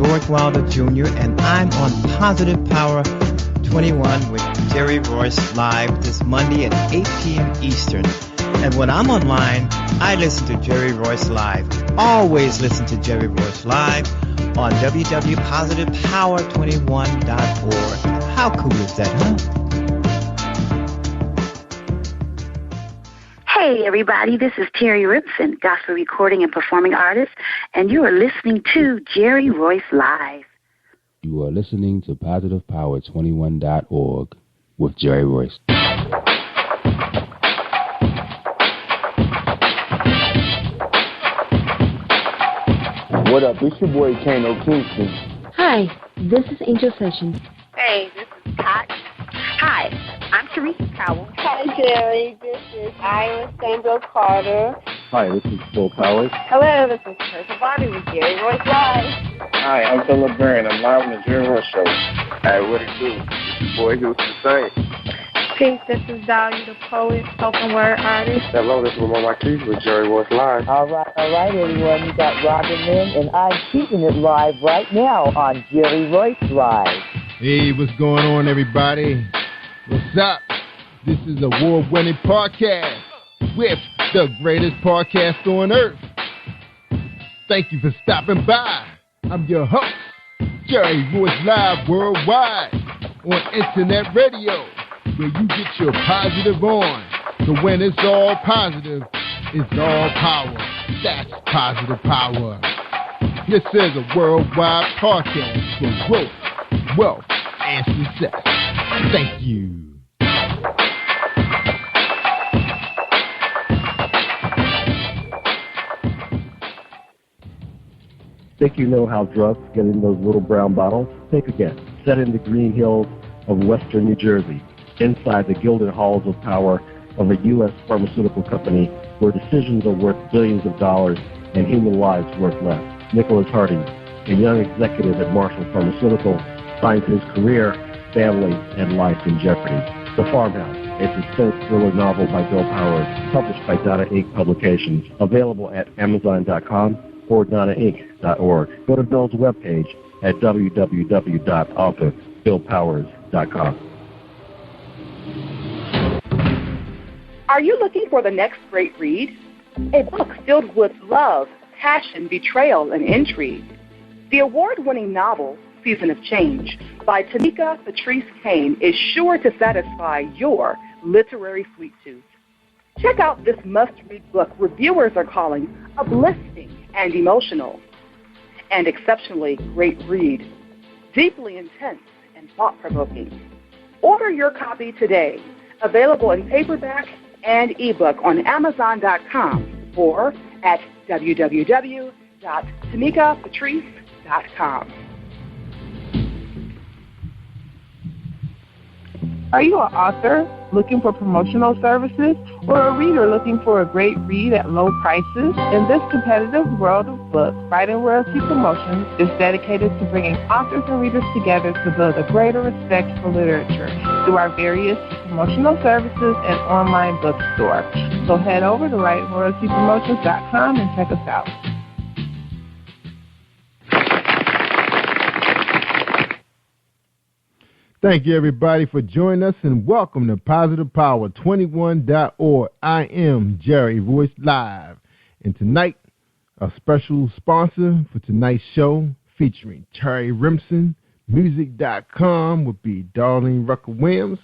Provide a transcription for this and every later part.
George Wilder Jr., and I'm on Positive Power 21 with Jerry Royce live this Monday at 8 p.m. Eastern. And when I'm online, I listen to Jerry Royce live. Always listen to Jerry Royce live on www.positivepower21.org. How cool is that, huh? Hey, everybody, this is Terry Ripson, gospel recording and performing artist, and you are listening to Jerry Royce Live. You are listening to PositivePower21.org with Jerry Royce. What up? It's your boy Kano Kingston. Hi, this is Angel Sessions. Hey, this is Pat. Hi, I'm Teresa Cowell. Hi, Jerry. This is Ira Sandro Carter. Hi, this is Full Powers. Hello, this is Teresa Bobby with Jerry Royce Live. Hi, I'm Philip Barron. I'm live on the Jerry Royce Show. Hey, what it do? It's your boy Houston Saint. Peace, this is Dahlia the Poet, spoken word artist. Hello, this is Ramon Marquis with Jerry Royce Live. All right, everyone. You got Robin Lynn, and I'm keeping it live right now on Jerry Royce Live. Hey, what's going on, everybody? What's up? This is a award-winning podcast with the greatest podcast on earth. Thank you for stopping by. I'm your host, Jerry Royce Live Worldwide on Internet Radio, where you get your positive on. So when it's all positive, it's all power. That's positive power. This is a worldwide podcast for growth, wealth, and success. Thank you. Think you know how drugs get in those little brown bottles? Think again. Set in the green hills of western New Jersey, inside the gilded halls of power of a U.S. pharmaceutical company where decisions are worth billions of dollars and human lives worth less. Nicholas Harding, a young executive at Marshall Pharmaceutical, finds his career, family, and life in jeopardy. The Farmhouse, a suspense thriller novel by Bill Powers, published by Donna Inc. Publications, available at Amazon.com or DonnaInc.org. Go to Bill's webpage at www.author.BillPowers.com. Are you looking for the next great read? A book filled with love, passion, betrayal, and intrigue. The award-winning novel, Season of Change, by Tamika Patrice Kane, is sure to satisfy your literary sweet tooth. Check out this must-read book reviewers are calling uplifting and emotional, and exceptionally great read, deeply intense and thought-provoking. Order your copy today, available in paperback and ebook on Amazon.com or at www.tamikapatrice.com. Are you an author looking for promotional services or a reader looking for a great read at low prices? In this competitive world of books, Writing Royalty Promotions is dedicated to bringing authors and readers together to build a greater respect for literature through our various promotional services and online bookstore. So head over to WritingRoyaltyPromotions.com and check us out. Thank you, everybody, for joining us, and welcome to PositivePower21.org. I am Jerry Royce Live, and tonight, a special sponsor for tonight's show featuring Terry Rimson, Music.com would be Darlene Rucker-Williams,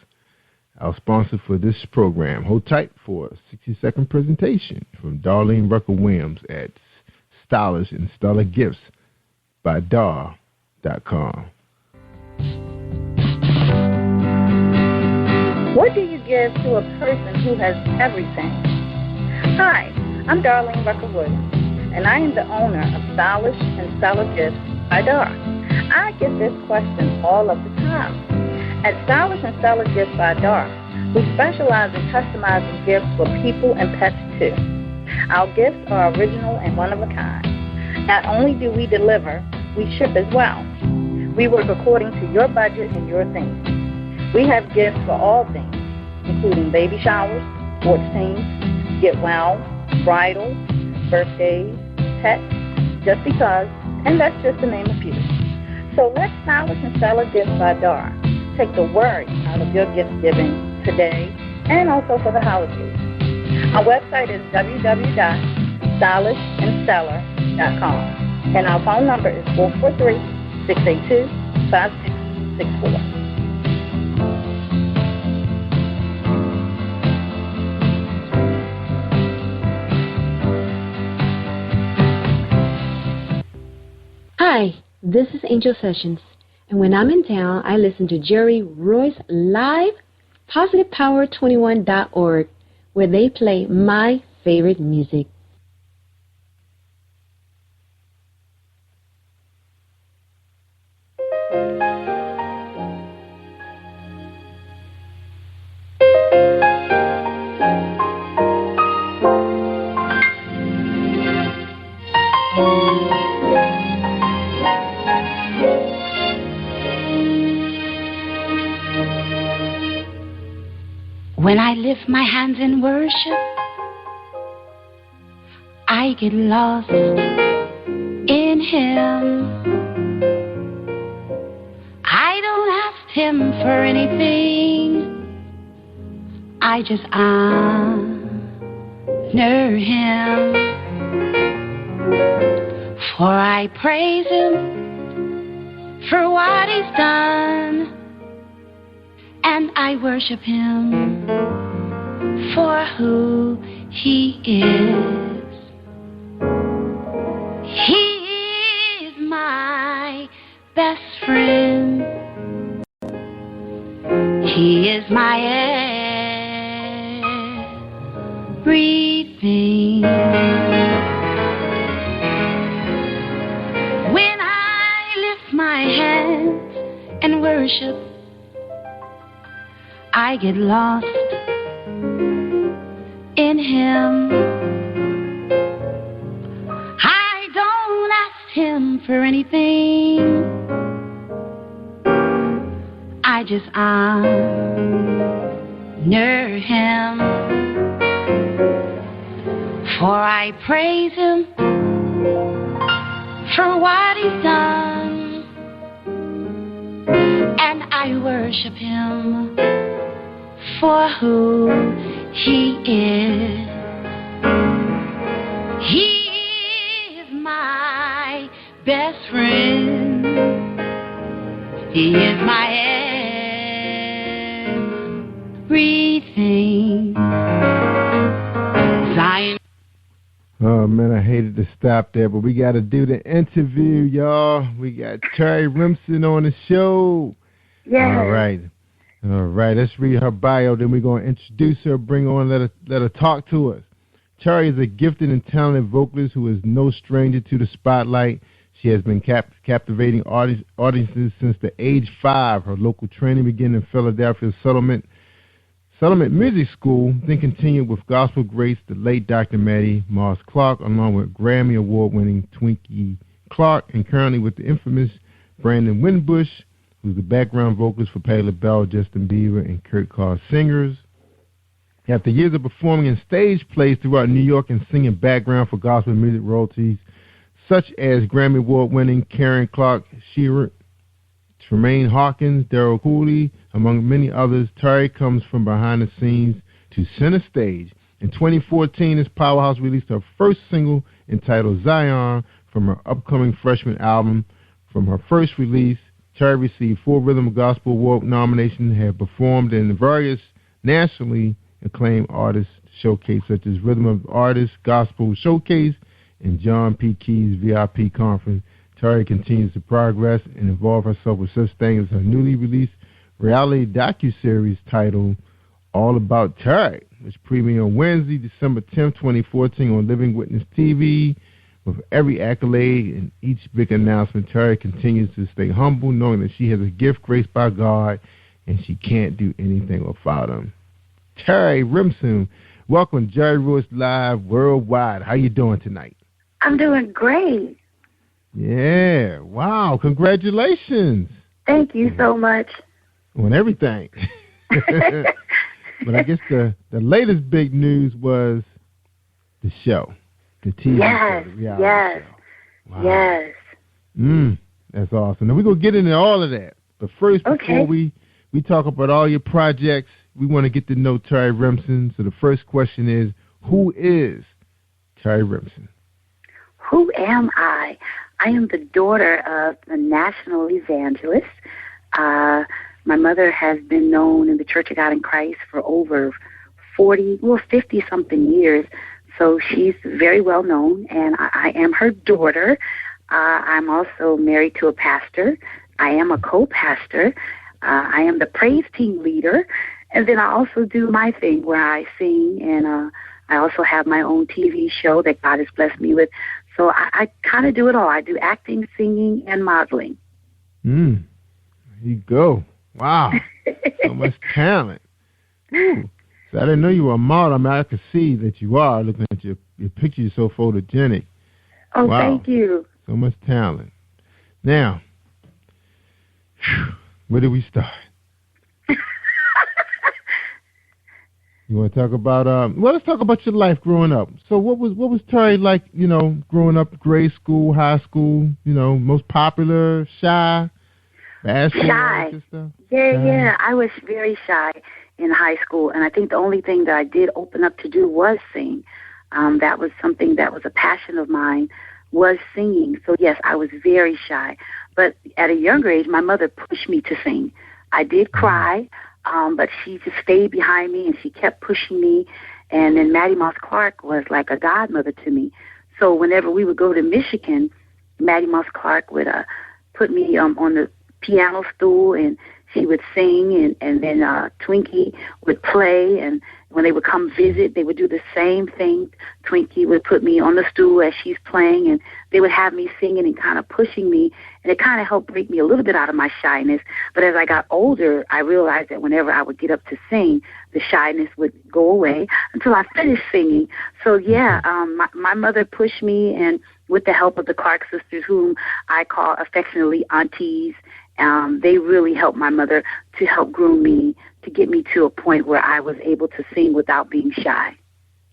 our sponsor for this program. Hold tight for a 60-second presentation from Darlene Rucker-Williams at Stylish and Stellar Gifts by Dar.com. What do you give to a person who has everything? Hi, I'm Darlene Rucker-Williams, and I am the owner of Stylish and Stellar Gifts by Dar. I get this question all of the time. At Stylish and Stellar Gifts by Dar, we specialize in customizing gifts for people and pets too. Our gifts are original and one of a kind. Not only do we deliver, we ship as well. We work according to your budget and your theme. We have gifts for all things, including baby showers, sports teams, get well, bridal, birthdays, pets, just because, and that's just to name a few. So let Stylish and Stellar Gifts by Dar take the worry out of your gift giving today and also for the holidays. Our website is www.stylishandstellar.com, and our phone number is 443-682-5664. Hi, this is Angel Sessions, and when I'm in town, I listen to Jerry Royce live, positivepower21.org, where they play my favorite music. When I lift my hands in worship, I get lost in Him. I don't ask Him for anything, I just honor Him. For I praise Him for what He's done, and I worship Him for who He is. He is my best friend. He is my everything. When I lift my hands and worship, I get lost in Him. I don't ask Him for anything, I just honor Him. For I praise Him for what He's done, and I worship Him for who He is. He is my best friend. He is my everything. Zion. Oh, man, I hated to stop there, but we got to do the interview, y'all. We got Terry Remsen on the show. Yeah. All right. All right, let's read her bio, then we're going to introduce her, bring her on, let her talk to us. Terry is a gifted and talented vocalist who is no stranger to the spotlight. She has been captivating audiences since the age 5. Her local training began in Philadelphia's Settlement Music School, then continued with gospel greats the late Dr. Mattie Moss Clark, along with Grammy Award-winning Twinkie Clark, and currently with the infamous Brandon Winbush, who's the background vocalist for Patti LaBelle, Justin Bieber, and Kurt Carr Singers. After years of performing in stage plays throughout New York and singing background for gospel music royalties, such as Grammy Award-winning Karen Clark Shearer, Tremaine Hawkins, Daryl Cooley, among many others, Terry comes from behind the scenes to center stage. In 2014, this powerhouse released her first single entitled Zion from her upcoming freshman album. From her first release, Terry received 4 Rhythm Gospel Award nominations, have performed in various nationally acclaimed artists showcase such as Rhythm of Artists Gospel Showcase and John P. Key's VIP Conference. Terry continues to progress and involve herself with such things as her newly released reality docuseries titled All About Terry, which premiered on Wednesday, December 10, 2014 on Living Witness TV. With every accolade and each big announcement, Terry continues to stay humble, knowing that she has a gift graced by God and she can't do anything without him. Terry Remsen, welcome to Jerry Royce Live Worldwide. How you doing tonight? I'm doing great. Yeah, wow, congratulations. Thank you so much. On everything. But I guess the latest big news was the show. The TV show, the reality show. Wow. Yes. That's awesome. Now, we're going to get into all of that. But first, before we talk about all your projects, we want to get to know Terry Remsen. So the first question is, who is Terry Remsen? Who am I? I am the daughter of a national evangelist. My mother has been known in the Church of God in Christ for over 50-something years. So she's very well known, and I am her daughter. I'm also married to a pastor. I am a co-pastor. I am the praise team leader. And then I also do my thing where I sing, and I also have my own TV show that God has blessed me with. So I kind of do it all. I do acting, singing, and modeling. There you go. Wow. So much talent. Ooh. So I didn't know you were a model. I mean, I could see that you are looking at your picture. You're so photogenic. Oh, wow. Thank you. So much talent. Now, where do we start? You want to talk about, well, let's talk about your life growing up. So what was Terry like, growing up, grade school, high school, most popular, shy, basketball, shy. Stuff? Yeah, I was very shy in high school, and I think the only thing that I did open up to do was sing. That was something that was a passion of mine, was singing. So yes, I was very shy. But at a younger age, my mother pushed me to sing. I did cry, but she just stayed behind me, and she kept pushing me. And then Maddie Moss Clark was like a godmother to me. So whenever we would go to Michigan, Maddie Moss Clark would put me on the piano stool, and she would sing, and then Twinkie would play, and when they would come visit, they would do the same thing. Twinkie would put me on the stool as she's playing, and they would have me singing and kind of pushing me, and it kind of helped break me a little bit out of my shyness. But as I got older, I realized that whenever I would get up to sing, the shyness would go away until I finished singing. So yeah, my mother pushed me, and with the help of the Clark sisters, whom I call affectionately aunties, they really helped my mother to help groom me, to get me to a point where I was able to sing without being shy.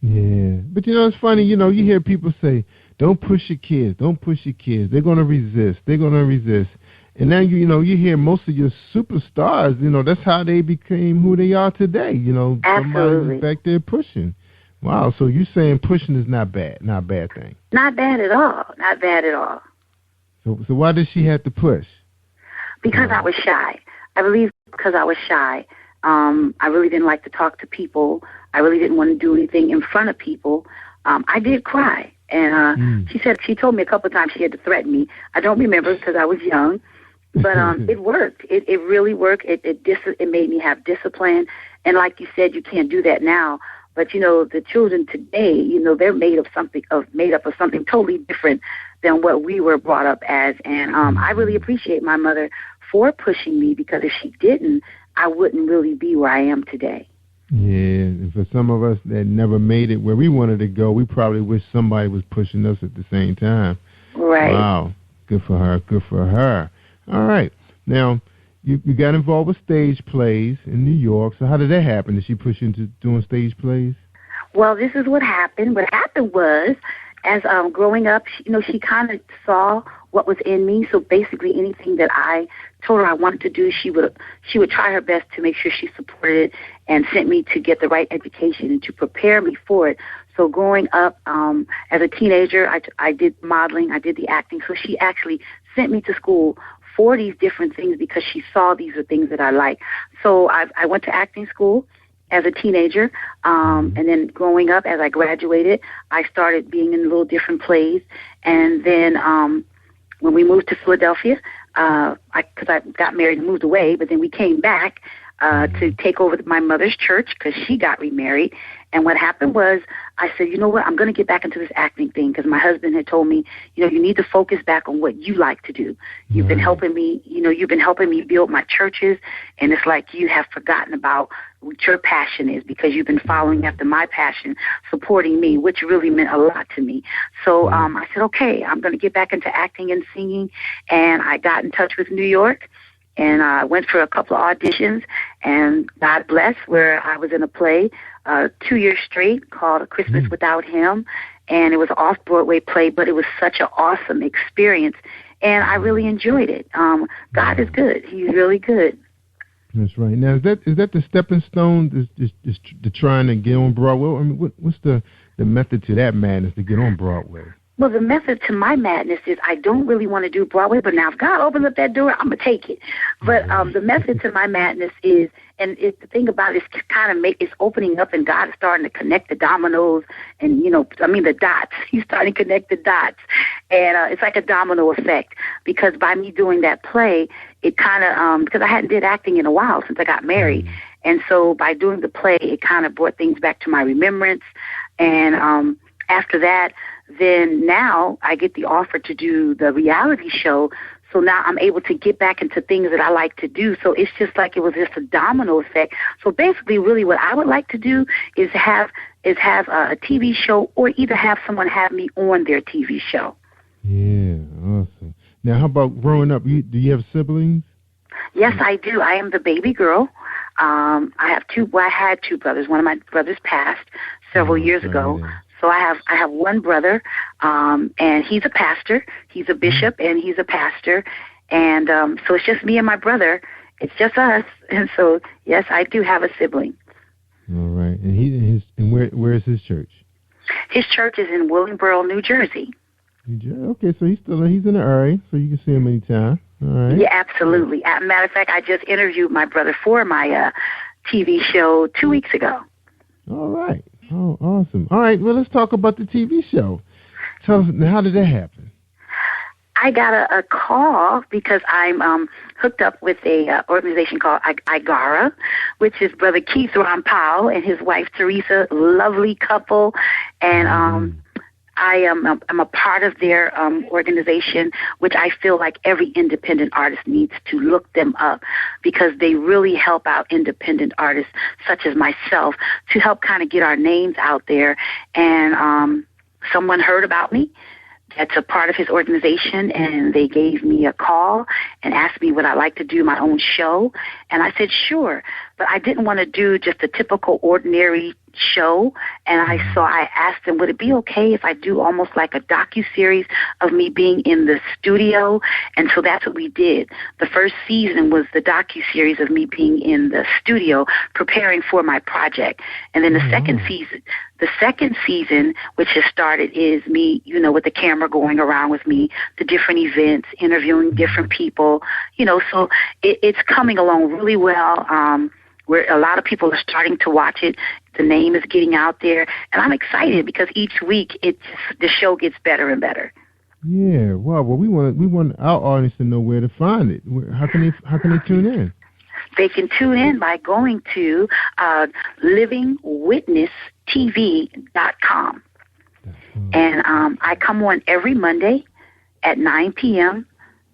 Yeah. But it's funny, you hear people say, don't push your kids, don't push your kids. They're going to resist. And now, you hear most of your superstars, that's how they became who they are today. Absolutely. Somebody's back there pushing. Wow. So you're saying pushing is not bad, not a bad thing. Not bad at all. Not bad at all. So why did she have to push? Because I was shy. I believe because I was shy. I really didn't like to talk to people. I really didn't want to do anything in front of people. I did cry. And she told me a couple of times she had to threaten me. I don't remember because I was young. But it worked. It really worked. It made me have discipline. And like you said, you can't do that now. But, the children today, they're made up of something totally different than what we were brought up as. And I really appreciate my mother for pushing me, because if she didn't, I wouldn't really be where I am today. Yeah, and for some of us that never made it where we wanted to go, we probably wish somebody was pushing us at the same time. Right. Wow. Good for her. All right. Now, you got involved with stage plays in New York. So how did that happen? Did she push you into doing stage plays? Well, this is what happened. What happened was, as growing up, she kind of saw what was in me. So basically, anything that I told her I wanted to do, she would try her best to make sure she supported it and sent me to get the right education and to prepare me for it. So growing up as a teenager, I did modeling, I did the acting. So she actually sent me to school for these different things because she saw these are things that I like. So I went to acting school as a teenager, and then growing up, as I graduated, I started being in little different plays. And then when we moved to Philadelphia, because I got married and moved away, but then we came back to take over my mother's church because she got remarried. And what happened was, I said, you know what, I'm going to get back into this acting thing, because my husband had told me, you need to focus back on what you like to do. You've been helping me, you've been helping me build my churches, and it's like you have forgotten about what your passion is, because you've been following after my passion, supporting me, which really meant a lot to me. So I said, okay, I'm going to get back into acting and singing, and I got in touch with New York. And I went for a couple of auditions, and God bless, where I was in a play 2 years straight called A Christmas Without Him. And it was an off-Broadway play, but it was such an awesome experience. and I really enjoyed it. God is good. He's really good. That's right. Now, is that the stepping stone is to trying to get on Broadway? I mean, what's the method to that madness to get on Broadway? Well, the method to my madness is I don't really want to do Broadway, but now if God opens up that door, I'm going to take it. But the method to my madness is, and the thing about it is kind of it's opening up, and God is starting to connect the dominoes and, the dots. He's starting to connect the dots. And it's like a domino effect, because by me doing that play, it kind of, because I hadn't did acting in a while since I got married. And so by doing the play, it kind of brought things back to my remembrance. And after that, then now I get the offer to do the reality show. So now I'm able to get back into things that I like to do. So it's just like it was just a domino effect. So basically, really what I would like to do is have a TV show, or either have someone have me on their TV show. Yeah, awesome. Now, how about growing up? Do you have siblings? Yes, I do. I am the baby girl. I had two brothers. One of my brothers passed several years ago. So I have one brother, and he's a pastor. He's a bishop, and he's a pastor. And so it's just me and my brother. It's just us. And so, yes, I do have a sibling. All right. And where is his church? His church is in Willingboro, New Jersey. Okay, so he's in the area, so you can see him anytime. All right. Yeah, absolutely. As a matter of fact, I just interviewed my brother for my TV show 2 weeks ago. All right. Oh, awesome. All right, well, let's talk about the TV show. Tell us, how did that happen? I got a call because I'm hooked up with a organization called IGARA, which is Brother Keith Ron Powell and his wife Teresa, lovely couple, and I'm a part of their organization, which I feel like every independent artist needs to look them up, because they really help out independent artists such as myself to help kind of get our names out there. And someone heard about me that's a part of his organization, and they gave me a call and asked me would I like to do my own show. And I said, sure. But I didn't want to do just a typical ordinary show, and I asked them, would it be okay if I do almost like a docu-series of me being in the studio? And so that's what we did. The first season was the docu-series of me being in the studio preparing for my project. And then the second season, which has started, is me, with the camera going around with me, the different events, interviewing different people, so it's coming along really well. Where a lot of people are starting to watch it. The name is getting out there, and I'm excited because each week the show gets better and better. Yeah, well, we want our audience to know where to find it. How can they tune in? They can tune in by going to livingwitnesstv.com, and I come on every Monday at 9 p.m.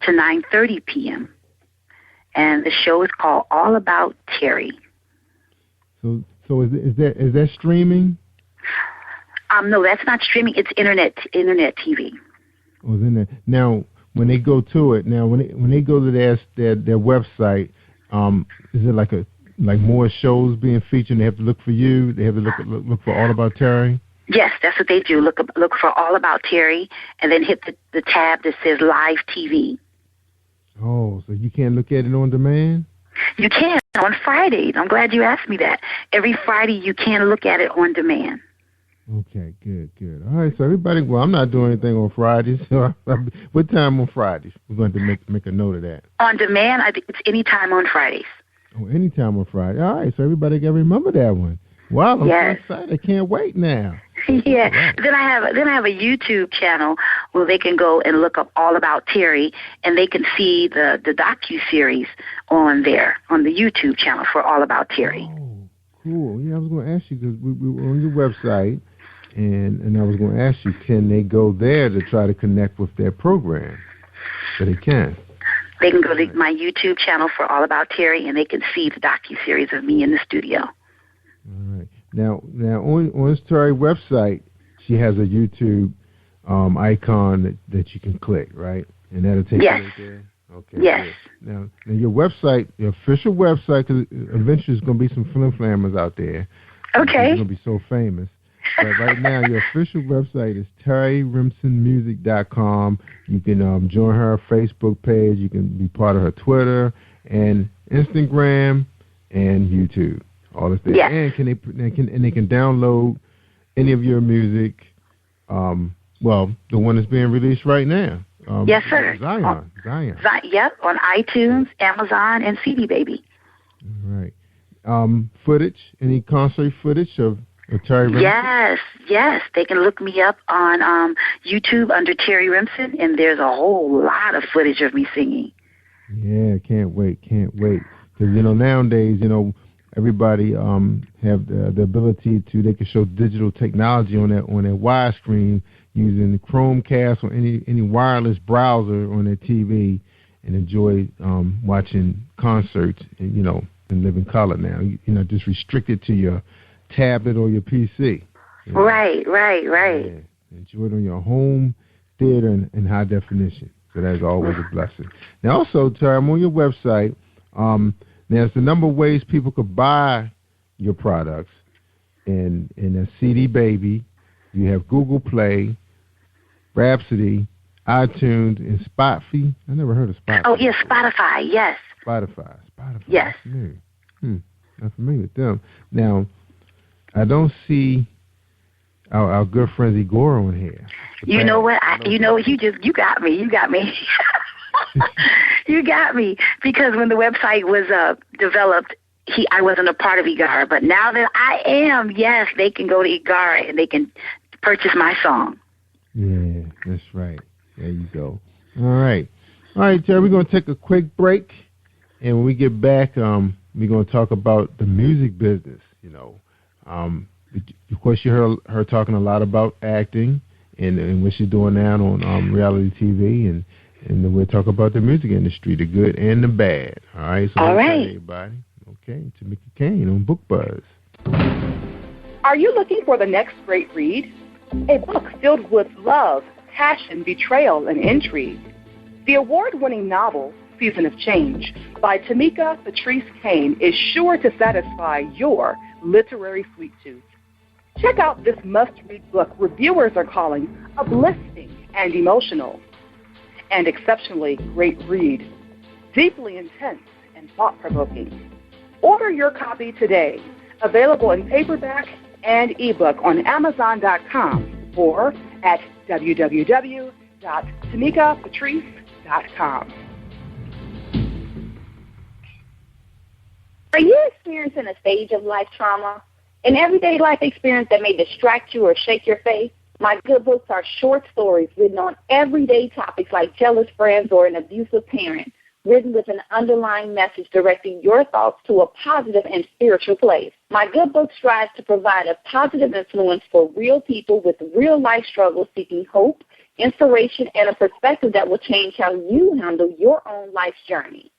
to 9:30 p.m. And the show is called All About Terry. So is that streaming? No, that's not streaming. It's internet TV. Oh, it's internet. Now, when they go to it, when they go to their website, is it like more shows being featured? They have to look for you. They have to look for All About Terry. Yes, that's what they do. Look for All About Terry, and then hit the tab that says Live TV. Oh, so you can't look at it on demand? You can on Fridays. I'm glad you asked me that. Every Friday you can look at it on demand. Okay, good. All right, so everybody, well, I'm not doing anything on Fridays. So what time on Fridays? We're going to make a note of that. On demand, I think it's any time on Fridays. Oh, any time on Friday. All right, so everybody got to remember that one. Wow, I'm so excited. I can't wait now. Yeah. Right. Then I have a YouTube channel where they can go and look up All About Terry, and they can see the docu-series on there, on the YouTube channel for All About Terry. Oh, cool. Yeah, I was going to ask you, because we were on your website, and I was going to ask you, can they go there to try to connect with their program? But they can. They can go to my YouTube channel for All About Terry, and they can see the docu-series of me in the studio. All right. Now on Terry's website, she has a YouTube icon that you can click, right? And that'll take you right there. Okay. Yes. Good. Now your website, the official website, because eventually there's going to be some flim-flammers out there. Okay. You're going to be so famous. But right now, your official website is terryremsenmusic.com. You can join her Facebook page. You can be part of her Twitter and Instagram and YouTube. All this there. Yes. And they can download any of your music. Well, the one that's being released right now. Yes, sir. Zion. Yep, on iTunes, Amazon, and CD Baby. All right. Footage, any concert footage of Terry Remsen? Yes. They can look me up on YouTube under Terry Remsen, and there's a whole lot of footage of me singing. Yeah, can't wait. Because, nowadays, everybody have the ability to, they can show digital technology on their widescreen using the Chromecast or any wireless browser on their TV and enjoy watching concerts and, in living color now. Just restricted to your tablet or your PC. Right. Yeah. Enjoy it on your home theater in high definition. So that's always a blessing. Now, also, Terry, I'm on your website. There's a number of ways people could buy your products in a CD Baby. You have Google Play, Rhapsody, iTunes, and Spotify. I never heard of Spotify. Oh, yes, Spotify, yes. Spotify. Yes. Not familiar with them. Now, I don't see our good friend Igor on here. You know what? You got me. You got me. Because when the website was developed, I wasn't a part of Igor. But now that I am, yes, they can go to Igor and they can purchase my song. Yeah, that's right. There you go. All right, Terry, we're going to take a quick break. And when we get back, we're going to talk about the music business, Of course, you heard her talking a lot about acting and what she's doing now on reality TV. And then we'll talk about the music industry, the good and the bad. All right? So all right. Everybody. Okay, Tamika Kane on Book Buzz. Are you looking for the next great read? A book filled with love, passion, betrayal, and intrigue. The award-winning novel, Season of Change, by Tamika Patrice Kane, is sure to satisfy your literary sweet tooth. Check out this must-read book reviewers are calling uplifting and emotional, and exceptionally great read, deeply intense and thought-provoking. Order your copy today, available in paperback and ebook on Amazon.com or at www.tamikapatrice.com. Are you experiencing a stage of life trauma? An everyday life experience that may distract you or shake your faith? My good books are short stories written on everyday topics like jealous friends or an abusive parent, written with an underlying message directing your thoughts to a positive and spiritual place. My good book strives to provide a positive influence for real people with real life struggles seeking hope, inspiration, and a perspective that will change how you handle your own life's journey.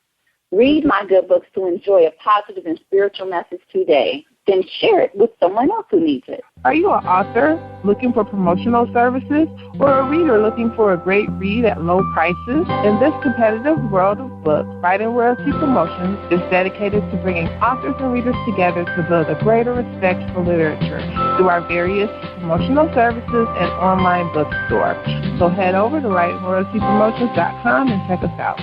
Read my good books to enjoy a positive and spiritual message today. Then share it with someone else who needs it. Are you an author looking for promotional services or a reader looking for a great read at low prices? In this competitive world of books, Writing Royalty Promotions is dedicated to bringing authors and readers together to build a greater respect for literature through our various promotional services and online bookstore. So head over to WritingRoyaltyPromotions.com and check us out.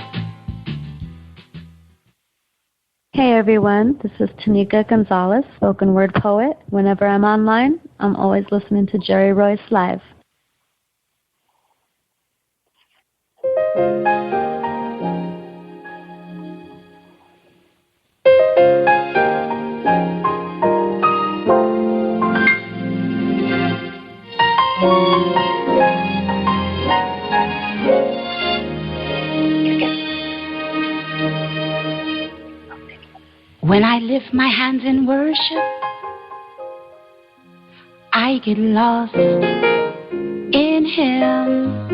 Hey everyone, this is Tanika Gonzalez, spoken word poet. Whenever I'm online, I'm always listening to Jerry Royce Live. When I lift my hands in worship, I get lost in Him.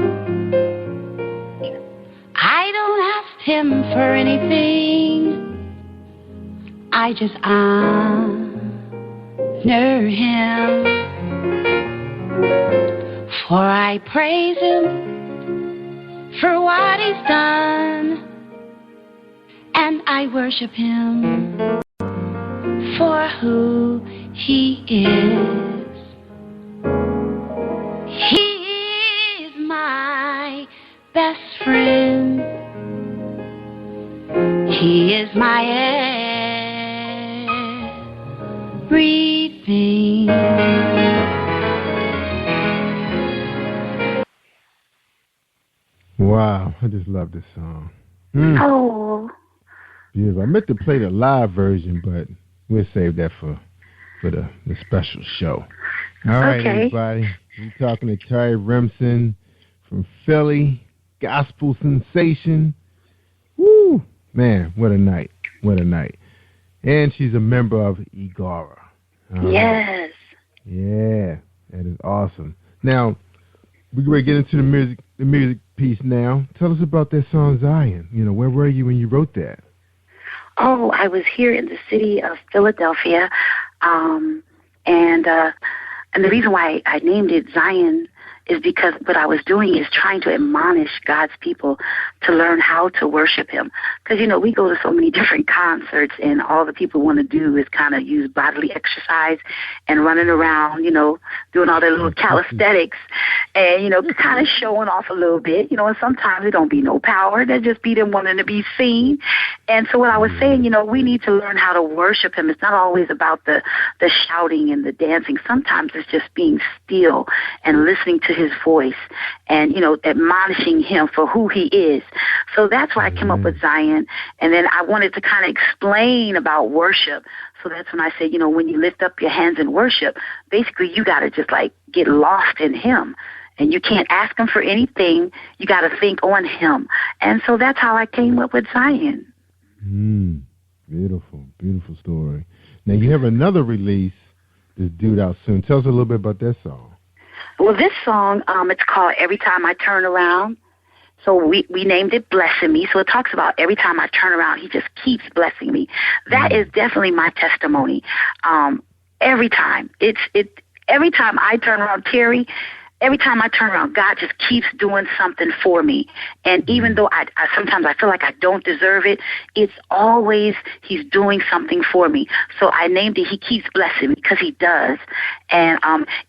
I don't ask Him for anything, I just honor Him. For I praise Him for what He's done, and I worship Him for who He is. everything. Wow, I just love this song. Oh. Beautiful. I meant to play the live version, but we'll save that for the special show. All right, everybody. We're talking to Terry Remsen from Philly, gospel sensation. Woo! Man, what a night. What a night. And she's a member of Igara. Yes. Yeah, that is awesome. Now, we're going to get into the music piece now. Tell us about that song, Zion. You know, where were you when you wrote that? Oh, I was here in the city of Philadelphia, and the reason why I named it Zion is because what I was doing is trying to admonish God's people to learn how to worship Him. Because, you know, we go to so many different concerts, and all the people want to do is kind of use bodily exercise and running around, you know, doing all their little calisthenics and, you know, kind of showing off a little bit, you know, and sometimes it don't be no power. They just be them wanting to be seen. And so what I was saying, you know, we need to learn how to worship Him. It's not always about the shouting and the dancing. Sometimes it's just being still and listening to His voice and, you know, admonishing Him for who He is. So that's why I came up with Zion. And then I wanted to kind of explain about worship. So that's when I said, you know, when you lift up your hands in worship, basically you got to just like get lost in Him. And you can't ask Him for anything. You got to think on Him. And so that's how I came up with Zion. Beautiful, beautiful story. Now, you have another release that's due out soon. Tell us a little bit about that song. Well, this song, it's called Every Time I Turn Around. So we named it Blessing Me. So it talks about every time I turn around, He just keeps blessing me. That is definitely my testimony. Every time. Every time I turn around, Terry, every time I turn around, God just keeps doing something for me. And even though I sometimes I feel like I don't deserve it, it's always He's doing something for me. So I named it He Keeps Blessing Me because He does. And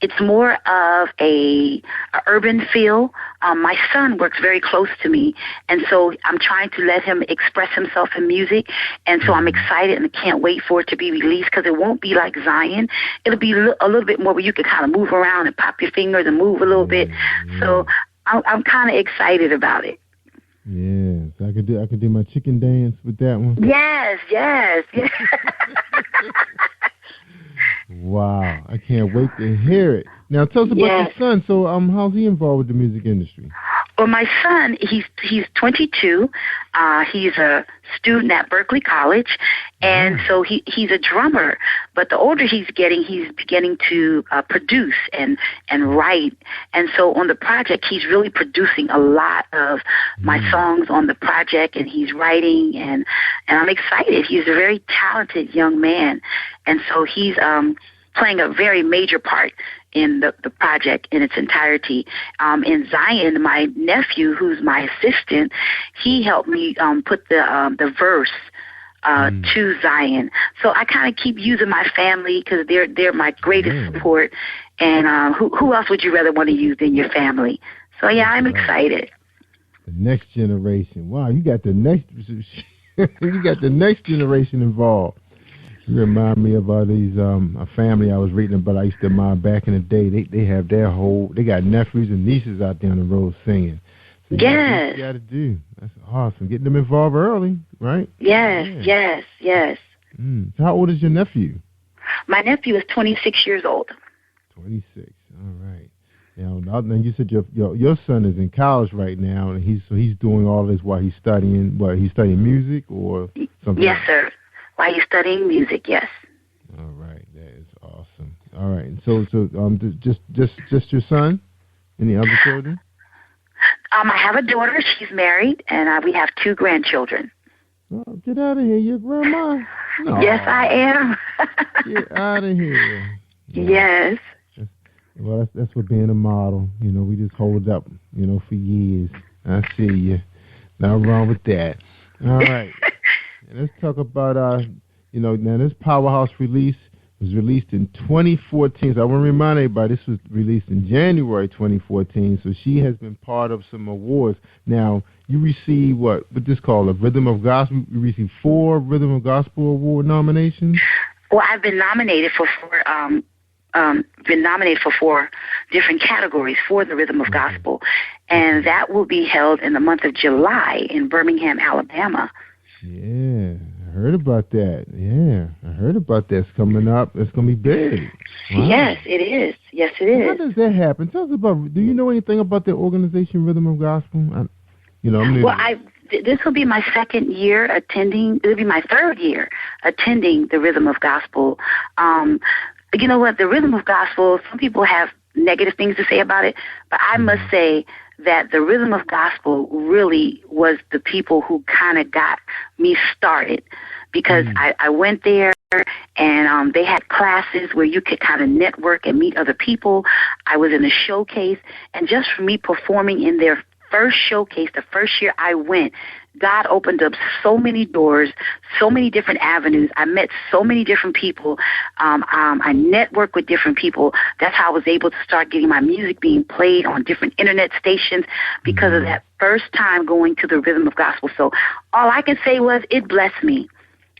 it's more of a urban feel. My son works very close to me, and so I'm trying to let him express himself in music. And so I'm excited and can't wait for it to be released because it won't be like Zion. It'll be a little bit more where you can kind of move around and pop your fingers and move a little bit. So I'm kind of excited about it. Yeah, so I could do my chicken dance with that one. Yes. Wow, I can't wait to hear it. Now, tell us about your son. So, how's he involved with the music industry? Well, my son, he's 22. He's a student at Berkeley College, and so he's a drummer. But the older he's beginning to produce and write. And so on the project, he's really producing a lot of my songs on the project, and he's writing, and I'm excited. He's a very talented young man, and so he's playing a very major part in the project in its entirety. In Zion, my nephew, who's my assistant, he helped me put the verse to Zion. So I kind of keep using my family because they're my greatest support. And who else would you rather want to use than your family? So yeah, I'm excited. The next generation. Wow, you got the next generation involved. You remind me of these a family I was reading about. I used to admire back in the day. They have they got nephews and nieces out there on the road singing. So yes, you got to do. That's awesome. Getting them involved early, right? Yes. So how old is your nephew? My nephew is 26 years old. 26. All right. Now you said your son is in college right now, and he's doing all this while he's studying. What, he's studying music or something? Yes, sir. While you're studying music, yes. All right, that is awesome. All right, and so just your son? Any other children? I have a daughter. She's married, and we have 2 grandchildren. Oh, get out of here, your grandma. No. Yes, I am. Get out of here. Yes. Well, that's what being a model. You know, we just hold up, for years. I see you. Nothing wrong with that. All right. And let's talk about, now this Powerhouse release was released in 2014. So I want to remind everybody this was released in January 2014. So she has been part of some awards. Now, you received what this called a Rhythm of Gospel. You received 4 Rhythm of Gospel Award nominations? Well, I've been nominated for four different categories for the Rhythm of Gospel, and that will be held in the month of July in Birmingham, Alabama. Yeah, I heard about that. Yeah, I heard about that. It's coming up. It's going to be big. Wow. Yes, it is. Yes, it is. How does that happen? Tell us about. Do you know anything about the organization Rhythm of Gospel? This will be my second year attending. It'll be my third year attending the Rhythm of Gospel. You know what? The Rhythm of Gospel, some people have negative things to say about it, but I must say that the Rhythm of Gospel really was the people who kind of got me started, because I went there and they had classes where you could kind of network and meet other people. I was in a showcase, and just for me performing in their first showcase, the first year I went, God opened up so many doors, so many different avenues. I met so many different people. I networked with different people. That's how I was able to start getting my music being played on different internet stations because of that first time going to the Rhythm of Gospel. So all I can say was it blessed me.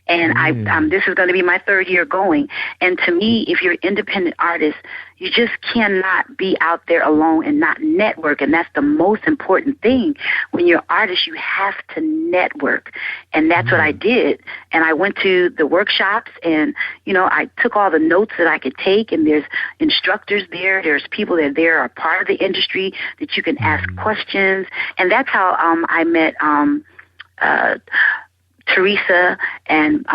And this is going to be my third year going. And to me, if you're an independent artist, you just cannot be out there alone and not network. And that's the most important thing. When you're an artist, you have to network. And that's what I did. And I went to the workshops and, I took all the notes that I could take. And there's instructors there. There's people that are part of the industry that you can ask questions. And that's how I met Teresa and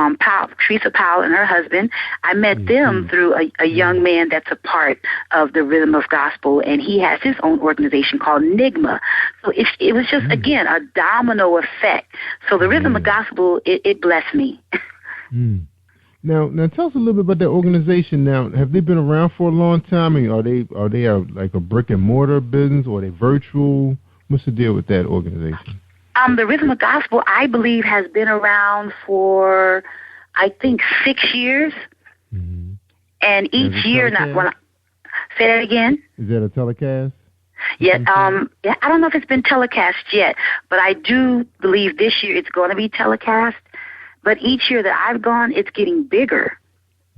Teresa Powell and her husband. I met them through a young man that's a part of the Rhythm of Gospel, and he has his own organization called Nigma. So it was just, again, a domino effect. So the Rhythm of Gospel, it blessed me. Now tell us a little bit about that organization. Now, have they been around for a long time? I mean, are they like a brick and mortar business, or are they virtual? What's the deal with that organization? The Rhythm of Gospel, I believe, has been around for, I think, 6 years. And each year, say that again. Is that a telecast? Yeah, I don't know if it's been telecast yet, but I do believe this year it's going to be telecast. But each year that I've gone, it's getting bigger.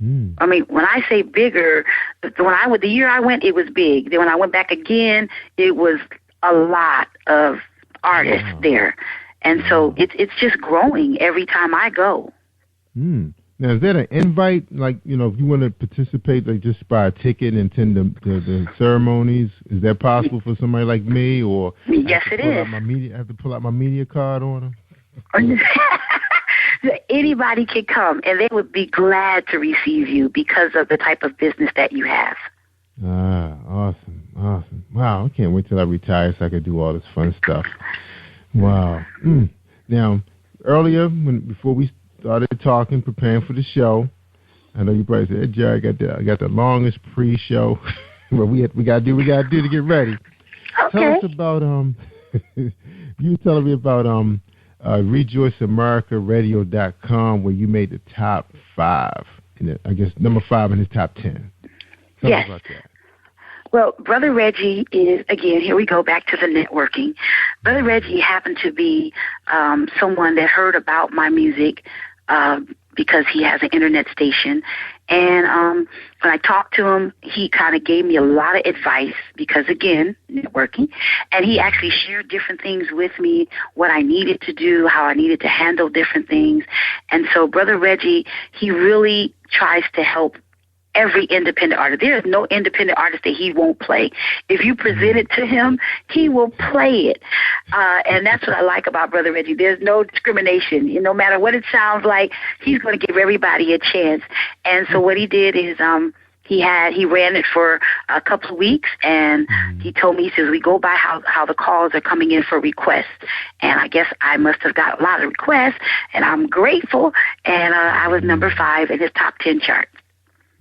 I mean, when I say bigger, the year I went, it was big. Then when I went back again, it was a lot of artists there, and so it's just growing every time I go. Now, is that an invite? Like, if you want to participate, like just buy a ticket and attend the ceremonies, is that possible for somebody like me? Or yes, it is. I have to pull out my media card on them. Anybody can come, and they would be glad to receive you because of the type of business that you have. Awesome. Wow, I can't wait till I retire so I can do all this fun stuff. Wow. Now, earlier, before we started talking, preparing for the show, I know you probably said, hey, Jerry, I got the longest pre-show. But we got to do what we got to do to get ready. Okay. Tell us about, you telling me about RejoiceAmericaRadio.com, where you made the top 5, I guess number 5 in his top 10. Tell us about that. Well, Brother Reggie is, again, here we go back to the networking. Brother Reggie happened to be someone that heard about my music because he has an internet station. And when I talked to him, he kind of gave me a lot of advice because, again, networking. And he actually shared different things with me, what I needed to do, how I needed to handle different things. And so Brother Reggie, he really tries to help every independent artist. There is no independent artist that he won't play. If you present it to him, he will play it. And that's what I like about Brother Reggie. There's no discrimination. No matter what it sounds like, he's going to give everybody a chance. And so what he did is he ran it for a couple of weeks, and he told me, he says, we go by how the calls are coming in for requests. And I guess I must have got a lot of requests, and I'm grateful. And I was number 5 in his top 10 chart.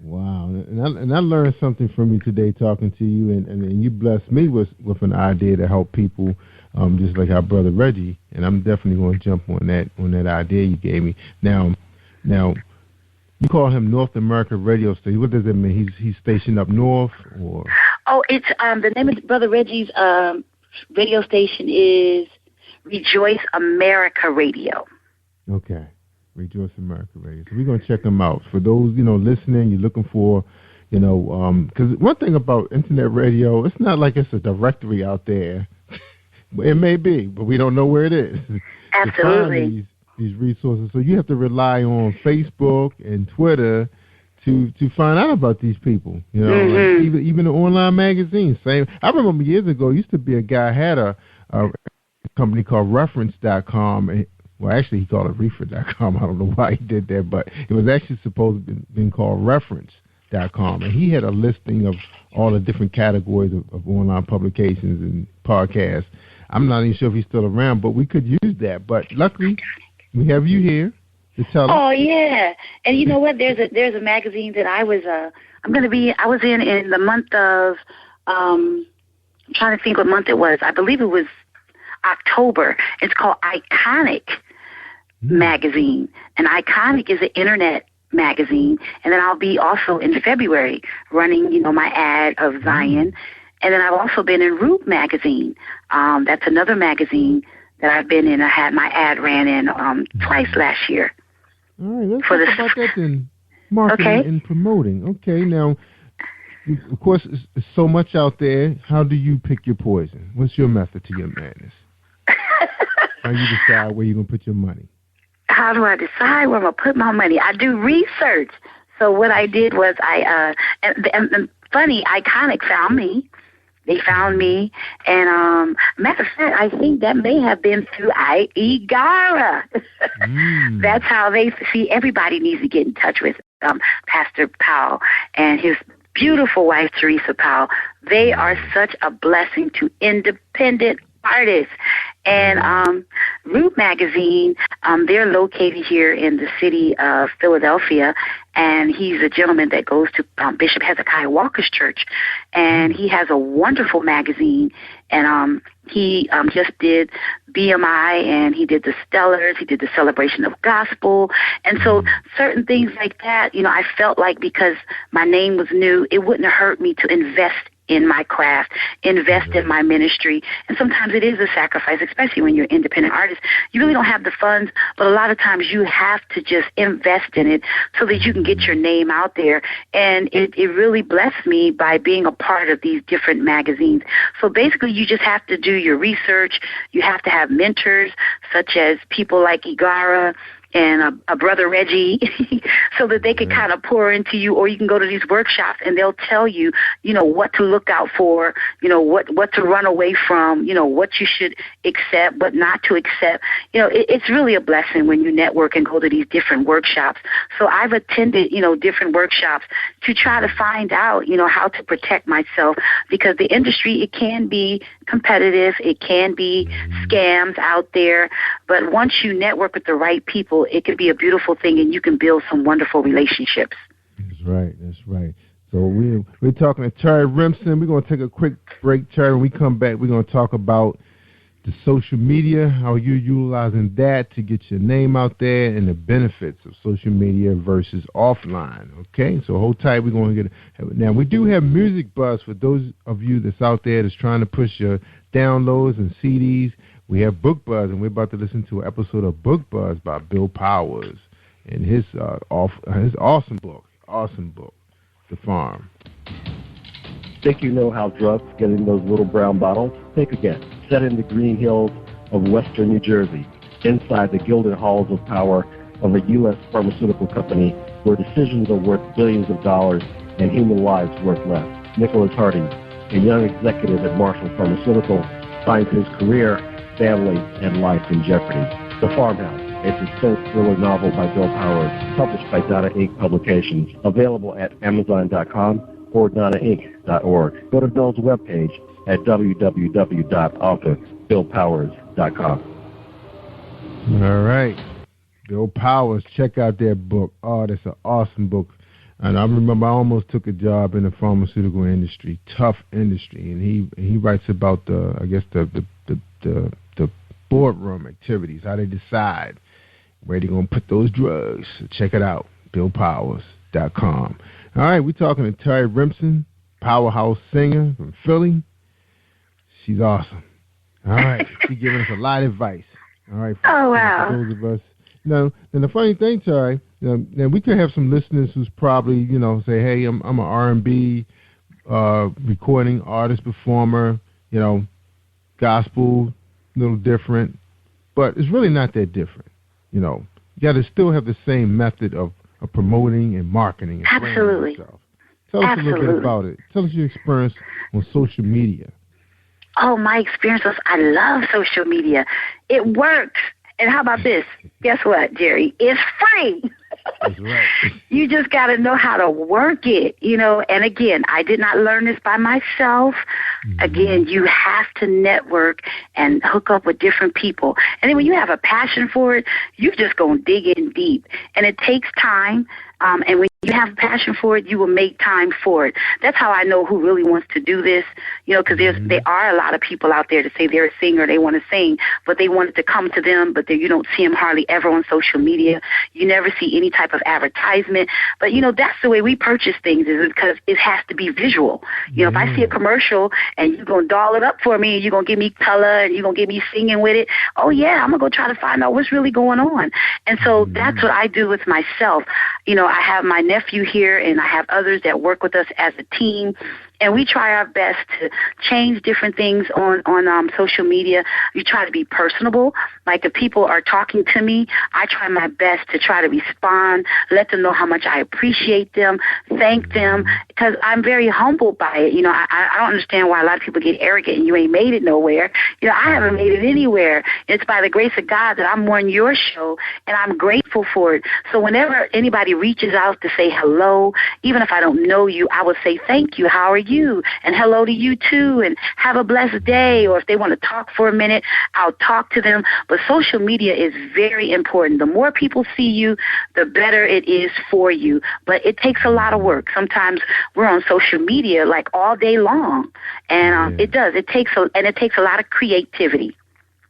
Wow, and I learned something from you today talking to you, and you blessed me with an idea to help people, just like our brother Reggie, and I'm definitely going to jump on that idea you gave me. Now, you call him North America Radio Station. What does that mean? He's stationed up north, or? Oh, it's the name of Brother Reggie's radio station is Rejoice America Radio. Okay. Rejoice America Radio. So we're going to check them out. For those, listening, you're looking for, because one thing about internet radio, it's not like it's a directory out there. It may be, but we don't know where it is. Absolutely. To find these resources. So you have to rely on Facebook and Twitter to find out about these people. Like even the online magazines. Same. I remember years ago, used to be a guy had a company called Reference.com. Well, actually, he called it Reefer.com. I don't know why he did that, but it was actually supposed to have been called Reference.com. And he had a listing of all the different categories of online publications and podcasts. I'm not even sure if he's still around, but we could use that. But luckily, we have you here to tell us. Oh yeah, and you know what? There's a magazine that I was in the month of I'm trying to think what month it was. I believe it was October. It's called Iconic Magazine, and Iconic is an internet magazine. And then I'll be also in February running, my ad of Zion. And then I've also been in Root Magazine. That's another magazine that I've been in. I had my ad ran in twice last year. All right, let's talk about that then. Marketing and promoting. Okay, now, of course, there's so much out there. How do you pick your poison? What's your method to your madness? How do you decide where you're going to put your money? How do I decide where I'm going to put my money? I do research. So what I did was and funny, Iconic found me. They found me, and matter of fact, I think that may have been through Igara. That's how they see. Everybody needs to get in touch with Pastor Powell and his beautiful wife, Teresa Powell. They are such a blessing to independent artists. And Root Magazine, they're located here in the city of Philadelphia, and he's a gentleman that goes to Bishop Hezekiah Walker's church, and he has a wonderful magazine, and he just did BMI, and he did the Stellars, he did the Celebration of Gospel, and so certain things like that, I felt like because my name was new, it wouldn't hurt me to invest in my craft, invest in my ministry. And sometimes it is a sacrifice, especially when you're an independent artist. You really don't have the funds, but a lot of times you have to just invest in it so that you can get your name out there. And it really blessed me by being a part of these different magazines. So basically you just have to do your research. You have to have mentors such as people like Igara and a brother Reggie, so that they can kind of pour into you, or you can go to these workshops and they'll tell you, what to look out for, what to run away from, what you should accept, what not to accept. It's really a blessing when you network and go to these different workshops. So I've attended, different workshops to try to find out, how to protect myself, because the industry, it can be competitive, it can be scams out there, but once you network with the right people, it can be a beautiful thing, and you can build some wonderful relationships. That's right. So we're talking to Terry Remsen. We're going to take a quick break, Terry. When we come back, we're going to talk about the social media, how you're utilizing that to get your name out there, and the benefits of social media versus offline. Okay, so hold tight. We're going to get now. We do have Music Buzz for those of you that's out there that's trying to push your downloads and CDs. We have Book Buzz, and we're about to listen to an episode of Book Buzz by Bill Powers and his awesome book, The Farm. Think you know how drugs get in those little brown bottles? Think again. Set in the green hills of western New Jersey, inside the gilded halls of power of a U.S. pharmaceutical company where decisions are worth billions of dollars and human lives worth less. Nicholas Harding, a young executive at Marshall Pharmaceutical, finds his career, family, and life in jeopardy. The Farmhouse, a suspense thriller novel by Bill Powers, published by Donna Inc. Publications, available at Amazon.com or DonnaInc.org. Go to Bill's webpage at www.author.BillPowers.com. All right. Bill Powers, check out that book. Oh, that's an awesome book. And I remember I almost took a job in the pharmaceutical industry, tough industry, and he writes about the boardroom activities, how they decide where they're going to put those drugs. So check it out, BillPowers.com. All right, we're talking to Terry Remsen, powerhouse singer from Philly. She's awesome. All right, she's giving us a lot of advice. All right, oh wow, for those of us, Now, and the funny thing, Terry, now we could have some listeners who's probably, say, hey, I'm an R&B recording artist, performer, gospel, a little different, but it's really not that different. You got to still have the same method of promoting and marketing and Absolutely. yourself. Tell us a little bit about it. Tell us your experience on social media. Oh, my experience was I love social media. It works. And how about this? Guess what, Jerry? It's free. That's right. You just got to know how to work it, And again, I did not learn this by myself. Mm-hmm. Again, you have to network and hook up with different people. And then when you have a passion for it, you're just going to dig in deep. And it takes time. And when you have a passion for it, you will make time for it. That's how I know who really wants to do this, because there are a lot of people out there that say they're a singer, they want to sing, but they want it to come to them, but you don't see them hardly ever on social media. You never see any type of advertisement. But, that's the way we purchase things is because it has to be visual. If I see a commercial and you're going to doll it up for me and you're going to give me color and you're going to get me singing with it, oh, yeah, I'm going to go try to find out what's really going on. And so that's what I do with myself. I have my nephew here, and I have others that work with us as a team. And we try our best to change different things on social media. You try to be personable. Like if people are talking to me, I try my best to try to respond, let them know how much I appreciate them, thank them, because I'm very humbled by it. I don't understand why a lot of people get arrogant and you ain't made it nowhere. I haven't made it anywhere. It's by the grace of God that I'm on your show, and I'm grateful for it. So whenever anybody reaches out to say hello, even if I don't know you, I will say thank you. How are you? And hello to you too, and have a blessed day. Or if they want to talk for a minute, I'll talk to them. But social media is very important. The more people see you, the better it is for you. But it takes a lot of work. Sometimes we're on social media like all day long, and it does. It takes a lot of creativity.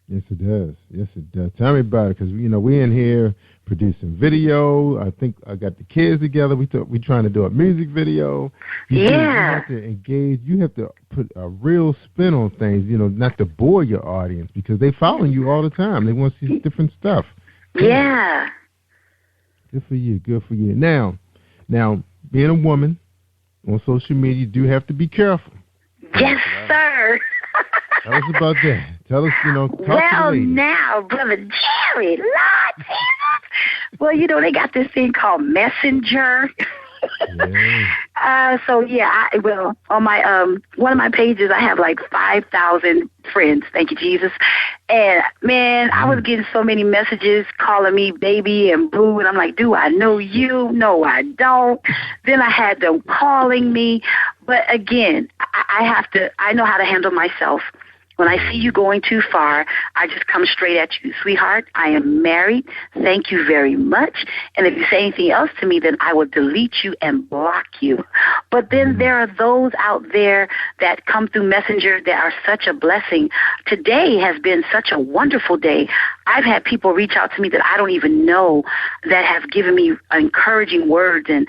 Yes, it does. Yes, it does. Tell me about it, because we in here producing video. I think I got the kids together. We trying to do a music video. You have to engage. You have to put a real spin on things, not to bore your audience, because they following you all the time. They want to see different stuff. Yeah. Good for you. Good for you. Now, being a woman on social media, you do have to be careful. Yes, sir. Tell us about that. Tell us, talk to the ladies. Now, Brother Jerry, Lord Jesus. Well, they got this thing called Messenger. Yeah. On my one of my pages, I have like 5,000 friends. Thank you, Jesus. And man, I was getting so many messages calling me baby and boo, and I'm like, do I know you? No, I don't. Then I had them calling me, but again, I know how to handle myself. When I see you going too far, I just come straight at you. Sweetheart, I am married. Thank you very much. And if you say anything else to me, then I will delete you and block you. But then there are those out there that come through Messenger that are such a blessing. Today has been such a wonderful day. I've had people reach out to me that I don't even know that have given me encouraging words. And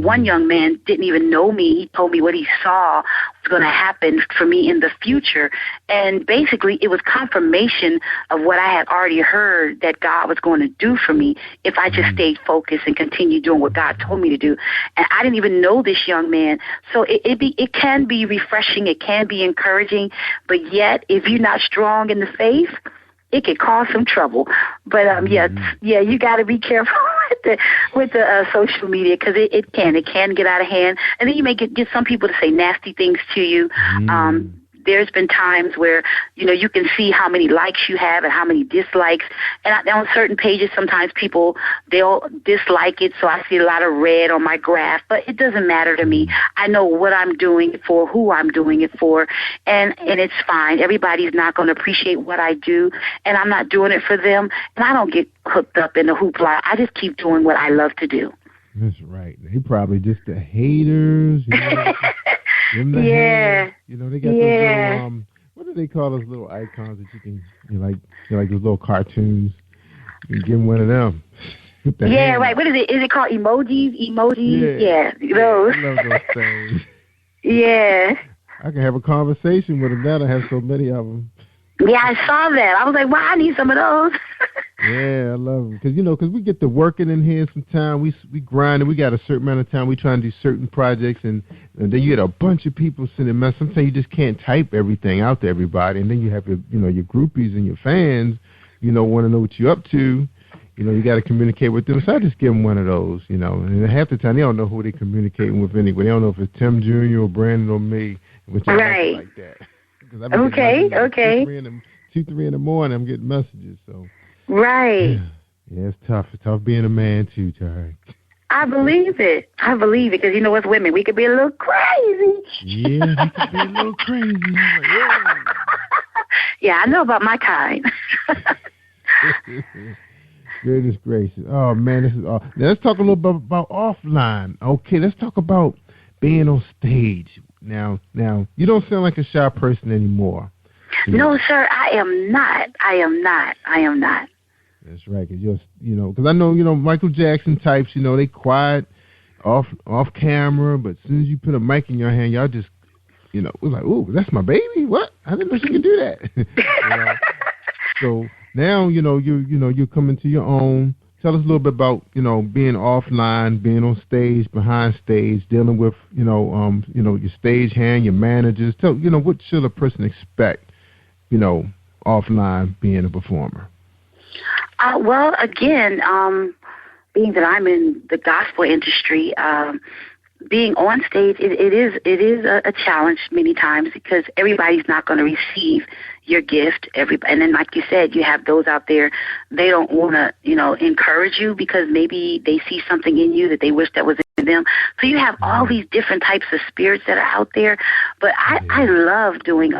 one young man didn't even know me. He told me what he saw was going to happen for me in the future. And basically, it was confirmation of what I had already heard that God was going to do for me if I just stayed focused and continued doing what God told me to do. And I didn't even know this young man. So it can be refreshing. It can be encouraging. But yet, if you're not strong in the faith, it could cause some trouble. But you got to be careful with the social media, because it can get out of hand, and then you may get some people to say nasty things to you. There's been times where, you can see how many likes you have and how many dislikes. And on certain pages, sometimes they'll dislike it, so I see a lot of red on my graph. But it doesn't matter to me. I know what I'm doing it for, who I'm doing it for, and it's fine. Everybody's not going to appreciate what I do, and I'm not doing it for them. And I don't get hooked up in the hoopla. I just keep doing what I love to do. That's right. They probably just the haters. Yeah. They got those little, what do they call those little icons that you can, like those little cartoons? You can give them one of them. Yeah, right. What is it? Is it called emojis? Yeah. Those. I love those things. Yeah. I can have a conversation with them now. I have so many of them. Yeah, I saw that. I was like, wow, I need some of those. Yeah, I love them. Because we get to working in here sometimes. We grind, and we got a certain amount of time. We try and do certain projects, and then you get a bunch of people sending messages. Sometimes you just can't type everything out to everybody, and then you have your groupies and your fans, want to know what you're up to. You got to communicate with them. So I just give them one of those, And half the time they don't know who they're communicating with anyway. They don't know if it's Tim Jr. or Brandon or me, which I like that. Okay. 2, 3 in the morning, I'm getting messages. So. Right. Yeah, it's tough. It's tough being a man too, Tari. I believe it because as women we could be a little crazy. Yeah, we could be a little crazy. Like, yeah. Yeah, I know about my kind. Goodness gracious. Oh man, this is all. Now let's talk a little bit about offline. Okay, let's talk about being on stage. Now, you don't sound like a shy person anymore. No, sir, I am not. That's right, because I know, Michael Jackson types, they quiet, off camera, but as soon as you put a mic in your hand, y'all just, we're like, ooh, that's my baby? What? I didn't know she could do that. So now, you're coming to your own. Tell us a little bit about, being offline, being on stage, behind stage, dealing with, your stage hand, your managers. Tell, what should a person expect, offline being a performer? Well, again, being that I'm in the gospel industry, being on stage, it is a challenge many times because everybody's not going to receive your gift. And then, like you said, you have those out there, they don't want to, encourage you because maybe they see something in you that they wish that was in them. So you have all these different types of spirits that are out there. But I love doing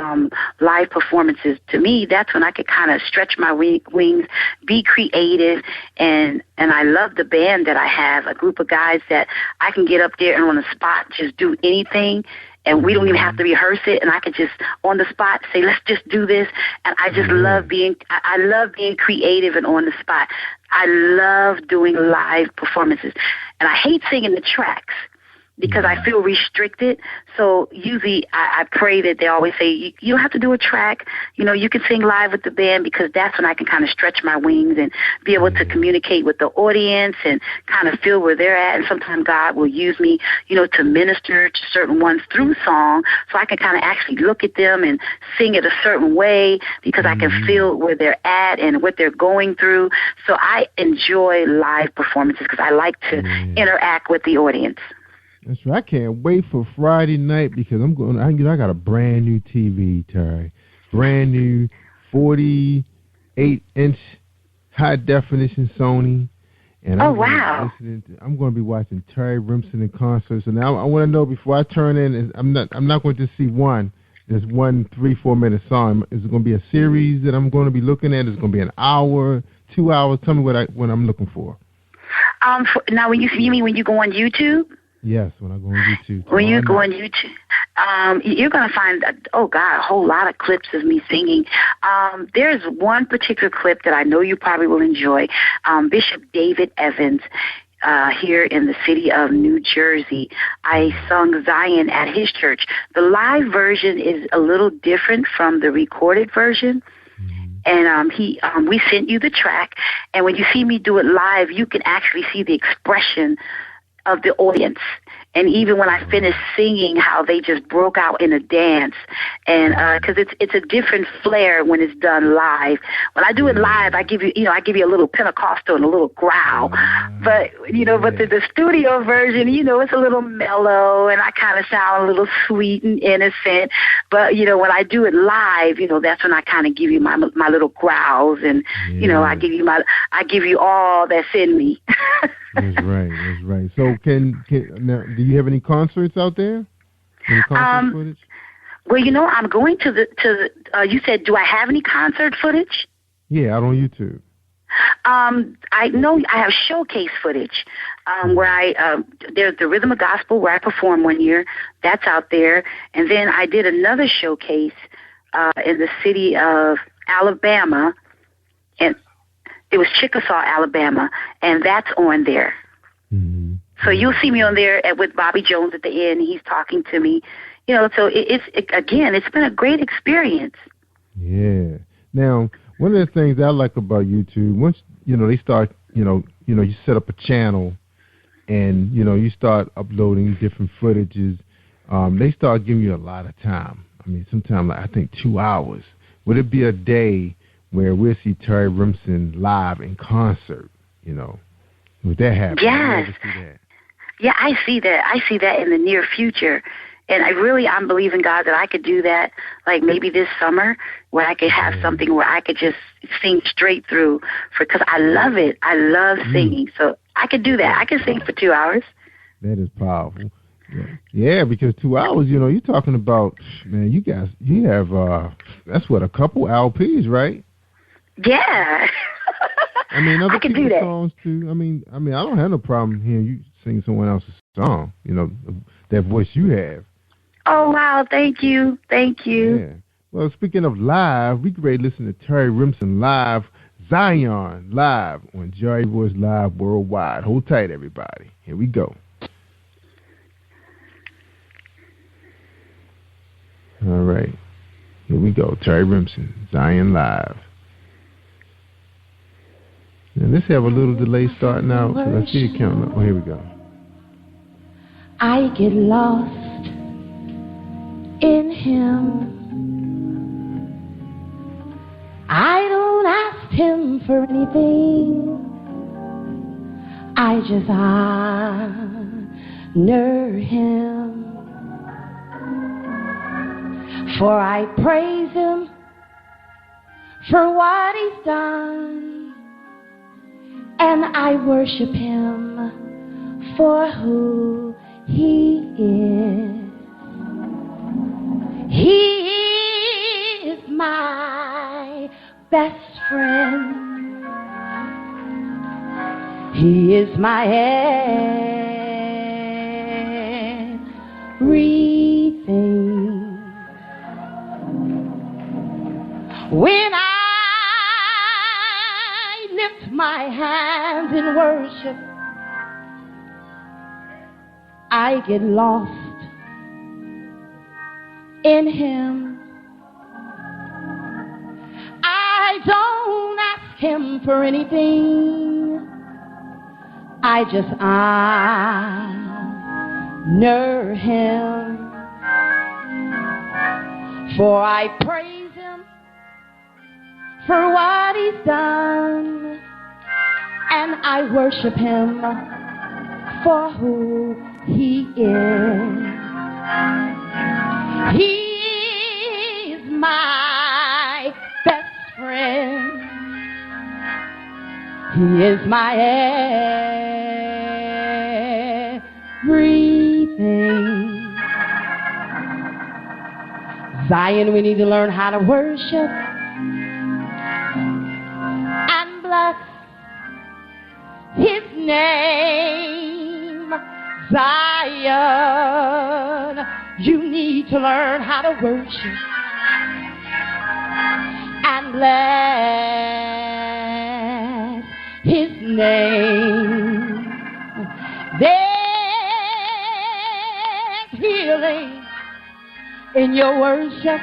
live performances. To me, that's when I could kind of stretch my wings, be creative, and I love the band that I have, a group of guys that I can get up there and on the spot just do anything. And we don't even have to rehearse it, and I can just on the spot say, "Let's just do this." And I just love being creative and on the spot. I love doing live performances, and I hate singing the tracks because I feel restricted. So usually I pray that they always say, you don't have to do a track. You can sing live with the band because that's when I can kind of stretch my wings and be able to communicate with the audience and kind of feel where they're at. And sometimes God will use me, to minister to certain ones through song so I can kind of actually look at them and sing it a certain way because I can feel where they're at and what they're going through. So I enjoy live performances because I like to interact with the audience. That's right. I can't wait for Friday night because I got a brand new TV, Terry. Brand new 48-inch high definition Sony. And I'm going to be watching Terry Rimson in concert. So now I want to know before I turn in, I'm not going to just see one. There's 1 3-4 minute song. Is it going to be a series that I'm going to be looking at? Is it going to be an hour, 2 hours? Tell me what I'm looking for. Now, when you mean when you go on YouTube? Yes, when I go on YouTube. When you go on YouTube, you're going to find, a whole lot of clips of me singing. There's one particular clip that I know you probably will enjoy. Bishop David Evans, here in the city of New Jersey. I sung Zion at his church. The live version is a little different from the recorded version. And we sent you the track, and when you see me do it live, you can actually see the expression of the audience. And even when I finished singing, how they just broke out in a dance. And because it's a different flair when it's done live. When I do it live, I give you a little Pentecostal and a little growl. But but the studio version, it's a little mellow, and I kind of sound a little sweet and innocent. But when I do it live, that's when I kind of give you my little growls, and I give you all that's in me. That's right. So now, do you have any concerts out there? Any concert footage? Well, I'm going to the you said, do I have any concert footage? Yeah, out on YouTube. I know I have showcase footage where there's the Rhythm of Gospel where I performed one year. That's out there. And then I did another showcase in the city of Alabama, and it was Chickasaw, Alabama, and that's on there. Mm-hmm. So you'll see me on there with Bobby Jones at the end. He's talking to me. So it's been a great experience. Yeah. Now, One of the things I like about YouTube, once they start, you set up a channel, and you start uploading different footages. They start giving you a lot of time. I mean, sometimes I think 2 hours. Would it be a day where we'll see Terry Remsen live in concert? Would that happen? Yes. Yeah, I see that. I see that in the near future. And I'm believing God that I could do that, like maybe this summer, where I could have something where I could just sing straight through, because I love it. I love singing. So I could do that. I could sing for 2 hours. That is powerful. Yeah, because 2 hours, you're talking about, man, you have, that's what, a couple LPs, right? Yeah. I mean, other I can do that. Songs too. I mean, I don't have no problem hearing you sing someone else's song, that voice you have. Oh, wow. Thank you. Thank you. Yeah. Well, speaking of live, we can ready to listen to Terry Remsen live, Zion live on Jerry Royce Live Worldwide. Hold tight, everybody. Here we go. All right. Here we go. Terry Remsen, Zion live. And let's have a little delay starting out. So let's see it counting up. Oh, here we go. I get lost in him. I don't ask him for anything. I just honor him. For I praise him for what he's done, and I worship him for who he is. He is my best friend. He is my everything. When I lift my hands in worship, I get lost in him. I don't ask him for anything. I just honor him. For I praise him for what he's done, and I worship him for who he is. He's my best friend. He is my everything. Zion, we need to learn how to worship and bless his name. Zion, you need to learn how to worship and bless his name. There's healing in your worship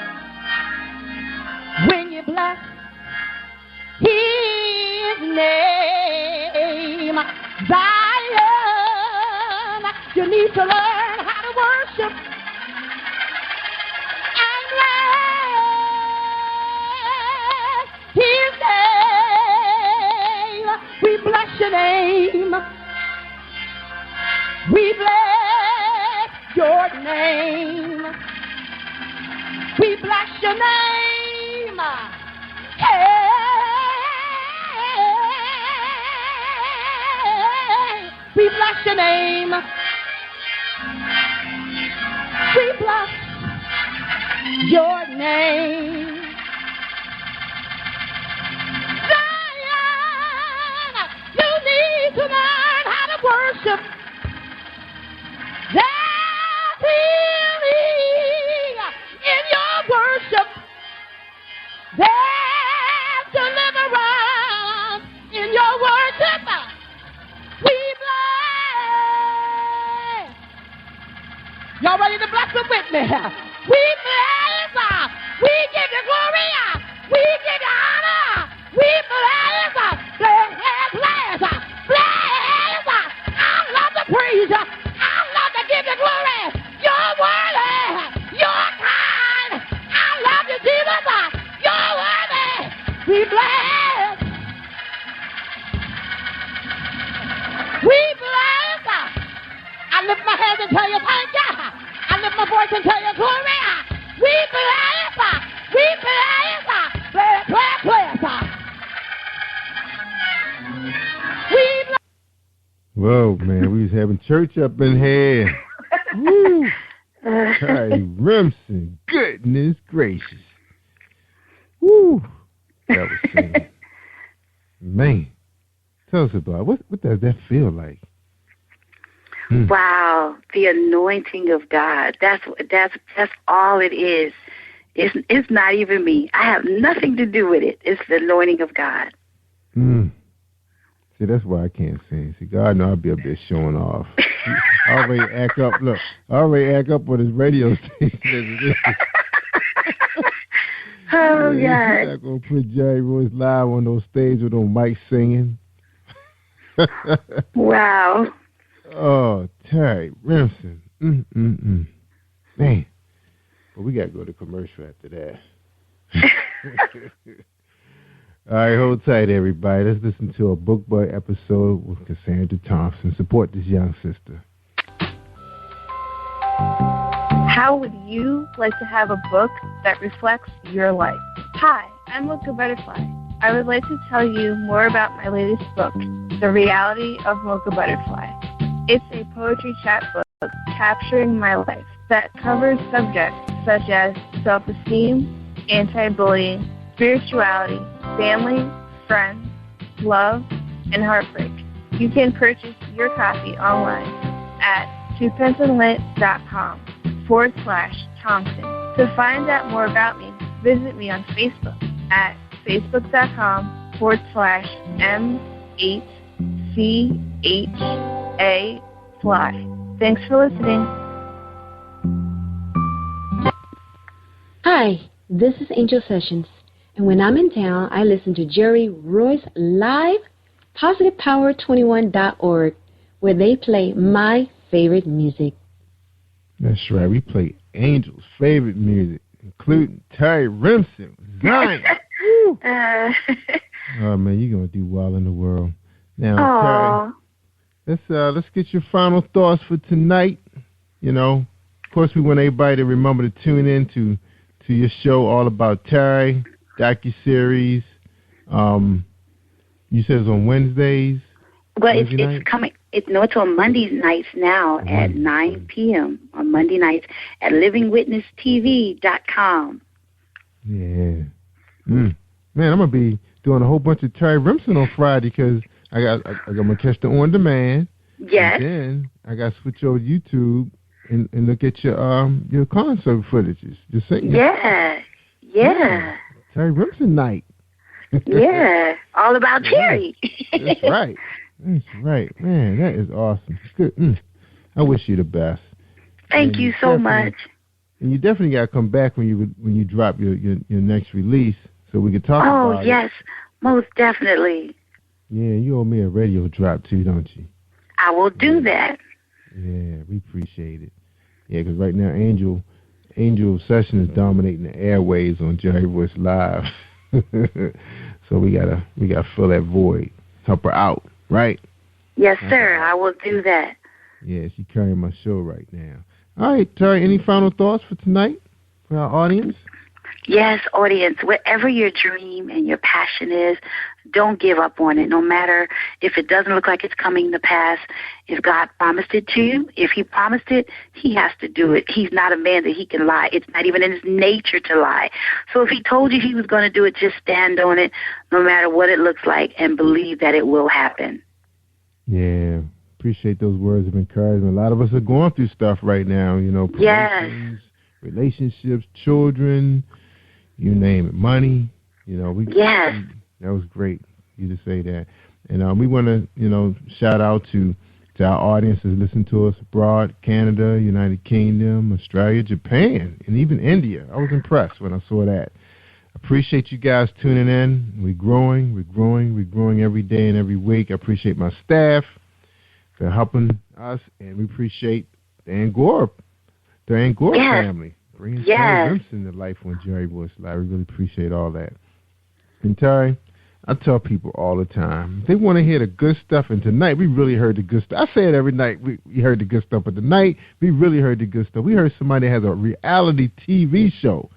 when you bless his name. Zion, you need to learn how to worship and bless his name. We bless your name. We bless your name. We bless your name. Hey, we bless your name. We bless your name. Zion, you need to learn how to worship. There's healing in your worship. There's deliverance in your worship. We bless. Y'all ready to bless them with me? We bless. We give you glory. We give you honor. my hands and tell you thank you. I lift my voice and tell you glory. We believe. We believe. Play it. Whoa, man, we was having church up in here. Woo! Ty Remsen, goodness gracious. Woo! That was singing. Man, tell us about what does that feel like? Wow, the anointing of God. That's all it is. It's not even me. I have nothing to do with it. It's the anointing of God. See, that's why I can't sing. See, God knows I'll be up there showing off. I already act up. Look, I already act up on his radio station. Oh, God. God. He's not going to put Jerry Royce live on those stages with those mics singing. Wow. Oh, Terry Remsen. Man. But we got to go to commercial after that. All right, hold tight, everybody. Let's listen to a Book Boy episode with Cassandra Thompson. Support this young sister. How would you like to have a book that reflects your life? Hi, I'm Mocha Butterfly. I would like to tell you more about my latest book, The Reality of Mocha Butterfly. It's a poetry chapbook capturing my life that covers subjects such as self-esteem, anti-bullying, spirituality, family, friends, love, and heartbreak. You can purchase your copy online at twopensandlit.com/Thompson. To find out more about me, visit me on Facebook at facebook.com/M8CHA Fly. Thanks for listening. Hi, this is Angel Sessions. And when I'm in town, I listen to Jerry Royce live, positivepower21.org, where they play my favorite music. That's right. We play Angel's favorite music, including Ty Remsen, Zion. Oh, man, you're going to do well in the world. Now, Ty, let's get your final thoughts for tonight. You know, of course, we want everybody to remember to tune in to your show all about Ty. Docuseries. You said it's on Wednesdays? Well, it's coming. It's on Monday nights now at 9 p.m. on Monday nights at livingwitnesstv.com. Yeah. Man, I'm going to be doing a whole bunch of Terry Remsen on Friday because I'm going to catch the on demand. Yes. And then I got to switch over to YouTube and look at your concert footages. Just singing. Yeah. Terry Remsen night. Yeah, all about Terry. That's right. Man, that is awesome. Good. I wish you the best. Thank you so much. And you definitely got to come back when you drop your next release so we can talk about it. Oh, yes, most definitely. Yeah, you owe me a radio drop too, don't you? I will do that. Yeah, we appreciate it. Yeah, because right now Angel Session is dominating the airwaves on Jerry Royce Live. So we gotta fill that void. Help her out, right? Yes, sir. I will do that. Yeah, she's carrying my show right now. All right, Terry, any final thoughts for tonight for our audience? Yes, audience, whatever your dream and your passion is, don't give up on it, no matter if it doesn't look like it's coming to pass. If God promised it to you, if he promised it, he has to do it. He's not a man that he can lie. It's not even in his nature to lie. So if he told you he was going to do it, just stand on it, no matter what it looks like, and believe that it will happen. Yeah, appreciate those words of encouragement. A lot of us are going through stuff right now, promotions, relationships, children, you name it, money, Yes. That was great you to say that. And we want to, shout out to our audience that listen to us abroad, Canada, United Kingdom, Australia, Japan, and even India. I was impressed when I saw that. Appreciate you guys tuning in. We're growing every day and every week. I appreciate my staff for helping us, and we appreciate the Angora family. Bringing Terry Remsen to life on Jerry Royce Live. We really appreciate all that. And Terry, I tell people all the time, they want to hear the good stuff, and tonight we really heard the good stuff. I say it every night, we heard the good stuff, but tonight we really heard the good stuff. We heard somebody has a reality TV show.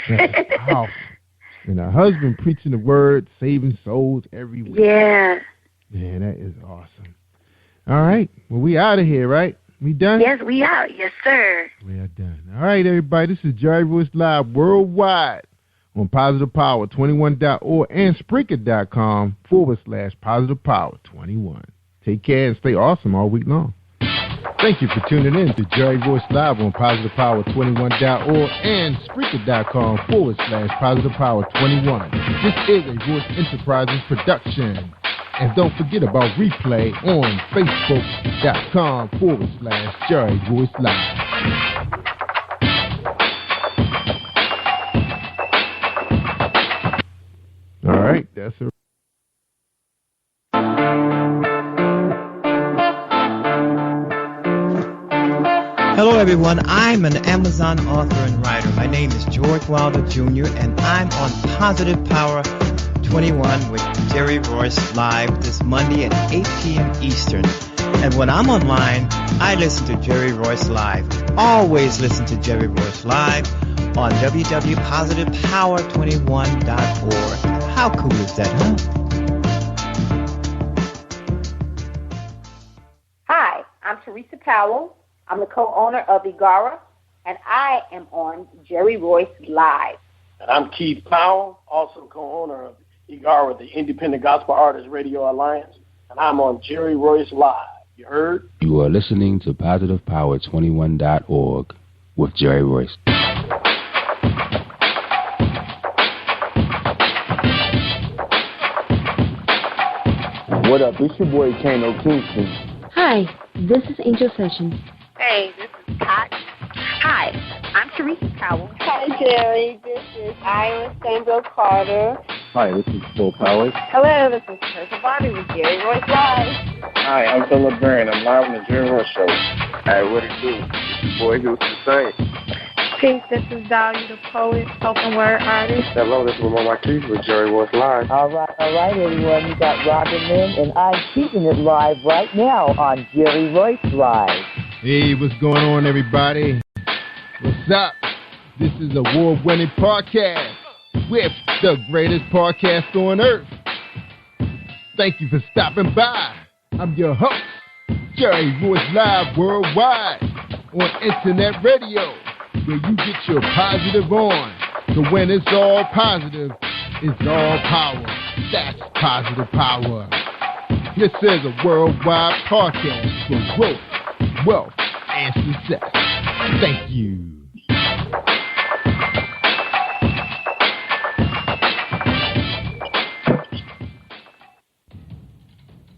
That's powerful. And a husband preaching the word, saving souls every week. Yeah. Man, that is awesome. All right. Well, we out of here, right? We done? Yes, we out. Yes, sir. We are done. All right, everybody. This is Jerry Royce Live worldwide on PositivePower21.org and Spreaker.com/PositivePower21. Take care and stay awesome all week long. Thank you for tuning in to Jerry Royce Live on PositivePower21.org and Spreaker.com/PositivePower21. This is a Royce Enterprises production. And don't forget about replay on Facebook.com/Jerry Royce Live. All right, that's it. Hello, everyone. I'm an Amazon author and writer. My name is George Wilder Jr., and I'm on Positive Power 21 with Jerry Royce Live this Monday at 8 p.m. Eastern. And when I'm online, I listen to Jerry Royce Live. Always listen to Jerry Royce Live on www.positivepower21.org. How cool is that, huh? Hi, I'm Teresa Powell. I'm the co-owner of Igara, and I am on Jerry Royce Live. And I'm Keith Powell, also co-owner of Igara, the Independent Gospel Artists Radio Alliance, and I'm on Jerry Royce Live. You heard? You are listening to PositivePower21.org with Jerry Royce. What up? It's your boy Kano Kingston. Hi, this is Angel Sessions. Hey, this is Pat. Hi, I'm Teresa Powell. Hi, Jerry. This is Ira Samuel Carter. Hi, this is Bill Powers. Hello, this is Teresa Bobby with Jerry Royce Live. Hi, I'm Philip Barron. I'm live on the Jerry Royce Show. Hey, what it do? It's your boy Gosepl Sunday. Peace, this is Dolly, the poet, spoken word artist. Hello, this is Ramon Marquis with Jerry Royce Live. All right, everyone. You got Robin Lynn, and I'm keeping it live right now on Jerry Royce Live. Hey, what's going on, everybody? What's up? This is award-winning podcast with the greatest podcast on earth. Thank you for stopping by. I'm your host, Jerry Royce Live worldwide on internet radio, where you get your positive on. So when it's all positive, it's all power. That's positive power. This is a worldwide podcast for growth, wealth, and success. Thank you.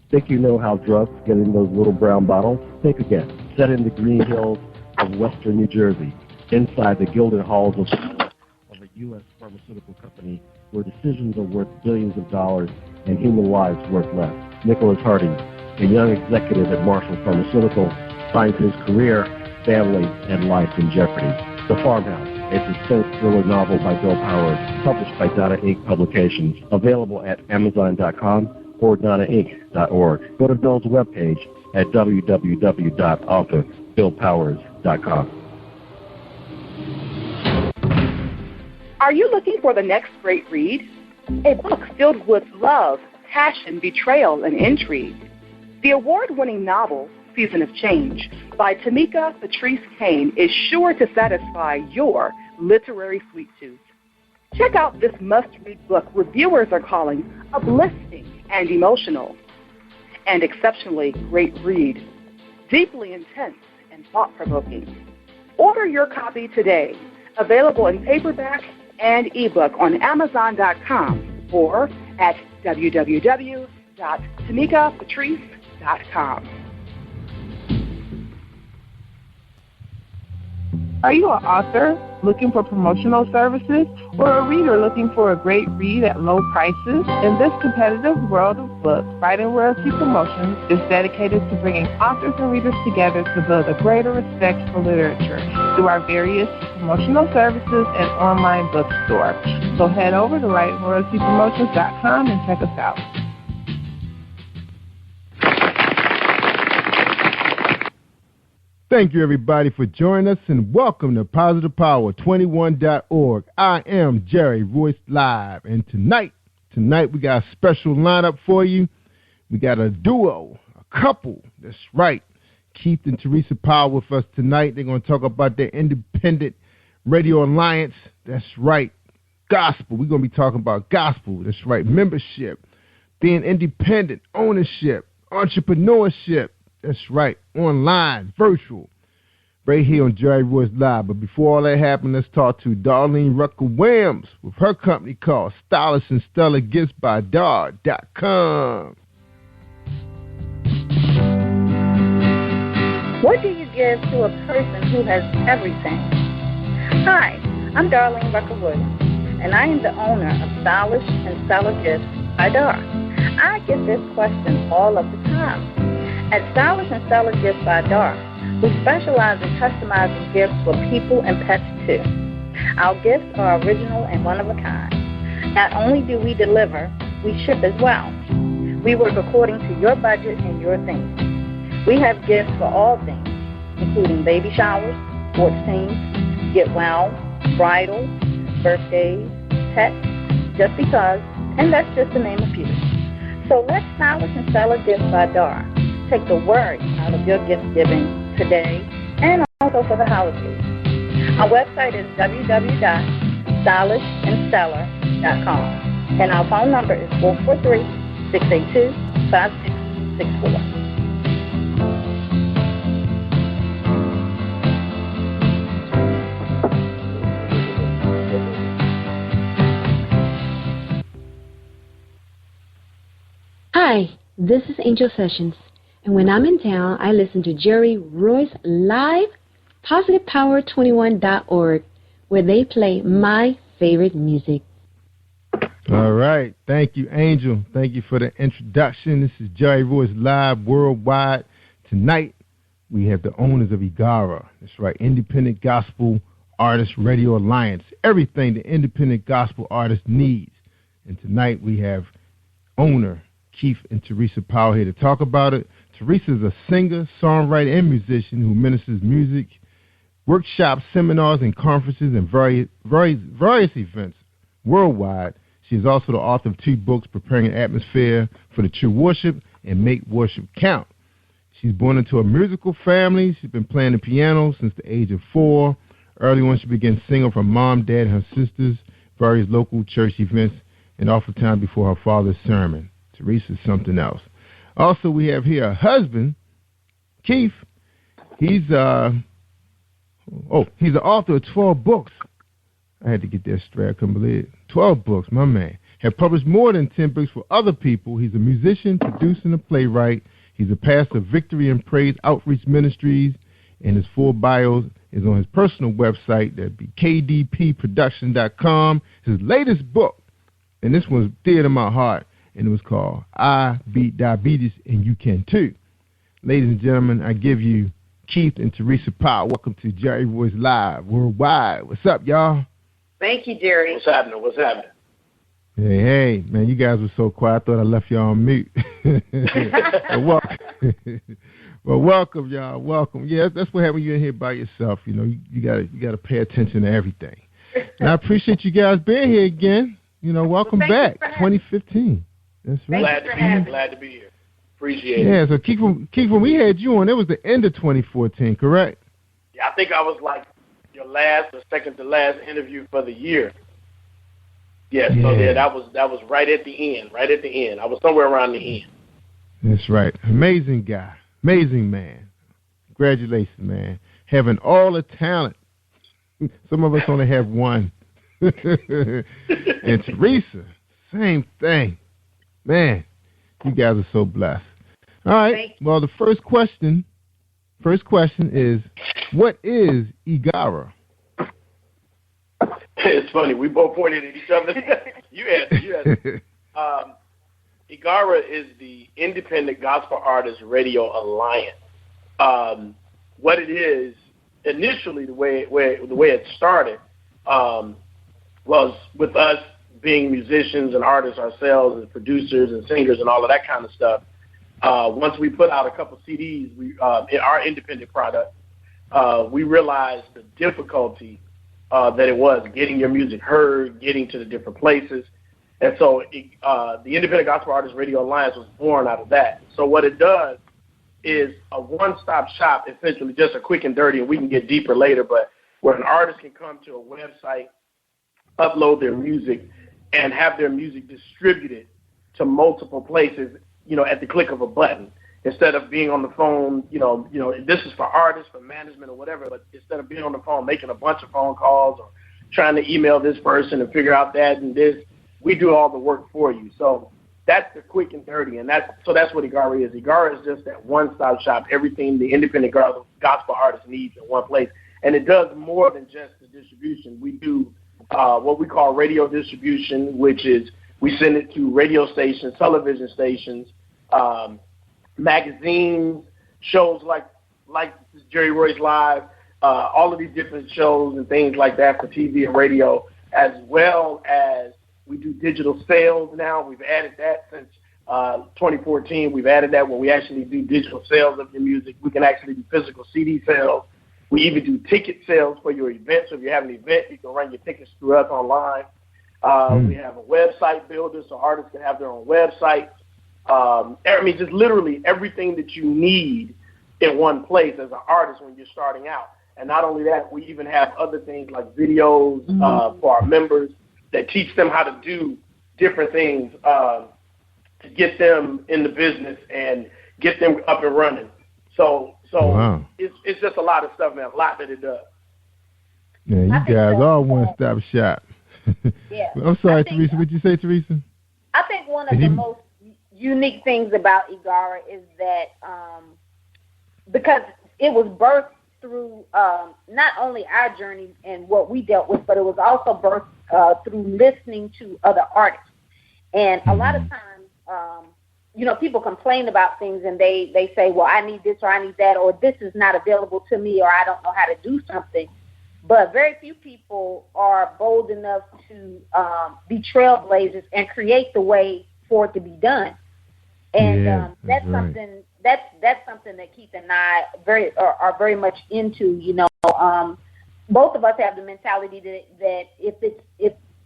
Think you know how drugs get in those little brown bottles? Think again. Set in the green hills of western New Jersey, inside the gilded halls of a U.S. pharmaceutical company where decisions are worth billions of dollars and human lives worth less. Nicholas Harding, a young executive at Marshall Pharmaceutical, finds his career, family, and life in jeopardy. The Farmhouse, a suspense thriller novel by Bill Powers, published by Donna Inc. Publications, available at Amazon.com or DonnaInc.org. Go to Bill's webpage at www.authorBillPowers.com. Are you looking for the next great read? A book filled with love, passion, betrayal, and intrigue. The award-winning novel, Season of Change, by Tamika Patrice Kane, is sure to satisfy your literary sweet tooth. Check out this must-read book reviewers are calling uplifting and emotional, and exceptionally great read, deeply intense and thought-provoking. Order your copy today, available in paperback and ebook on Amazon.com or at www.tamikapatrice.com. Are you an author looking for promotional services, or a reader looking for a great read at low prices? In this competitive world of books, Writing Royalty Promotions is dedicated to bringing authors and readers together to build a greater respect for literature through our various promotional services and online bookstore. So head over to WritingRoyaltyPromotions.com and check us out. Thank you, everybody, for joining us, and welcome to PositivePower21.org. I am Jerry Royce Live, and tonight we got a special lineup for you. We got a duo, a couple, that's right. Keith and Teresa Powell with us tonight. They're going to talk about their independent radio alliance. That's right. Gospel. We're going to be talking about gospel. That's right. Membership, being independent, ownership, entrepreneurship. That's right. Online, virtual, right here on Jerry Royce Live. But before all that happened, let's talk to Darlene Rucker-Williams with her company called Stylish and Stellar Gifts by Dar.com. What do you give to a person who has everything? Hi, I'm Darlene Rucker-Williams, and I am the owner of Stylish and Stellar Gifts by Dar. I get this question all of the time. At Stylish and Stellar Gifts by Dar, we specialize in customizing gifts for people and pets too. Our gifts are original and one of a kind. Not only do we deliver, we ship as well. We work according to your budget and your theme. We have gifts for all things, including baby showers, sports teams, get well, bridal, birthdays, pets, just because, and that's just to name a few. So let Stylish and Stellar Gifts by Dar take the worry out of your gift giving today and also for the holidays. Our website is www.stylishandstellar.com, and our phone number is 443-682-5664. Hi, this is Angel Sessions. And when I'm in town, I listen to Jerry Royce Live, PositivePower21.org, where they play my favorite music. All right. Thank you, Angel. Thank you for the introduction. This is Jerry Royce Live worldwide. Tonight, we have the owners of IGARA. That's right, Independent Gospel Artists Radio Alliance. Everything the independent gospel artist needs. And tonight, we have owner Keith and Teresa Powell here to talk about it. Teresa is a singer, songwriter, and musician who ministers music, workshops, seminars, and conferences, and various events worldwide. She is also the author of 2 books, Preparing an Atmosphere for the True Worship and Make Worship Count. She's born into a musical family. She's been playing the piano since the age of 4. Early on, she began singing with her mom, dad, and her sisters, various local church events, and oftentimes before her father's sermon. Teresa's something else. Also, we have here a husband, Keith. He's the author of 12 books. I had to get that straight. I couldn't believe it. 12 books, my man. Have published more than 10 books for other people. He's a musician, producer, and a playwright. He's a pastor of Victory and Praise Outreach Ministries, and his full bio is on his personal website. That'd be kdpproduction.com. His latest book, and this one's dear to my heart, and it was called I Beat Diabetes, and You Can Too. Ladies and gentlemen, I give you Keith and Teresa Powell. Welcome to Jerry Royce Live Worldwide. What's up, y'all? Thank you, Jerry. What's happening? Hey, man, you guys were so quiet. I thought I left y'all on mute. Well, welcome, y'all. Welcome. Yeah, that's what happens when you're in here by yourself. You know, you gotta pay attention to everything. And I appreciate you guys being here again. You know, welcome back, 2015. That's right. Glad to be here. Appreciate it. Yeah, so Keith, when we had you on, it was the end of 2014, correct? Yeah, I think I was like your last or second to last interview for the year. Yeah, so that was right at the end. I was somewhere around the end. That's right. Amazing guy. Amazing man. Congratulations, man. Having all the talent. Some of us only have one. And Teresa, same thing. Man, you guys are so blessed. All right. Well, the first question is, what is IGARA? It's funny. We both pointed at each other. You answered. IGARA is the Independent Gospel Artists Radio Alliance. What it is, initially, the way it started was with us being musicians and artists ourselves and producers and singers and all of that kind of stuff. Once we put out a couple CDs, in our independent product, we realized the difficulty that it was getting your music heard, getting to the different places. And so the Independent Gospel Artists Radio Alliance was born out of that. So what it does is a one-stop shop, essentially, just a quick and dirty, and we can get deeper later, but where an artist can come to a website, upload their music, and have their music distributed to multiple places, at the click of a button. Instead of being on the phone, this is for artists, for management or whatever, but instead of being on the phone making a bunch of phone calls or trying to email this person and figure out that and this, we do all the work for you. So that's the quick and dirty, and that's what IGARA is. IGARA is just that one-stop shop, everything the independent gospel artist needs in one place. And it does more than just the distribution. We do what we call radio distribution, which is we send it to radio stations, television stations, magazines, shows like Jerry Royce Live, all of these different shows and things like that for TV and radio, as well as we do digital sales now. We've added that since 2014. We've added that when we actually do digital sales of your music. We can actually do physical CD sales. We even do ticket sales for your events. So if you have an event, you can run your tickets through us online. We have a website builder so artists can have their own website. Just literally everything that you need in one place as an artist when you're starting out. And not only that, we even have other things like videos for our members that teach them how to do different things to get them in the business and get them up and running. So wow. It's just a lot of stuff, man, a lot that it does. Yeah, you guys are one-stop shop. Yeah. I'm sorry, Teresa. What'd you say, Teresa? I think one of the most unique things about IGARA is that because it was birthed through not only our journey and what we dealt with, but it was also birthed through listening to other artists. And a lot of times, people complain about things and they say, well, I need this or I need that, or this is not available to me, or I don't know how to do something. But very few people are bold enough to be trailblazers and create the way for it to be done. And that's right. Something that's something that Keith and I are very much into. Both of us have the mentality that if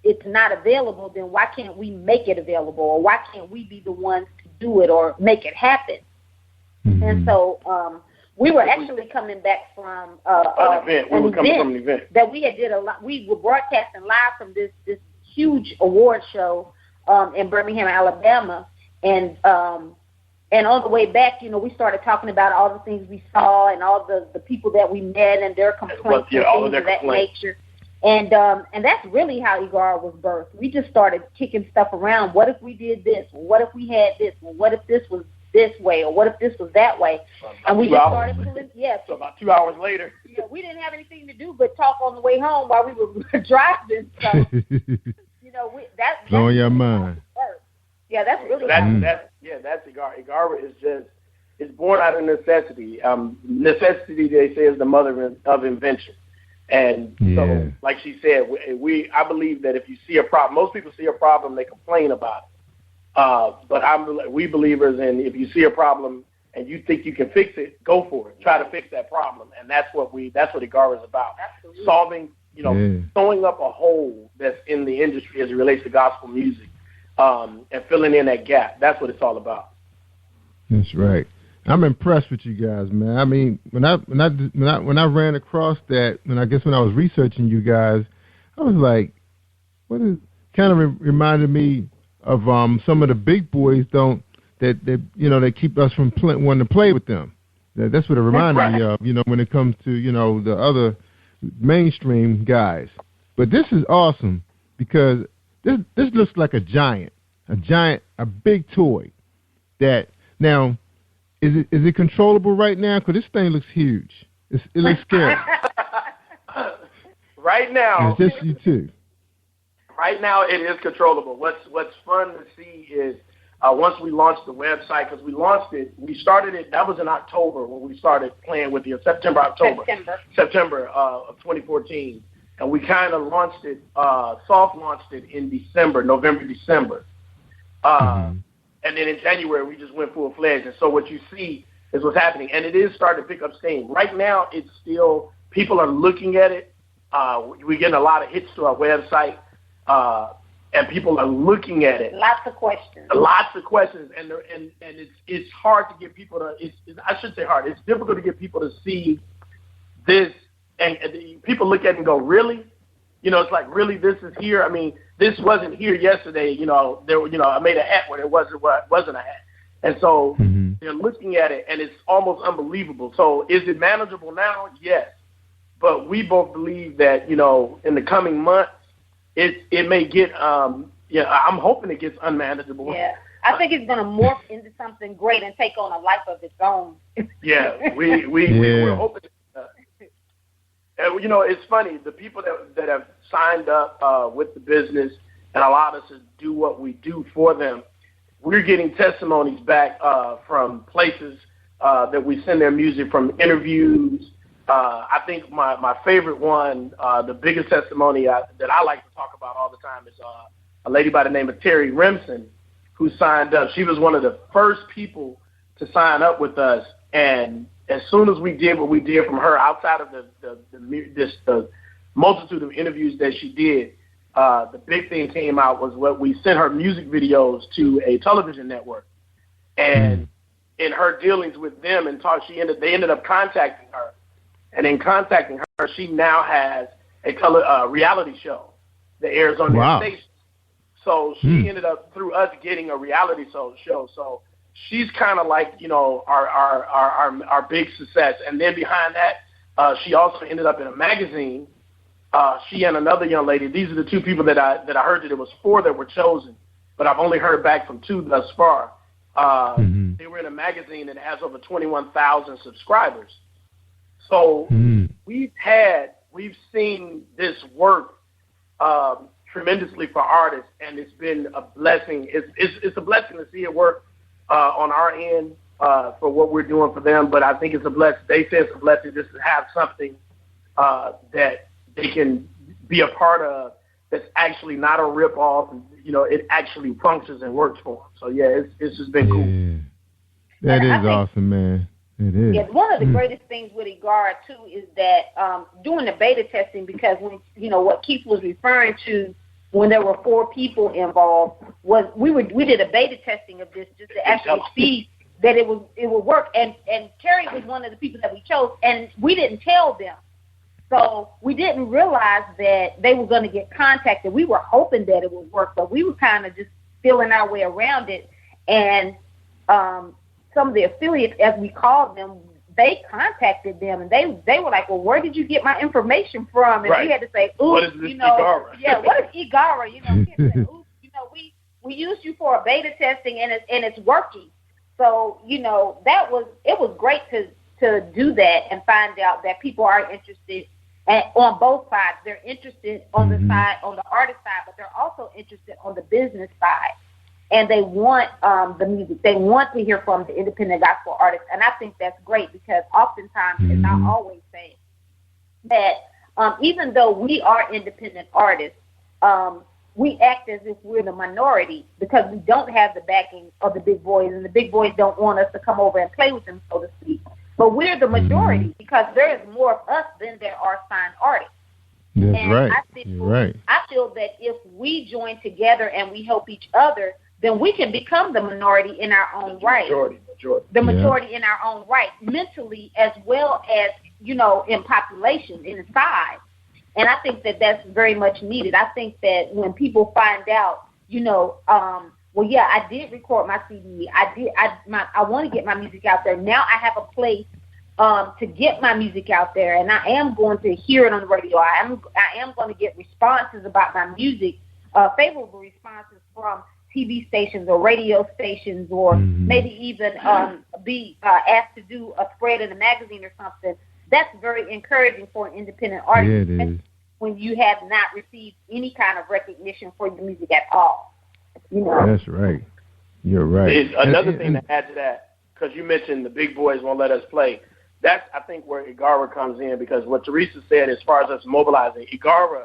it's not available, then why can't we make it available, or why can't we be the ones to do it or make it happen? Mm-hmm. And so we were actually coming back from an event that we had did a lot. We were broadcasting live from this huge award show in Birmingham, Alabama, and on the way back, we started talking about all the things we saw and all the people that we met and their complaints and things of that nature. And that's really how IGARA was birthed. We just started kicking stuff around. What if we did this? What if we had this? What if this was this way? Or what if this was that way? And we just started pulling. Yeah. So about 2 hours later. Yeah, we didn't have anything to do but talk on the way home while we were driving. So, that's blowing your mind. Yeah, that's really that's IGARA. IGARA is it's born out of necessity. Necessity, they say, is the mother of invention. And so, like she said, I believe that if you see a problem, most people see a problem, they complain about it. But we believers in if you see a problem and you think you can fix it, go for it. Try to fix that problem, and that's what IGARA is about. Absolutely. Solving, throwing up a hole that's in the industry as it relates to gospel music, and filling in that gap. That's what it's all about. That's right. I'm impressed with you guys, man. I mean, when I ran across that, and I guess when I was researching you guys, I was like, what is? Kind of reminded me of some of the big boys they keep us from wanting to play with them. That's what it reminded me of, when it comes to the other mainstream guys. But this is awesome because this looks like a big toy that now. Is it controllable right now? Because this thing looks huge. It looks scary. Right now. It's just you too. Right now, it is controllable. What's fun to see is once we launched the website, because we launched it, we started it. That was in October when we started playing with you. September of 2014, and we kind of launched it, soft launched it in November, December, and then in January we just went full fledged. And so what you see is what's happening, and it is starting to pick up steam. Right now, it's still people are looking at it. We're getting a lot of hits to our website. And people are looking at it. Lots of questions, and it's hard to get people to. I should say hard. It's difficult to get people to see this, and people look at it and go, "Really?" It's like, "Really, this is here." I mean, this wasn't here yesterday. I made a hat where it wasn't a hat, and so they're looking at it, and it's almost unbelievable. So, is it manageable now? Yes, but we both believe that in the coming months. It may get I'm hoping it gets unmanageable. Yeah, I think it's going to morph into something great and take on a life of its own. Yeah, we're hoping. And it's funny, the people that have signed up with the business and allowed us to do what we do for them, we're getting testimonies back from places that we send their music, from interviews. I think my favorite one, the biggest testimony that I like to talk about all the time is a lady by the name of Terry Remsen, who signed up. She was one of the first people to sign up with us, and as soon as we did what we did from her, outside of the multitude of interviews that she did, the big thing came out was what we sent her music videos to a television network, and in her dealings with them and they ended up contacting her. And in contacting her, she now has a reality show that airs on their station. So she ended up, through us, getting a reality show. So she's kind of like, our big success. And then behind that, she also ended up in a magazine. She and another young lady. These are the two people that I heard that it was 4 that were chosen, but I've only heard back from 2 thus far. They were in a magazine that has over 21,000 subscribers. So we've seen this work tremendously for artists, and it's been a blessing. It's a blessing to see it work on our end for what we're doing for them. But I think it's a blessing. They say it's a blessing just to have something that they can be a part of that's actually not a rip-off, and it actually functions and works for them. So yeah, it's just been cool. That is awesome, man. It is. Yeah, one of the greatest things with Igara too is that doing the beta testing, because when what Keith was referring to when there were 4 people involved was we did a beta testing of this just to actually see that it would work, and Terry was one of the people that we chose, and we didn't tell them, so we didn't realize that they were going to get contacted. We were hoping that it would work, but we were kind of just feeling our way around it, and some of the affiliates, as we called them, they contacted them, and they were like, "Well, where did you get my information from?" And we had to say, "Oops, what is this Igara? Yeah, what is Igara? We used you for a beta testing, and it's working." So it was great to do that and find out that people are interested on both sides. They're interested on the side, on the artist side, but they're also interested on the business side. And they want the music. They want to hear from the independent gospel artists. And I think that's great, because oftentimes, as I always say, that even though we are independent artists, we act as if we're the minority, because we don't have the backing of the big boys, and the big boys don't want us to come over and play with them, so to speak. But we're the majority, because there is more of us than there are signed artists. That's right. You're right. I feel that if we join together and we help each other, then we can become the minority in our own right. The majority in our own right, mentally as well as, in population, in size. And I think that that's very much needed. I think that when people find out, I did record my CD. I want to get my music out there. Now I have a place to get my music out there, and I am going to hear it on the radio. I am going to get responses about my music, favorable responses from TV stations or radio stations, or maybe even be asked to do a spread in a magazine or something. That's very encouraging for an independent artist. Yeah, it is. when you have not received any kind of recognition for your music at all. You know. That's right. You're right. Another thing to add to that, because you mentioned the big boys won't let us play. That's, I think, where Igara comes in, because what Teresa said as far as us mobilizing, Igara,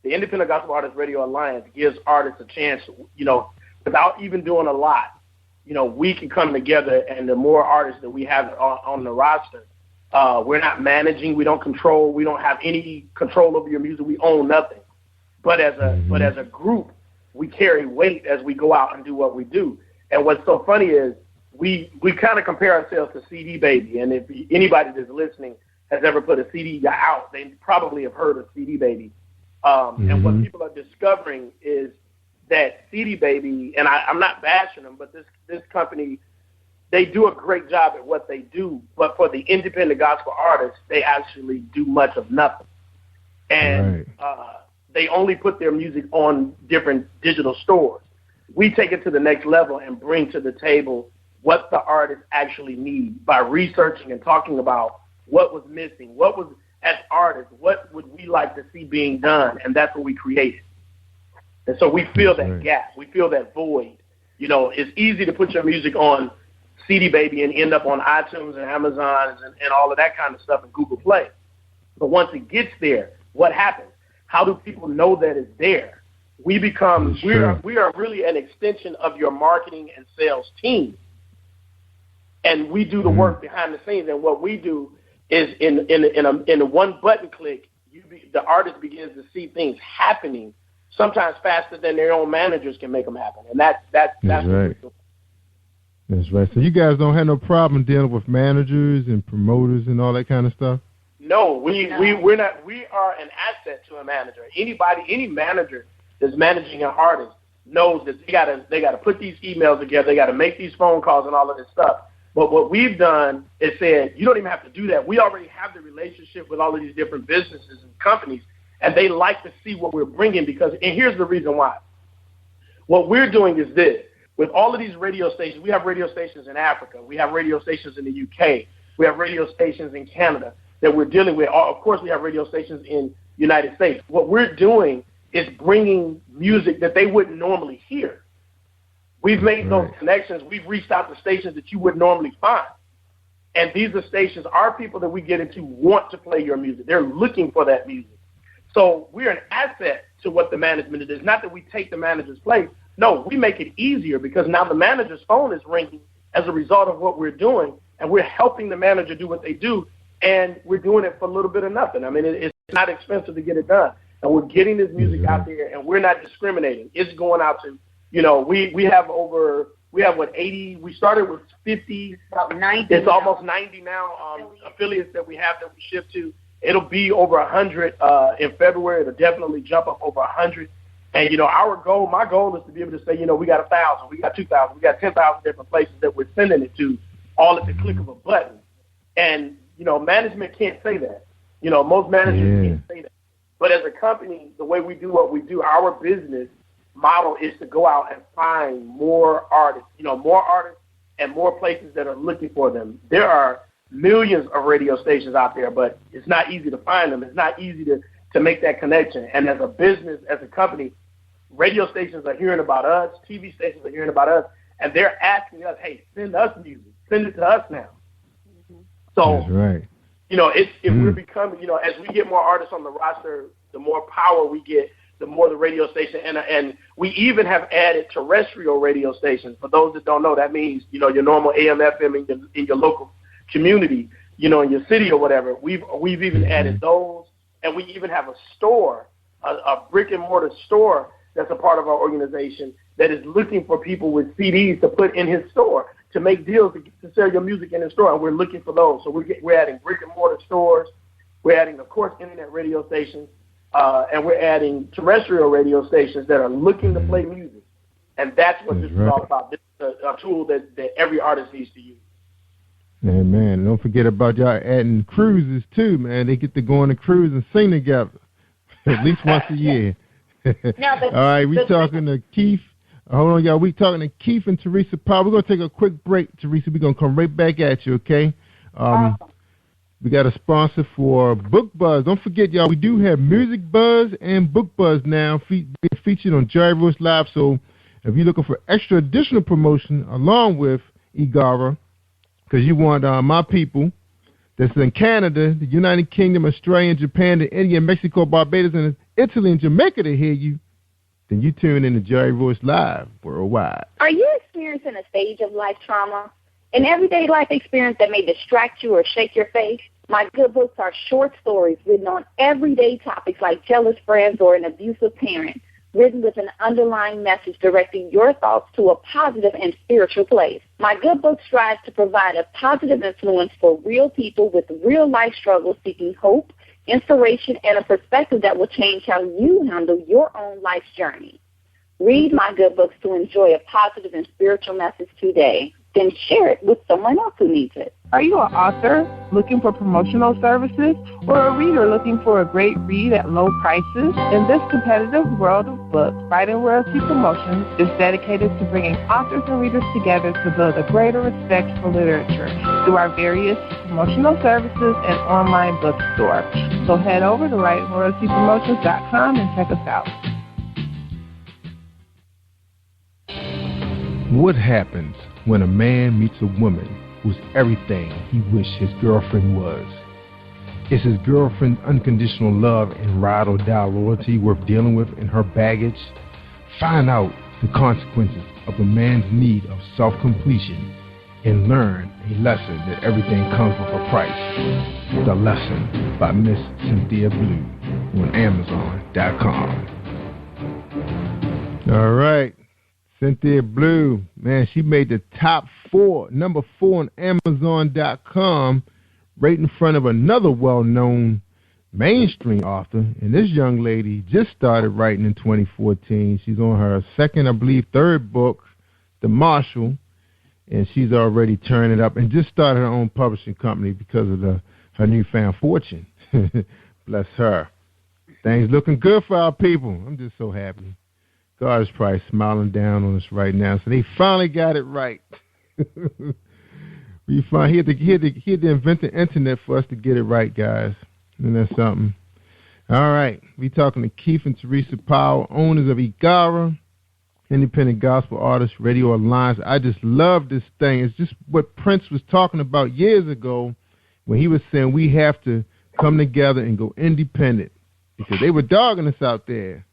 the Independent Gospel Artists Radio Alliance, gives artists a chance, you know, without even doing a lot. You know, we can come together, and the more artists that we have on the roster, we're not managing, we don't control, we don't have any control over your music, we own nothing. But as a group, we carry weight as we go out and do what we do. And what's so funny is we kind of compare ourselves to CD Baby. And if anybody that's listening has ever put a CD out, they probably have heard of CD Baby. And what people are discovering is that CD Baby, and I'm not bashing them, but this company, they do a great job at what they do. But for the independent gospel artists, they actually do much of nothing. And they only put their music on different digital stores. We take it to the next level and bring to the table what the artists actually need by researching and talking about what was missing, what was, as artists, what would we like to see being done, and that's what we created. And so we feel that gap, we feel that void. You know, it's easy to put your music on CD Baby and end up on iTunes and Amazon and all of that kind of stuff and Google Play. But once it gets there, what happens? How do people know that it's there? We are really an extension of your marketing and sales team. And we do the work behind the scenes. And what we do is in a one button click, the artist begins to see things happening, sometimes faster than their own managers can make them happen. And that's right. That's right. So you guys don't have no problem dealing with managers and promoters and all that kind of stuff? No, we're not. We are an asset to a manager. Any manager that's managing an artist knows that they gotta put these emails together, they gotta make these phone calls and all of this stuff. But what we've done is said, you don't even have to do that. We already have the relationship with all of these different businesses and companies, and they like to see what we're bringing and here's the reason why. What we're doing is this. With all of these radio stations, we have radio stations in Africa, we have radio stations in the UK, we have radio stations in Canada that we're dealing with. Of course, we have radio stations in the United States. What we're doing is bringing music that they wouldn't normally hear. We've made those connections. We've reached out to stations that you would normally find. And these are stations, our people that we get into want to play your music. They're looking for that music. So we're an asset to what the management is. Not that we take the manager's place. No, we make it easier because now the manager's phone is ringing as a result of what we're doing, and we're helping the manager do what they do, and we're doing it for a little bit of nothing. I mean, it's not expensive to get it done. And we're getting this music out there, and we're not discriminating. It's going out to, you know, we have 80, we started with 50. About 90. It's almost 90 now affiliates that we have that we ship to. It'll be over 100 in February. It'll definitely jump up over 100. And, you know, my goal is to be able to say, you know, we got 1,000, we got 2,000, we got 10,000 different places that we're sending it to, all at the click of a button. And, you know, management can't say that. You know, most managers can't say that. But as a company, the way we do what we do, our business model is to go out and find more artists, and more places that are looking for them. There are millions of radio stations out there, but it's not easy to find them. It's not easy to make that connection. And as a business, as a company, radio stations are hearing about us, TV stations are hearing about us, and they're asking us, hey, send us music. Send it to us now. So, that's right. You know, we're becoming, you know, as we get more artists on the roster, the more power we get, the more the radio station, and we even have added terrestrial radio stations. For those that don't know, that means, you know, your normal AM, FM in your local community, you know, in your city or whatever. We've even added those, and we even have a store, a brick and mortar store that's a part of our organization that is looking for people with CDs to put in his store, to make deals to sell your music in his store, and we're looking for those. So we're adding brick and mortar stores. We're adding, of course, internet radio stations. And we're adding terrestrial radio stations that are looking to play music. And that's what this is all about. This is a tool that every artist needs to use. And, man, don't forget about y'all adding cruises, too, man. They get to go on a cruise and sing together at least once a year. Now, all right, we're talking to Keith. Hold on, y'all. We're talking to Keith and Teresa Powell. We're going to take a quick break, Teresa. We're going to come right back at you, okay? We got a sponsor for Book Buzz. Don't forget, y'all, we do have Music Buzz and Book Buzz now being featured on Jerry Royce Live. So if you're looking for extra additional promotion along with Igara, because you want my people that's in Canada, the United Kingdom, Australia, Japan, the India, Mexico, Barbados, and Italy and Jamaica to hear you, then you tune in to Jerry Royce Live worldwide. Are you experiencing a stage of life trauma? An everyday life experience that may distract you or shake your faith? My good books are short stories written on everyday topics like jealous friends or an abusive parent, written with an underlying message directing your thoughts to a positive and spiritual place. My good book strives to provide a positive influence for real people with real life struggles seeking hope, inspiration, and a perspective that will change how you handle your own life's journey. Read my good books to enjoy a positive and spiritual message today. Then share it with someone else who needs it. Are you an author looking for promotional services or a reader looking for a great read at low prices? In this competitive world of books, Writing Royalty Promotions is dedicated to bringing authors and readers together to build a greater respect for literature through our various promotional services and online bookstore. So head over to WritingRoyaltyPromotions.com and check us out. What happens when a man meets a woman who's everything he wished his girlfriend was? Is his girlfriend's unconditional love and ride or die loyalty worth dealing with in her baggage? Find out the consequences of a man's need of self-completion and learn a lesson that everything comes with a price. The Lesson by Miss Cynthia Blue on Amazon.com. All right. Cynthia Blue, man, she made the top 4, number 4 on Amazon.com, right in front of another well-known mainstream author. And this young lady just started writing in 2014. She's on her second, I believe, third book, The Marshal, and she's already turning it up and just started her own publishing company because of her newfound fortune. Bless her. Things looking good for our people. I'm just so happy. God is probably smiling down on us right now. So they finally got it right. He had to invent the internet for us to get it right, guys. And that's something. All right. We talking to Keith and Teresa Powell, owners of Igara, Independent Gospel Artists Radio Alliance. I just love this thing. It's just what Prince was talking about years ago when he was saying we have to come together and go independent because they were dogging us out there.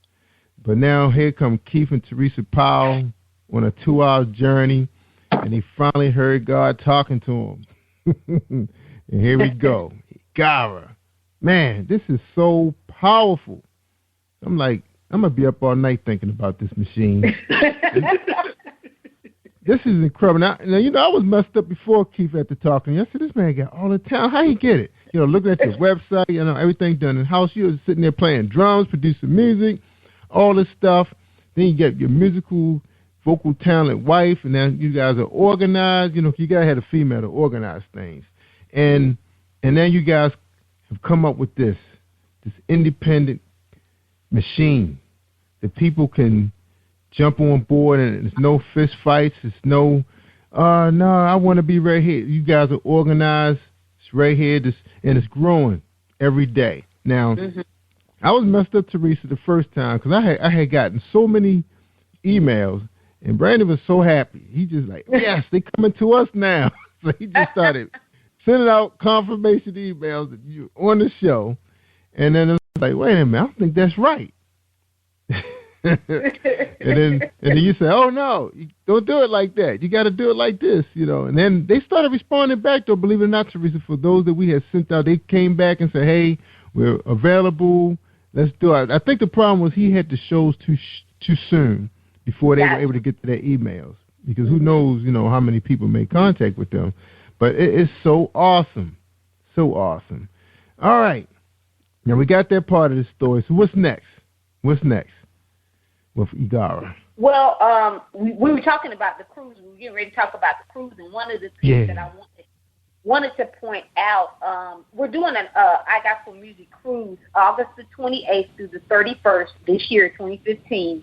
But now here come Keith and Teresa Powell on a 2-hour journey, and he finally heard God talking to him. And here we go. Igara. Man, this is so powerful. I'm like, I'm going to be up all night thinking about this machine. This is incredible. Now, I was messed up before Keith after talking. I said, this man got all the talent. How he get it? Looking at your website, everything done in-house. You was sitting there playing drums, producing music, all this stuff. Then you get your musical, vocal talent wife, and then you guys are organized. You got to have a female to organize things. And then you guys have come up with this independent machine that people can jump on board, and there's no fist fights. It's no, I want to be right here. You guys are organized. It's right here, and it's growing every day. Now, I was messed up, Teresa, the first time because I had gotten so many emails, and Brandon was so happy. He just like, yes, they coming to us now. So he just started sending out confirmation emails that you on the show, and then it was like, wait a minute, I don't think that's right. and then you say, oh no, you don't do it like that. You got to do it like this, And then they started responding back, though. Believe it or not, Teresa, for those that we had sent out, they came back and said, hey, we're available. Let's do it. I think the problem was he had the shows too soon before they were able to get to their emails, because who knows, how many people made contact with them. But it is so awesome, so awesome. All right, now we got that part of the story. So what's next? What's next with Igara? Well, we were talking about the cruise. We were getting ready to talk about the cruise, and one of the things that I wanted to point out, we're doing an I Got For Music cruise August the 28th through the 31st this year, 2015.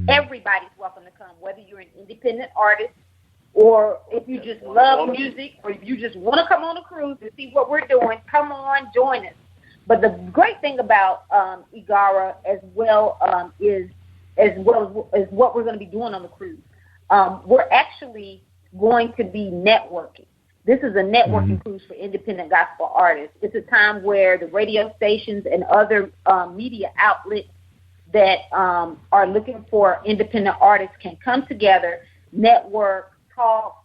Everybody's welcome to come, whether you're an independent artist or if you just love music, or if you just want to come on a cruise to see what we're doing, come on, join us. But the great thing about Igara as well is what we're going to be doing on the cruise. We're actually going to be networking. This is a networking cruise for independent gospel artists. It's a time where the radio stations and other media outlets that are looking for independent artists can come together, network, talk.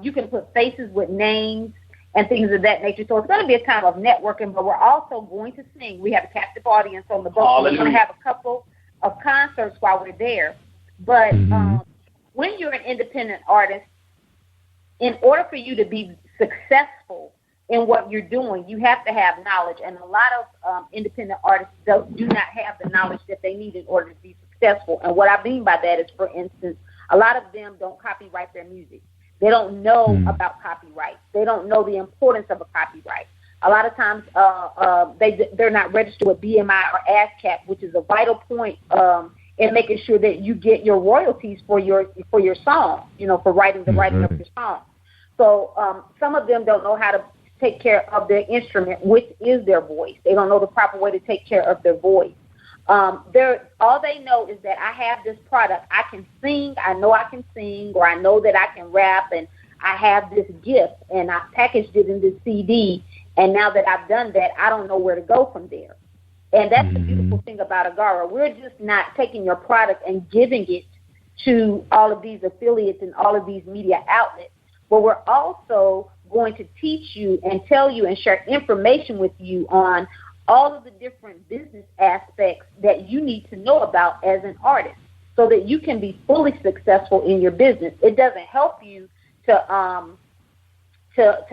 You can put faces with names and things of that nature. So it's going to be a time of networking, but we're also going to sing. We have a captive audience on the boat. We're going to have a couple of concerts while we're there. But when you're an independent artist, in order for you to be successful in what you're doing, you have to have knowledge. And a lot of independent artists do not have the knowledge that they need in order to be successful. And what I mean by that is, for instance, a lot of them don't copyright their music. They don't know about copyright. They don't know the importance of a copyright. A lot of times they're not registered with BMI or ASCAP, which is a vital point in making sure that you get your royalties for your song, for writing of your song. So some of them don't know how to take care of their instrument, which is their voice. They don't know the proper way to take care of their voice. All they know is that I have this product. I can sing. I know I can sing, or I know that I can rap, and I have this gift, and I packaged it in this CD. And now that I've done that, I don't know where to go from there. And that's the beautiful thing about Igara. We're just not taking your product and giving it to all of these affiliates and all of these media outlets, but we're also going to teach you and tell you and share information with you on all of the different business aspects that you need to know about as an artist so that you can be fully successful in your business. It doesn't help you to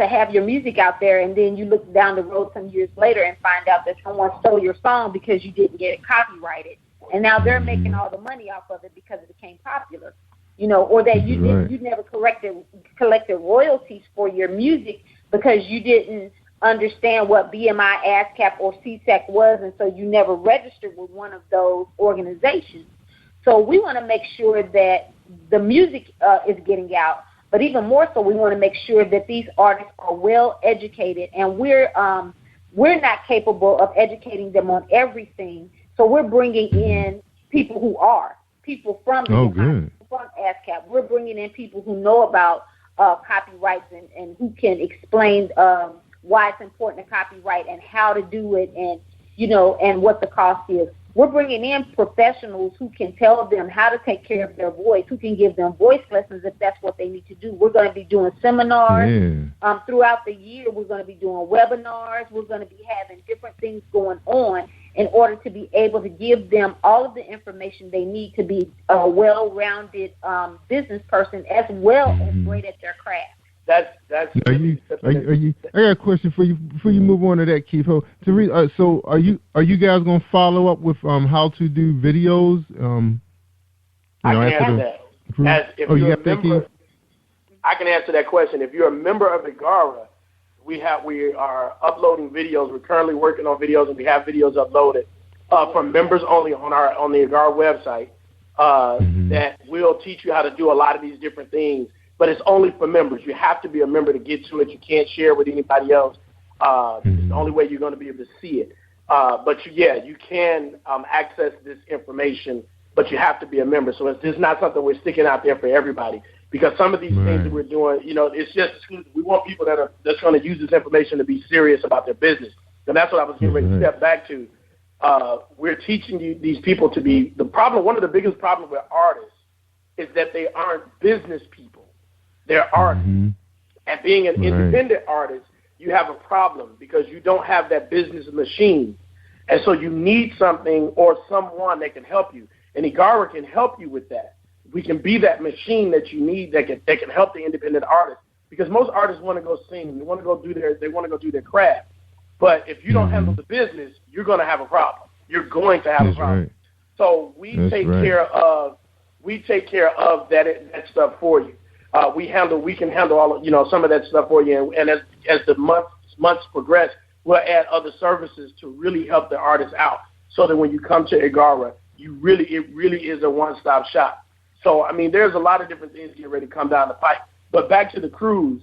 have your music out there and then you look down the road some years later and find out that someone stole your song because you didn't get it copyrighted. And now they're making all the money off of it because it became popular, or that you never collected royalties for your music because you didn't understand what BMI, ASCAP, or CSAC was, and so you never registered with one of those organizations. So we want to make sure that the music is getting out, but even more so, we want to make sure that these artists are well educated, and we're not capable of educating them on everything. So we're bringing in people who are people from BMI, from ASCAP. We're bringing in people who know about copyrights and who can explain why it's important to copyright and how to do it, and and what the cost is. We're bringing in professionals who can tell them how to take care of their voice, who can give them voice lessons if that's what they need to do. We're going to be doing seminars throughout the year. We're going to be doing webinars. We're going to be having different things going on in order to be able to give them all of the information they need to be a well-rounded business person as well as great at their craft. That's. I got a question for you before you move on to that, Keith. So are you guys gonna follow up with how to do videos? I can answer that. I can answer that question. If you're a member of Igara, we are uploading videos. We're currently working on videos, and we have videos uploaded for members only on the Igara website that will teach you how to do a lot of these different things. But it's only for members. You have to be a member to get to it. You can't share with anybody else. It's the only way you're going to be able to see it. But you can access this information, but you have to be a member. So it's just not something we're sticking out there for everybody. Because some of these things that we're doing, it's just we want people that's going to use this information to be serious about their business. And that's what I was getting ready to step back to. We're teaching these people to be one of the biggest problems with artists is that they aren't business people. They're artists. And being an independent artist, you have a problem because you don't have that business machine. And so you need something or someone that can help you. And Igara can help you with that. We can be that machine that you need that can help the independent artist. Because most artists want to go sing, they want to go do their craft. But if you don't handle the business, you're going to have a problem. You're going to have a problem. So we take care of that stuff for you. We can handle all of, some of that stuff for you, and as the months progress, we'll add other services to really help the artists out, so that when you come to Igara, it really is a one-stop shop. So I mean, there's a lot of different things getting ready to come down the pipe. But back to the cruise,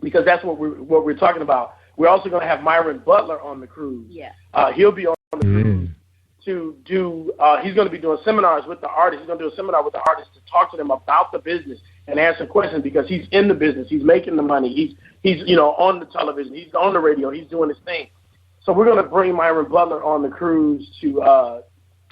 because that's what we're talking about. We're also going to have Myron Butler on the cruise. Yeah. He'll be on the cruise to do. He's going to be doing seminars with the artists. He's going to do a seminar with the artists to talk to them about the business and answer questions, because he's in the business. He's making the money. He's on the television. He's on the radio. He's doing his thing. So we're going to bring Myron Butler on the cruise to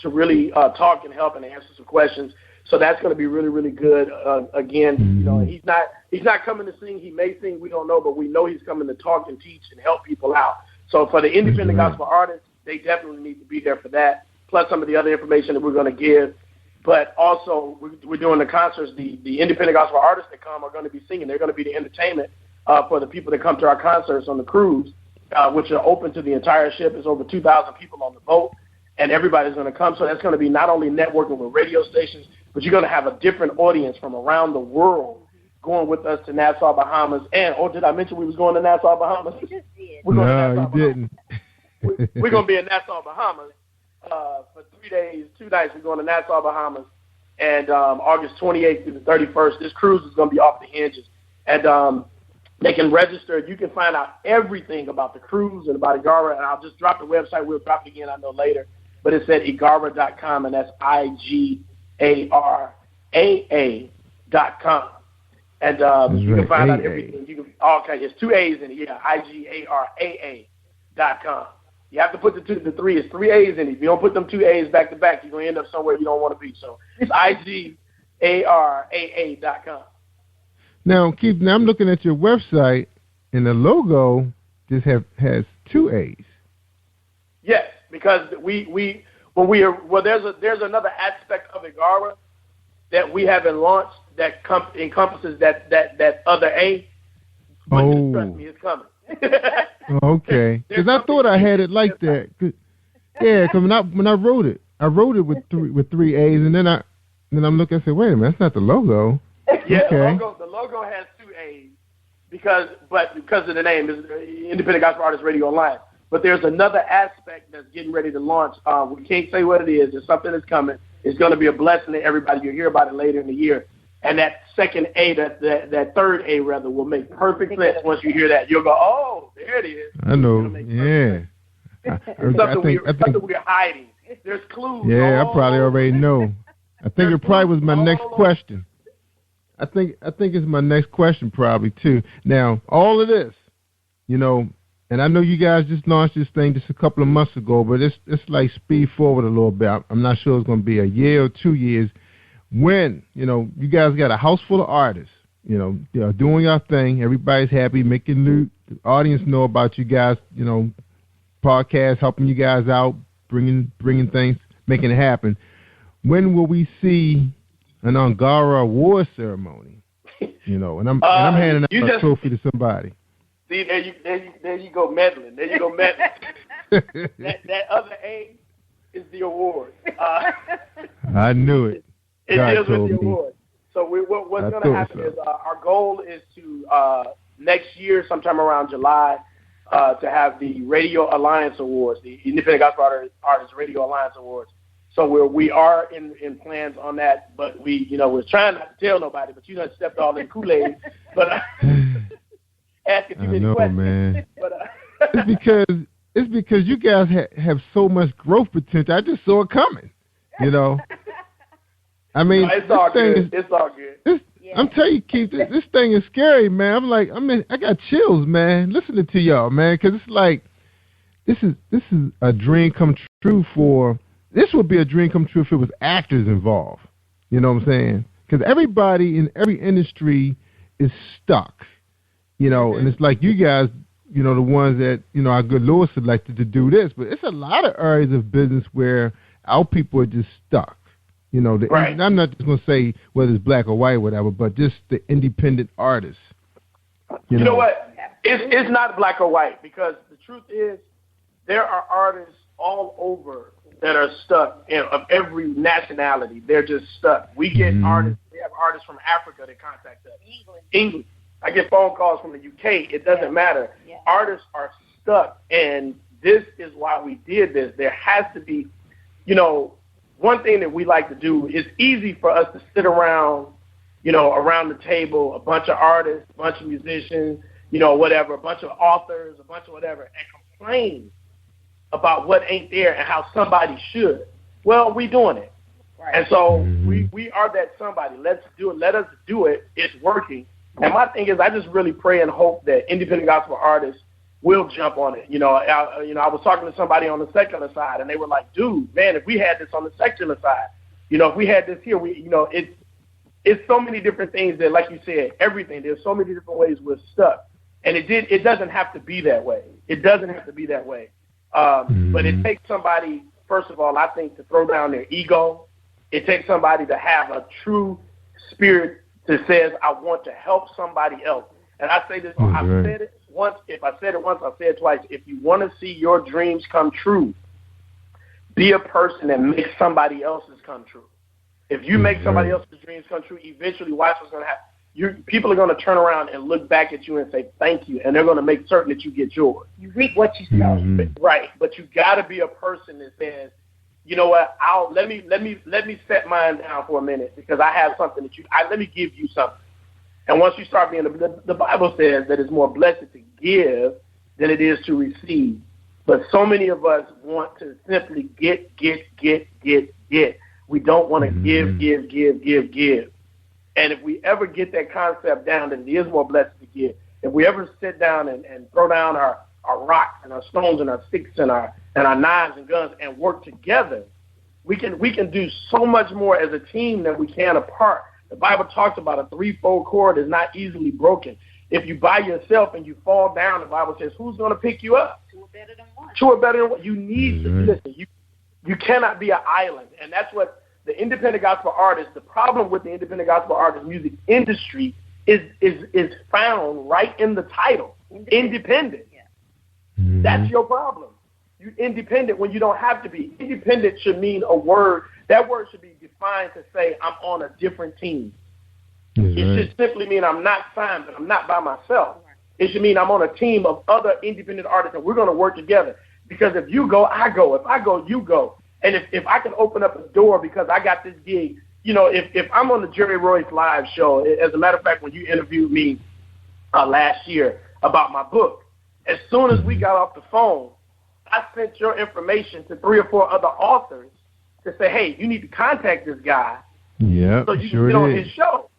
really talk and help and answer some questions. So that's going to be really, really good. Again, he's not coming to sing. He may sing. We don't know, but we know he's coming to talk and teach and help people out. So for the independent gospel artists, they definitely need to be there for that, plus some of the other information that we're going to give. But also, we're doing the concerts. The independent gospel artists that come are going to be singing. They're going to be the entertainment for the people that come to our concerts on the cruise, which are open to the entire ship. There's over 2,000 people on the boat, and everybody's going to come. So that's going to be not only networking with radio stations, but you're going to have a different audience from around the world going with us to Nassau, Bahamas. And, did I mention we was going to Nassau, Bahamas? You just did. No, you didn't. We're going to be in Nassau, Bahamas for 3 days, 2 nights. We're going to Nassau, Bahamas, and August 28th through the 31st. This cruise is going to be off the hinges. And they can register. You can find out everything about the cruise and about Igara. And I'll just drop the website. We'll drop it again, I know, later. But it's at igara.com, and that's IGARAA.com. And you can find out everything. You can it's 2 A's in it. Yeah, IGARAA.com. You have to put the 3. It's 3 A's in it. If you don't put them 2 A's back to back, you're going to end up somewhere you don't want to be. So it's IGARAA.com. Now, Keith, I'm looking at your website, and the logo just has 2 A's. Yes, because there's another aspect of Igara that we haven't launched that encompasses that other A. But just trust me, it's coming. Okay, because I thought I had it like that. Yeah, because when I wrote it with 3 A's, and then I'm looking. I said, wait a minute, that's not the logo. Yeah, okay. The logo has 2 A's because of the name, is Independent Gospel Artists Radio Alliance. But there's another aspect that's getting ready to launch. We can't say what it is. There's something that's coming. It's going to be a blessing to everybody. You'll hear about it later in the year. And that second A, that third A rather, will make perfect sense once you hear that. You'll go, oh, there it is. I know. Yeah. Something we're hiding. There's clues. Yeah, I probably already know. I think it probably was my next question. I think it's my next question probably too. Now, all of this, and I know you guys just launched this thing just a couple of months ago, but it's like speed forward a little bit. I'm not sure it's going to be a year or 2 years. When, you guys got a house full of artists, doing your thing, everybody's happy, making the audience know about you guys, podcasts, helping you guys out, bringing things, making it happen. When will we see an Angara award ceremony? And I'm handing out a trophy to somebody. See, there you go meddling. There you go meddling. that other A is the award. I knew it. It deals with the award. So what's going to happen is our goal is to next year, sometime around July, to have the Radio Alliance Awards, the Independent Gospel Artists Radio Alliance Awards. So we are in plans on that, but we're trying not to tell nobody. But you done stepped all in Kool-Aid. But asking too many questions. Man. But it's because you guys have so much growth potential. I just saw it coming. I mean, it's all good. It's all good. I'm telling you, Keith, this thing is scary, man. I got chills, man, listening to y'all, man, because it's like this is a dream come true for. This would be a dream come true if it was actors involved. You know what I'm saying? Because everybody in every industry is stuck. And it's like you guys, the ones that our good Lord selected to do this, but it's a lot of areas of business where our people are just stuck. Right. I'm not just going to say whether it's black or white or whatever, but just the independent artists. You know what? It's not black or white, because the truth is there are artists all over that are stuck of every nationality. They're just stuck. We get artists. We have artists from Africa that contact us. England. I get phone calls from the UK. It doesn't matter. Yeah. Artists are stuck, and this is why we did this. There has to be, one thing that we like to do is easy for us to sit around around the table, a bunch of artists, a bunch of musicians, whatever, a bunch of authors, a bunch of whatever, and complain about what ain't there and how somebody should. Well, we doing it. Right. And so we are that somebody. Let's do it. Let us do it. It's working. And my thing is, I just really pray and hope that independent gospel artists will jump on it. I was talking to somebody on the secular side, and they were like, dude, man, if we had this on the secular side, if we had this here, it's so many different things that, like you said, everything, there's so many different ways we're stuck. And it doesn't have to be that way. It doesn't have to be that way. But it takes somebody, first of all, I think, to throw down their ego. It takes somebody to have a true spirit that says, I want to help somebody else. And I say this, I've said it once. If I said it once, I'll say it twice. If you want to see your dreams come true, be a person that makes somebody else's come true. If you make somebody else's dreams come true, eventually watch what's going to happen. People are going to turn around and look back at you and say thank you, and they're going to make certain that you get yours. You reap what you sow. Right, but you got to be a person that says, you know what? Let me set mine down for a minute because I have something let me give you something. And once you start being the Bible says that it's more blessed to give than it is to receive. But so many of us want to simply get. We don't want to give. And if we ever get that concept down, that it is more blessed to give. If we ever sit down and throw down our rocks and our stones and our sticks and our knives and guns and work together, we can do so much more as a team than we can apart. The Bible talks about a threefold cord is not easily broken. If you by yourself and you fall down, the Bible says, who's going to pick you up? Two are better than one. Two are better than one. You need to listen. You cannot be an island. And that's what the independent gospel artists, the problem with the independent gospel artist music industry is found right in the title, independent. Yeah. That's your problem. You're independent when you don't have to be. Independent should mean a word. That word should be defined to say I'm on a different team. It should simply mean I'm not signed, but I'm not by myself. It should mean I'm on a team of other independent artists, and we're going to work together. Because if you go, I go. If I go, you go. And if I can open up a door because I got this gig, if I'm on the Jerry Royce Live show, as a matter of fact, when you interviewed me last year about my book, as soon as we got off the phone, I sent your information to 3 or 4 other authors to say, hey, you need to contact this guy so you can get on his show.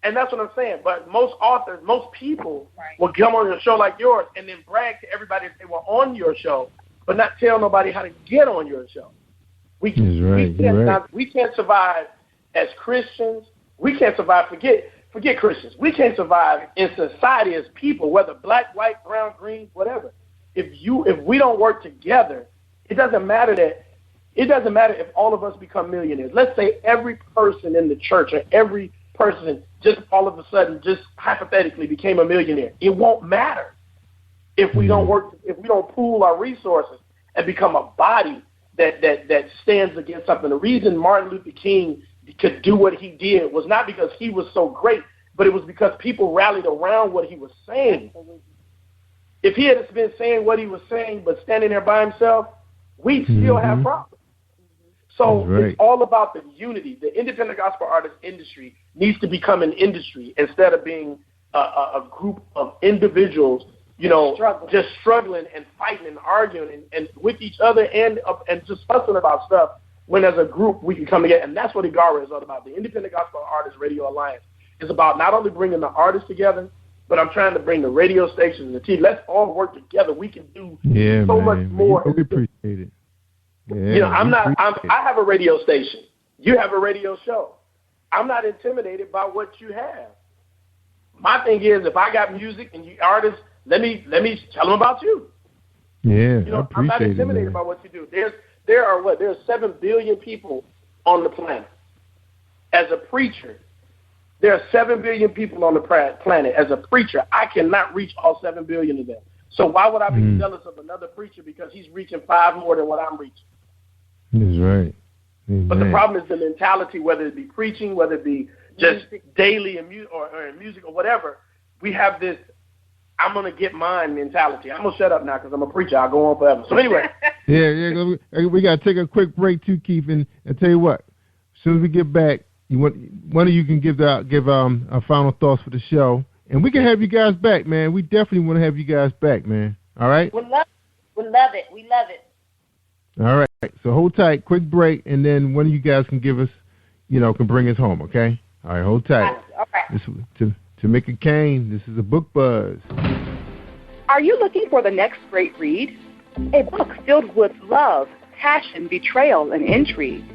And that's what I'm saying. But most authors, most people will come on a show like yours and then brag to everybody if they were on your show, but not tell nobody how to get on your show. We can't survive as Christians. We can't survive. Forget Christians. We can't survive in society as people, whether black, white, brown, green, whatever. If we don't work together, it doesn't matter if all of us become millionaires. Let's say every person in the church or every person just all of a sudden just hypothetically became a millionaire. It won't matter if we don't work, if we don't pool our resources and become a body that stands against something. The reason Martin Luther King could do what he did was not because he was so great, but it was because people rallied around what he was saying. If he had been saying what he was saying but standing there by himself, we'd still have problems. So it's all about the unity. The independent gospel artist industry needs to become an industry instead of being a group of individuals, just struggling and fighting and arguing and with each other and just fussing about stuff. When as a group we can come together, and that's what Igara is all about. The Independent Gospel Artists Radio Alliance is about not only bringing the artists together, but I'm trying to bring the radio stations and the TV. Let's all work together. We can do so much more. We appreciate it. Yeah, I have a radio station. You have a radio show. I'm not intimidated by what you have. My thing is, if I got music and you artists, let me tell them about you. Yeah, I'm not intimidated by what you do. There are 7 billion people on the planet. As a preacher, there are 7 billion people on the planet. As a preacher, I cannot reach all 7 billion of them. So why would I be jealous of another preacher because he's reaching 5 more than what I'm reaching? That's right. But the problem is the mentality, whether it be preaching, whether it be just daily in music or in music or whatever, we have this I'm going to get mine mentality. I'm going to shut up now because I'm a preacher. I'll go on forever. So anyway. We got to take a quick break too, Keith. And tell you what, as soon as we get back, one of you can give our final thoughts for the show, and we can have you guys back, man. We definitely want to have you guys back, man. All right? We love it. We love it. All right. So hold tight, quick break, and then one of you guys can give us, can bring us home, okay? All right, hold tight. All right. This is Tamika Kane. This is a book buzz. Are you looking for the next great read? A book filled with love, passion, betrayal, and intrigue.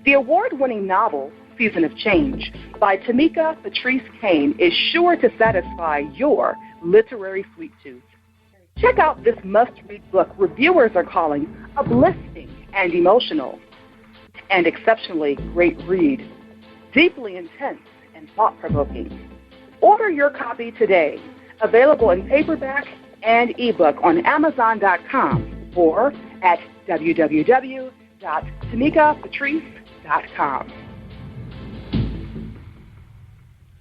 The award-winning novel, Season of Change, by Tamika Patrice Kane, is sure to satisfy your literary sweet tooth. Check out this must-read book reviewers are calling uplifting and emotional, and exceptionally great read, deeply intense and thought-provoking. Order your copy today, available in paperback and ebook on Amazon.com or at www.tamikapatrice.com.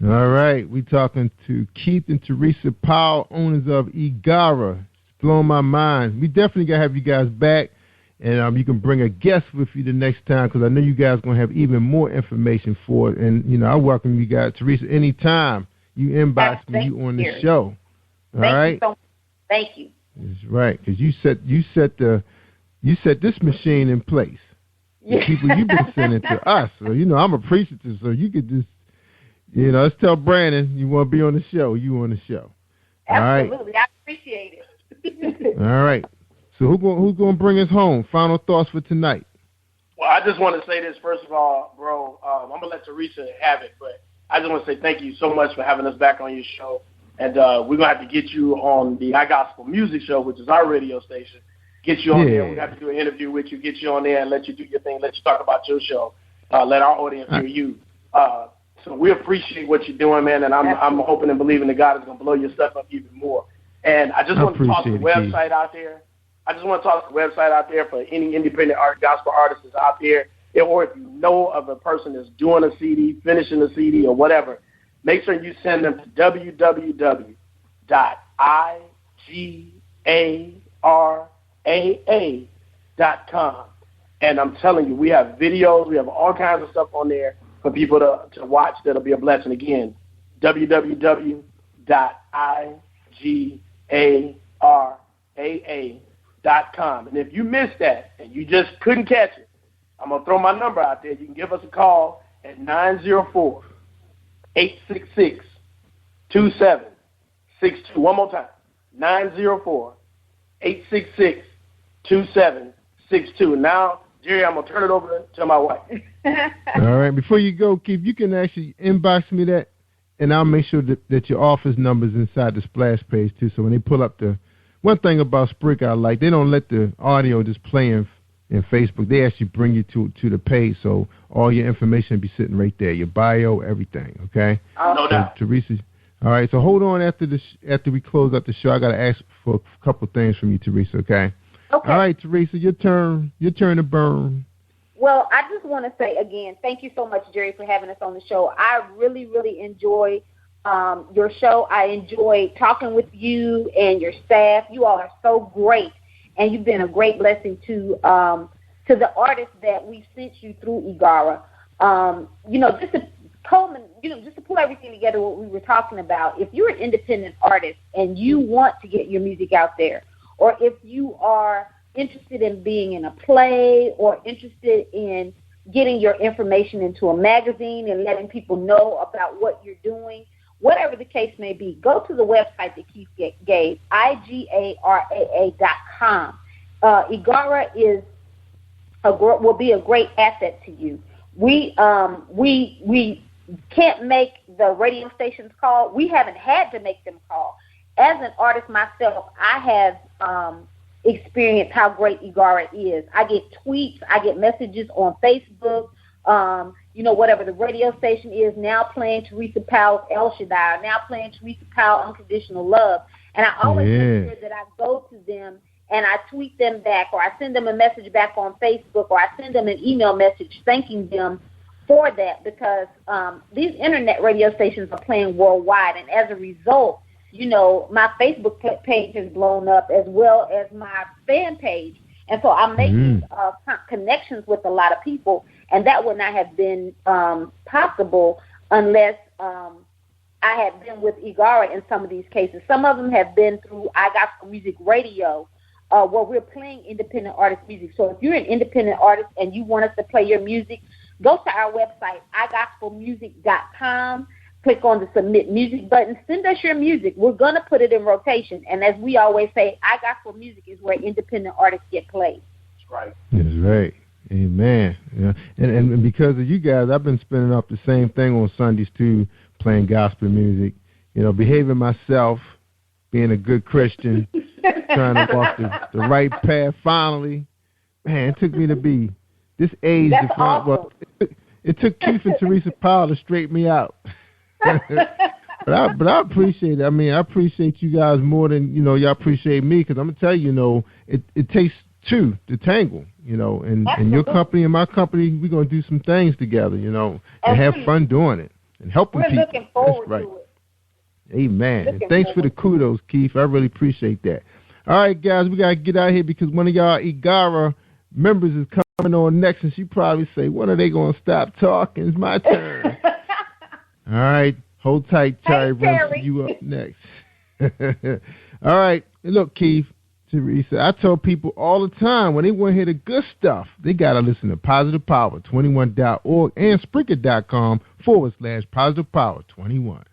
All right, we're talking to Keith and Teresa Powell, owners of Igara. It's blowing my mind. We definitely got to have you guys back, and you can bring a guest with you the next time, because I know you guys are going to have even more information for it. And, I welcome you guys. Teresa, anytime you inbox me, you on the show. All right? Thank you. That's right, because you set this machine in place. The people you've been sending to us. So, I'm appreciative, so you could just, let's tell Brandon you want to be on the show. You on the show. Absolutely. All right. I appreciate it. All right. So who's going to bring us home? Final thoughts for tonight. Well, I just want to say this, first of all, bro. I'm going to let Teresa have it, but I just want to say thank you so much for having us back on your show. And we're going to have to get you on the iGospel Music Show, which is our radio station. Get you on there. We're going to have to do an interview with you, get you on there and let you do your thing, let you talk about your show, let our audience hear you. So we appreciate what you're doing, man, and I'm hoping and believing that God is going to blow your stuff up even more. And I just want to toss the website out there. I just want to toss the website out there for any independent gospel artists that's out there, or if you know of a person that's doing a CD, finishing a CD, or whatever, make sure you send them to www.igaraa.com. And I'm telling you, we have videos, we have all kinds of stuff on there for people to watch that'll be a blessing. Again, www.igaraa.com. And if you missed that and you just couldn't catch it, I'm going to throw my number out there. You can give us a call at 904-866-2762. One more time, 904-866-2762. Now, Jerry, I'm going to turn it over to my wife. All right. Before you go, Keith, you can actually inbox me that, and I'll make sure that your office number's inside the splash page, too. So when they pull up one thing about Spreaker I like, they don't let the audio just play in Facebook. They actually bring you to the page, so all your information will be sitting right there, your bio, everything, okay? No doubt. Teresa. All right, so hold on after we close out the show. I got to ask for a couple things from you, Teresa, okay? Okay. All right, Teresa, your turn to burn. Well, I just want to say again, thank you so much, Jerry, for having us on the show. I really, really enjoy your show. I enjoy talking with you and your staff. You all are so great, and you've been a great blessing to the artists that we've sent you through Igara. Just to pull everything together, what we were talking about. If you're an independent artist and you want to get your music out there, or if you are interested in being in a play or interested in getting your information into a magazine and letting people know about what you're doing, whatever the case may be, go to the website that Keith gave, igaraa.com. Igara will be a great asset to you. We can't make the radio stations call. We haven't had to make them call. As an artist myself, I have experienced how great Igara is. I get tweets, I get messages on Facebook, whatever the radio station is now playing Teresa Powell's El Shaddai, now playing Teresa Powell Unconditional Love. And I always make sure that I go to them and I tweet them back, or I send them a message back on Facebook, or I send them an email message thanking them for that, because these internet radio stations are playing worldwide. And as a result, my Facebook page has blown up, as well as my fan page. And so I'm making connections with a lot of people. And that would not have been possible unless I had been with Igara in some of these cases. Some of them have been through iGospel Music Radio, where we're playing independent artist music. So if you're an independent artist and you want us to play your music, go to our website, igospelmusic.com. Click on the Submit Music button. Send us your music. We're going to put it in rotation. And as we always say, iGospel Music is where independent artists get played. That's right. That's right. Amen. Yeah. And because of you guys, I've been spinning up the same thing on Sundays, too, playing gospel music, behaving myself, being a good Christian, trying to walk the right path finally. Man, it took me to be this age. That's awesome. Well, it took Keith and Teresa Powell to straighten me out. But I appreciate it. I mean, I appreciate you guys more than, y'all appreciate me, because I'm going to tell you, it takes two to tangle, and your company and my company, we're going to do some things together, and have fun doing it and helping people. We're looking forward That's right. to it. Amen. And thanks for the kudos, Keith. I really appreciate that. All right, guys, we got to get out of here because one of y'all Igara members is coming on next, and she probably say, when are they going to stop talking? It's my turn. All right. Hold tight, Terry. You up next. All right. Look, Keith, Teresa, I tell people all the time, when they want to hear the good stuff, they got to listen to PositivePower21.org and Spreaker.com/PositivePower21.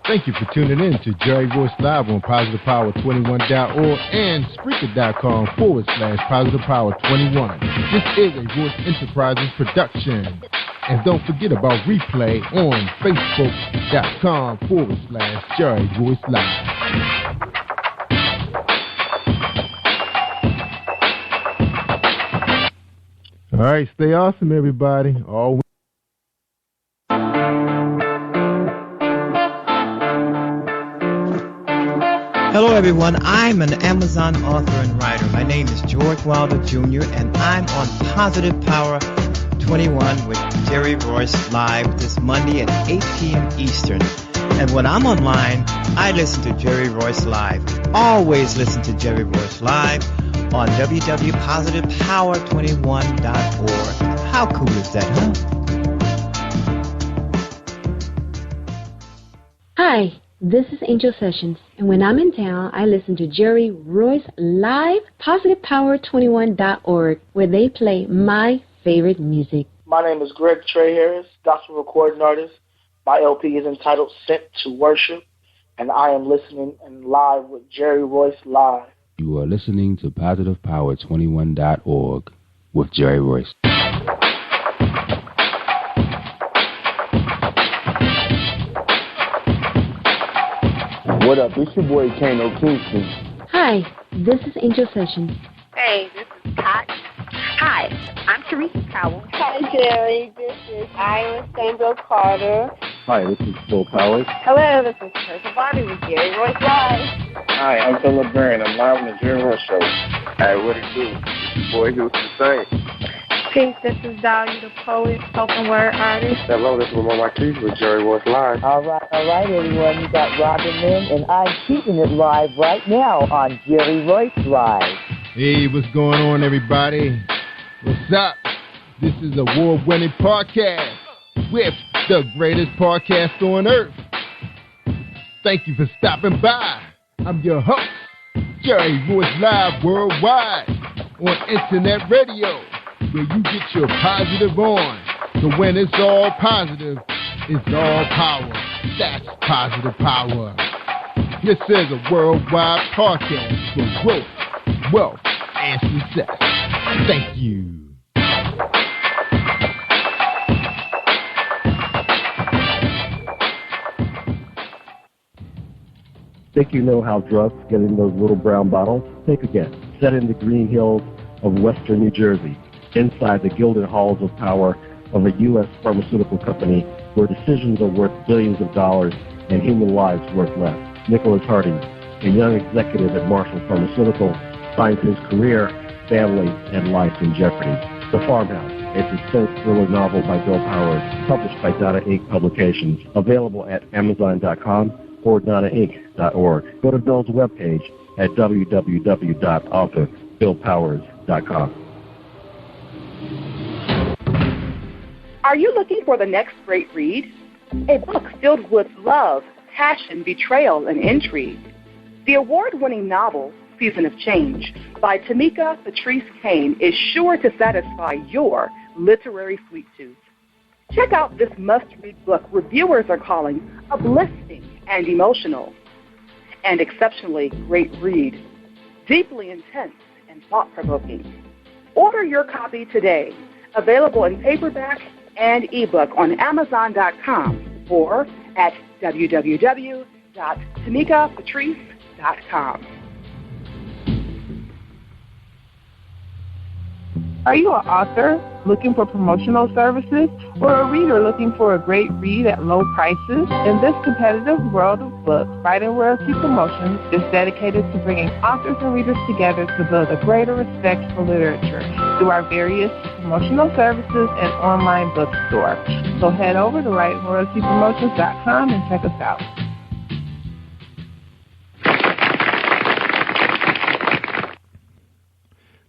Thank you for tuning in to Jerry Royce Live on PositivePower21.org and Spreaker.com/PositivePower21. This is a Royce Enterprises production. And don't forget about replay on Facebook.com/Jerry Royce Live. All right, stay awesome, everybody. All Hello, everyone. I'm an Amazon author and writer. My name is George Wilder Jr., and I'm on Positive Power 21 with Jerry Royce Live this Monday at 8 p.m. Eastern. And when I'm online, I listen to Jerry Royce Live. Always listen to Jerry Royce Live on www.positivepower21.org. How cool is that, huh? Hi, this is Angel Sessions, and when I'm in town, I listen to Jerry Royce Live, PositivePower21.org, where they play my favorite music. My name is Greg Trey Harris, gospel recording artist. My LP is entitled Sent to Worship, and I am listening and live with Jerry Royce Live. You are listening to PositivePower21.org with Jerry Royce. What up? It's your boy Kano Kingston. Hi, this is Angel Sessions. Hey, this is Pat. Hi, I'm Teresa Powell. Hi, Jerry. This is Ira Sandro Carter. Hi, this is Bill Powers. Hello, this is Teresa Bobby with Jerry Royce Live. Hi, I'm Philip Barron. I'm live on the Jerry Royce Show. Hey, what it do? It's your boy Houston Saint. Peace, this is Dahlia the Poet, spoken word artist. Hello, this is Lamar Marquise with Jerry Royce Live. All right, everyone. You got Robin Lynn, and I'm keeping it live right now on Jerry Royce Live. Hey, what's going on, everybody? What's up? This is award-winning podcast with the greatest podcast on earth. Thank you for stopping by. I'm your host, Jerry Royce Live Worldwide on Internet Radio, where you get your positive on. So when it's all positive, it's all power. That's Positive Power. This is a worldwide podcast for growth, wealth, and success. Thank you. Think you know how drugs get in those little brown bottles? Think again. Set in the green hills of western New Jersey, inside the gilded halls of power of a U.S. pharmaceutical company where decisions are worth billions of dollars and human lives worth less. Nicholas Harding, a young executive at Marshall Pharmaceutical, finds his career, family, and life in jeopardy. The Farmhouse, a suspense thriller novel by Bill Powers, published by Donna Inc. Publications, available at Amazon.com or DonnaInc.org. Go to Bill's webpage at www.authorBillPowers.com. Are you looking for the next great read? A book filled with love, passion, betrayal, and intrigue. The award-winning novel, Season of Change, by Tamika Patrice Kane is sure to satisfy your literary sweet tooth. Check out this must-read book reviewers are calling uplifting and emotional. And exceptionally great read, deeply intense and thought-provoking. Order your copy today. Available in paperback and ebook on Amazon.com or at www.tamikapatrice.com. Are you an author looking for promotional services or a reader looking for a great read at low prices? In this competitive world of books, Writing Royalty Promotions is dedicated to bringing authors and readers together to build a greater respect for literature through our various promotional services and online bookstore. So head over to WritingRoyaltyPromotions.com and check us out.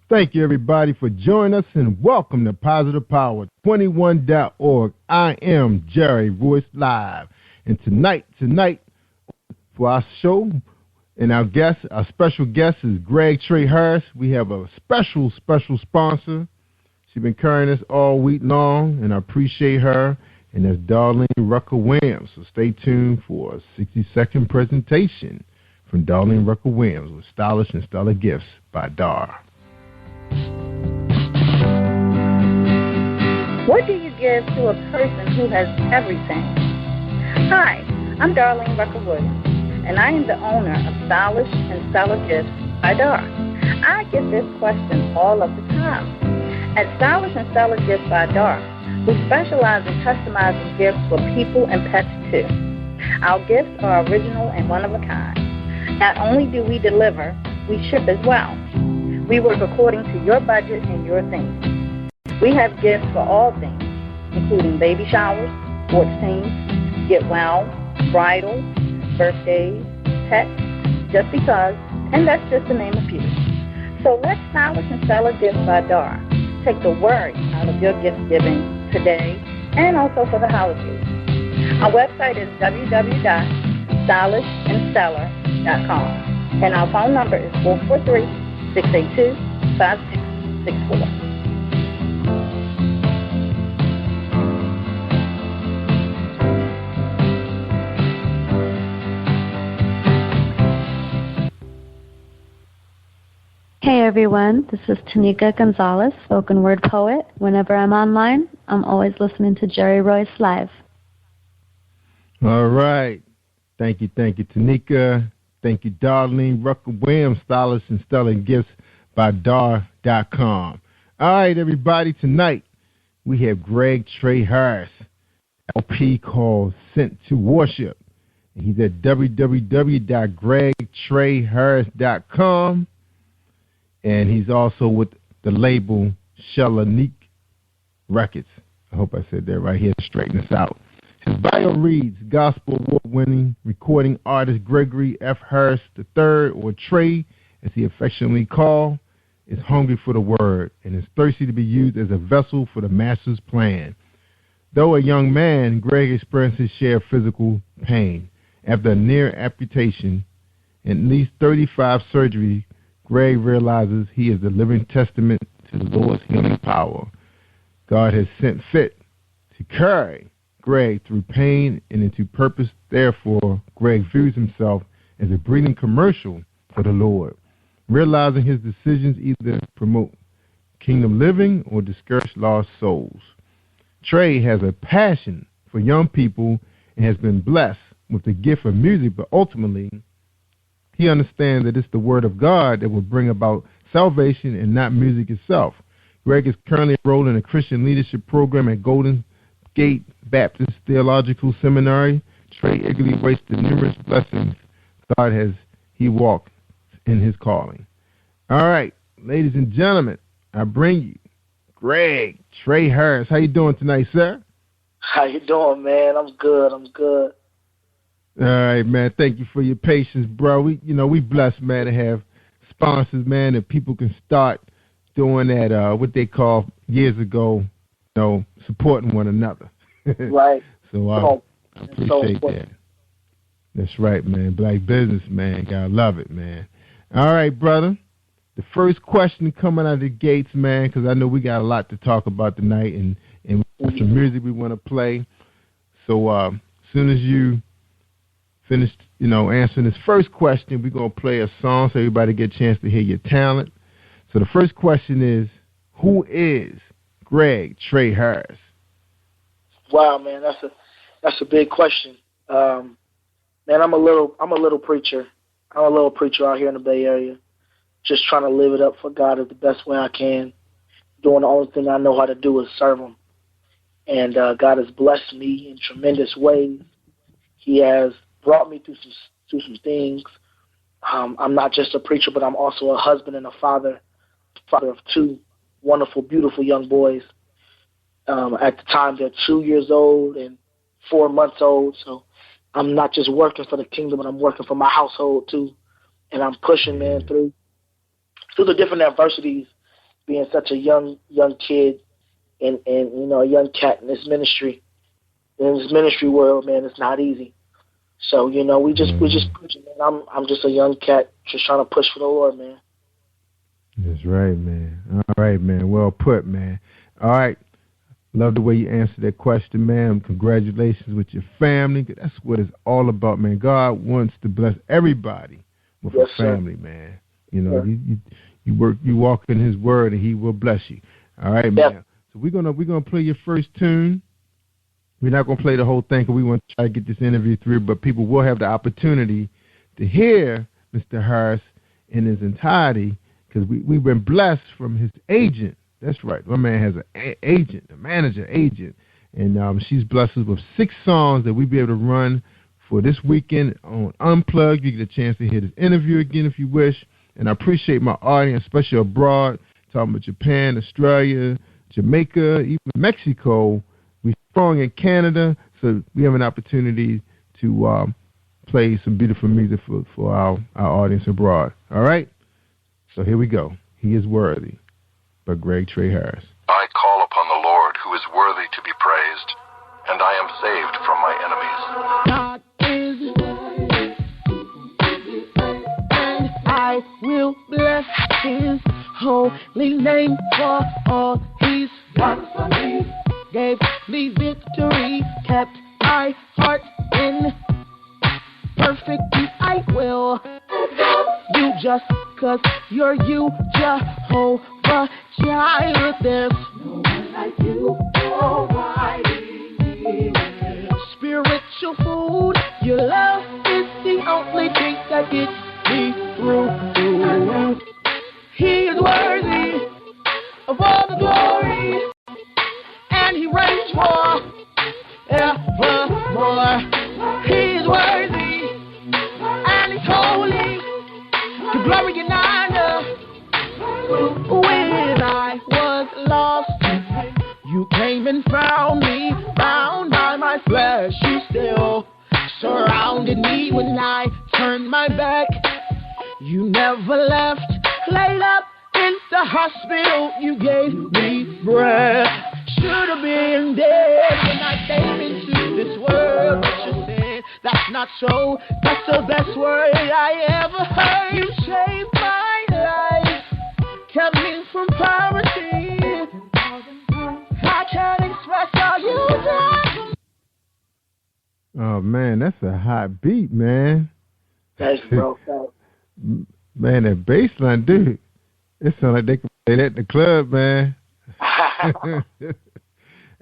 Thank you, everybody, for joining us, and welcome to Positive Power 21.org. I am Jerry Royce Live, and tonight for our show, and our special guest is Greg Trey Harris. We have a special sponsor. She's been carrying us all week long, and I appreciate her, and that's Darlene Rucker Williams. So stay tuned for a 60-second presentation from Darlene Rucker Williams with Stylish and Stellar Gifts by Dar. What do you give to a person who has everything? Hi, I'm Darlene Rucker-Wood, and I am the owner of Stylish and Stellar Gifts by Dar. I get this question all of the time. At Stylish and Stellar Gifts by Dar, we specialize in customizing gifts for people and pets too. Our gifts are original and one of a kind. Not only do we deliver, we ship as well. We work according to your budget and your theme. We have gifts for all things, including baby showers, sports teams, get well, bridal, birthdays, pets, just because, and that's just to name a few. So let Stylish and Stellar Gifts by Dar take the worry out of your gift giving today and also for the holidays. Our website is www.stylishandstellar.com, and our phone number is 443-682-5664. Hey everyone, this is Tanika Gonzalez, spoken word poet. Whenever I'm online, I'm always listening to Jerry Royce Live. All right. Thank you, Tanika. Thank you, Darlene Rucker Williams, Stylish and Stellar Gifts by Dar.com. All right, everybody, tonight we have Greg Trey Harris, LP called Sent to Worship. And he's at www.gregtreyharris.com. And he's also with the label Shelanique Records. I hope I said that right here. Straighten us out. His bio reads, Gospel Award-winning recording artist Gregory F. Harris III, or Trey, as he affectionately called, is hungry for the word and is thirsty to be used as a vessel for the Master's plan. Though a young man, Greg experienced his share of physical pain. After a near amputation and at least 35 surgeries, Greg realizes he is the living testament to the Lord's healing power. God has sent fit to carry Greg through pain and into purpose. Therefore, Greg views himself as a breathing commercial for the Lord, realizing his decisions either promote kingdom living or discourage lost souls. Trey has a passion for young people and has been blessed with the gift of music, but ultimately, he understands that it's the word of God that will bring about salvation and not music itself. Greg is currently enrolled in a Christian leadership program at Golden Gate Baptist Theological Seminary. Trey eagerly waits the numerous blessings God has he walked in his calling. All right, ladies and gentlemen, I bring you Greg Trey Harris. How you doing tonight, sir? How you doing, man? I'm good. All right, man. Thank you for your patience, bro. We blessed, man, to have sponsors, man, that people can start doing that, what they call years ago, supporting one another. Right. So I appreciate that. That's right, man. Black business, man. Gotta love it, man. All right, brother. The first question coming out of the gates, man, because I know we got a lot to talk about tonight, and some music we want to play. So as soon as you finish, answering this first question, we're going to play a song so everybody get a chance to hear your talent. So the first question is, who is Greg Trey Harris? Wow, man, that's a big question. Man, I'm a little preacher. I'm a little preacher out here in the Bay Area, just trying to live it up for God the best way I can. Doing the only thing I know how to do is serve Him. And God has blessed me in tremendous ways. He has brought me through some things. I'm not just a preacher, but I'm also a husband and a father of two wonderful, beautiful young boys. At the time, they're 2 years old and 4 months old. So I'm not just working for the kingdom, but I'm working for my household too. And I'm pushing, man, through the different adversities, being such a young kid and a young cat in this ministry. In this ministry world, man, it's not easy. So, we just pushing, man. I'm just a young cat just trying to push for the Lord, man. That's right, man. All right, man. Well put, man. All right. Love the way you answered that question, man. Congratulations with your family. That's what it's all about, man. God wants to bless everybody with a family, man. You walk in His word, and He will bless you. All right, man. So we're gonna play your first tune. We're not gonna play the whole thing because we want to try to get this interview through, but people will have the opportunity to hear Mr. Harris in his entirety because we've been blessed from his agent. That's right. My man has an agent, a manager agent, and she's blessed us with 6 songs that we'll be able to run for this weekend on Unplugged. You get a chance to hear this interview again if you wish. And I appreciate my audience, especially abroad, talking about Japan, Australia, Jamaica, even Mexico. We're strong in Canada, so we have an opportunity to play some beautiful music for our audience abroad. All right? So here we go. He is worthy by Greg Trey Harris. I call upon the Lord who is worthy to be praised, and I am saved from my enemies. God is, and I will bless His holy name for all He's done for me. Gave me victory, kept my heart in perfect peace. I will do just 'cause you're you, Jehovah Jireh. There's no one like you, nobody. Spiritual food, your love is the only thing that gets me through. He is worthy of all the glory, and He reigns forevermore. He is worthy, and He's holy, to glory and honor. When I was lost, You came and found me, bound by my flesh. You still surrounded me when I turned my back. You never left, laid up in the hospital. You gave me breath. Should have been dead when I came into this world. But you said that's not so. That's the best word I ever heard. You saved my life, kept me from poverty. I can't express all you done. Oh man, that's a hot beat, man. Thanks, bro. Man, that bass line, dude. It sounds like they could play that in the club, man.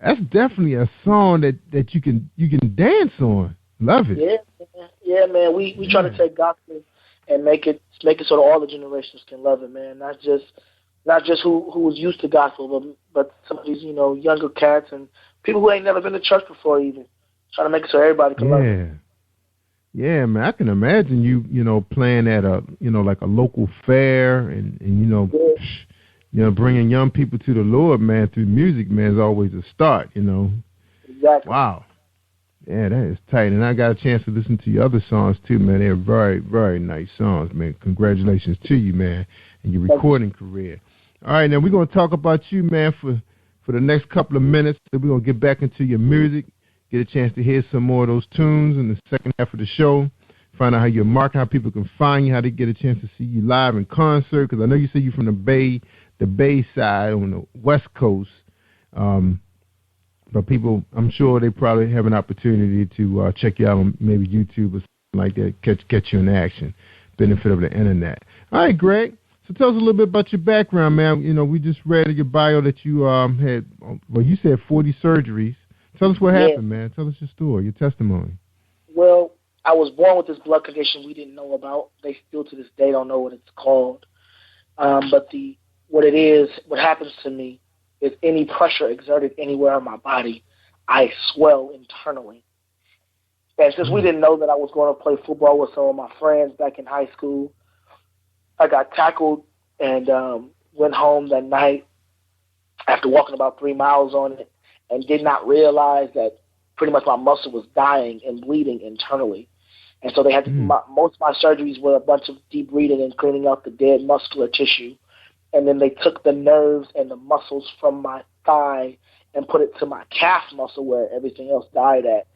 That's definitely a song that you can dance on. Love it. Yeah, man. We try to take gospel and make it so that all the generations can love it, man. Not just who was used to gospel, but some of these, younger cats and people who ain't never been to church before even. Trying to make it so everybody can love it. Yeah, man. I can imagine you playing at a like a local fair and bringing young people to the Lord, man, through music, man, is always a start, Exactly. Wow. Yeah, that is tight. And I got a chance to listen to your other songs, too, man. They're very, very nice songs, man. Congratulations to you, man, and your recording career. All right, now we're going to talk about you, man, for for the next couple of minutes. We're going to get back into your music, get a chance to hear some more of those tunes in the second half of the show, find out how you're marketing, how people can find you, how they get a chance to see you live in concert, because I know you say you're from the Bay side on the West Coast. But people, I'm sure they probably have an opportunity to check you out on maybe YouTube or something like that, catch you in action, benefit of the internet. All right, Greg. So tell us a little bit about your background, man. You know, we just read in your bio that you had, well, you said 40 surgeries. Tell us what happened, man. Tell us your story, your testimony. Well, I was born with this blood condition we didn't know about. They still to this day don't know what it's called. But what happens to me is any pressure exerted anywhere in my body, I swell internally. And since we didn't know that I was going to play football with some of my friends back in high school, I got tackled and went home that night after walking about 3 miles on it and did not realize that pretty much my muscle was dying and bleeding internally. And so they had to, most of my surgeries were a bunch of deep breathing and cleaning out the dead muscular tissue. And then they took the nerves and the muscles from my thigh and put it to my calf muscle where everything else died at.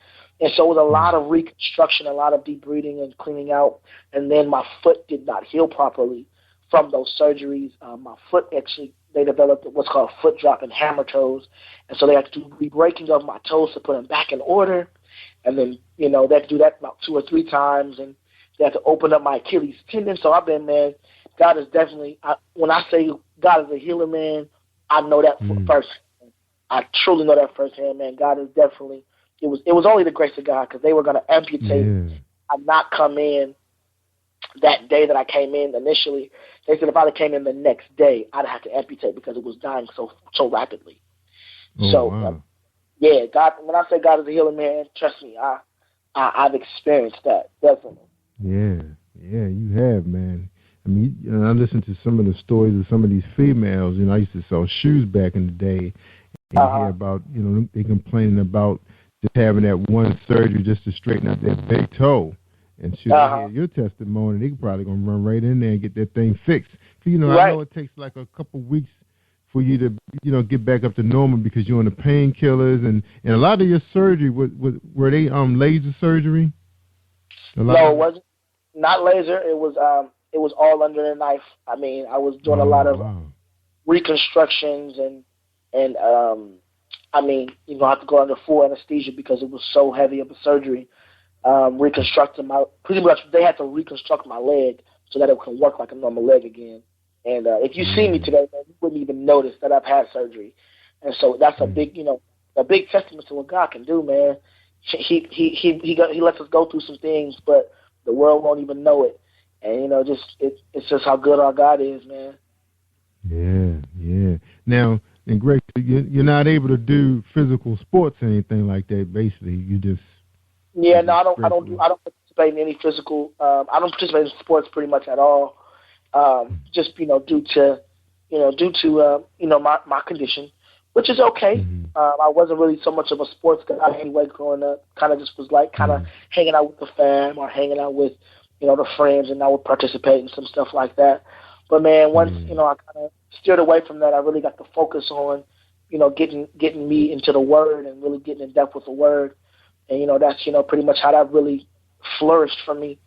And so it was a lot of reconstruction, a lot of deep breathing and cleaning out. And then my foot did not heal properly from those surgeries. My foot actually, they developed what's called foot drop and hammer toes. And so they had to do re-breaking of my toes to put them back in order. And then, you know, they had to do that about 2 or 3 times. And they had to open up my Achilles tendon. So I've been, man, God is definitely, when I say God is a healer, man, I know that firsthand. I truly know that firsthand, man. God is definitely, it was only the grace of God, because they were going to amputate and not come in that day that I came in initially. They said if I came in the next day, I'd have to amputate because it was dying so rapidly. God, when I say God is a healer, man, trust me, I've experienced that, definitely. Yeah, you have, man. I mean, I listened to some of the stories of some of these females. You know, I used to sell shoes back in the day, and hear about, you know, they complaining about just having that one surgery just to straighten out that big toe. And should I hear your testimony, they probably going to run right in there and get that thing fixed. You know, I know it takes like a couple weeks for you to, you know, get back up to normal because you're on the painkillers. And a lot of your surgery, were they laser surgery? No, it wasn't. Not laser. It was all under the knife. I mean, I was doing a lot of reconstructions and I mean, you know, I had to go under full anesthesia because it was so heavy of a surgery. Reconstructing pretty much they had to reconstruct my leg so that it can work like a normal leg again. And if you see me today, man, you wouldn't even notice that I've had surgery. And so that's a big, you know, a big testament to what God can do, man. He lets us go through some things, but the world won't even know it. And, you know, it's just how good our God is, man. Yeah. Now, and Greg, you're not able to do physical sports or anything like that. Basically, you just I don't participate in any physical. I don't participate in sports pretty much at all. Just due to my condition, which is okay. I wasn't really so much of a sports guy anyway growing up. Kind of just was like hanging out with the fam or hanging out with the friends, and I would participate in some stuff like that. But man, once I kind of steered away from that, I really got to focus on getting me into the Word and really getting in depth with the Word. And that's pretty much how that really flourished for me.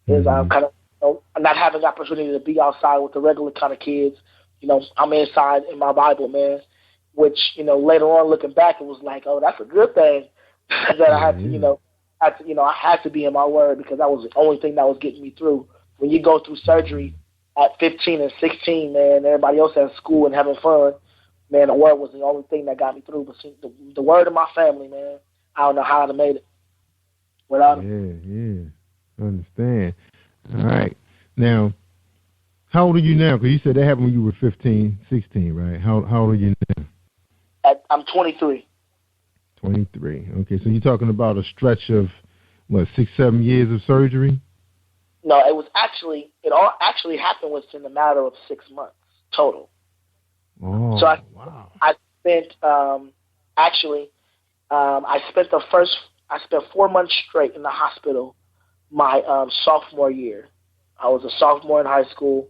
Is I'm kind of not having the opportunity to be outside with the regular kind of kids. I'm inside in my Bible, man. Which later on looking back, it was like, oh, that's a good thing that I had to I had to be in my Word, because that was the only thing that was getting me through. When you go through surgery at 15 and 16, man, everybody else at school and having fun, man, the Word was the only thing that got me through. But see, the Word of my family, man, I don't know how I'd have made it without it. Yeah, I understand. All right. Now, how old are you now? Because you said that happened when you were 15, 16, right? How old are you now? I'm 23. 23. Okay, so you're talking about a stretch of, 6-7 years of surgery? No, it all actually happened within a matter of 6 months total. Oh, so I spent, I spent 4 months straight in the hospital my sophomore year. I was a sophomore in high school,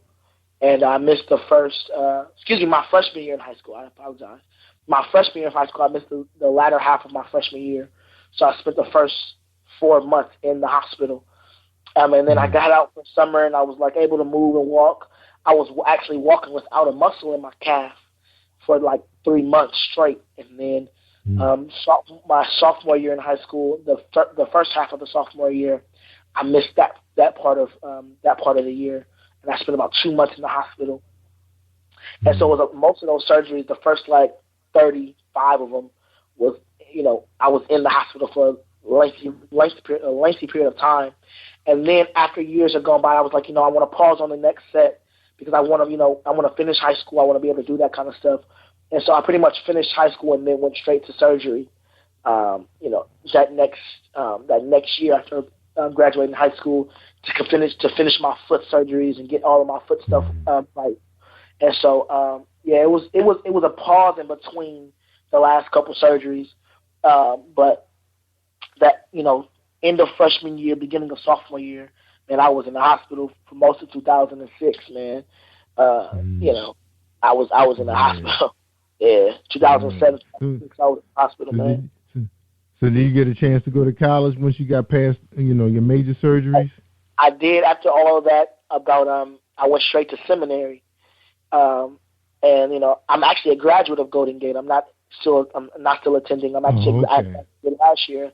and I missed my freshman year in high school. I apologize. my freshman year of high school, I missed the latter half of my freshman year. So I spent the first 4 months in the hospital. And then I got out for summer, and I was like able to move and walk. I was actually walking without a muscle in my calf for like 3 months straight. And then my sophomore year in high school, the first half of the sophomore year, I missed that part of the year, and I spent about 2 months in the hospital. And so it was most of those surgeries, the first like 35 of them was, I was in the hospital for a lengthy period of time. And then after years had gone by, I was like, I want to pause on the next set because I want to finish high school. I want to be able to do that kind of stuff. And so I pretty much finished high school and then went straight to surgery. That next year after graduating high school to finish my foot surgeries and get all of my foot stuff right. And so it was a pause in between the last couple surgeries, but that end of freshman year, beginning of sophomore year, man, I was in the hospital for most of 2006, man. I was in the hospital. Yeah, 2007, I was in the hospital, man. So did you get a chance to go to college once you got past, your major surgeries? I did. After all of that, I went straight to seminary. I'm actually a graduate of Golden Gate. I'm not still attending. I'm actually I graduated last year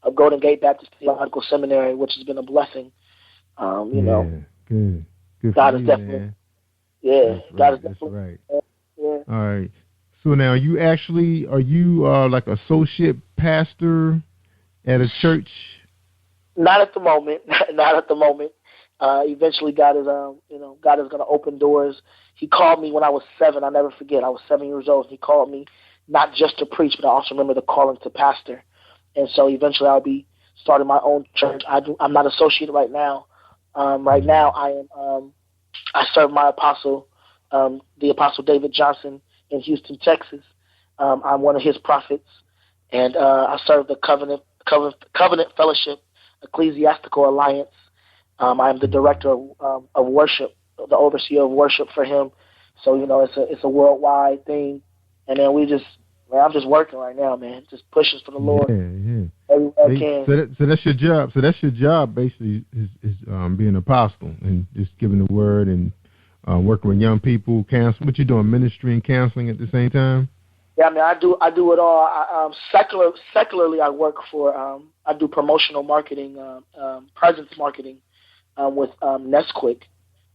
of Golden Gate Baptist Theological Seminary, which has been a blessing. Good. God is definitely, God is definitely right. Yeah. All right. So now, are you like associate pastor at a church? Not at the moment. Not at the moment. Eventually, God is going to open doors. He called me when I was 7. I'll never forget. I was 7 years old. He called me not just to preach, but I also remember the calling to pastor. And so eventually, I'll be starting my own church. I'm not associated right now. Right now, I serve my apostle, the Apostle David Johnson in Houston, Texas. I'm one of his prophets, and I serve the Covenant Fellowship Ecclesiastical Alliance. I'm the director of worship, the overseer of worship for him. So it's a worldwide thing, and then I'm just working right now, man, just pushing for the Lord. Everywhere I can. So that's your job. So that's your job, basically, is being an apostle and just giving the word and working with young people, counseling. What you doing, ministry and counseling at the same time? Yeah, I do it all. Secularly, I work for. I do promotional marketing, presence marketing, with Nesquik,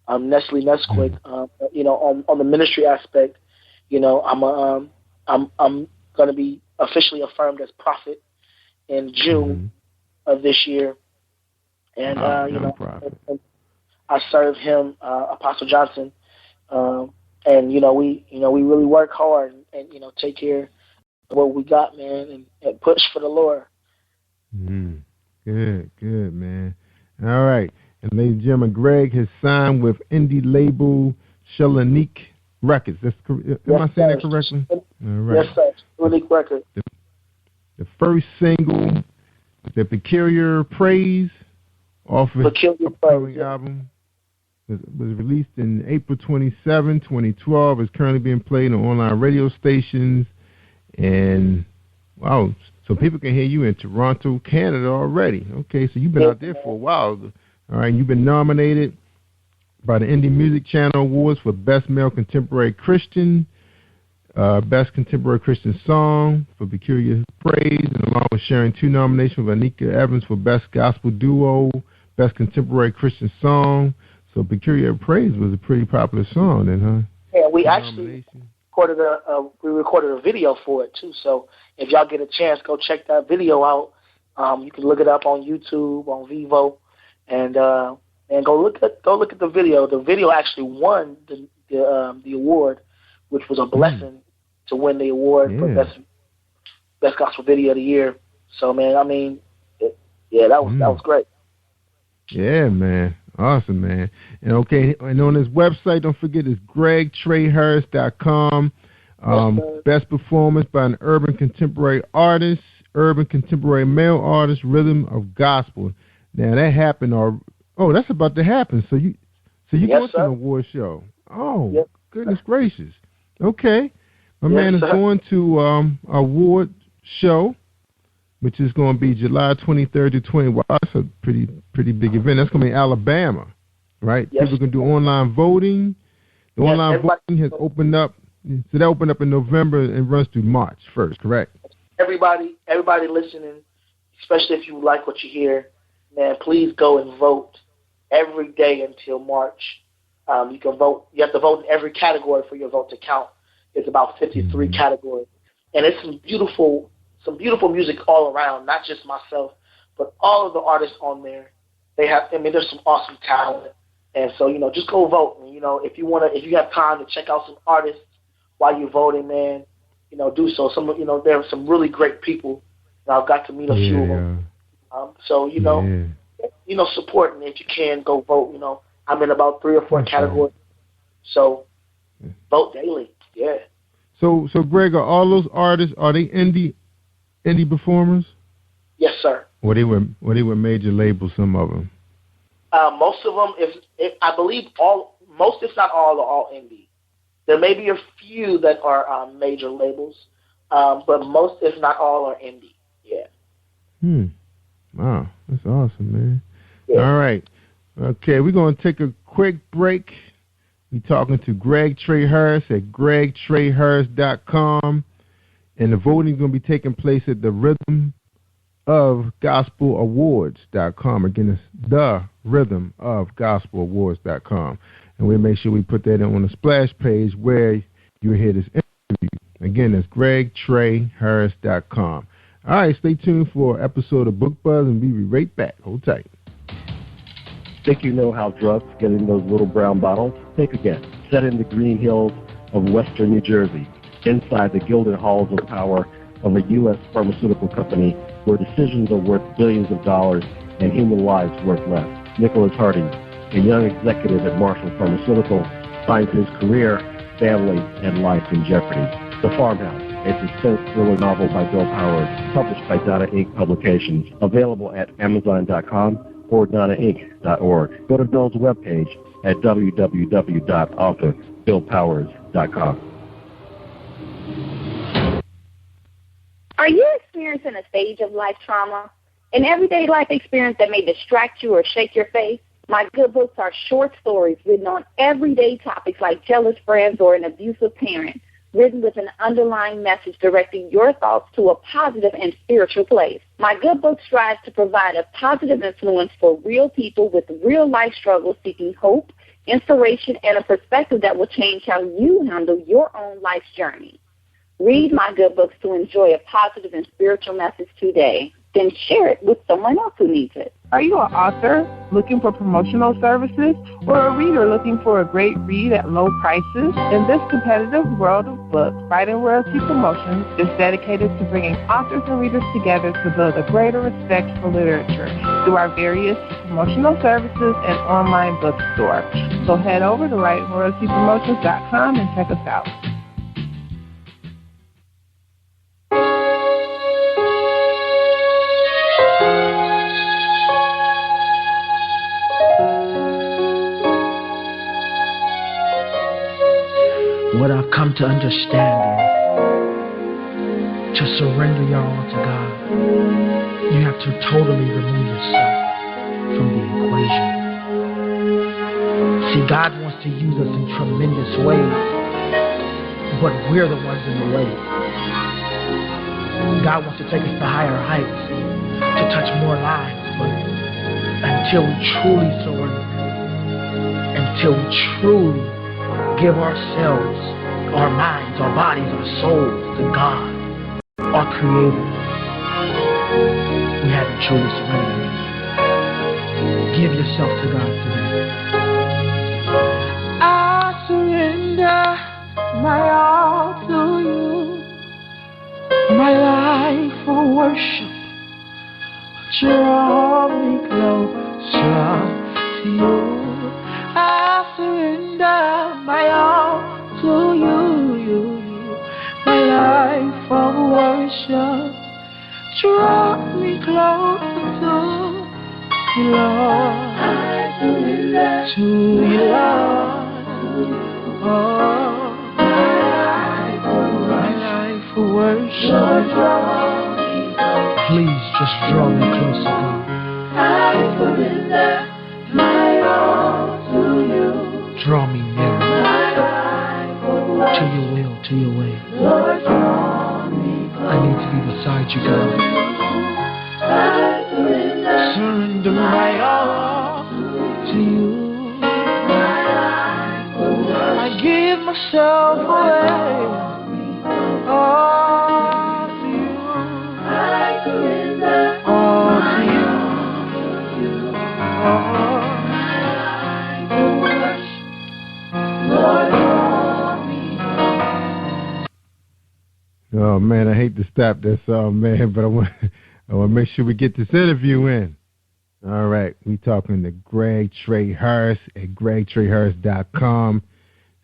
Nestle Nesquik. On the ministry aspect, I'm going to be officially affirmed as prophet in June of this year, and I serve him, Apostle Johnson, and we really work hard and take care of what we got, man, and push for the Lord. Good, man. All right, and ladies and gentlemen, Greg has signed with indie label Shalanique Records. Am I saying that correctly? All right. Yes, sir. Shalanique Records. The first single, The Peculiar Praise, off of his upcoming album, was released in April 27, 2012. It's currently being played on online radio stations. And, wow, so people can hear you in Toronto, Canada already. Okay, so you've been out there for a while. All right, you've been nominated by the Indie Music Channel Awards for Best Male Contemporary Christian, Best Contemporary Christian Song for Peculiar Praise, and along with sharing 2 nominations with Anika Evans for Best Gospel Duo, Best Contemporary Christian Song. So Peculiar Praise was a pretty popular song then, huh? Yeah, we actually recorded a video for it too. So if y'all get a chance, go check that video out. You can look it up on YouTube, on Vivo, and go look at the video. The video actually won the award, which was a blessing to win the award for best gospel video of the year. So man, that was great. Yeah, man. Awesome, man. And and on his website, don't forget, it's gregtreyharris.com. Best performance by an urban contemporary artist, urban contemporary male artist, rhythm of gospel. Now that happened, that's about to happen. So you go to an award show. Oh, goodness gracious. Okay. My man is going to award show, which is going to be July 23rd to 20th. Wow, that's a pretty big event. That's going to be in Alabama, right? Yes. People can do online voting. The online voting has opened up. So that opened up in November and runs through March 1st, correct? Everybody listening, especially if you like what you hear, man, please go and vote every day until March. You can vote. You have to vote in every category for your vote to count. It's about 53 categories, and it's some beautiful music all around. Not just myself, but all of the artists on there. There's some awesome talent, and so just go vote. And, if you have time to check out some artists while you're voting, man, do so. There are some really great people. I've got to meet a few of them. Support, and if you can, go vote. I'm in about 3 or 4 categories, so vote daily. Yeah. So Greg, are all those artists, are they indie performers? Yes, sir. Or they were major labels, some of them? Most of them, I believe most, if not all, are all indie. There may be a few that are major labels, but most, if not all, are indie. Yeah. Wow, that's awesome, man. Yeah. All right. Okay, we're going to take a quick break. We're talking to Greg Trey Harris at gregtreyharris.com. And the voting is going to be taking place at the Rhythm of Gospel Awards.com. Again, it's the Rhythm of Gospel Awards.com. And we'll make sure we put that on the splash page where you hear this interview. Again, that's gregtreyharris.com. All right, stay tuned for an episode of Book Buzz, and we'll be right back. Hold tight. Think you know how drugs get in those little brown bottles? Think again. Set in the green hills of western New Jersey, inside the gilded halls of power of a U.S. pharmaceutical company where decisions are worth billions of dollars and human lives worth less. Nicholas Harding, a young executive at Marshall Pharmaceutical, finds his career, family, and life in jeopardy. The Farmhouse, a suspense thriller novel by Bill Powers, published by Donna Inc. Publications, available at Amazon.com or DonnaInc.org. Go to Bill's webpage at www.authorBillPowers.com. Are you experiencing a stage of life trauma? An everyday life experience that may distract you or shake your faith? My good books are short stories written on everyday topics like jealous friends or an abusive parent, written with an underlying message directing your thoughts to a positive and spiritual place. My good book strives to provide a positive influence for real people with real life struggles seeking hope, inspiration, and a perspective that will change how you handle your own life's journey. Read my good books to enjoy a positive and spiritual message today. Then share it with someone else who needs it. Are you an author looking for promotional services or a reader looking for a great read at low prices? In this competitive world of books, Writing Royalty Promotions is dedicated to bringing authors and readers together to build a greater respect for literature through our various promotional services and online bookstore. So head over to WritingRoyaltyPromotions.com and check us out. What I've come to understand is to surrender your all to God. You have to totally remove yourself from the equation. See, God wants to use us in tremendous ways, but we're the ones in the way. God wants to take us to higher heights, to touch more lives, but until we truly surrender, until we truly give ourselves, our minds, our bodies, our souls to God, our Creator, we haven't truly surrendered. Give yourself to God today. I surrender my all to you, my life for worship. Draw me closer to you. I surrender my all to you, my life of worship. Draw me closer to you, Lord. I surrender to you, Lord. Oh, my life of worship. worship. Lord, draw me close. Please just draw me closer, God. I surrender my all to you. Draw me nearer to your will, to your way. Lord, draw me close. I need to be beside you, God. I surrender my all to you. I give myself away, all to you. I surrender all to you. Oh man, I hate to stop that song, man, but I want to make sure we get this interview in. All right, we talking to Greg Trey Harris at gregtreyharris.com.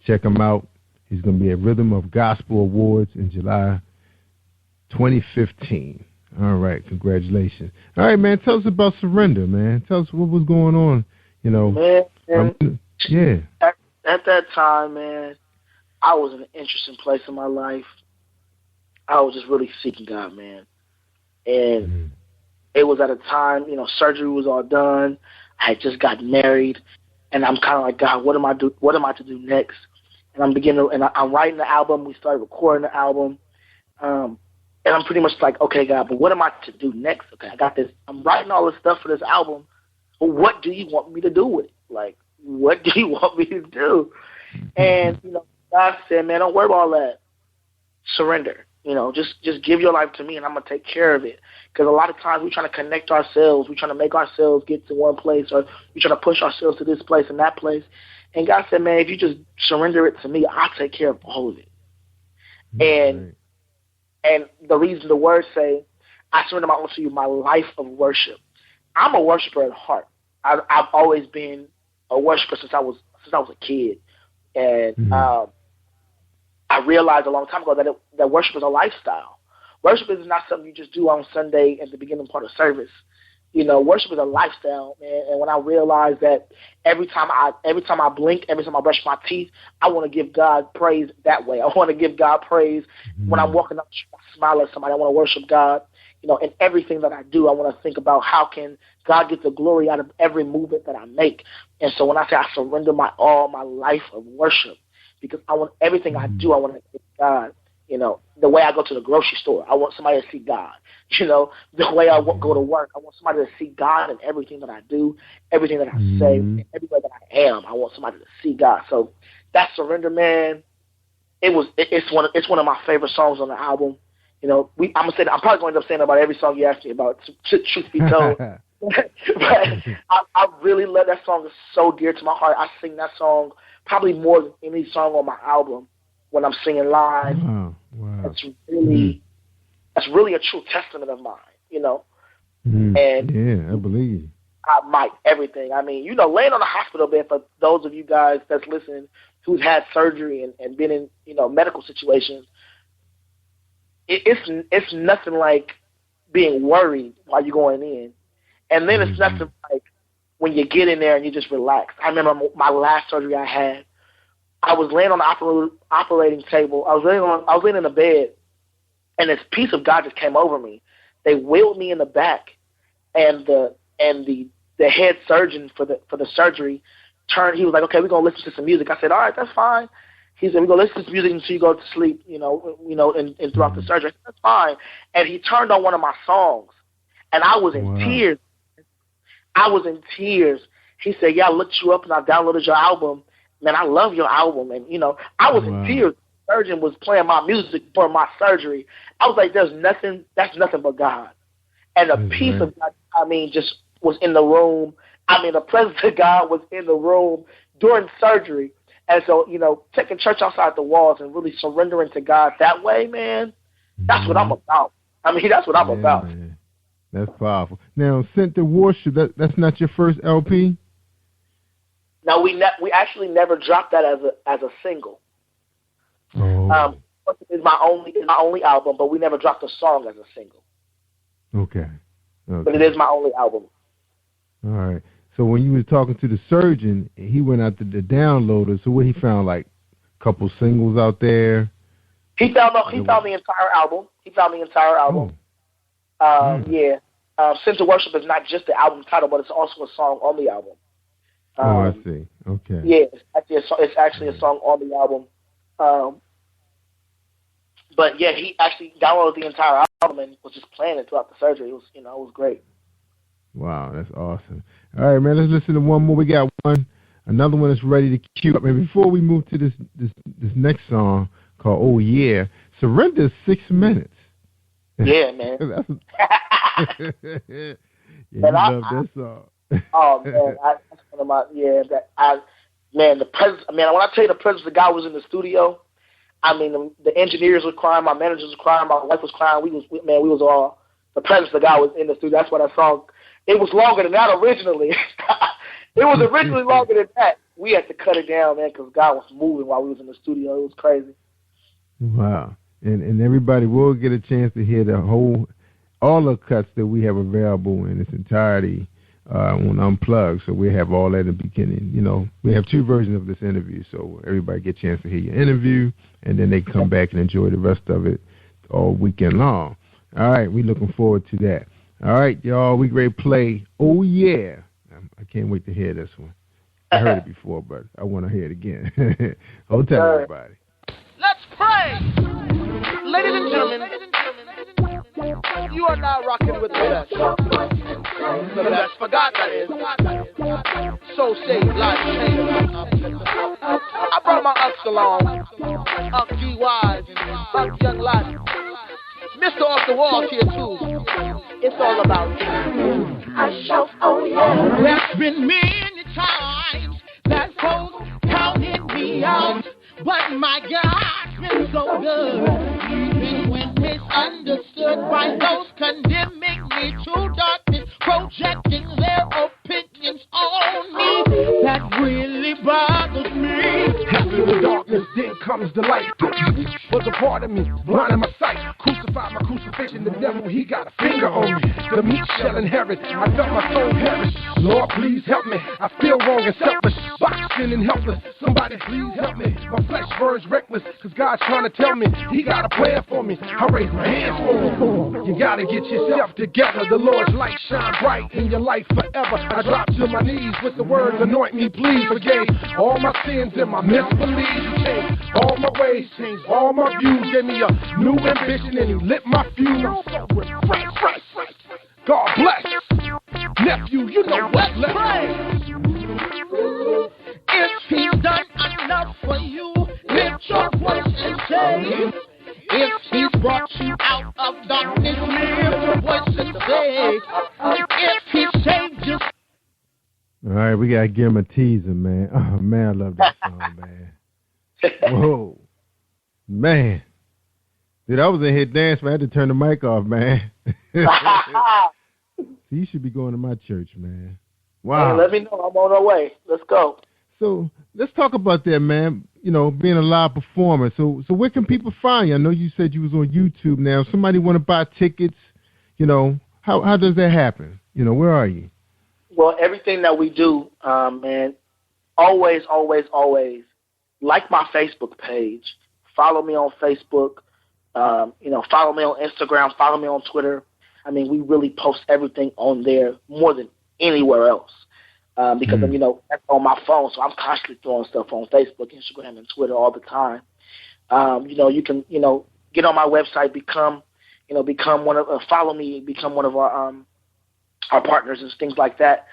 Check him out. He's going to be at Rhythm of Gospel Awards in July 2015. All right, congratulations. All right, man, tell us about Surrender, man. Tell us what was going on, you know. Man, yeah. At that time, man, I was in an interesting place in my life. I was just really seeking God, man. And it was at a time, you know, surgery was all done. I had just gotten married. And I'm kind of like, God, what am I to do next? And I'm writing the album. We started recording the album. And I'm pretty much like, okay, God, but what am I to do next? Okay, I got this. I'm writing all this stuff for this album. But what do you want me to do with it? Like, what do you want me to do? And, you know, God said, man, don't worry about all that. Surrender. You know, just give your life to me, and I'm going to take care of it. Because a lot of times we're trying to connect ourselves. We're trying to make ourselves get to one place, or we're trying to push ourselves to this place and that place. And God said, man, if you just surrender it to me, I'll take care of all of it. And the reason the words say, I surrender my life to you, my life of worship. I'm a worshiper at heart. I've always been a worshiper since I was a kid. And I realized a long time ago that worship is a lifestyle. Worship is not something you just do on Sunday at the beginning part of service. You know, worship is a lifestyle, man. And when I realized that every time I blink, every time I brush my teeth, I want to give God praise that way. I want to give God praise when I'm walking up, I smile at somebody. I want to worship God. You know, in everything that I do, I want to think about how can God get the glory out of every movement that I make. And so when I say I surrender my all, my life of worship, because I want everything I do, I want to give God. You know, the way I go to the grocery store, I want somebody to see God. You know, the way I go to work, I want somebody to see God in everything that I do, everything that I say, everywhere that I am. I want somebody to see God. So that Surrender, man, it's one of my favorite songs on the album. You know, I'm probably going to end up saying about every song you asked me about. Truth be told, but I really love that song. It's so dear to my heart. I sing that song probably more than any song on my album when I'm singing live. Wow. That's really a true testament of mine, you know. And yeah, I believe. I might everything. I mean, you know, laying on a hospital bed, for those of you guys that's listening who's had surgery and been in, you know, medical situations, it's nothing like being worried while you're going in. And then it's nothing like when you get in there and you just relax. I remember my last surgery I had, I was laying on the operating table. I was laying in the bed, and this peace of God just came over me. They wheeled me in the back, and the head surgeon for the surgery turned. He was like, "Okay, we're gonna listen to some music." I said, "All right, that's fine." He said, "We're gonna listen to some music until you go to sleep, you know, and throughout the surgery." I said, "That's fine." And he turned on one of my songs, and I was in tears. I was in tears. He said, "Yeah, I looked you up and I downloaded your album. Man, I love your album." And, you know, I was in tears. The surgeon was playing my music for my surgery. I was like, that's nothing but God. And the peace of God, I mean, just was in the room. I mean, the presence of God was in the room during surgery. And so, you know, taking church outside the walls and really surrendering to God that way, man, that's what I'm about. I mean, that's what I'm about. Man. That's powerful. Now, Sent to Worship, that's not your first LP? No, we actually never dropped that as a single. Oh. It's my only album, but we never dropped a song as a single. Okay. But it is my only album. All right. So when you was talking to the surgeon, he went out to the downloader. So what he found, like a couple singles out there, He found the entire album. Yeah. Sent to Worship is not just the album title, but it's also a song on the album. I see. Okay. Yeah, it's actually a song on the album. But yeah, he actually downloaded the entire album and was just playing it throughout the surgery. It was, it was great. Wow, that's awesome. All right, man, let's listen to one more. We got another one that's ready to queue up. And before we move to this next song called "Oh Yeah," Surrender is 6 minutes. Yeah, man. I love that song. Oh man, that's one of my the presence. Man, when I tell you the presence of God was in the studio, I mean the engineers were crying, my managers were crying, my wife was crying. We was all, the presence of God was in the studio. That's why that song. It was longer than that originally. It was originally longer than that. We had to cut it down, man, because God was moving while we was in the studio. It was crazy. Wow. And everybody will get a chance to hear all the cuts that we have available in its entirety on Unplugged. So we have all that in the beginning. We have 2 versions of this interview, so everybody get a chance to hear your interview, and then they come back and enjoy the rest of it all weekend long. All right, we're looking forward to that. All right, y'all, we ready to play "Oh Yeah." I can't wait to hear this one. I heard it before, but I want to hear it again. Hold tight, everybody. Let's pray. Ladies and gentlemen, you are now rocking with the best. The best for God, that is. Soul saved, life changed. I brought my unks along. Unc G Wise and Unc Young Life. Mr. Off the Wall here too. It's all about you. I shout, oh yeah. There's been many times that folks counted me out, but my God's been so good. Even when misunderstood by those condemning me to darkness, projecting their opinions on me, that really bothers me. After the darkness, then comes the light. Was a part of me, blinding my sight. Crucified my crucifixion, the devil, he got a finger on me. The meat shall inherit, I felt my soul perish. Lord, please help me, I feel wrong and selfish. Boxing and helpless, somebody please help me. My flesh burns reckless, cause God's trying to tell me he got a plan for me. I raise my hands for him. You gotta get yourself together. The Lord's light shine bright in your life forever. I drop to my knees with the words, anoint me, please. Forgave all my sins and my misbeliefs. Changed all my ways, changed all my views. Gave me a new ambition and he lit my fuse. I'm so refreshed. God bless. Nephew, you know what's left. If he's done enough for you, lift your voice and say. If he's brought you out of darkness, lift your voice and say. If he saved you. All right, we got to give him a teaser, man. Oh, man, I love that song, man. Whoa. Man. Dude, I was in here dancing, man. I had to turn the mic off, man. You should be going to my church, man. Wow. Hey, let me know. I'm on our way. Let's go. So let's talk about that, man. Being a live performer. So where can people find you? I know you said you was on YouTube now. If somebody want to buy tickets, how does that happen? Where are you? Well, everything that we do, man, always like my Facebook page. Follow me on Facebook. Follow me on Instagram. Follow me on Twitter. I mean, we really post everything on there more than anywhere else because that's on my phone. So I'm constantly throwing stuff on Facebook, Instagram, and Twitter all the time. You can get on my website, become one of follow me, become one of our partners and things like that.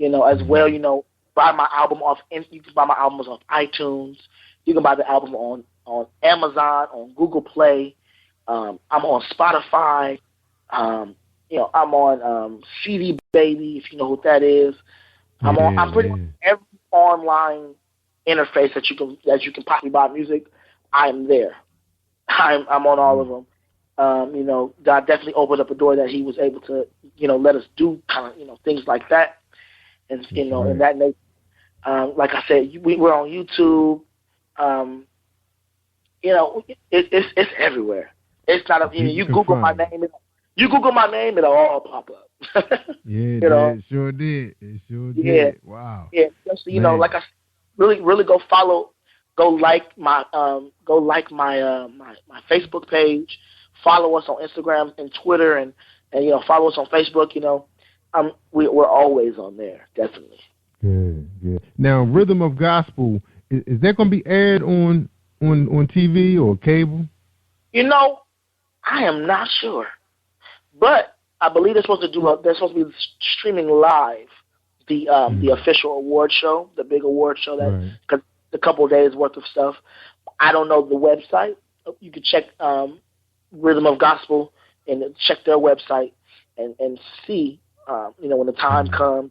As well. Buy my album off. You can buy my albums off iTunes. You can buy the album on Amazon, on Google Play. I'm on Spotify. I'm on CD Baby, if you know what that is. I'm pretty much every online interface that you can possibly buy music. I'm there. I'm on all of them. God definitely opened up a door that He was able to let us do kind of things like that, and in that nature. Like I said, we're on YouTube. It's everywhere. It's not you Google my name. You Google my name, it'll all pop up. It sure did. It sure did. Wow. Yeah, especially, like I said, really go follow go like my my Facebook page. Follow us on Instagram and Twitter, and follow us on Facebook. We're always on there, definitely. Good. Now, Rhythm of Gospel, is that going to be aired on TV or cable? I am not sure, but I believe they're supposed to be streaming live the official award show, the big award show because a couple of days worth of stuff. I don't know the website. You can check Rhythm of Gospel and check their website and see when the time comes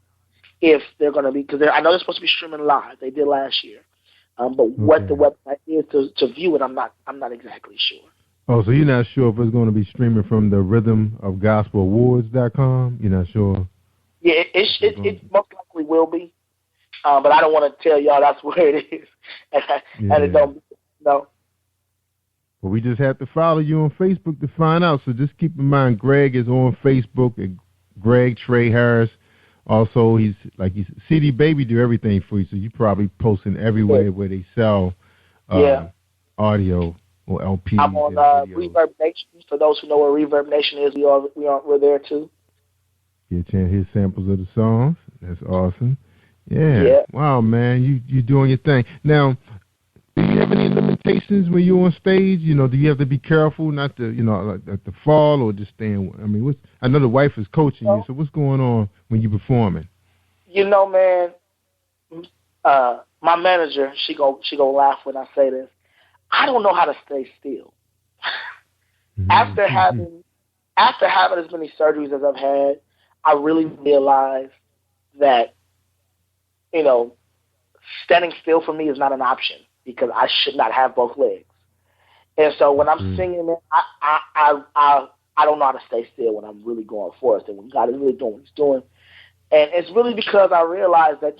if they're going to be, because I know they're supposed to be streaming live. They did last year, but what the website is to view it, I'm not exactly sure. Oh, so you're not sure if it's going to be streaming from the rhythmofgospellawards.com? You're not sure? Yeah, it most likely will be, but I don't want to tell y'all that's where it is, and it don't. No. Well, we just have to follow you on Facebook to find out. So just keep in mind, Greg is on Facebook at Greg Trey Harris. Also, he's CD Baby do everything for you, so you probably posting everywhere where they sell audio or LP. I'm on Reverb Nation. For those who know where Reverb Nation is, we're there too. Get a chance to hear samples of the songs. That's awesome. Yeah. Wow, man, you doing your thing. Now, do you have any limitations when you're on stage? Do you have to be careful not to, like to fall or just stand? I mean, I know the wife is coaching you, so what's going on when you're performing? Man, my manager, she go laugh when I say this. I don't know how to stay still. After having as many surgeries as I've had, I really realized that, standing still for me is not an option because I should not have both legs. And so when I'm singing, man, I don't know how to stay still when I'm really going for it and when God is really doing what He's doing. And it's really because I realized that,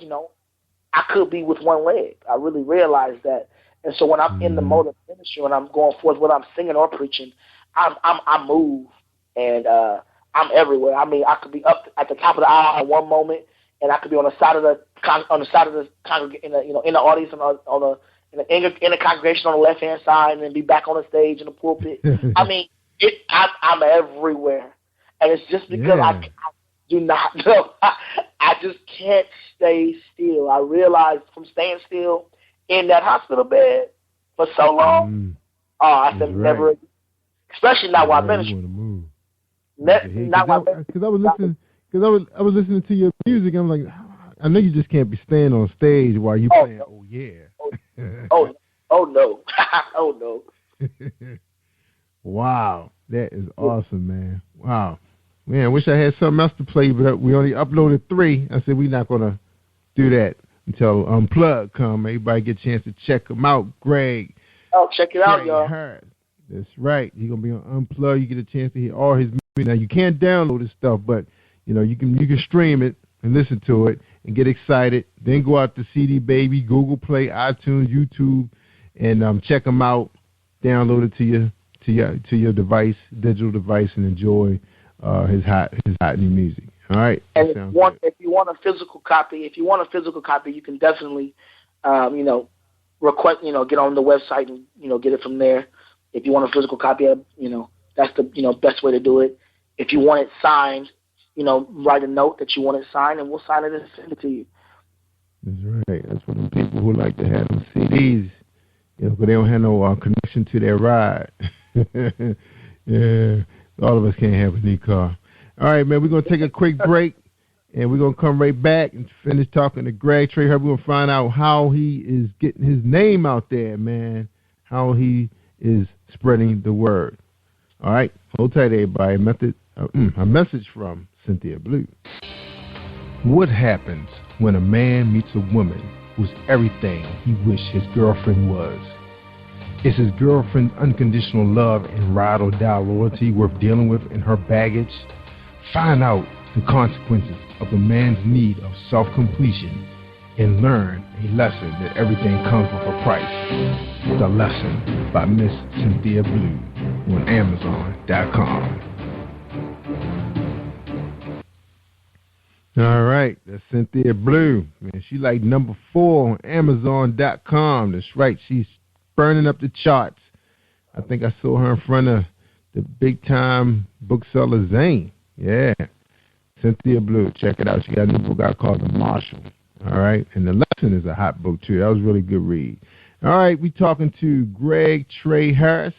I could be with one leg. I really realized that. And so when I'm in the mode of ministry, when I'm going forth, whether I'm singing or preaching, I move and I'm everywhere. I mean, I could be up at the top of the aisle at one moment, and I could be on the side of the congregation, in the audience, in the congregation on the left hand side, and then be back on the stage in the pulpit. I mean, I'm everywhere, and it's just because I do not know. I just can't stay still. I realized from staying still in that hospital bed for so long, I said never again. Especially not while ministry. Because I was listening to your music. I'm like, I know you just can't be standing on stage while you playing. No. Oh no. Oh no. Wow, that is awesome, man. Wow, man. I wish I had something else to play, but we only uploaded 3. I said we're not gonna do that until Unplugged come. Everybody get a chance to check them out. Greg. Oh, check it out, y'all. That's right. He's gonna be on Unplugged. You get a chance to hear all his music. Now you can't download this stuff, but you can stream it and listen to it and get excited. Then go out to CD Baby, Google Play, iTunes, YouTube, and check them out. Download it to your device, digital device, and enjoy his hot new music. All right. And if you want a physical copy, you can definitely request, get on the website and get it from there. If you want a physical copy of, that's the best way to do it. If you want it signed, write a note that you want it signed, and we'll sign it and send it to you. That's right. That's for them people who like to have them CDs, but they don't have no connection to their ride. Yeah, all of us can't have a new car. All right, man, we're going to take a quick break, and we're going to come right back and finish talking to Greg Trey. We're going to find out how he is getting his name out there, man, how he is spreading the word. All right, hold tight, everybody. A message from Cynthia Blue. What happens when a man meets a woman who's everything he wished his girlfriend was? Is his girlfriend's unconditional love and ride-or-die loyalty worth dealing with in her baggage? Find out the consequences of a man's need of self-completion and learn a lesson that everything comes with a price. The Lesson by Miss Cynthia Blue on Amazon.com. All right, that's Cynthia Blue. Man, she like number 4 on Amazon.com. That's right, she's burning up the charts. I think I saw her in front of the big-time bookseller Zane. Yeah, Cynthia Blue. Check it out. She got a new book out called The Marshal. All right, and The Lesson is a hot book, too. That was a really good read. All right, we talking to Greg Trey Harris.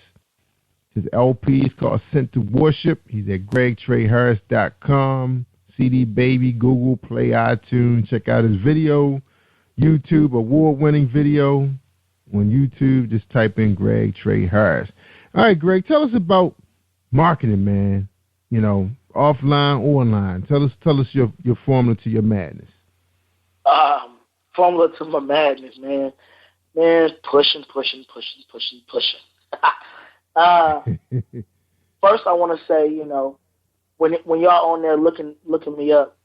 His LP is called Sent to Worship. He's at gregtreyharris.com. CD Baby, Google Play, iTunes. Check out his video, YouTube, award-winning video. On YouTube, just type in Greg Trey Harris. All right, Greg, tell us about marketing, man. You know, offline or online. Tell us your formula to your madness. Formula to my madness, man. Man, pushing. First, I want to say, you know, when y'all on there looking me up,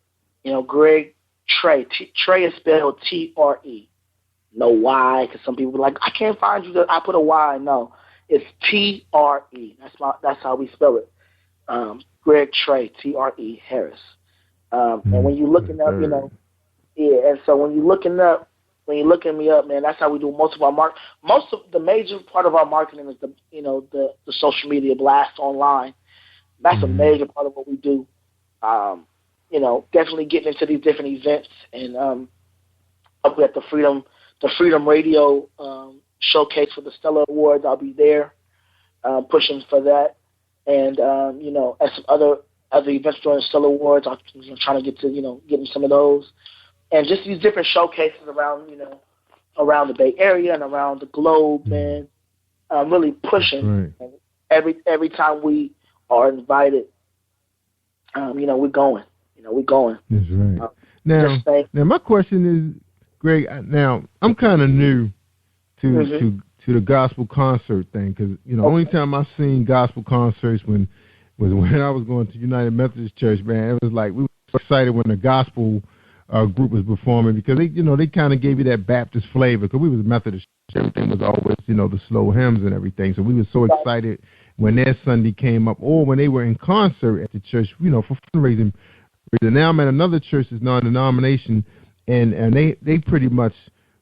you know, Greg Trey. Trey is spelled T-R-E. No Y, because some people are like, I can't find you. I put a Y. No, it's T-R-E. That's how we spell it. Greg Trey, T-R-E Harris. And when you're looking up, you know, yeah. And so when you're looking me up, man, that's how we do most of our most of the major part of our marketing is the social media blast online. That's a major part of what we do. You know, definitely getting into these different events and up at the Freedom Radio showcase for the Stellar Awards. I'll be there pushing for that, and you know, at some other events during the Stellar Awards, I'm trying to get in some of those, and just these different showcases around the Bay Area and around the globe, man. Really pushing. Right. And every time we are invited, you know, we're going. That's right. Now my question is, Greg, now I'm kind of new to the gospel concert thing, because you know, only time I seen gospel concerts was when I was going to United Methodist Church. Man, it was like we were so excited when the gospel group was performing, because they kind of gave you that Baptist flavor, because we was Methodist. Everything was always the slow hymns and everything. So we were so excited when their Sunday came up, or when they were in concert at the church, for fundraising. Now I'm at another church that's non-denomination, and they pretty much,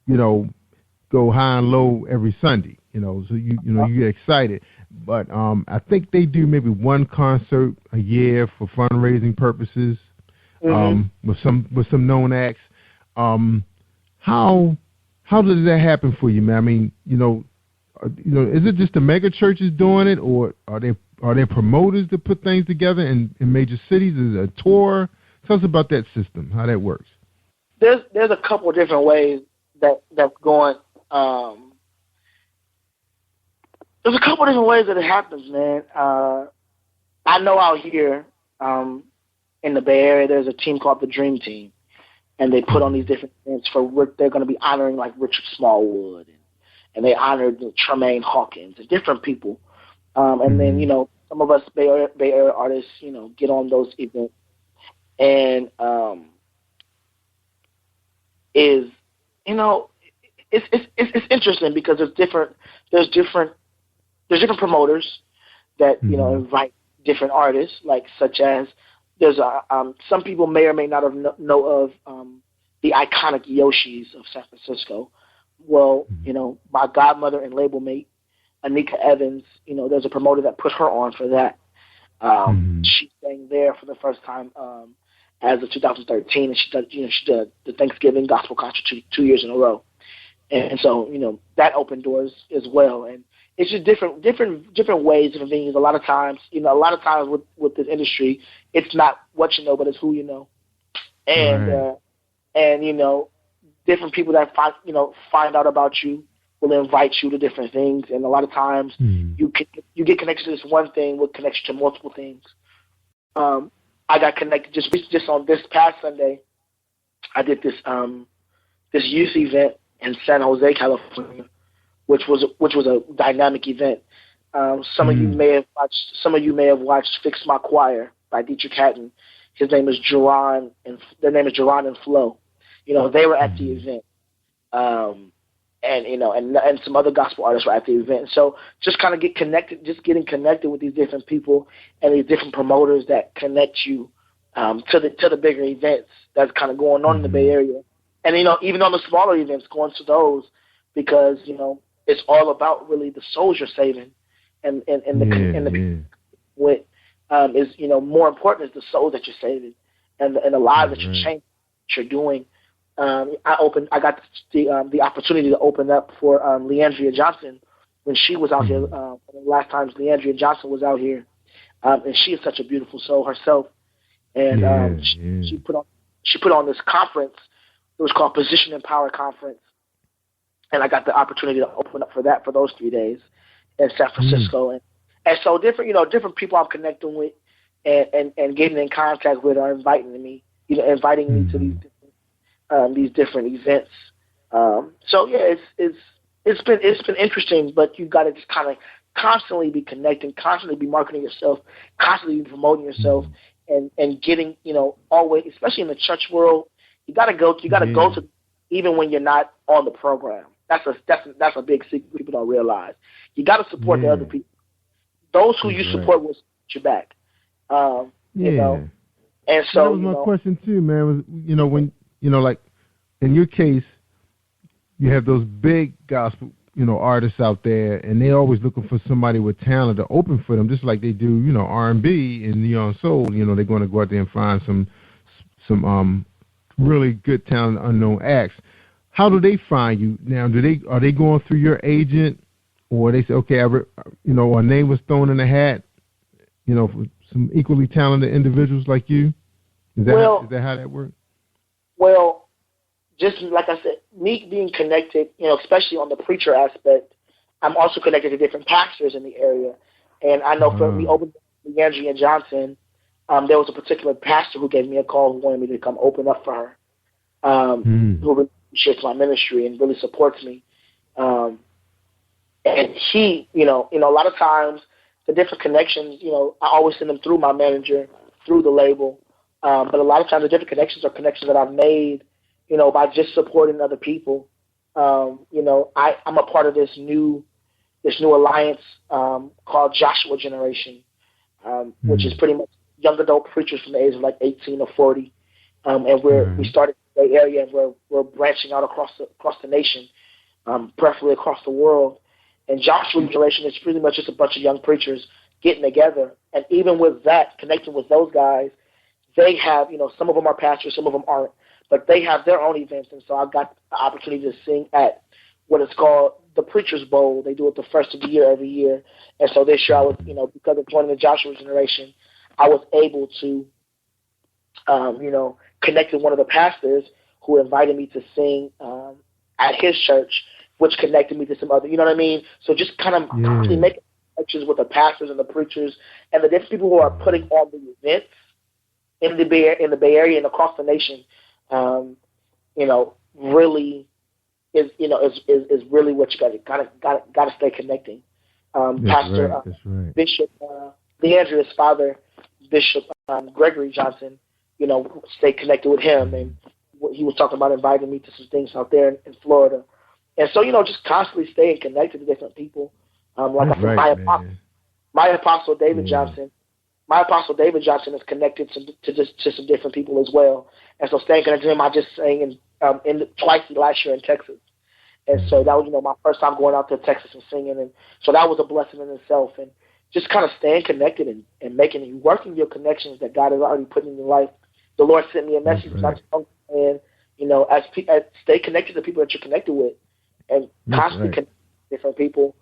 go high and low every Sunday, so you get excited. But I think they do maybe one concert a year for fundraising purposes, with some known acts. How does that happen for you, man? I mean, is it just the mega churches doing it, or are there promoters that put things together in major cities? Is it a tour? Tell us about that system, how that works. There's a couple of different ways that's going. There's a couple of different ways that it happens, man. I know out here in the Bay Area, there's a team called the Dream Team, and they put on these different events for what they're going to be honoring, like Richard Smallwood, and they honored Tremaine Hawkins and different people. And then, some of us Bay Area artists, get on those events. And it's interesting because there's different promoters that invite different artists, like such as there's some people may or may not have know of the iconic Yoshis of San Francisco. Well, my godmother and label mate Anika Evans, there's a promoter that put her on for that. She sang there for the first time as of 2013, and she did the Thanksgiving gospel concert 2 years in a row, and so that opened doors as well. And it's just different ways, different things. A lot of times with this industry, it's not what you know, but it's who you know, and different people that find out about you will invite you to different things, and a lot of times you get connected to this one thing with connection to multiple things. I got connected just on this past Sunday. I did this youth event in San Jose, California, which was a dynamic event. Some of you may have watched "Fix My Choir" by Dietrich Hatton. His name is Jerron, and their name is Jerron and Flo. They were at the event. And some other gospel artists were at the event. So just kind of getting connected with these different people and these different promoters that connect you to the bigger events that's kind of going on in the Bay Area. And, even on the smaller events, going to those, because, it's all about really the souls you're saving. And what is, more important is the souls that you're saving and the lives that you're changing, that you're doing. I got the opportunity to open up for Leandria Johnson when she was out here. The last time Leandria Johnson was out here, and she is such a beautiful soul herself. And she put on this conference. It was called Position and Power Conference, and I got the opportunity to open up for that for those 3 days in San Francisco. And so different people I'm connecting with and getting in contact with are inviting me to these different events. So yeah, it's been interesting, but you got to just kind of constantly be connecting, constantly be marketing yourself, constantly be promoting yourself, and getting, always, especially in the church world, you got to go to, even when you're not on the program. That's a big secret people don't realize. You got to support the other people. Those who you support will support you back. And so that was my question too, man. Was when like in your case, you have those big gospel artists out there, and they're always looking for somebody with talent to open for them, just like they do R&B and neo soul. They're going to go out there and find some really good talent, unknown acts. How do they find you now? Are they going through your agent, or they say, okay, our name was thrown in the hat, for some equally talented individuals like you? Is that how that works? Well, just like I said, me being connected, especially on the preacher aspect, I'm also connected to different pastors in the area. And I know we opened Leandria Johnson, there was a particular pastor who gave me a call who wanted me to come open up for her, who really appreciates my ministry and really supports me. And he, a lot of times the different connections, I always send them through my manager, through the label. But a lot of times the different connections are connections that I've made, by just supporting other people. I'm a part of this new alliance called Joshua Generation, which is pretty much young adult preachers from the age of like 18 or 40. And we started in the Bay Area, and we're branching out across the nation, preferably across the world. And Joshua Generation is pretty much just a bunch of young preachers getting together. And even with that, connecting with those guys, they have, some of them are pastors, some of them aren't, but they have their own events. And so I got the opportunity to sing at what is called the Preacher's Bowl. They do it the first of the year every year. And so this year I was, because of joining the Joshua Generation, I was able to, connect with one of the pastors who invited me to sing at his church, which connected me to some other, you know what I mean? So just kind of constantly making connections with the pastors and the preachers and the different people who are putting on the events in the Bay Area and across the nation, really is really what you gotta stay connecting. Pastor Bishop Leandria's father, Bishop Gregory Johnson, stay connected with him, and he was talking about inviting me to some things out there in Florida. And so, just constantly staying connected to different people. Like I said, my apostle David Johnson. My apostle David Johnson is connected to some different people as well. And so staying connected to him, I just sang twice last year in Texas. And so that was, my first time going out to Texas and singing. And so that was a blessing in itself. And just kind of staying connected and working your connections that God has already put in your life. The Lord sent me a message, and as stay connected to people that you're connected with, and constantly connect with different people,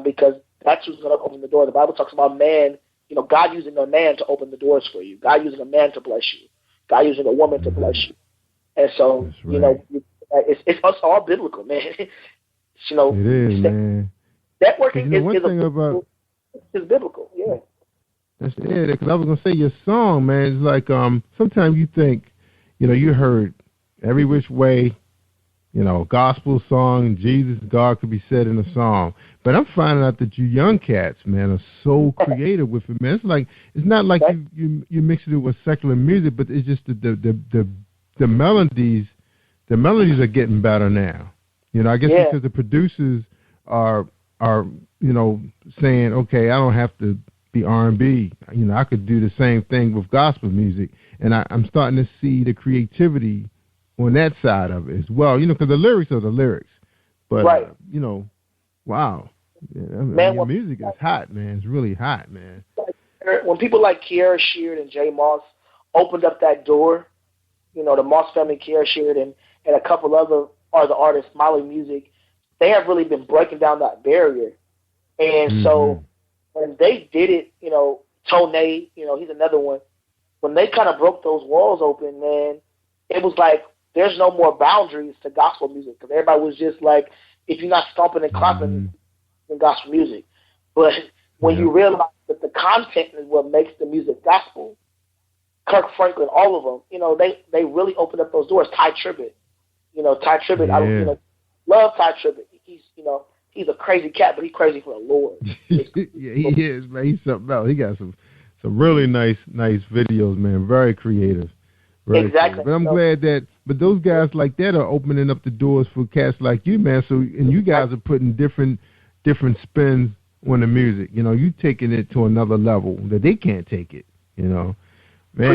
because that's who's going to open the door. The Bible talks about man, God using a man to open the doors for you, God using a man to bless you, God using a woman to bless you. And so, it's all biblical, man. It is, man. Networking is biblical, yeah. That's it. Because I was gonna say your song, man. It's like sometimes you think, you heard every which way, gospel song, Jesus, God could be said in a song. But I'm finding out that you young cats, man, are so creative with it, man. It's not like you mix it with secular music, but it's just the melodies. The melodies are getting better now. I guess because the producers are saying, okay, I don't have to be R&B. You know, I could do the same thing with gospel music, and I'm starting to see the creativity on that side of it as well. You know, because the lyrics are the lyrics, but right. You know, wow, yeah, your music is hot, man. It's really hot, man. When people like Kiara Sheard and Jay Moss opened up that door, you know, the Moss family, Kiara Sheard, and a couple other artists, Molly Music, they have really been breaking down that barrier. And so when they did it, you know, Tone, you know, he's another one. When they kind of broke those walls open, man, it was like there's no more boundaries to gospel music because everybody was just like, if you're not stomping and clapping in gospel music. But when you realize that the content is what makes the music gospel, Kirk Franklin, all of them, you know, they really opened up those doors. Ty Tribbett, you know, I love Ty Tribbett. He's a crazy cat, but he's crazy for the Lord. Yeah, he is, man. He's something else. He got some really nice videos, man. Very creative. Exactly. But I'm glad that, but those guys like that are opening up the doors for cats like you, man. So, and you guys are putting different spins on the music. You know, you taking it to another level that they can't take it. You know, man.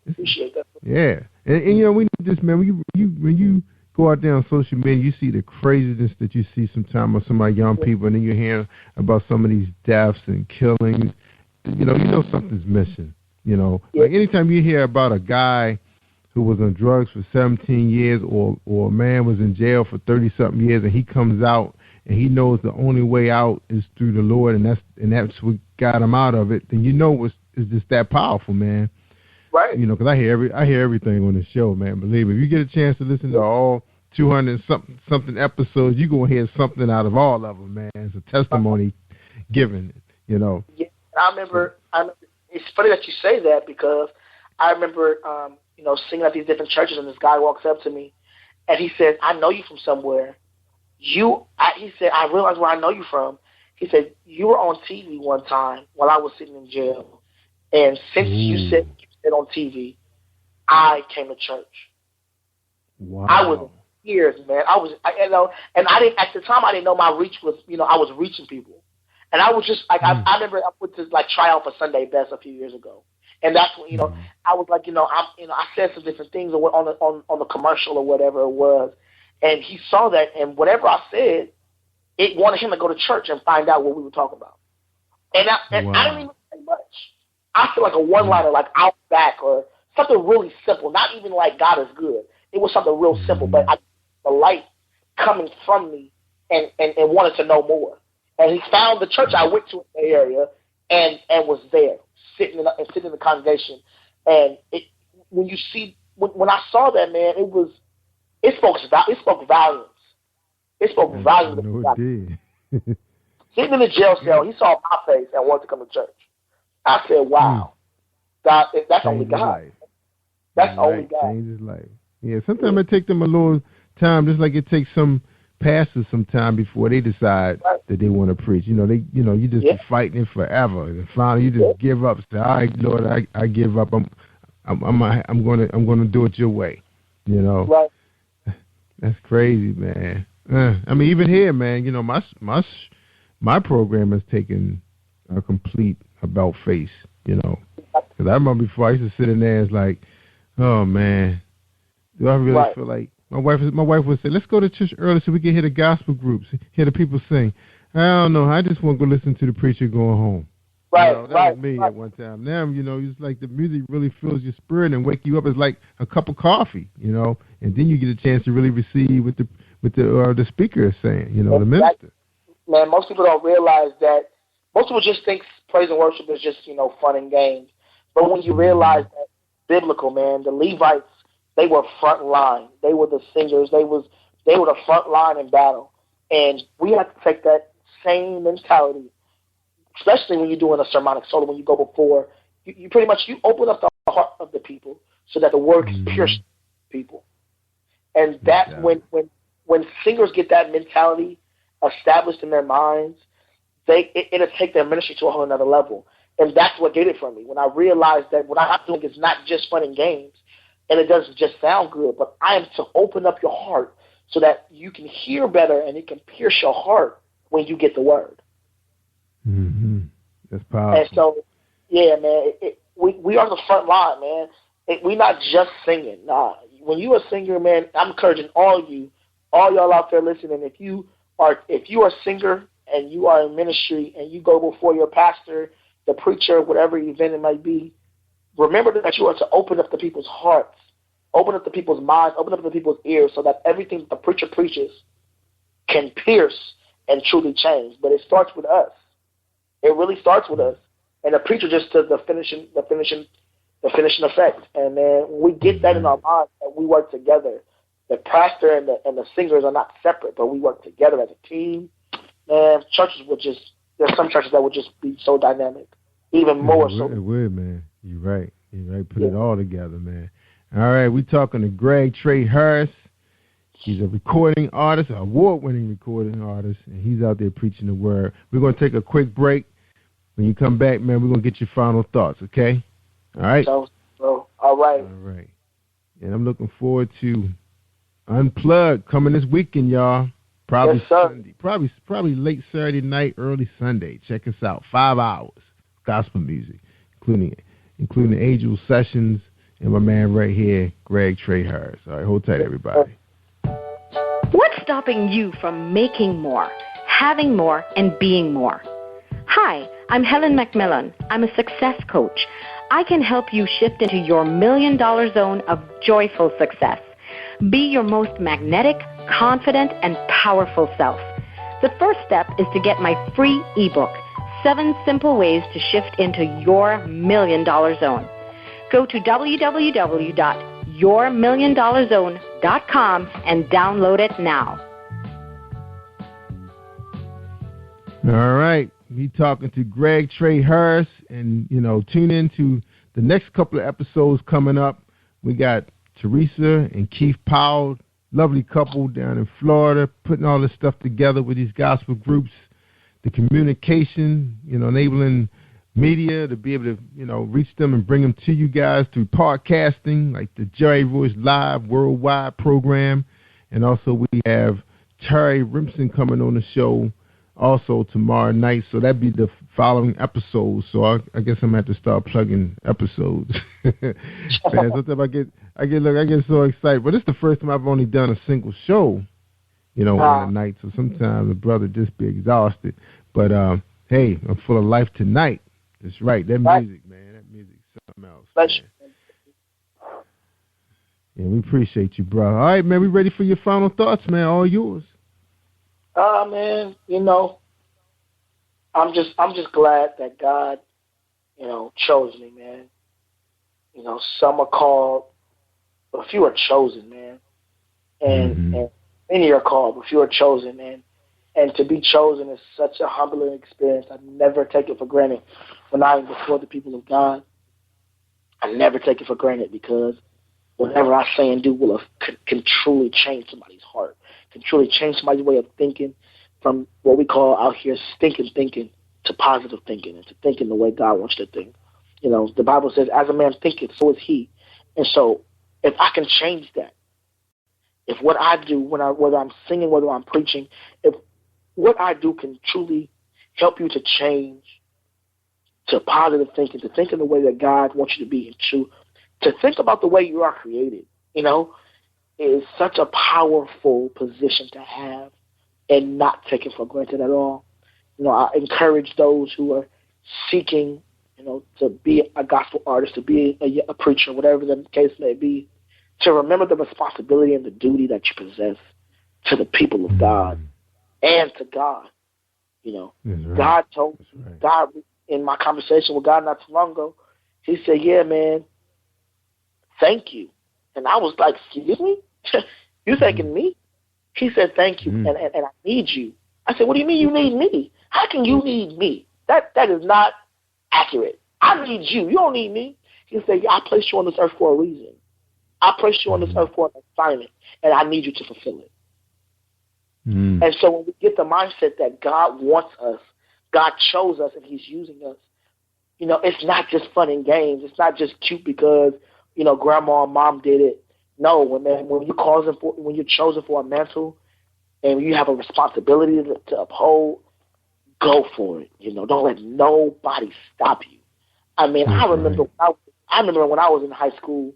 Appreciate that. Yeah, and you know, we need this, man. When you go out there on social media, you see the craziness that you see sometimes of some of our young people, and then you hear about some of these deaths and killings. You know something's missing. You know, like anytime you hear about a guy who was on drugs for 17 years, or a man was in jail for 30-something years, and he comes out and he knows the only way out is through the Lord, and that's what got him out of it, then you know it's just that powerful, man. Right. You know, because I hear everything on the show, man. Believe me, if you get a chance to listen to all 200 something episodes, you're gonna hear something out of all of them, man. It's a testimony given, you know. Yeah, I remember. It's funny that you say that because I remember, you know, singing at these different churches, and this guy walks up to me, and he says, "I know you from somewhere." He said, "I realize where I know you from." He said, "You were on TV one time while I was sitting in jail, and since you said on TV, I came to church." Wow. I was in tears, man. And I didn't at the time. I didn't know my reach was, you know, I was reaching people, and I was just like, I remember I went to like Trial for Sunday Best a few years ago, and that's when, you know, I was like, I said some different things on the commercial or whatever it was, and he saw that, and whatever I said, it wanted him to go to church and find out what we were talking about, and I didn't even say much. I feel like a one-liner, like "I'll be back," or something really simple. Not even like "God is good." It was something real simple, but the light coming from me and wanted to know more. And he found the church I went to in the area and was there, sitting in the congregation. And when I saw that, man, it spoke volumes. It spoke volumes. No, it did. Sitting in the jail cell, he saw my face and wanted to come to church. I said, "Wow, God, that's only God. That's only God." Change his life. Yeah, sometimes it takes them a little time, just like it takes some pastors some time before they decide that they want to preach. You know, you just be fighting it forever, and finally you just give up. Say, "All right, Lord, I give up. I'm gonna do it your way." You know, right? That's crazy, man. I mean, even here, man. You know, my program has taken a complete about face. You know, because I remember before I used to sit in there, it's like, oh man. Do I really feel like my wife would say, "Let's go to church early so we can hear the gospel groups, hear the people sing." I don't know. I just want to go listen to the preacher going home. Right, you know, that was me at one time. Now, you know, it's like the music really fills your spirit and wake you up. It's like a cup of coffee, you know, and then you get a chance to really receive what the speaker is saying. You know, the minister. Man, most people don't realize that. Most people just think praise and worship is just, you know, fun and games. But when you realize that biblical, man, the Levites, they were front line. They were the singers. They were the front line in battle. And we have to take that same mentality, especially when you're doing a sermonic solo, when you go before, you pretty much, you open up the heart of the people so that the word can pierce people. And that's when singers get that mentality established in their minds, it'll take their ministry to a whole another level. And that's what did it for me. When I realized that what I'm doing is not just fun and games, and it doesn't just sound good, but I am to open up your heart so that you can hear better and it can pierce your heart when you get the word. Mm-hmm. That's powerful. And so, yeah, man, we are the front line, man. We're not just singing. Nah, when you a singer, man, I'm encouraging all y'all out there listening. If you are a singer and you are in ministry and you go before your pastor, the preacher, whatever event it might be, remember that you are to open up the people's hearts, open up the people's minds, open up the people's ears, so that everything the preacher preaches can pierce and truly change. But it starts with us. It really starts with us, and the preacher just does the finishing effect. And man, we get that in our minds, and we work together. The pastor and the singers are not separate, but we work together as a team. Man, there's some churches that would just be so dynamic, even more so. It would, man. You're right. Put it all together, man. All right, we're talking to Greg Trey Harris. He's a recording artist, an award-winning recording artist, and he's out there preaching the word. We're going to take a quick break. When you come back, man, we're going to get your final thoughts, okay? All right? So, all right. All right. And I'm looking forward to Unplugged coming this weekend, y'all. Probably yes, sir. Sunday. Probably late Saturday night, early Sunday. Check us out. 5 hours. Gospel music, including Angel Sessions and my man right here, Greg Trey Harris. All right, hold tight, everybody. What's stopping you from making more, having more, and being more? Hi, I'm Helen McMillan. I'm a success coach. I can help you shift into your $1 million zone of joyful success. Be your most magnetic, confident, and powerful self. The first step is to get my free ebook, 7 Simple Ways to Shift into Your $1 Million Zone. Go to www.yourmilliondollarzone.com and download it now. All right. We talking to Greg Trey Harris, and, tune in to the next couple of episodes coming up. We got Teresa and Keith Powell, lovely couple down in Florida, putting all this stuff together with these gospel groups, the communication, enabling media to be able to, reach them and bring them to you guys through podcasting, like the Jerry Royce Live Worldwide program. And also we have Terry Rimpson coming on the show also tomorrow night. So that'd be the following episode. So I guess I'm going to have to start plugging episodes. Man, sometimes I get so excited. But it's the first time I've only done a single show, on a night. So sometimes the brother just be exhausted. But, hey, I'm full of life tonight. That's right. That music, man. That music's something else. Yeah, we appreciate you, bro. All right, man. We ready for your final thoughts, man. All yours. Man, I'm just glad that God, chose me, man. Some are called, but few are chosen, man. And many are called, but few are chosen, man. And to be chosen is such a humbling experience. I never take it for granted when I'm before the people of God. I never take it for granted, because whatever I say and do can truly change somebody's heart, can truly change somebody's way of thinking from what we call out here stinking thinking to positive thinking, and to thinking the way God wants to think. The Bible says, as a man thinketh, so is he. And so if I can change that, if what I do, whether I'm singing, whether I'm preaching, if what I do can truly help you to change to positive thinking, to think in the way that God wants you to be, and to think about the way you are created, is such a powerful position to have and not take it for granted at all. I encourage those who are seeking, to be a gospel artist, to be a preacher, whatever the case may be, to remember the responsibility and the duty that you possess to the people of God and to God. Right. God told God in my conversation with God not too long ago, he said, yeah, man, thank you. And I was like, excuse me? You thanking me? He said, thank you, and I need you. I said, what do you mean you need me? How can you need me? That is not accurate. I need you. You don't need me. He said, yeah, I placed you on this earth for a reason. I placed you on this earth for an assignment, and I need you to fulfill it. And so when we get the mindset that God wants us, God chose us, and he's using us, it's not just fun and games. It's not just cute because, grandma and mom did it. No, when you're chosen for a mantle and you have a responsibility to uphold, go for it. Don't let nobody stop you. I mean, I remember when I was in high school,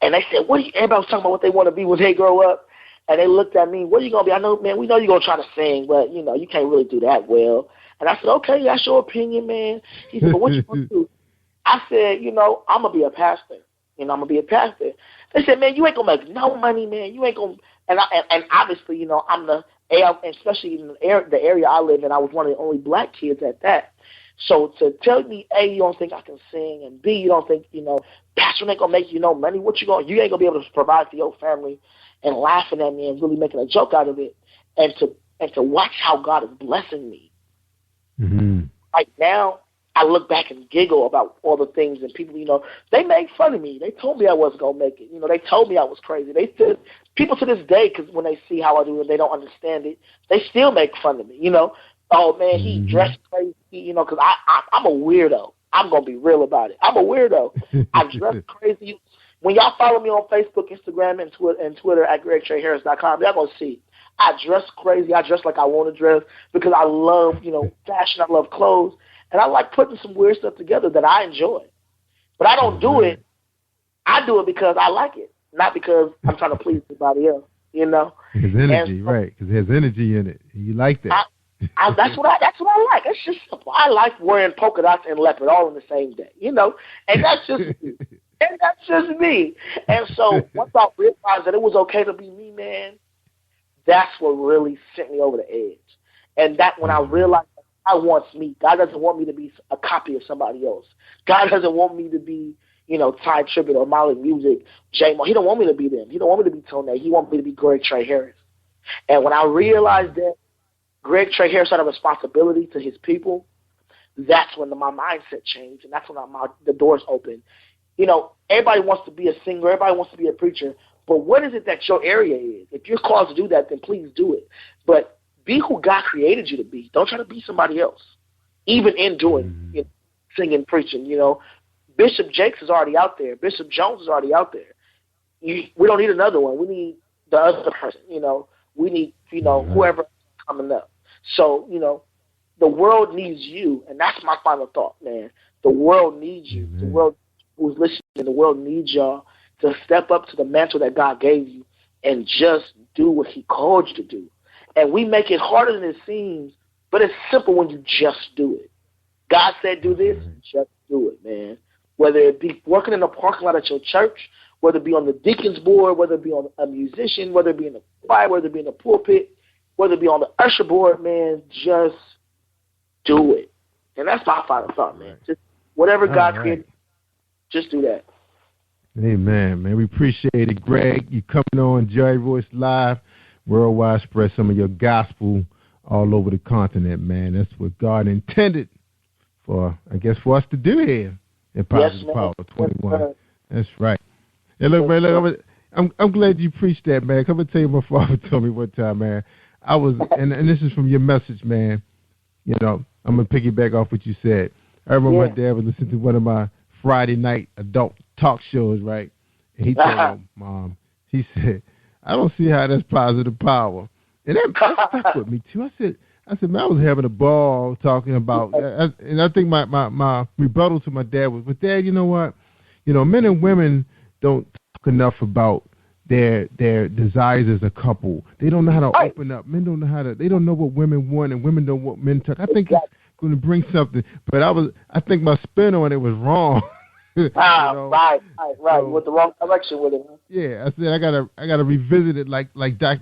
and they said, everybody was talking about what they want to be when they grow up. And they looked at me, what are you going to be? I know, man, we know you're going to try to sing, but, you can't really do that well. And I said, okay, that's your opinion, man. He said, but what you going to do? I said, I'm going to be a pastor. I'm going to be a pastor. They said, man, you ain't going to make no money, man. You ain't going to. And obviously, I'm especially in the area I live in, I was one of the only black kids at that. So to tell me, A, you don't think I can sing, and B, you don't think, pastor ain't going to make you no money, you ain't going to be able to provide for your family, and laughing at me and really making a joke out of it, and to watch how God is blessing me. Mm-hmm. Right now, I look back and giggle about all the things, and people, they made fun of me. They told me I wasn't going to make it. They told me I was crazy. They said, people to this day, because when they see how I do and they don't understand it, they still make fun of me, Oh, man, he dressed crazy, because I'm a weirdo. I'm going to be real about it. I'm a weirdo. I dress crazy. When y'all follow me on Facebook, Instagram, and Twitter at GregTreyHarris.com, y'all going to see I dress crazy. I dress like I want to dress because I love, fashion. I love clothes. And I like putting some weird stuff together that I enjoy. But I don't do it. I do it because I like it, not because I'm trying to please somebody else, His energy, right, because there's energy in it. You like that. That's what I like. It's just simple. I like wearing polka dots and leopard all in the same day, and that's just me. And that's just me. And so once I realized that it was okay to be me, man, that's what really sent me over the edge. And that when I realized that God wants me, God doesn't want me to be a copy of somebody else. God doesn't want me to be, Ty Tribbett or Molly Music, J-Mo. He don't want me to be them. He don't want me to be Tone. He wants me to be Greg Trey Harris. And when I realized that Greg Trey Harris had a responsibility to his people, that's when my mindset changed, and that's when the doors opened. Everybody wants to be a singer, everybody wants to be a preacher, but what is it that your area is? If you're called to do that, then please do it. But be who God created you to be. Don't try to be somebody else, even in doing singing, preaching. Bishop Jakes is already out there. Bishop Jones is already out there. We don't need another one. We need the other person. We need whoever coming up. So the world needs you, and that's my final thought, man. The world needs you. The world who's listening, the world needs y'all to step up to the mantle that God gave you and just do what he called you to do. And we make it harder than it seems, but it's simple when you just do it. God said do this, just do it, man. Whether it be working in the parking lot at your church, whether it be on the deacon's board, whether it be on a musician, whether it be in the choir, whether it be in the pulpit, whether it be on the usher board, man, just do it. And that's my final thought, man. Just whatever God created, just do that. Amen, man. We appreciate it, Greg. You coming on Jerry Royce Live, worldwide, spread some of your gospel all over the continent, man. That's what God intended for, I guess, for us to do here in Positive Power 21. Yes, that's right. And look, man, look, I'm glad you preached that, man. I'm gonna tell you, my father told me one time, man. I was, and this is from your message, man. I'm gonna piggyback off what you said. I remember my dad was listening to one of my Friday night adult talk shows, right? And he told Mom, he said, I don't see how that's positive power. And that stuck with me, too. I said, man, I was having a ball talking about, and I think my rebuttal to my dad was, but Dad, you know what? Men and women don't talk enough about their desires as a couple. They don't know how to open up. Men don't know how to, they don't know what women want, and women don't know what men talk. I think it's going to bring something, but I think my spin on it was wrong. Right. So, with the wrong direction with it. Huh? Yeah, I said I gotta revisit it like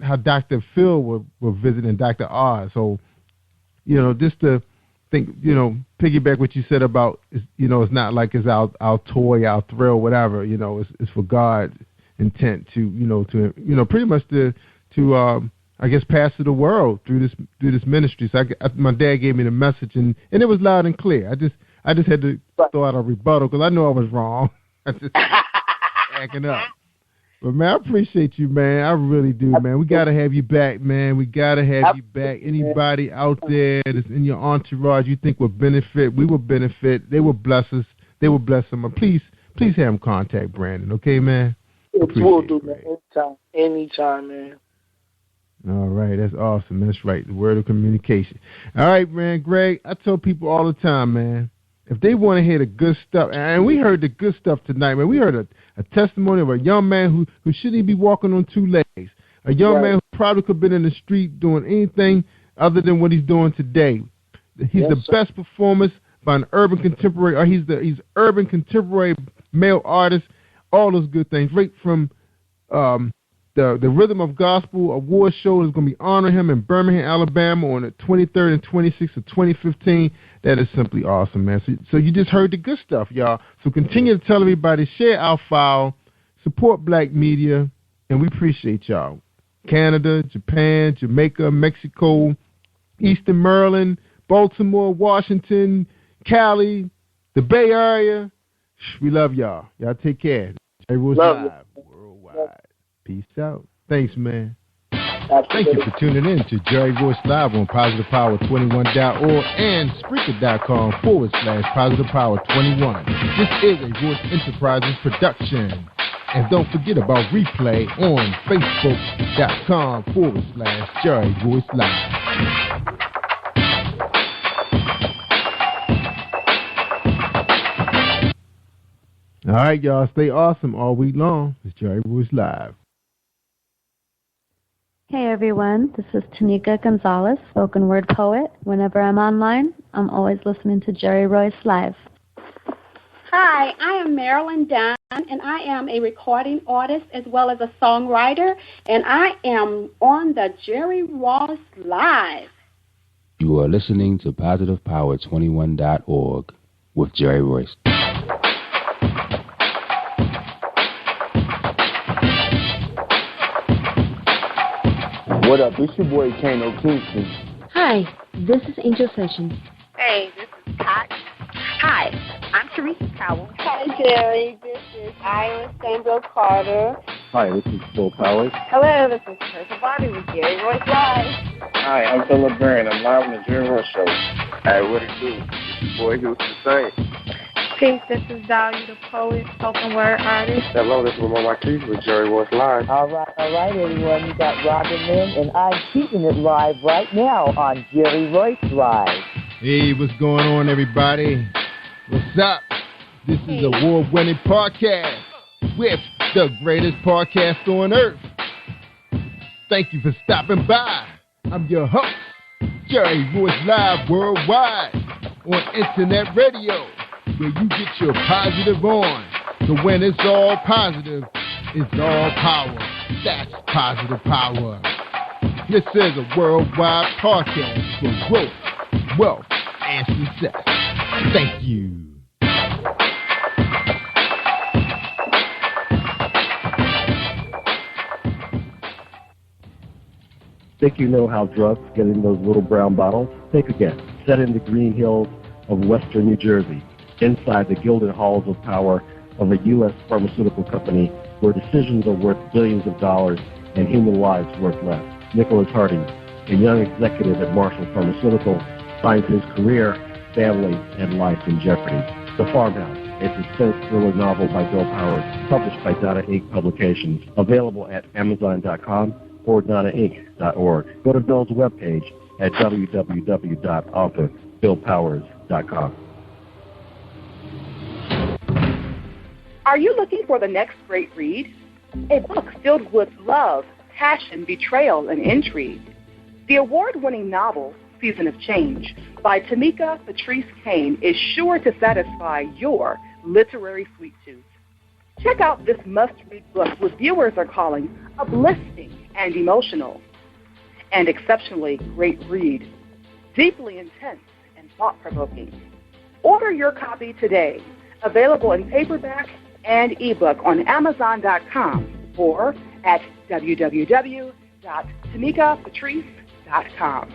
how Dr. Phil was visiting Dr. Oz. So, just to think, piggyback what you said about, it's not like it's our toy, our thrill, whatever. It's for God's intent to pretty much to I guess pass to the world through this ministry. So my dad gave me the message, and it was loud and clear. I just had to throw out a rebuttal because I know I was wrong. I just acting up. But, man, I appreciate you, man. I really do, man. We got to have you back, man. We got to have you back. Anybody out there that's in your entourage you think would benefit, we will benefit. They will bless us. They will bless them. Please have them contact Brandon, okay, man? We'll do, man. Anytime, man. All right, that's awesome. That's right, the word of communication. All right, man, Greg, I tell people all the time, man, if they want to hear the good stuff, and we heard the good stuff tonight, man. We heard a testimony of a young man who shouldn't even be walking on two legs. A young man who probably could have been in the street doing anything other than what he's doing today. He's the best performance by an urban contemporary, or he's urban contemporary male artist, all those good things. Right from the Rhythm of Gospel award show is going to be honoring him in Birmingham, Alabama on the 23rd and 26th of 2015. That is simply awesome, man. So you just heard the good stuff, y'all. So continue to tell everybody, share our file, support black media, and we appreciate y'all. Canada, Japan, Jamaica, Mexico, Eastern Maryland, Baltimore, Washington, Cali, the Bay Area. We love y'all. Y'all take care. Everyone's live worldwide. Peace out. Thanks, man. Thank you for tuning in to Jerry Royce Live on PositivePower21.org and Spreaker.com/PositivePower21. This is a Royce Enterprises production. And don't forget about replay on Facebook.com/Jerry Royce Live. All right, y'all, stay awesome all week long. It's Jerry Royce Live. Hey everyone, this is Tanika Gonzalez, spoken word poet. Whenever I'm online, I'm always listening to Jerry Royce Live. Hi, I am Marilyn Dunn, and I am a recording artist as well as a songwriter, and I am on the Jerry Royce Live. You are listening to PositivePower21.org with Jerry Royce. What up? It's your boy Kano Kingston. Hi, this is Angel Sessions. Hey, this is Pat. Hi, I'm Teresa Powell. Hi, Jerry. This is Iowa Samuel Carter. Hi, this is Bill Powers. Hello, this is Teresa Bobby with Jerry Royce Live. Hi, I'm Philip Barron. I'm live on the Jerry Royce Show. Hey, what it do? It's your boy Gosepl Sunday. Peace, this is Dahlia the poet, spoken word artist. Hello, this is Ramon Marquis with Jerry Royce Live. All right, everyone. You got Robin Lynn, and I'm keeping it live right now on Jerry Royce Live. Hey, what's going on, everybody? What's up? This is award-winning podcast with the greatest podcast on earth. Thank you for stopping by. I'm your host, Jerry Royce Live worldwide on internet radio, where you get your positive on. So when it's all positive, it's all power. That's positive power. This is a worldwide podcast for growth, wealth, and success. Thank you. Think you know how drugs get in those little brown bottles? Think again. Set in the green hills of western New Jersey, inside the gilded halls of power of a U.S. pharmaceutical company where decisions are worth billions of dollars and human lives worth less. Nicholas Harding, a young executive at Marshall Pharmaceutical, finds his career, family, and life in jeopardy. The Farmhouse, a suspense thriller novel by Bill Powers, published by Donna Inc. Publications, available at Amazon.com or DonnaInc.org. Go to Bill's webpage at www.authorBillPowers.com. Are you looking for the next great read? A book filled with love, passion, betrayal, and intrigue. The award-winning novel, Season of Change, by Tamika Patrice Kane, is sure to satisfy your literary sweet tooth. Check out this must-read book reviewers are calling uplifting and emotional, and exceptionally great read, deeply intense and thought-provoking. Order your copy today, available in paperback and ebook on Amazon.com or at www.tamikapatrice.com.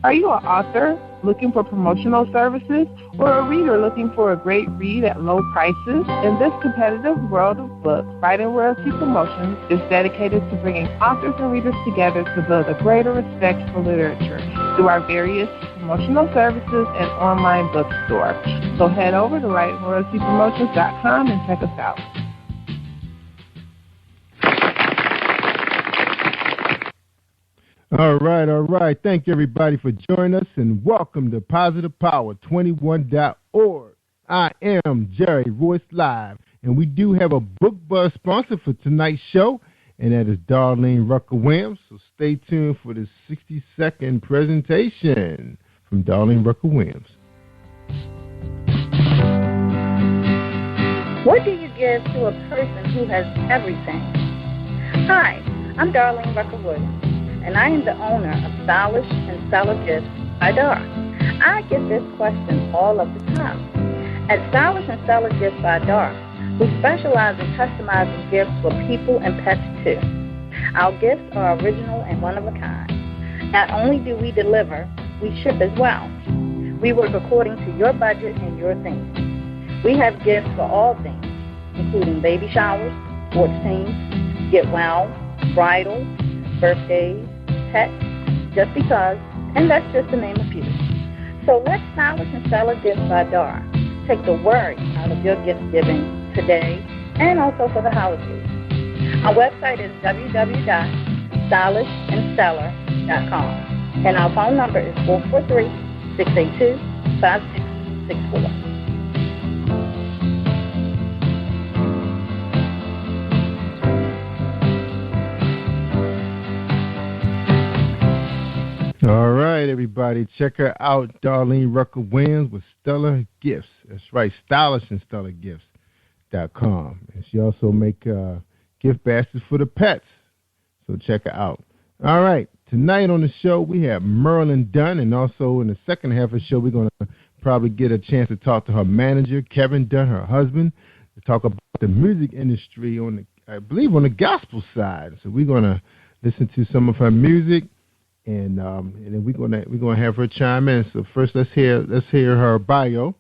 Are you an author looking for promotional services or a reader looking for a great read at low prices? In this competitive world of books, Writing Royalty Promotions is dedicated to bringing authors and readers together to build a greater respect for literature through our various promotional services and online bookstore. So head over to WritingRoyaltyPromotions.com and check us out. All right. Thank you, everybody, for joining us, and welcome to PositivePower21.org. I am Jerry Royce Live, and we do have a book buzz sponsor for tonight's show, and that is Darlene Rucker-Williams. So stay tuned for the 60-second presentation from Darlene Rucker-Williams. What do you give to a person who has everything? Hi, I'm Darlene Rucker-Williams, and I am the owner of Stylish and Stellar Gifts by Dar. I get this question all of the time. At Stylish and Stellar Gifts by Dar, we specialize in customizing gifts for people and pets too. Our gifts are original and one of a kind. Not only do we deliver, we ship as well. We work according to your budget and your theme. We have gifts for all things, including baby showers, sports teams, get well, bridal, birthdays, pets, just because, and that's just to name a few. So let Stylish and Stellar Gifts by Dar take the worry out of your gift giving today and also for the holidays. Our website is www.stylishandstellar.com, and our phone number is 443-682-5664. All right, everybody, check her out, Darlene Rucker-Williams with Stellar Gifts. That's right, stylishandstellargifts.com. And she also make gift baskets for the pets, so check her out. All right, tonight on the show we have Marilyn Dunn, and also in the second half of the show we're going to probably get a chance to talk to her manager, Kevin Dunn, her husband, to talk about the music industry on the, I believe, on the gospel side. So we're going to listen to some of her music. And then we're gonna have her chime in. So first, let's hear her bio.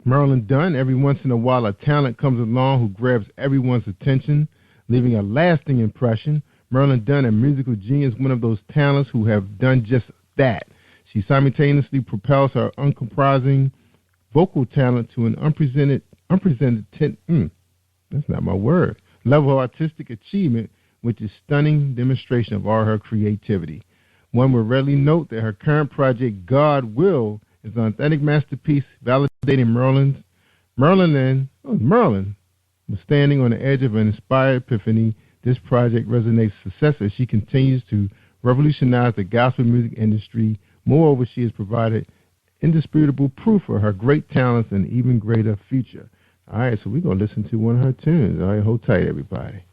Marilyn Dunn. Every once in a while, a talent comes along who grabs everyone's attention, leaving a lasting impression. Marilyn Dunn, a musical genius, one of those talents who have done just that. She simultaneously propels her uncompromising vocal talent to an unprecedented that's not my word, level of artistic achievement, which is stunning demonstration of all her creativity. One will readily note that her current project, God Will, is an authentic masterpiece validating Merlin was standing on the edge of an inspired epiphany. This project resonates success as she continues to revolutionize the gospel music industry. Moreover, she has provided indisputable proof of her great talents and even greater future. All right, so we're going to listen to one of her tunes. All right, hold tight, everybody.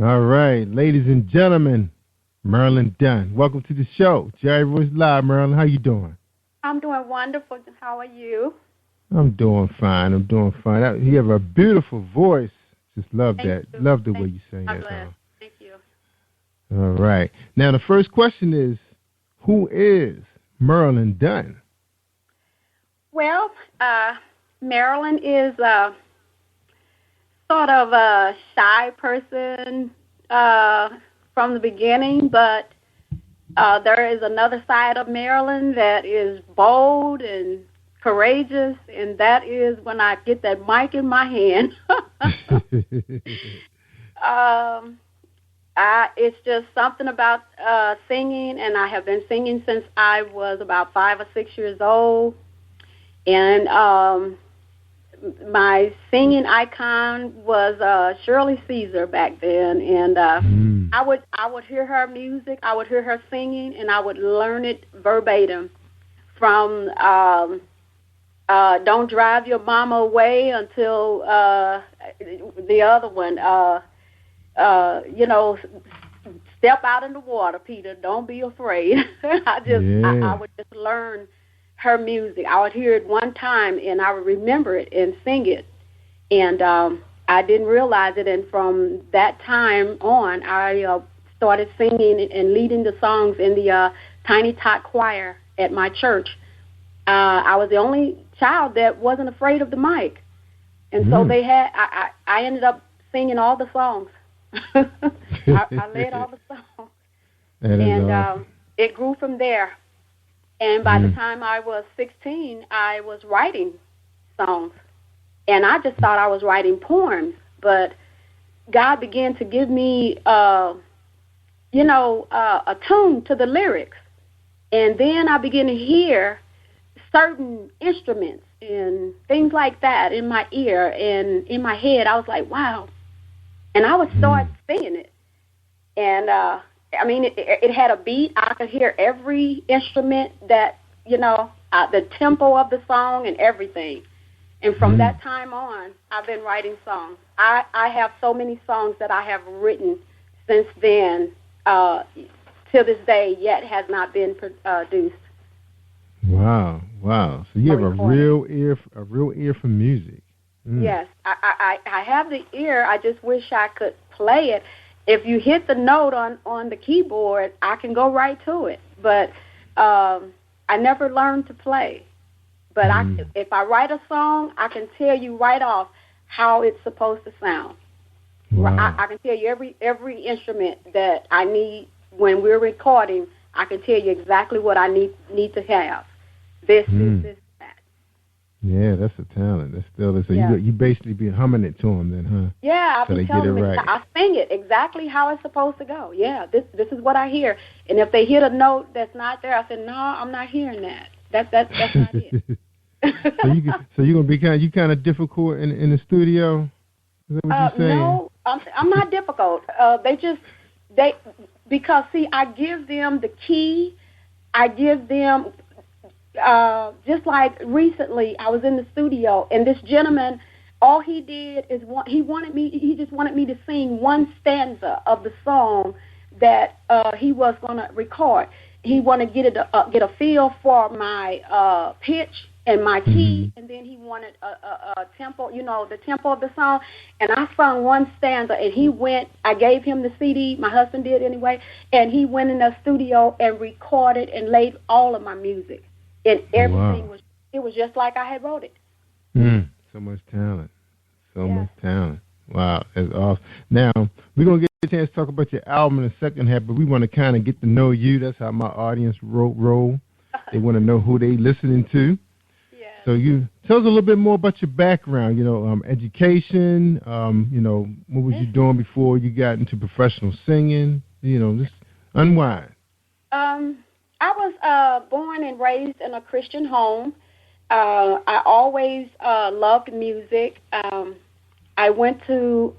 All right, ladies and gentlemen, Marilyn Dunn. Welcome to the show. Jerry Royce Live. Marilyn, how you doing? I'm doing wonderful. How are you? I'm doing fine. You have a beautiful voice. Just love that. Love the way you sing that song. Thank you. All right. Now, the first question is, who is Marilyn Dunn? Well, Marilyn is sort of a shy person from the beginning, but there is another side of Marilyn that is bold and courageous, and that is when I get that mic in my hand. It's just something about singing, and I have been singing since I was about 5 or 6 years old. And my singing icon was Shirley Caesar back then, and I would hear her music, I would hear her singing, and I would learn it verbatim from "Don't Drive Your Mama Away" until the other one. Step out in the water, Peter. Don't be afraid. I would just learn her music. I would hear it one time, and I would remember it and sing it. And I didn't realize it. And from that time on, I started singing and leading the songs in the Tiny Tot Choir at my church. I was the only child that wasn't afraid of the mic. And so they had. I ended up singing all the songs. I led all the songs, and awesome. It grew from there. And by the time I was 16, I was writing songs, and I just thought I was writing poems. But God began to give me, a tune to the lyrics, and then I began to hear certain instruments and things like that in my ear and in my head. I was like, wow. And I would start singing it. And, it had a beat. I could hear every instrument that, the tempo of the song and everything. And from that time on, I've been writing songs. I have so many songs that I have written since then, to this day, yet has not been produced. Wow. So you have a real ear for music. Yes, I have the ear. I just wish I could play it. If you hit the note on the keyboard, I can go right to it. But I never learned to play. But if I write a song, I can tell you right off how it's supposed to sound. Wow. I can tell you every instrument that I need when we're recording. I can tell you exactly what I need to have. This. Yeah, that's a talent. That's still so you basically be humming it to them then, huh? Yeah, I'll be telling them. Right. I sing it exactly how it's supposed to go. Yeah, this is what I hear. And if they hit a note that's not there, I said, no, I'm not hearing that. That's not it. So you're gonna be kind of difficult in the studio? Is that what you're saying? No, I'm not difficult. Because see, I give them the key. I give them. Just like recently, I was in the studio, and this gentleman, all he did is he just wanted me to sing one stanza of the song that he was going to record. He wanted to get a feel for my pitch and my key, and then he wanted a tempo, the tempo of the song. And I sung one stanza, and I gave him the CD, my husband did anyway, and he went in the studio and recorded and laid all of my music. And everything was just like I had wrote it. So much talent. Much talent. Wow, that's awesome. Now, we're going to get a chance to talk about your album in the second half, but we want to kind of get to know you. That's how my audience roll. They want to know who they listening to. Yeah. So you tell us a little bit more about your background, education, what was you doing before you got into professional singing? Just unwind. I was born and raised in a Christian home. I always loved music. I went to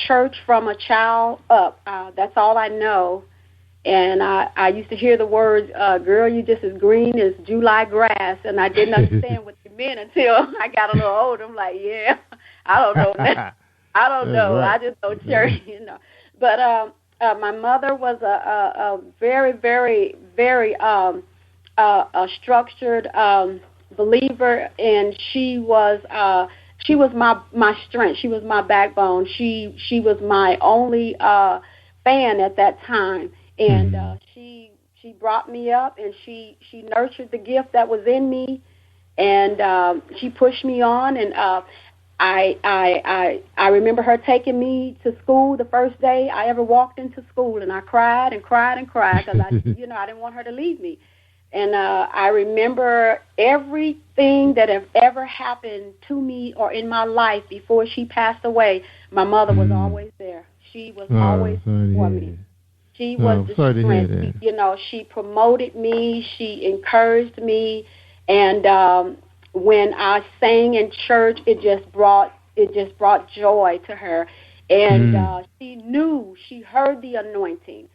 church from a child up. That's all I know. And I used to hear the words, girl, you just as green as July grass. And I didn't understand what they meant until I got a little older. I'm like, yeah, I don't know that. I don't know. Right. I just know church, But my mother was a very, very, very a structured believer, and she was my strength. She was my backbone. She was my only fan at that time, and she brought me up, and she nurtured the gift that was in me, and she pushed me on, and I remember her taking me to school the first day I ever walked into school, and I cried and cried and cried because I didn't want her to leave me. And I remember everything that have ever happened to me or in my life before she passed away. My mother was always there. She was always for me. She was the strength. You know, she promoted me. She encouraged me. And when I sang in church, it just brought joy to her. And she knew, she heard the anointing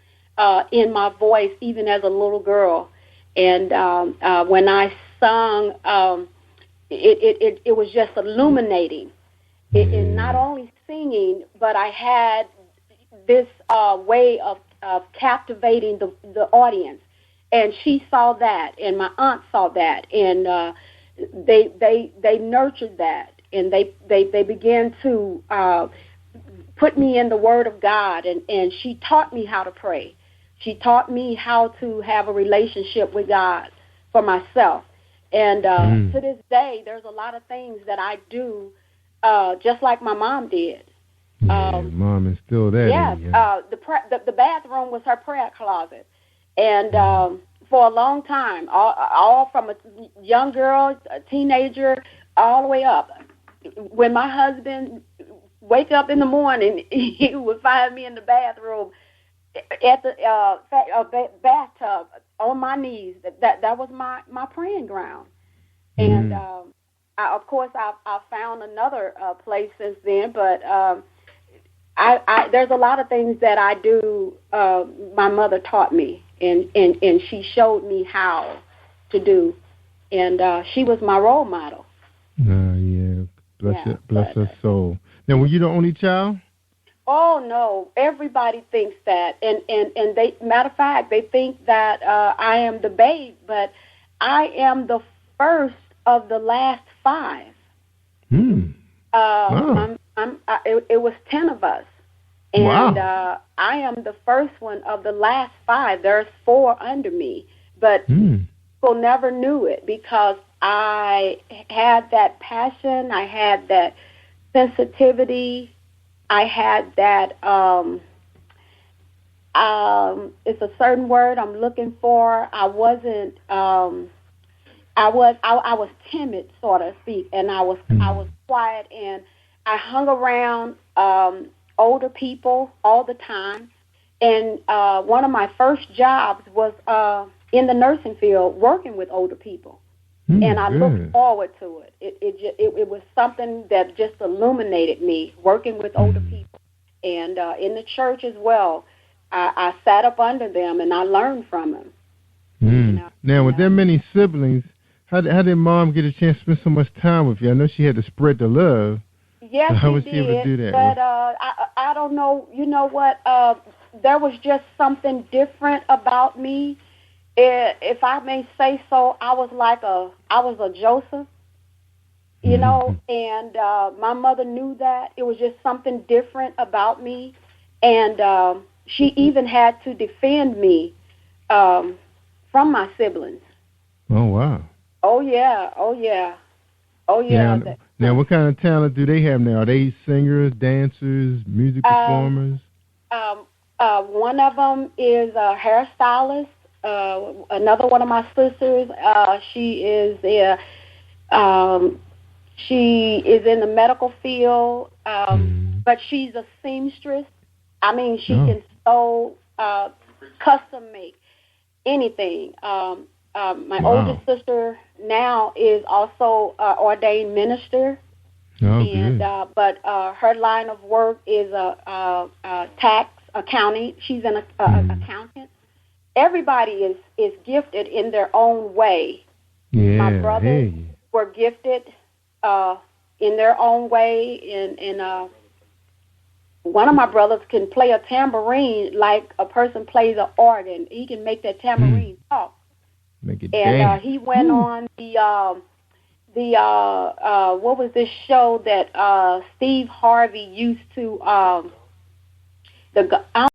in my voice, even as a little girl. And when I sung, it was just illuminating. It not only singing, but I had this way of captivating the audience. And she saw that, and my aunt saw that, and they nurtured that, and they began to put me in the Word of God, and she taught me how to pray. She taught me how to have a relationship with God for myself. And to this day, there's a lot of things that I do just like my mom did. Mom instilled that in you. The bathroom was her prayer closet. And for a long time, all from a young girl, a teenager, all the way up. When my husband wake up in the morning, he would find me in the bathroom at the bathtub on my knees. That was my praying ground. And of course I found another place since then, but I there's a lot of things that I do my mother taught me, and she showed me how to do, and she was my role model. Bless her soul. Now, were you the only child? Oh no, everybody thinks that, and they, matter of fact, they think that I am the babe, but I am the first of the last 5. Wow. It was 10 of us, and I am the first one of the last 5. There's 4 under me, but people never knew it because I had that passion, I had that sensitivity. I had that, it's a certain word I'm looking for. I wasn't, I was timid, so to speak, and I was quiet, and I hung around older people all the time. And one of my first jobs was in the nursing field, working with older people. And I looked forward to it. It was something that just illuminated me, working with older people. And in the church as well, I sat up under them and I learned from them. Now, with that many siblings, how did Mom get a chance to spend so much time with you? I know she had to spread the love. Yes, how was she she able to do did, that? but I don't know. You know what? There was just something different about me. If I may say so, I was a Joseph, you know, and my mother knew that. It was just something different about me, and she even had to defend me from my siblings. Oh, wow. Oh, yeah. Now, what kind of talent do they have now? Are they singers, dancers, music performers? One of them is a hairstylist. Another one of my sisters, she is in the medical field, but she's a seamstress. I mean, she can sew, custom make anything. My oldest sister now is also ordained minister, but her line of work is tax accounting. She's an accountant. Everybody is gifted in their own way. My brothers were gifted in their own way, and one of my brothers can play a tambourine like a person plays an organ. He can make that tambourine talk. Make it and dance. He went on the what was this show that Steve Harvey used to I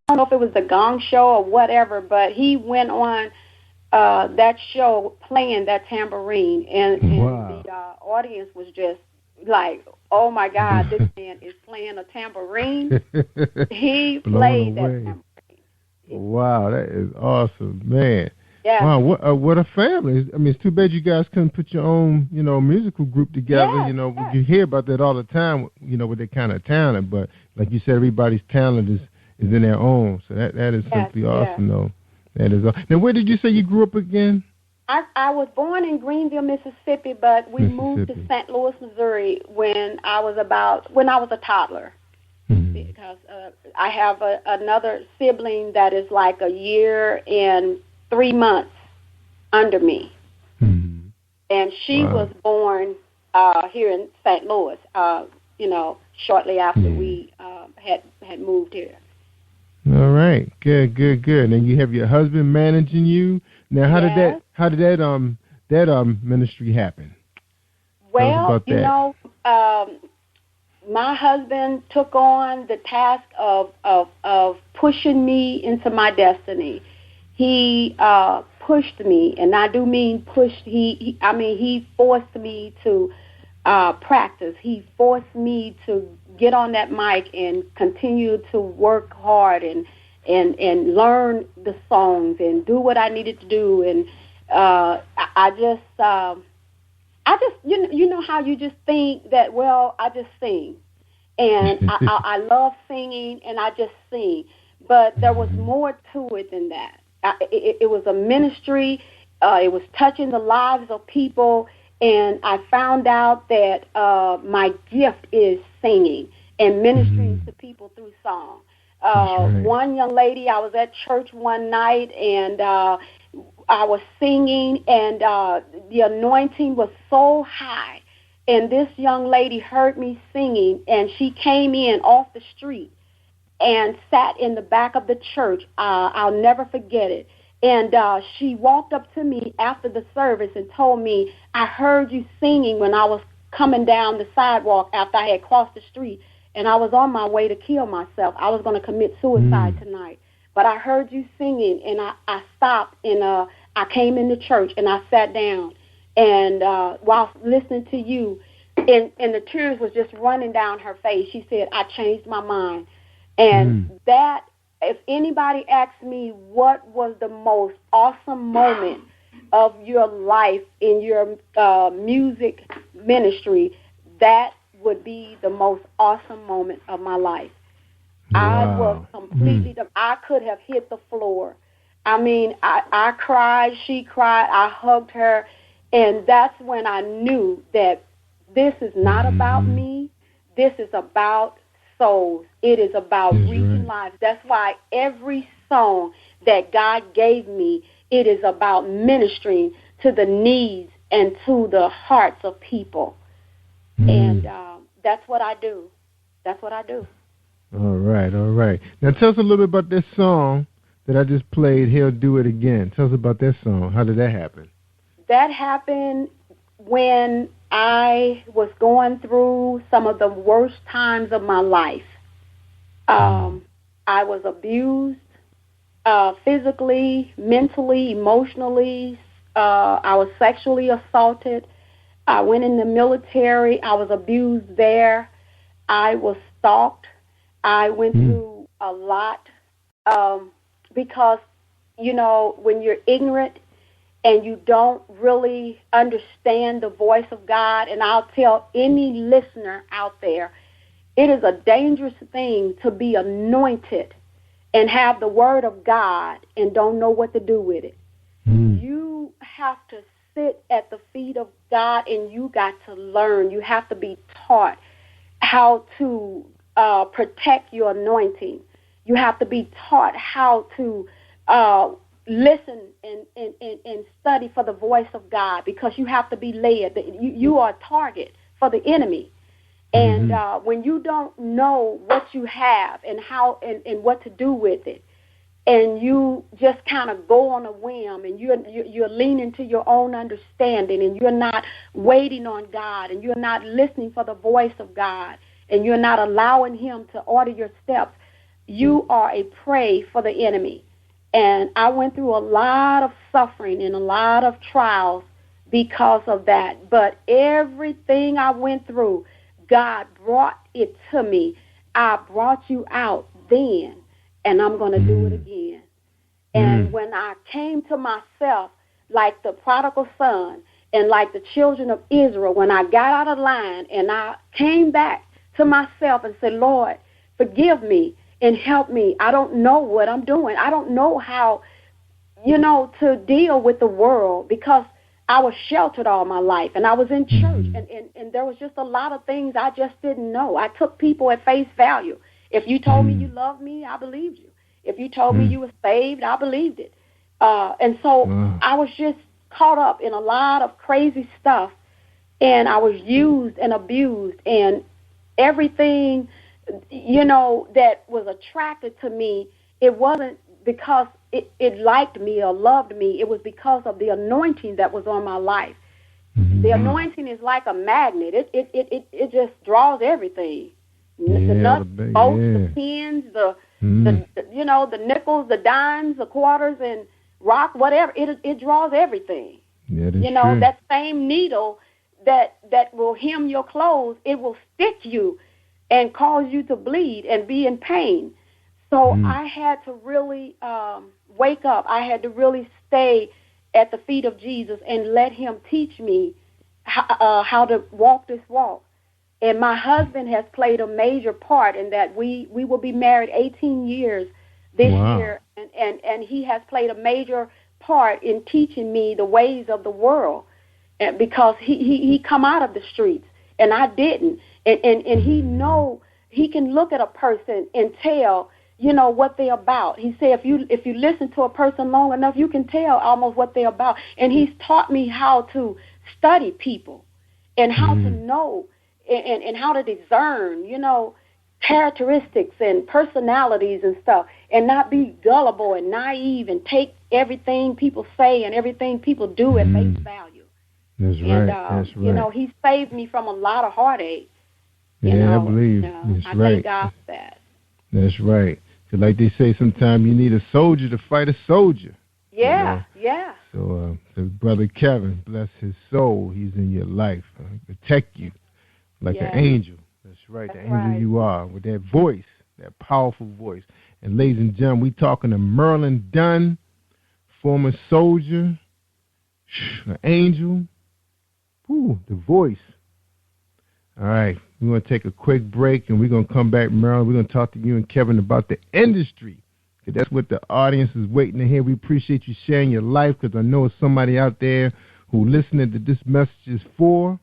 don't know if it was the Gong Show or whatever, but he went on that show playing that tambourine, and the audience was just like, "Oh my God, this man is playing a tambourine." He played that tambourine. Wow, that is awesome, man. Yeah. Wow, what a family! I mean, it's too bad you guys couldn't put your own, musical group together. Yes. You hear about that all the time. With that kind of talent, but like you said, everybody's talent is in their own. So that is simply awesome, though. That is. Now, where did you say you grew up again? I was born in Greenville, Mississippi, but we moved to St. Louis, Missouri when I was a toddler. Because I have another sibling that is like a year and 3 months under me. And she was born here in St. Louis, shortly after we had moved here. All right, good. And you have your husband managing you. Now, how did that ministry happen? Well, my husband took on the task of pushing me into my destiny. He pushed me, and I do mean pushed. He forced me to practice. He forced me to get on that mic and continue to work hard and learn the songs and do what I needed to do. And I just how you just think that, well, I just sing. And I love singing, and I just sing. But there was more to it than that. It was a ministry. It was touching the lives of people. And I found out that my gift is singing and ministering to people through song. One young lady, I was at church one night, and I was singing, and the anointing was so high. And this young lady heard me singing, and she came in off the street and sat in the back of the church. I'll never forget it. And she walked up to me after the service and told me, I heard you singing when I was coming down the sidewalk after I had crossed the street, and I was on my way to kill myself. I was going to commit suicide tonight. But I heard you singing, and I stopped, and I came into church, and I sat down. And while listening to you, and the tears was just running down her face, she said, I changed my mind. And that, if anybody asks me what was the most awesome moment of your life in your music ministry, that would be the most awesome moment of my life. Wow. I was completely, I could have hit the floor. I mean, I cried, she cried, I hugged her, and that's when I knew that this is not about me. This is about souls. It is about reaching lives. That's why every song that God gave me, it is about ministering to the needs and to the hearts of people. And that's what I do. That's what I do. All right. Now tell us a little bit about this song that I just played, He'll Do It Again. Tell us about that song. How did that happen? That happened when I was going through some of the worst times of my life. I was abused physically, mentally, emotionally. I was sexually assaulted. I went in the military. I was abused there. I was stalked. I went through a lot because, when you're ignorant and you don't really understand the voice of God, and I'll tell any listener out there, it is a dangerous thing to be anointed and have the word of God and don't know what to do with it. You have to sit at the feet of God, and you got to learn. You have to be taught how to protect your anointing. You have to be taught how to listen and study for the voice of God, because you have to be led. You are a target for the enemy. And when you don't know what you have and how and what to do with it, and you just kind of go on a whim, and you're leaning to your own understanding, and you're not waiting on God, and you're not listening for the voice of God, and you're not allowing him to order your steps, you are a prey for the enemy. And I went through a lot of suffering and a lot of trials because of that. But everything I went through, God brought it to me. I brought you out then, and I'm going to do it again. And when I came to myself, like the prodigal son and like the children of Israel, when I got out of line and I came back to myself and said, Lord, forgive me and help me. I don't know what I'm doing. I don't know how, to deal with the world, because I was sheltered all my life, and I was in church, and there was just a lot of things I just didn't know. I took people at face value. If you told me you loved me, I believed you. If you told me you were saved, I believed it. And so I was just caught up in a lot of crazy stuff, and I was used and abused, and everything, that was attracted to me, it wasn't because it liked me or loved me. It was because of the anointing that was on my life. The anointing is like a magnet. It just draws everything. The nuts, bolts, the pins, the nickels, the dimes, the quarters, and rock, whatever. It draws everything. That is true. That same needle that will hem your clothes, it will stick you and cause you to bleed and be in pain. So I had to really wake up. I had to really stay at the feet of Jesus and let him teach me how to walk this walk. And my husband has played a major part in that. We will be married 18 years this year, and he has played a major part in teaching me the ways of the world, because he come out of the streets and I didn't. And he can look at a person and tell, what they're about. He said if you listen to a person long enough, you can tell almost what they're about. And he's taught me how to study people and how to know and how to discern, characteristics and personalities and stuff, and not be gullible and naive and take everything people say and everything people do at face value. That's right. That's right. He saved me from a lot of heartache. I believe. That's I right. thank God for that. That's right. Because like they say, sometimes you need a soldier to fight a soldier. Yeah. So, Brother Kevin, bless his soul. He's in your life. Protect you like an angel. That's right. The angel you are, with that voice, that powerful voice. And ladies and gentlemen, we talking to Merlin Dunn, former soldier, an angel. Ooh, the voice. All right, we're going to take a quick break, and we're going to come back, Merlin. We're going to talk to you and Kevin about the industry, because that's what the audience is waiting to hear. We appreciate you sharing your life, because I know it's somebody out there who listening to this message is for,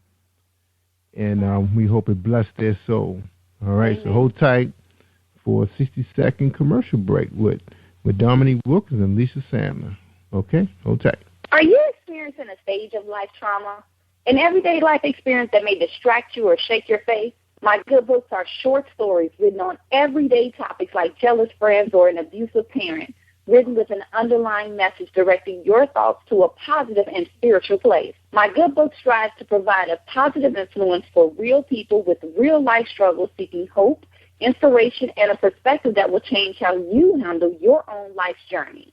and we hope it bless their soul. All right, so hold tight for a 60-second commercial break with Dominique Wilkins and Lisa Sandler. Okay, hold tight. Are you experiencing a stage of life trauma? An everyday life experience that may distract you or shake your faith? My good books are short stories written on everyday topics like jealous friends or an abusive parent, written with an underlying message directing your thoughts to a positive and spiritual place. My good book strives to provide a positive influence for real people with real life struggles seeking hope, inspiration, and a perspective that will change how you handle your own life's journey.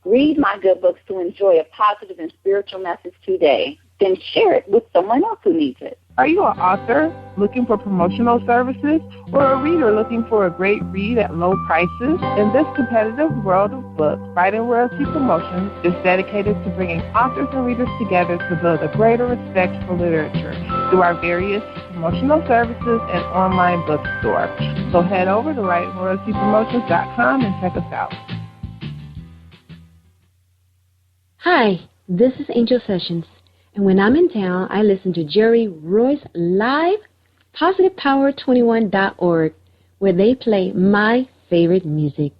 Read my good books to enjoy a positive and spiritual message today. Then share it with someone else who needs it. Are you an author looking for promotional services, or a reader looking for a great read at low prices? In this competitive world of books, Writing Royalty Promotions is dedicated to bringing authors and readers together to build a greater respect for literature through our various promotional services and online bookstore. So head over to WritingRoyaltyPromotions.com and check us out. Hi, this is Angel Sessions. And when I'm in town, I listen to Jerry Royce live, PositivePower21.org, where they play my favorite music.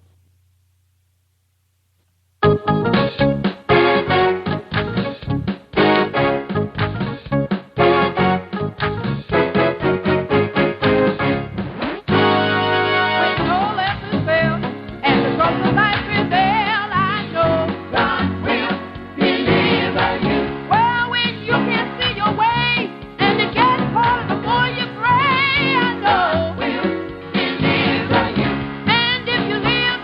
And if you live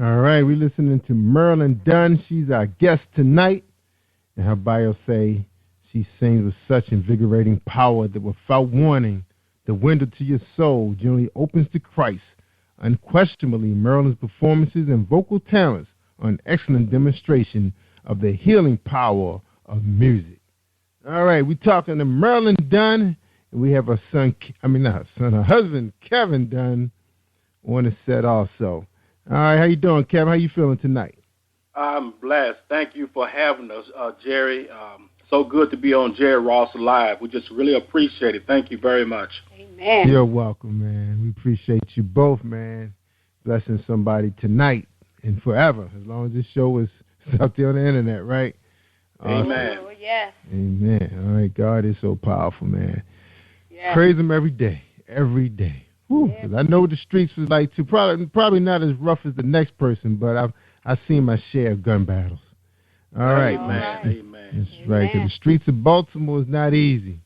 All right, we're listening to Marilyn Dunn. She's our guest tonight. And her bio say she sings with such invigorating power that without warning, the window to your soul generally opens to Christ. Unquestionably, Marilyn's performances and vocal talents are an excellent demonstration of the healing power of music. All right, we're talking to Marilyn Dunn, and we have her her husband, Kevin Dunn, on the set also. All right, how you doing, Kevin? How you feeling tonight? I'm blessed. Thank you for having us, Jerry. So good to be on Jerry Ross Live. We just really appreciate it. Thank you very much. Amen. You're welcome, man. We appreciate you both, man. Blessing somebody tonight and forever, as long as this show is out there on the internet, right? Amen. Oh, yes. Amen. All right, God is so powerful, man. Yes. Praise Him every day, every day. Whew, 'cause I know what the streets was like too. Probably not as rough as the next person, but I've seen my share of gun battles. All right, man. Amen. That's right. 'Cause the streets of Baltimore is not easy.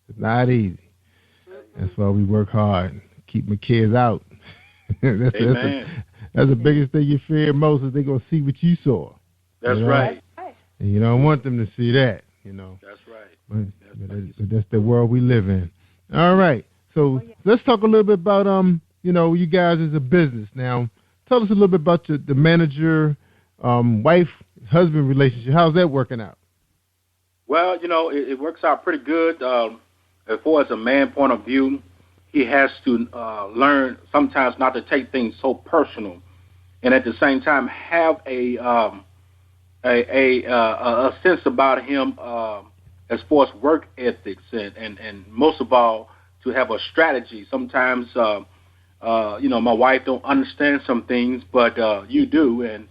It's not easy. That's why we work hard, keep my kids out. That's the biggest thing you fear most is they're gonna see what you saw. That's right. And you don't want them to see that. That's right. But that's the world we live in. All right. So let's talk a little bit about you guys as a business. Now, tell us a little bit about the manager, wife-husband relationship. How's that working out? Well, it works out pretty good. As far as a man point of view, he has to learn sometimes not to take things so personal, and at the same time have a sense about him as far as work ethics and most of all to have a strategy. Sometimes my wife don't understand some things, but you do, and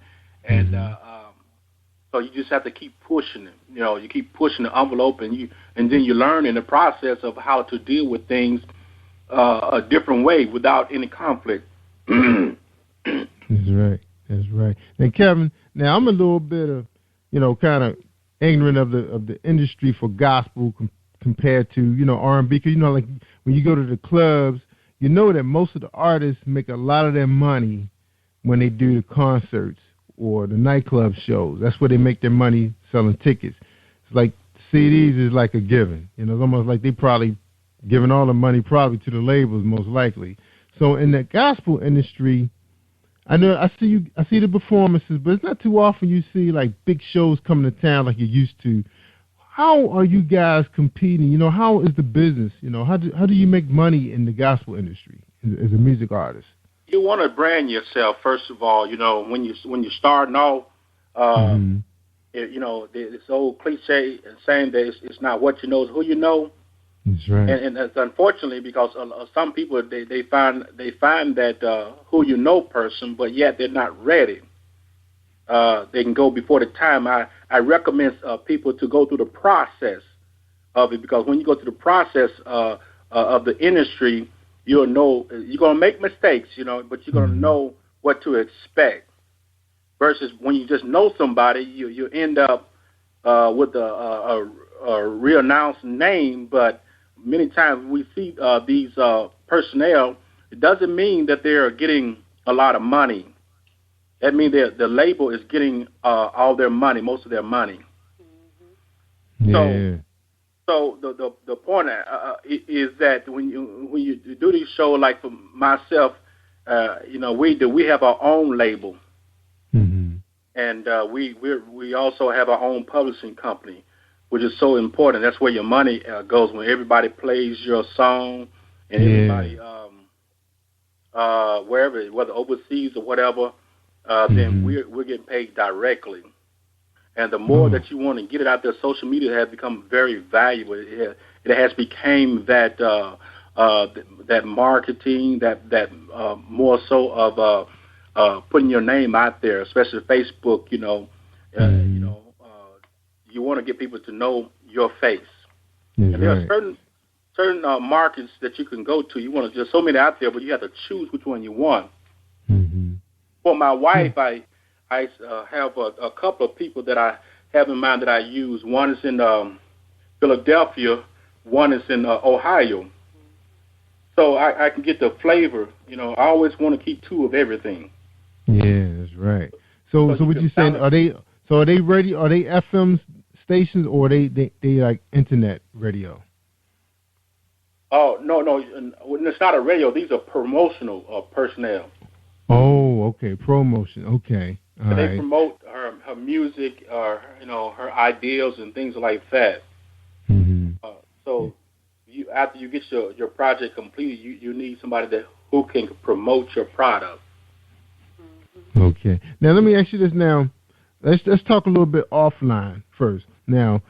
so you just have to keep pushing it. You keep pushing the envelope, and then you learn in the process of how to deal with things a different way without any conflict. That's right. That's right. And Kevin, now I'm a little bit of, kind of ignorant of the industry for gospel compared to, R&B. Because, like when you go to the clubs, you know that most of the artists make a lot of their money when they do the concerts or the nightclub shows. That's where they make their money selling tickets. It's like CDs is like a given. It's almost like they probably giving all the money probably to the labels most likely. So in the gospel industry, I see the performances, but it's not too often you see like big shows coming to town like you used to. How are you guys competing? How is the business? How do you make money in the gospel industry as a music artist? You want to brand yourself first of all. When you're starting off, this old cliche saying that it's not what you know, it's who you know. That's right. And it's unfortunately because some people they find that who you know person, but yet they're not ready. They can go before the time. I recommend people to go through the process of it, because when you go through the process of the industry, you'll know you're going to make mistakes, but you're going to know what to expect. Versus when you just know somebody, you end up with a re-announced name, but many times we see these personnel, it doesn't mean that they're getting a lot of money. That means the label is getting all their money, most of their money. Yeah. So the point is that when you do these shows, like for myself, we have our own label, and we also have our own publishing company, which is so important. That's where your money goes when everybody plays your song, and everybody wherever, whether overseas or whatever. Then we're getting paid directly. And the more that you want to get it out there, social media has become very valuable. It has become that that marketing, that more so of putting your name out there, especially Facebook. You want to get people to know your face. And there are certain markets that you can go to. You want to just so many out there, but you have to choose which one you want. For my wife, I have a couple of people that I have in mind that I use. One is in Philadelphia, one is in Ohio. So I can get the flavor. I always want to keep two of everything. Yeah, that's right. So what you saying? Are they radio? Are they FM stations or are they like internet radio? Oh no, it's not a radio. These are promotional personnel. Oh, okay, promotion. Okay, all they right. promote her music, or her ideals and things like that. Mm-hmm. So after you get your project completed, you need somebody who can promote your product. Okay. Now let me ask you this. Now let's talk a little bit offline first. Now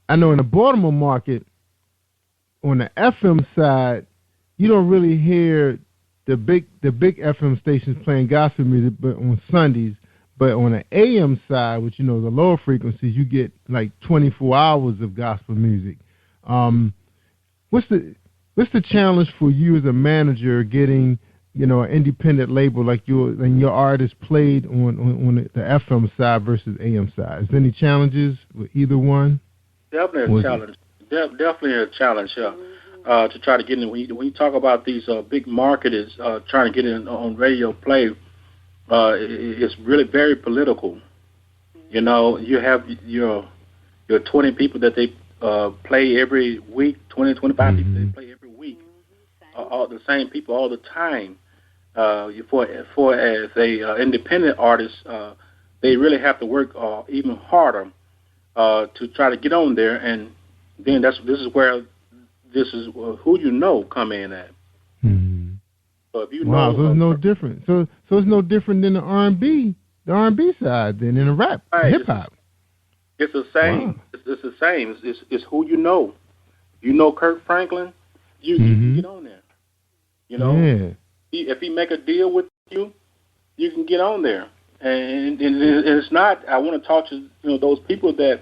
I know in the Baltimore market, on the FM side, you don't really hear the big FM stations playing gospel music, but on Sundays. But on the AM side, which the lower frequencies, you get like 24 hours of gospel music. What's the challenge for you as a manager getting an independent label like your artists played on the FM side versus AM side? Is there any challenges with either one? Definitely a challenge. Definitely a challenge. To try to get in. When you talk about these big marketers trying to get in on radio play, it's really very political. You have your 20 people that they play every week, 20, 25 people they play every week, all the same people all the time. For as a independent artist, they really have to work even harder to try to get on there, and then this is where who come in at. Mm-hmm. So if so it's no different. So it's no different than the R&B side than in the rap, hip hop. It's the same. Wow. It's the same. It's who you know. You know Kirk Franklin, you can get on there. Yeah. If he make a deal with you, you can get on there. And it's not. I want to talk to those people that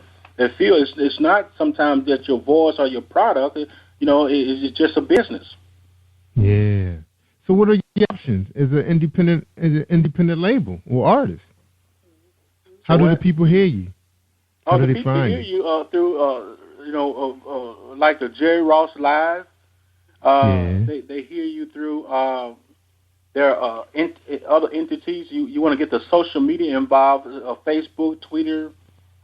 feel it's not sometimes that your voice or your product. It's just a business. Yeah. So what are your options as an independent label or artist? How do the people hear you? How do they find you? People hear you through, like the Jerry Ross Live. They hear you through their other entities. You want to get the social media involved, Facebook, Twitter,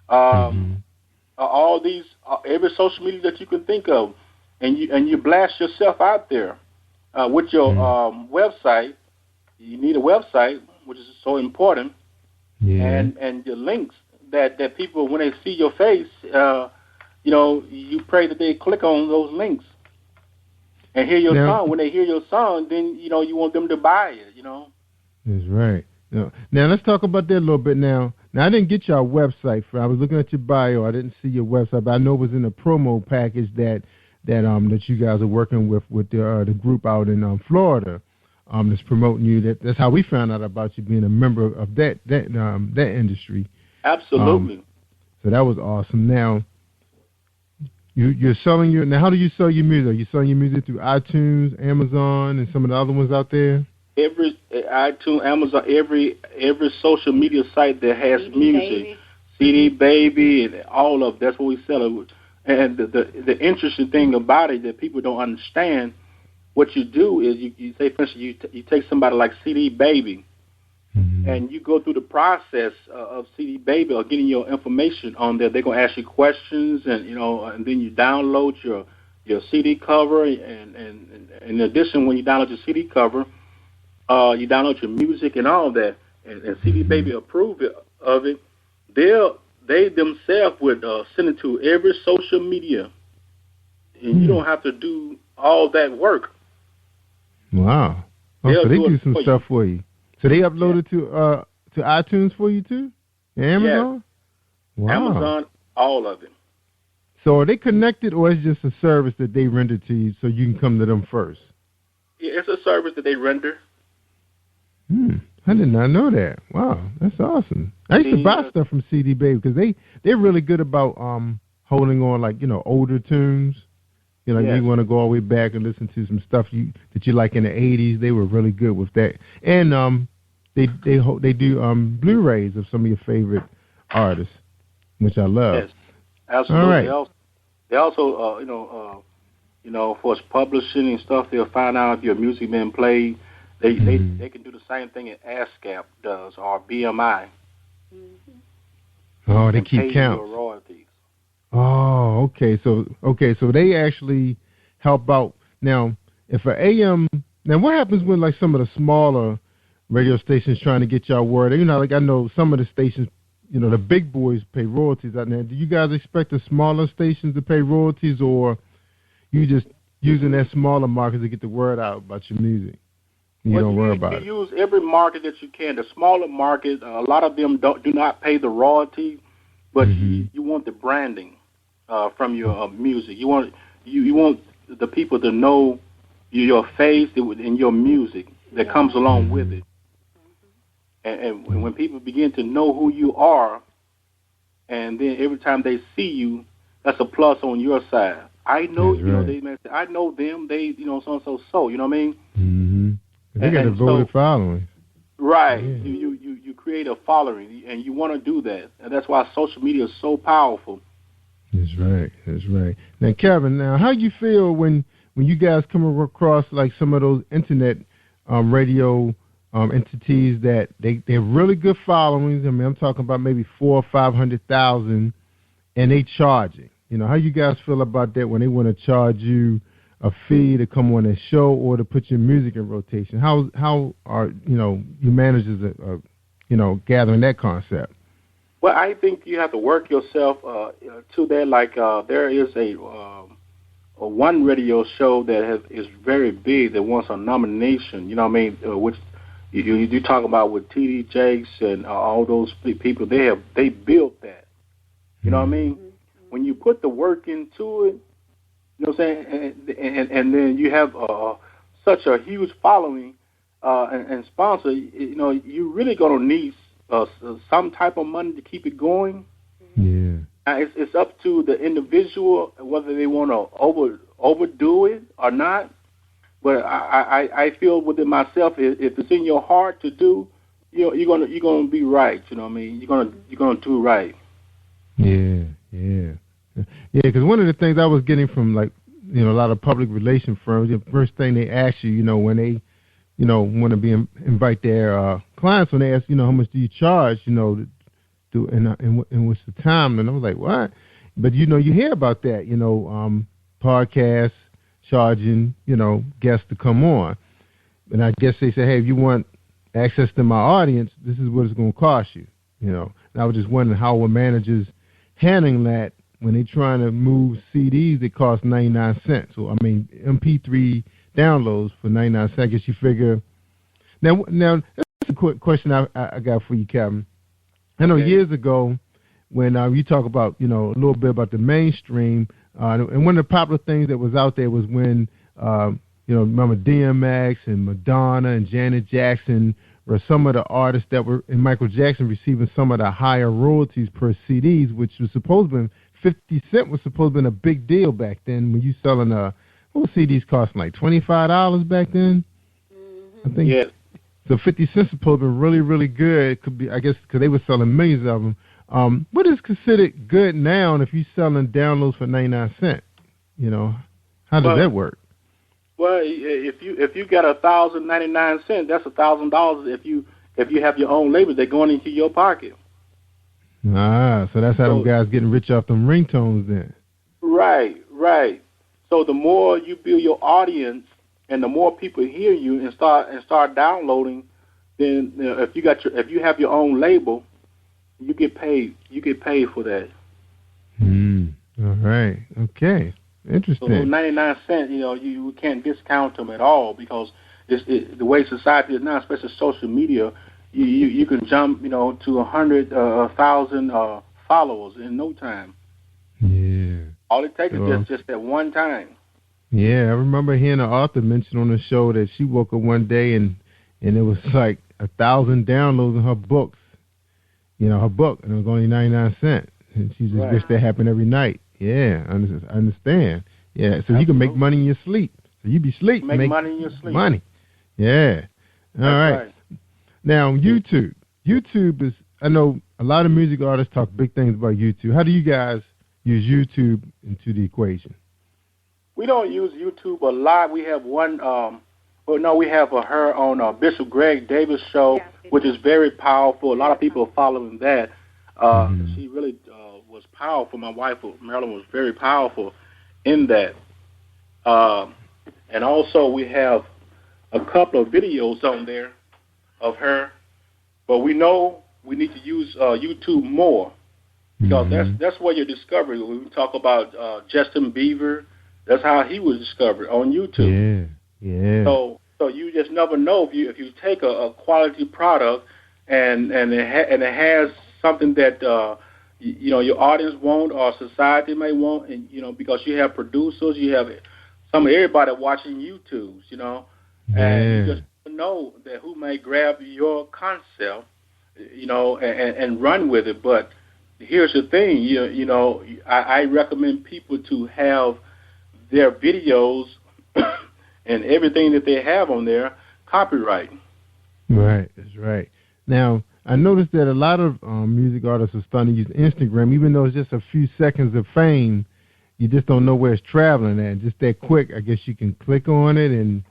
all these, every social media that you can think of. And you blast yourself out there with your website. You need a website, which is so important, and your links that people, when they see your face, you pray that they click on those links and hear your song. When they hear your song, then you want them to buy it. That's right. Now let's talk about that a little bit. Now I didn't get your website. I was looking at your bio. I didn't see your website, but I know it was in a promo package that you guys are working with the group out in Florida that's promoting you. That's how we found out about you being a member of that industry. Absolutely. So that was awesome. Now you're selling now. How do you sell your music? Are you selling your music through iTunes, Amazon, and some of the other ones out there? Every iTunes, Amazon, every social media site that has music, CD Baby, and all of that's what we sell it. And the interesting thing about it that people don't understand, what you do is you say, for instance, you take somebody like CD Baby, and you go through the process of CD Baby or getting your information on there. They're gonna ask you questions, and and then you download your CD cover, and in addition, when you download your CD cover, you download your music and all that, and CD Baby approve of it. They themselves would send it to every social media, and you don't have to do all that work. Wow! So they do some stuff for you. So they upload it to iTunes for you too, and Amazon. Yes. Wow. Amazon, all of it. So are they connected, or is it just a service that they render to you so you can come to them first? Yeah, it's a service that they render. I did not know that. Wow, that's awesome. I used to buy stuff from CD Baby because they're really good about holding on, like older tunes. You want to go all the way back and listen to some stuff that you like in the '80s. They were really good with that, and they do Blu-rays of some of your favorite artists, which I love. Yes, absolutely. All right. They also for publishing and stuff, they'll find out if your music been played They can do the same thing that ASCAP does or BMI. Oh, they keep count. Royalties. Oh, okay. So they actually help out. Now, if an AM, now what happens when like some of the smaller radio stations trying to get y'all word? You know, like I know some of the stations, you know, the big boys pay royalties out there. Do you guys expect the smaller stations to pay royalties, or you just using that smaller market to get the word out about your music? You don't worry about it. You use every market that you can. The smaller market, a lot of them do not pay the royalty, but you want the branding from your music. You want the people to know your face and your music that comes along with it. And when people begin to know who you are, and then every time they see you, that's a plus on your side. I know, you know, they may say, I know them, they, you know, so, you know what I mean? Mm-hmm. They got a voted following. Right. Yeah. You create a following, and you want to do that. And that's why social media is so powerful. That's right. Now, Kevin, how you feel when you guys come across like some of those internet radio entities that they have really good followings? I mean, I'm talking about maybe 400,000 or 500,000, and they charging. You know, how you guys feel about that when they want to charge you a fee to come on their show or to put your music in rotation? How are you managers gathering that concept? Well, I think you have to work yourself to that. Like there is a one radio show that is very big that wants a nomination. You know what I mean? Which you talk about with T.D. Jakes and all those people. They built that. You know what I mean? When you put the work into it, you know what I'm saying, and then you have such a huge following and sponsor. You know, you really gonna need some type of money to keep it going. Yeah. It's up to the individual whether they want to overdo it or not. But I feel within myself, if it's in your heart to do, you're gonna be right. You know what I mean? You're gonna do right. Yeah. Because one of the things I was getting from a lot of public relation firms, the first thing they ask you, when they, want to invite their clients, when they ask, how much do you charge, to do, and what's the time? And I was like, what? But you hear about that, podcasts charging, guests to come on, and I guess they say, hey, if you want access to my audience, this is what it's going to cost you, And I was just wondering how were managers handling that when they're trying to move CDs that cost 99 cents. So, I mean, MP3 downloads for 99 cents. I guess you figure. Now that's a quick question I got for you, Kevin. I know years ago when you talk about, a little bit about the mainstream, and one of the popular things that was out there was when, remember DMX and Madonna and Janet Jackson were some of the artists that were, and Michael Jackson receiving some of the higher royalties per CDs, which was supposed to be 50 cents was supposed to be a big deal back then when you selling what was CDs costing, like $25 back then? I think. Yeah. So 50 cents supposed to be really, really good. It could be, I guess, because they were selling millions of them. What is considered good now if you're selling downloads for 99 cents? How does that work? Well, if you got 1,099 cents, that's $1,000. If you have your own label, they're going into your pocket. So that's how them guys getting rich off them ringtones then. Right. So the more you build your audience and the more people hear you and start downloading, then if you have your own label, you get paid. You get paid for that. All right. Okay. Interesting. So 99 cents, you can't discount them at all because the way society is now, especially social media. You can jump, to 100,000 followers in no time. Yeah. All it takes is just that one time. Yeah, I remember hearing an author mention on the show that she woke up one day and it was like 1,000 downloads in her books. Her book, and it was only 99 cents. And she just wished that happened every night. Yeah, I understand. Yeah, so you can make money in your sleep. So you be sleep. Make money in your sleep. Money. Yeah. All right. Now, YouTube. YouTube is, I know a lot of music artists talk big things about YouTube. How do you guys use YouTube into the equation? We don't use YouTube a lot. We have one Well, no, we have her on Bishop Greg Davis' show, which is very powerful. A lot of people are following that. She really was powerful. My wife, Marilyn, was very powerful in that. And also we have a couple of videos on there of her. But we know we need to use YouTube more because that's where you're discovering. When we talk about Justin Bieber, that's how he was discovered on YouTube. Yeah. So you just never know if you take a quality product and it has something that your audience want or society may want, and because you have producers, you have everybody watching YouTubes, and you just know that who may grab your concept, and run with it. But here's the thing, I recommend people to have their videos and everything that they have on there copyright. Right, that's right. Now, I noticed that a lot of music artists are starting to use Instagram, even though it's just a few seconds of fame. You just don't know where it's traveling at. Just that quick, I guess you can click on it, and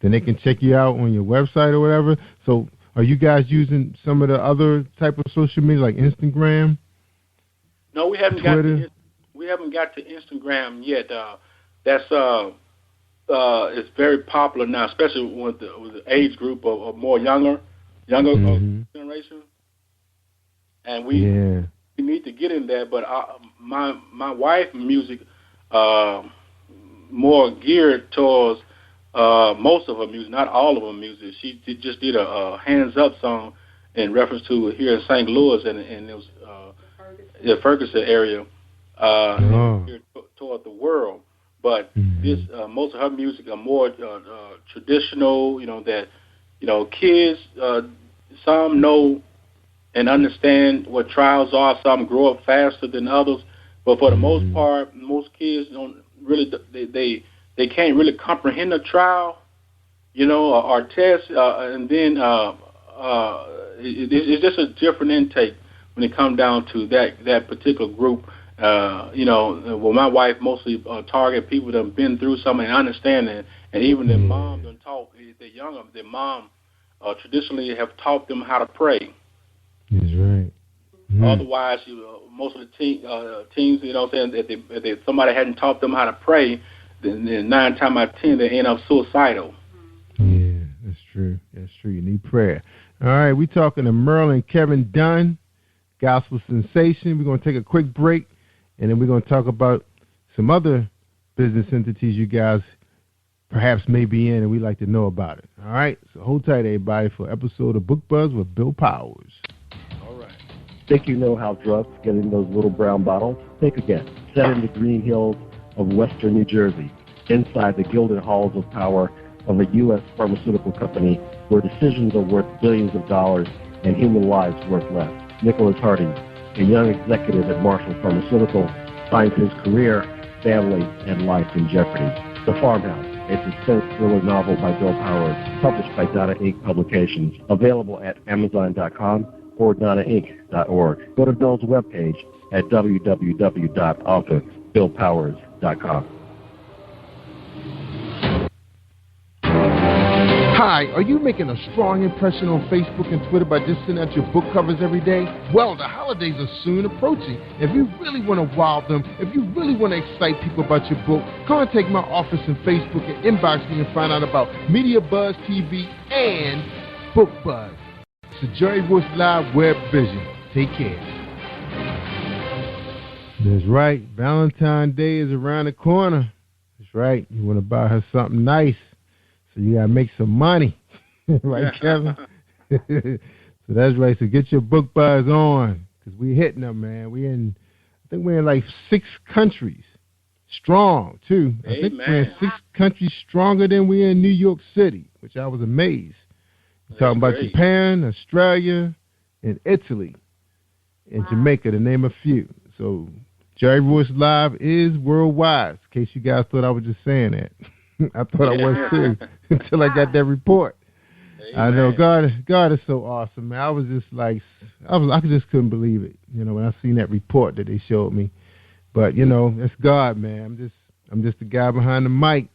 then they can check you out on your website or whatever. So are you guys using some of the other type of social media, like Instagram? No, we haven't Twitter? got to Instagram yet. That's it's very popular now, especially with the age group of more younger generation. And we need to get in there. But my wife's music more geared towards most of her music, not all of her music. She just did a Hands Up song in reference to here in St. Louis, and it was the Ferguson area, here toward the world. But this most of her music are more traditional. That kids some know and understand what trials are. Some grow up faster than others, but for the most part, most kids don't really. They can't really comprehend a trial, or test, and then it's just a different intake when it comes down to that particular group. Well, my wife mostly target people that have been through something and understand it, and even their mom done taught they're younger. Their mom traditionally have taught them how to pray. That's right. Otherwise, most of the teens, if somebody hadn't taught them how to pray, then 9 times out of 10 they end up suicidal. Yeah, that's true. That's true. You need prayer. All right, we're talking to Merle and Kevin Dunn, Gospel Sensation. We're going to take a quick break, and then we're going to talk about some other business entities you guys perhaps may be in, and we'd like to know about it. All right, so hold tight, everybody, for an episode of Book Buzz with Bill Powers. All right. Think you know how drugs get in those little brown bottles? Think again. Set in the green hills of western New Jersey, inside the gilded halls of power of a U.S. pharmaceutical company where decisions are worth billions of dollars and human lives worth less. Nicholas Harding, a young executive at Marshall Pharmaceutical, finds his career, family, and life in jeopardy. The Farmhouse, a suspense thriller novel by Bill Powers, published by Donna Inc. Publications, available at Amazon.com or DonnaInc.org. Go to Bill's webpage at www.author.BillPowers.com. Hi, are you making a strong impression on Facebook and Twitter by just sending out your book covers every day? Well, the holidays are soon approaching. If you really want to wow them, if you really want to excite people about your book, contact my office on Facebook and inbox me and find out about Media Buzz TV and Book Buzz. It's the Jerry Royce Live Web Vision. Take care. That's right. Valentine's Day is around the corner. That's right. You want to buy her something nice. So you got to make some money. Right, Kevin? So that's right. So get your Book Buzz on, because we're hitting them, man. I think we're in like 6 countries. Strong, too. I think we're in 6 countries stronger than we're in New York City, which I was amazed. We're talking about Japan, Australia, and Italy, and Jamaica, to name a few. So Jerry Royce Live is worldwide, in case you guys thought I was just saying that. I thought I was too, until I got that report. Amen. I know God is so awesome, man. I was just like, I just couldn't believe it, when I seen that report that they showed me. But it's God, man. I'm just the guy behind the mic.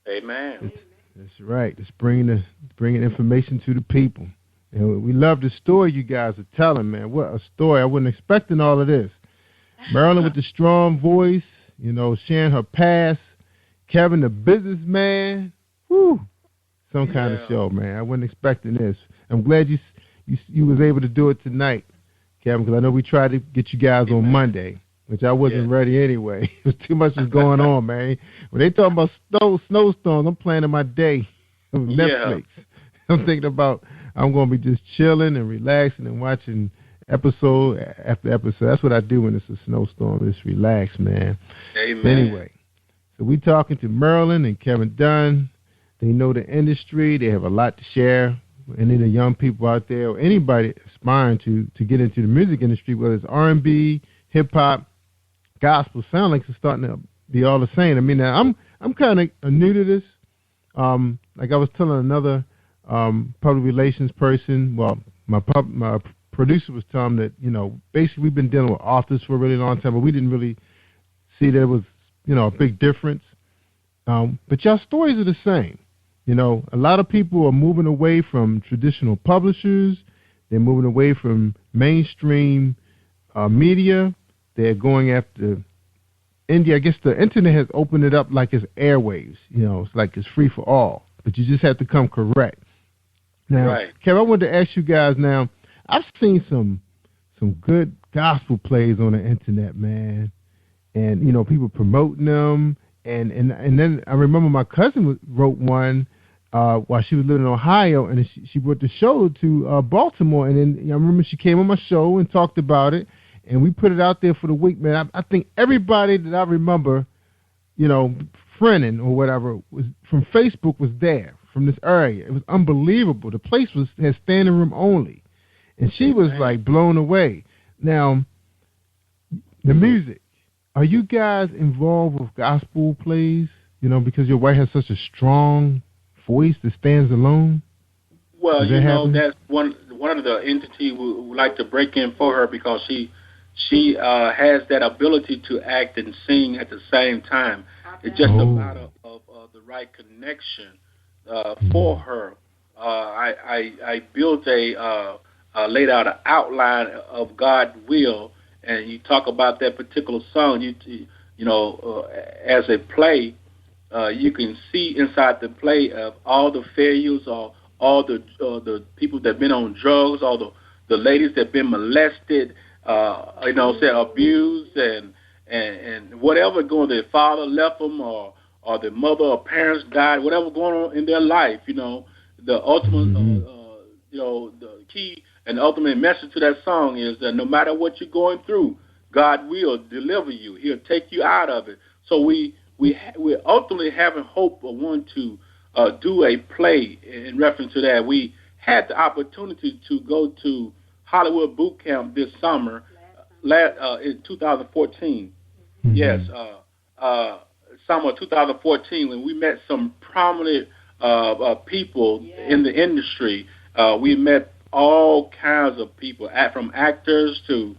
Amen. That's right. It's bringing information to the people. And we love the story you guys are telling, man. What a story. I wasn't expecting all of this. Marilyn with the strong voice, sharing her past. Kevin, the businessman. Whew. Some kind of show, man. I wasn't expecting this. I'm glad you was able to do it tonight, Kevin, because I know we tried to get you guys on Monday, which I wasn't ready anyway. It was too much was going on, man. When they talking about snowstorms, I'm planning my day on Netflix. I'm thinking about I'm going to be just chilling and relaxing and watching episode after episode. That's what I do when it's a snowstorm. Just relax, man. Amen. Anyway, so we talking to Marilyn and Kevin Dunn. They know the industry. They have a lot to share. Any of the young people out there or anybody aspiring to get into the music industry, whether it's R&B, hip-hop, gospel, sound like it's starting to be all the same. I mean, now, I'm kind of new to this. Like I was telling another public relations person, well, my producer was telling me that, basically we've been dealing with authors for a really long time, but we didn't really see there was, a big difference. But y'all stories are the same. A lot of people are moving away from traditional publishers. They're moving away from mainstream media. They're going after India. I guess the internet has opened it up like it's airwaves. It's like it's free for all. But you just have to come correct. Now, Kevin, I wanted to ask you guys now, I've seen some good gospel plays on the internet, man. And, people promoting them. And then I remember my cousin wrote one while she was living in Ohio, and she brought the show to Baltimore. And then I remember she came on my show and talked about it, and we put it out there for the week, man. I think everybody that I remember, friending or whatever, was from Facebook was there, from this area. It was unbelievable. The place had standing room only. And she was, like, blown away. Now, the music. Are you guys involved with gospel plays, because your wife has such a strong voice that stands alone? Well, that's one of the entities we would like to break in for her, because she has that ability to act and sing at the same time. It's just a matter of the right connection for her. I built laid out an outline of God's will, and you talk about that particular song. As a play, you can see inside the play of all the failures, or all the people that been on drugs, all the ladies that been molested, abused, and whatever going. Their father left them, or their mother or parents died. Whatever going on in their life, the ultimate, the key and the ultimate message to that song is that no matter what you're going through, God will deliver you. He'll take you out of it. So we're ultimately having hope of wanting to do a play in reference to that. We had the opportunity to go to Hollywood Boot Camp this summer, in 2014. Mm-hmm. Yes, summer 2014, when we met some prominent people in the industry. We met all kinds of people, from actors to,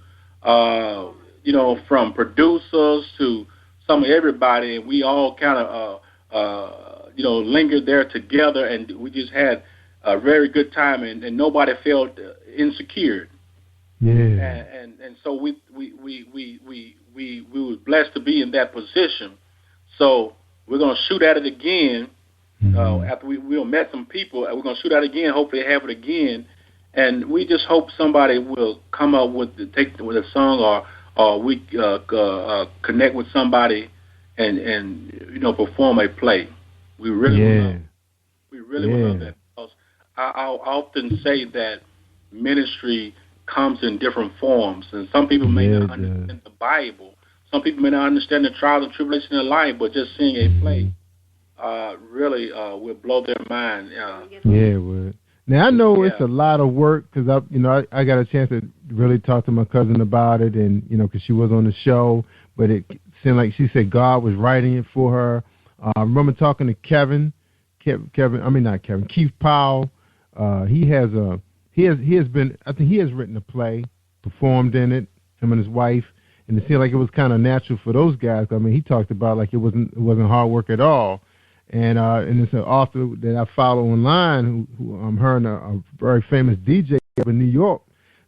from producers to some of everybody, and we all kind of, lingered there together, and we just had a very good time, and nobody felt insecure. Yeah. And so we were blessed to be in that position. So we're gonna shoot at it again. After we met some people, we're gonna shoot at it again. Hopefully, have it again. And we just hope somebody will come up with a song, or we connect with somebody and perform a play. We really would love that, because I'll often say that ministry comes in different forms, and some people may not understand the Bible. Some people may not understand the trials and tribulations in life, but just seeing a play really will blow their mind. Yeah, it would. Now, I know it's a lot of work, because I got a chance to really talk to my cousin about it, and because she was on the show, but it seemed like she said God was writing it for her. I remember talking to Keith Powell. He has written a play, performed in it, him and his wife, and it seemed like it was kind of natural for those guys. I mean, he talked about like it wasn't hard work at all. and it's an author that I follow online who her and a very famous DJ up in New York.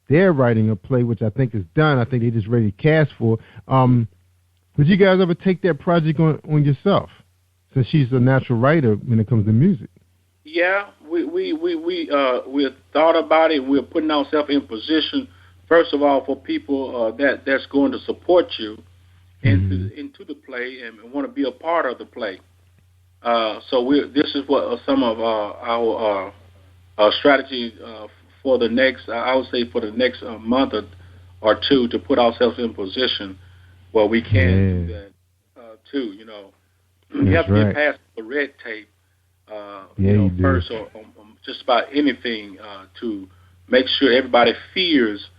They're writing a play which I think is done. I think they just ready to cast for. Would you guys ever take that project on yourself, since she's a natural writer when it comes to music? Yeah, we thought about it. We're putting ourselves in position, first of all, for people that's going to support you into the play and want to be a part of the play. So this is what some of our strategy for the next, I would say, for the next month or two, to put ourselves in position where we can do that too. You know, you have to get past the red tape. First, or just about anything to make sure everybody fears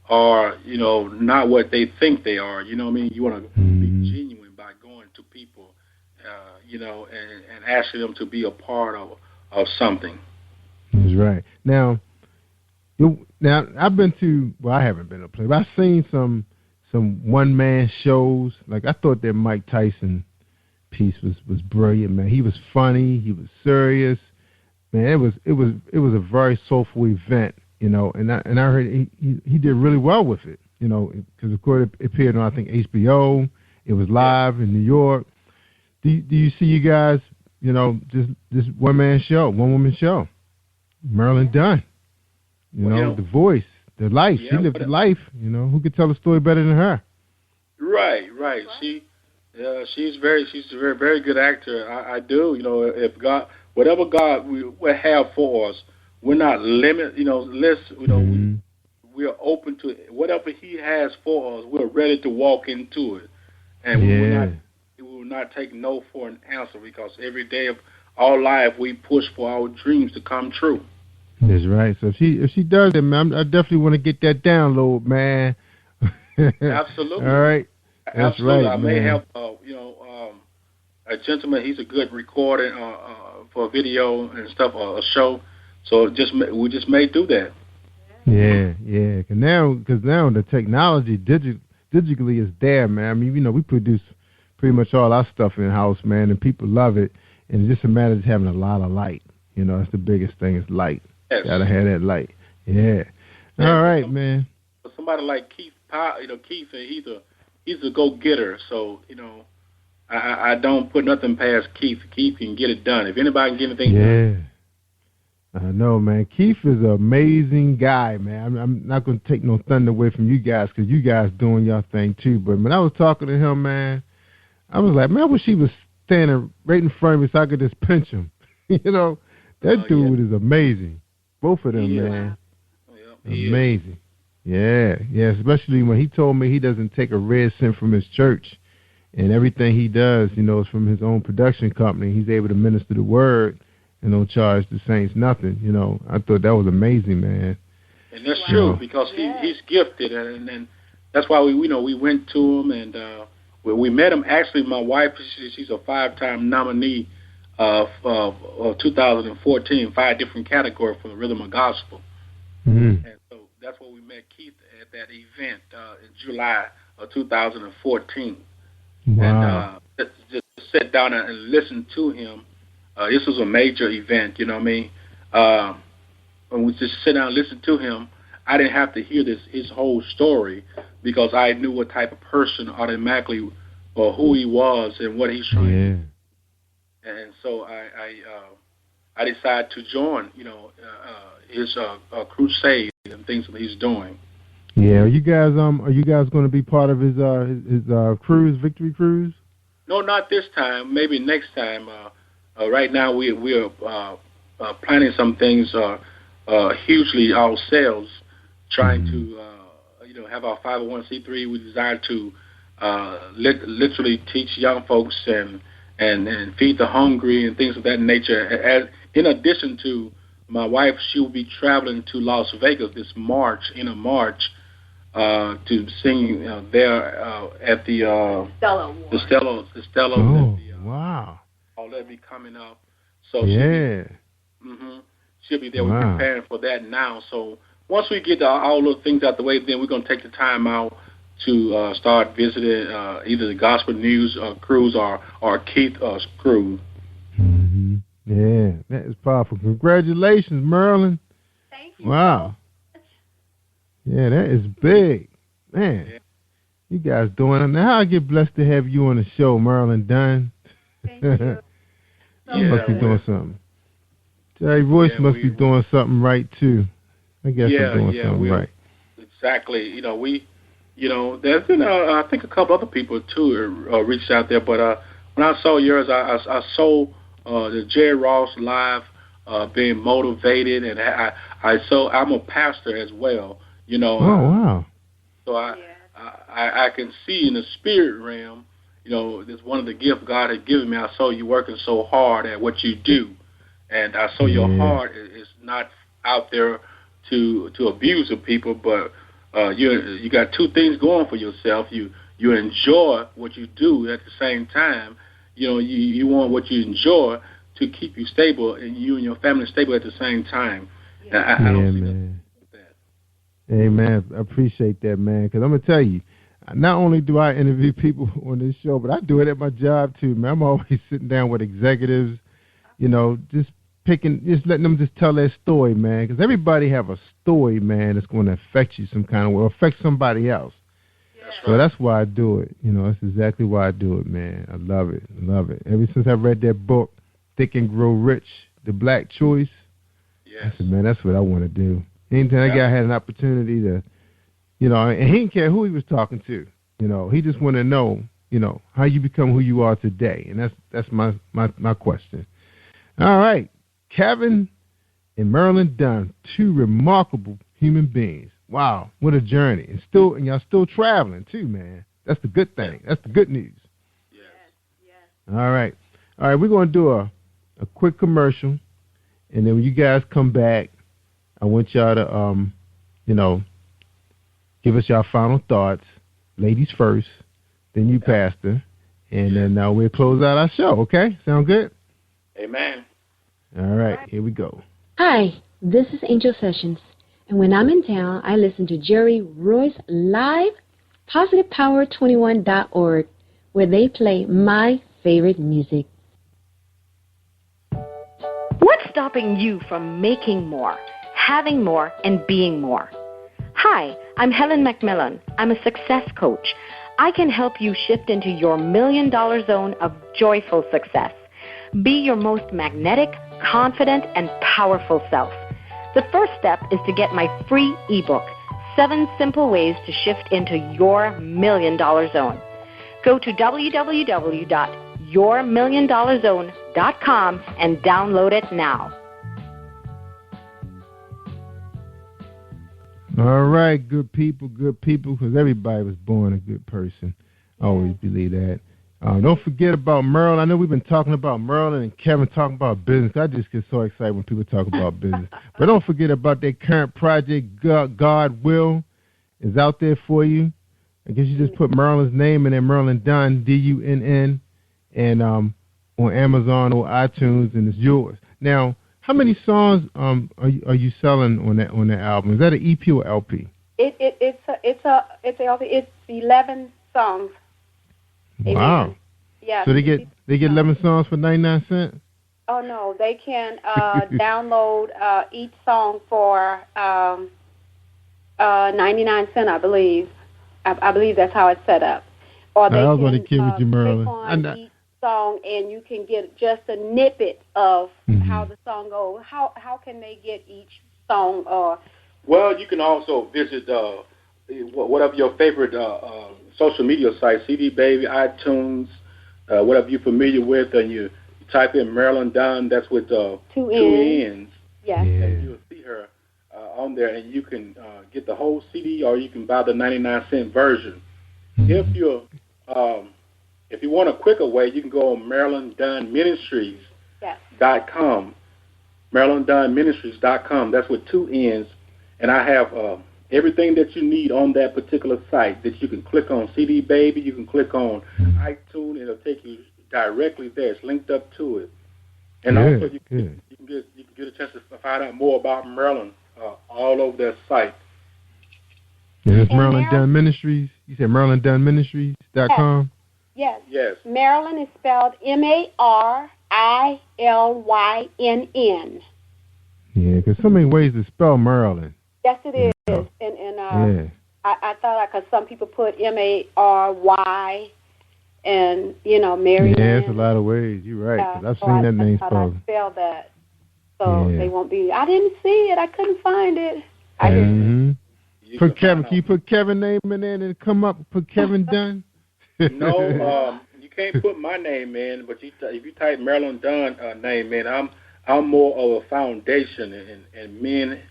are, not what they think they are. You know what I mean? You want to be genuine by going to people, and asking them to be a part of something. That's right. Now I've been to, I haven't been to a play, but I've seen some one-man shows. Like, I thought that Mike Tyson piece was brilliant, man. He was funny, he was serious, man. It was a very soulful event, and I heard he did really well with it, because of course it appeared on, I think, HBO. It was live in New York. Do you see you guys, just this one woman show, Marilyn Dunn, the voice, the life. She lived the life, who could tell a story better than her? Right. She's a very good actor. I do. If God, whatever God will have for us, we're not limited. We are open to it. Whatever He has for us. We're ready to walk into it, and we will not take no for an answer, because every day of our life we push for our dreams to come true. That's right. So if she does it, man, I definitely want to get that download, man. Absolutely. All right. That's absolutely. Right, I may have, a gentleman. He's a good recorder for video and stuff, a show. So we just may do that. Yeah. Because now the technology digitally is there, man. I mean, we produce pretty much all our stuff in house, man, and people love it. And it's just a matter of having a lot of light. That's the biggest thing, is light. Yes. Gotta have that light. Yeah. All right, man. Somebody like Keith, Keith, he's a go-getter, so, I don't put nothing past Keith. Keith can get it done. If anybody can get anything done. I know, man. Keith is an amazing guy, man. I'm not going to take no thunder away from you guys, because you guys doing your thing, too. But when I was talking to him, man, I was like, man, I wish he was standing right in front of me so I could just pinch him. That dude is amazing. Both of them, man. Amazing. Yeah, especially when he told me he doesn't take a red cent from his church, and everything he does, is from his own production company. He's able to minister the word and don't charge the saints nothing. I thought that was amazing, man. And that's true, because he's gifted, and that's why we went to him, and we met him. Actually, my wife, she's a 5-time nominee of 2014, 5 different categories for the Rhythm of Gospel. Mm-hmm. And so that's where we met Keith at that event in July of 2014. Wow. And just sit down and listen to him. This was a major event, when we just sit down and listen to him, I didn't have to hear his whole story, because I knew what type of person automatically, or who he was and what he's trying to do. And so I decided to join, his crusade and things that he's doing. Yeah, are you guys going to be part of his cruise, Victory Cruise? No, not this time. Maybe next time. Right now we're planning some things hugely ourselves, trying to have our 501c3. We desire to literally teach young folks and feed the hungry and things of that nature. In addition to my wife, she will be traveling to Las Vegas this March, to sing there at the Stella. Oh, wow! All that be coming up. So she'll be there. Wow. We're preparing for that now. So once we get all those things out the way, then we're going to take the time out to start visiting either the Gospel News cruise or Keith's cruise. Yeah, that is powerful. Congratulations, Marilyn. Thank you. Wow. Yeah, that is big. Man, you guys doing it. Now I get blessed to have you on the show, Marilyn Dunn. Thank you. You must be doing something. Jerry Royce must be doing something right, too. I guess I'm doing something right. Exactly. There's been, I think, a couple other people, too, reached out there. But when I saw yours, I saw the Jerry Ross Live being motivated. And I'm a pastor as well, Oh, wow. So I can see in the spirit realm, this one of the gifts God had given me. I saw you working so hard at what you do. And I saw your heart is not out there to abuse of people, but you got two things going for yourself. You enjoy what you do at the same time. You want what you enjoy to keep you stable, and you and your family stable at the same time. And I don't see man. Amen. I appreciate that, man, because I'm going to tell you, not only do I interview people on this show, but I do it at my job, too, man. I'm always sitting down with executives, just letting them just tell their story, man, because everybody have a story, man, that's going to affect you some kind of way, or affect somebody else. So that's why I do it. That's exactly why I do it, man. I love it. Ever since I read that book, Think and Grow Rich, The Black Choice, I said, man, that's what I want to do. Anytime that guy had an opportunity to, and he didn't care who he was talking to. He just wanted to know, how you become who you are today. And that's my question. All right. Kevin and Marilyn Dunn, two remarkable human beings. Wow, what a journey. And y'all still traveling too, man. That's the good thing. That's the good news. Yes. All right, we're going to do a quick commercial, and then when you guys come back, I want y'all to, give us your final thoughts. Ladies first, then you, Pastor, and then we'll close out our show, okay? Sound good? Amen. All right, here we go. Hi, this is Angel Sessions, and when I'm in town, I listen to Jerry Royce Live, PositivePower21.org, where they play my favorite music. What's stopping you from making more, having more, and being more? Hi, I'm Helen McMillan. I'm a success coach. I can help you shift into your $1 million zone of joyful success. Be your most magnetic, confident, and powerful self. The first step is to get my free ebook, 7 Simple Ways to Shift into Your $1 Million Zone. Go to www.yourmilliondollarzone.com and download it now. All right, good people, because everybody was born a good person. I always believe that. Don't forget about Merle. I know we've been talking about Merle and Kevin talking about business. I just get so excited when people talk about business. But don't forget about their current project, God Will, is out there for you. I guess you just put Merlin's name in there, Marilyn Dunn, Dunn, and on Amazon or iTunes, and it's yours. Now, how many songs are you selling on that album? Is that an EP or LP? It's LP. It's 11 songs. Wow. Amen. Yeah. So they get 11 songs for 99 cents? Oh no, they can download each song for 99 cents, I believe. I believe that's how it's set up. Or they was going to kid with you, Merlin. click on each song, and you can get just a snippet of how the song goes. How can they get each song? Well, you can also visit whatever your favorite social media sites, CD Baby, iTunes, whatever you're familiar with, and you type in Marilyn Dunn. That's with two N's. Yeah. And you'll see her on there, and you can get the whole CD, or you can buy the 99-cent version. If you want a quicker way, you can go on MarilynDunnMinistries.com. MarilynDunnMinistries.com. That's with two N's, and I have everything that you need on that particular site that you can click on. CD Baby, you can click on iTunes, it'll take you directly there. It's linked up to it. And also you can get a chance to find out more about Marilyn all over their site. Yeah, it's Marilyn Dunn Ministries. You said MarilynDunnMinistries.com? Yes. Yes. Marilyn is spelled MarilynDunn. Ilynn. Yeah, because so many ways to spell Maryland. Yes, it is. And I thought because some people put Mary, and Mary. Yeah, it's a lot of ways. You're right. Cause I've seen that name spelled. I spelled that, so they won't be. I didn't see it. I couldn't find it. Put Kevin. Can you put Kevin's name in there and come up? Put Kevin Dunn. No, you can't put my name in. But if you type Marilyn Dunn name in, I'm more of a foundation, and men.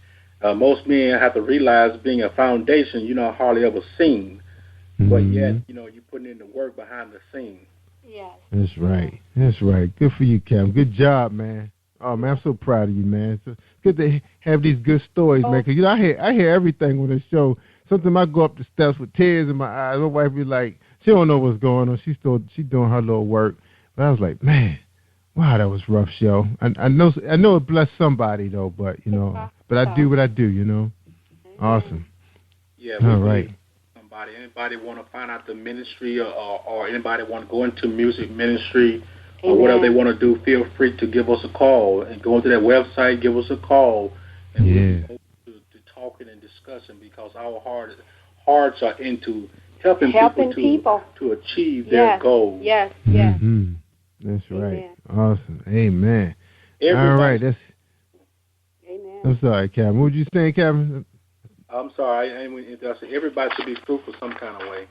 Most men have to realize being a foundation, hardly ever seen. But yet, you're putting in the work behind the scene. Yes. That's right. That's right. Good for you, Kevin. Good job, man. Oh, man, I'm so proud of you, man. It's good to have these good stories, man. Because, I hear everything on the show. Sometimes I go up the steps with tears in my eyes. My wife be like, she don't know what's going on. She's doing her little work. But I was like, man, wow, that was a rough show. I know it blessed somebody, though, but, but I do what I do, Awesome. Yeah. All right. Anybody want to find out the ministry or anybody want to go into music ministry or whatever they want to do, feel free to give us a call and go into that website, give us a call, and we'll go to talking and discussing because our hearts are into helping people to achieve their goals. Yes. That's right. Awesome. Amen. All right. Amen. I'm sorry, Kevin. What were you saying, Kevin? I'm sorry. Everybody should be fruitful some kind of way.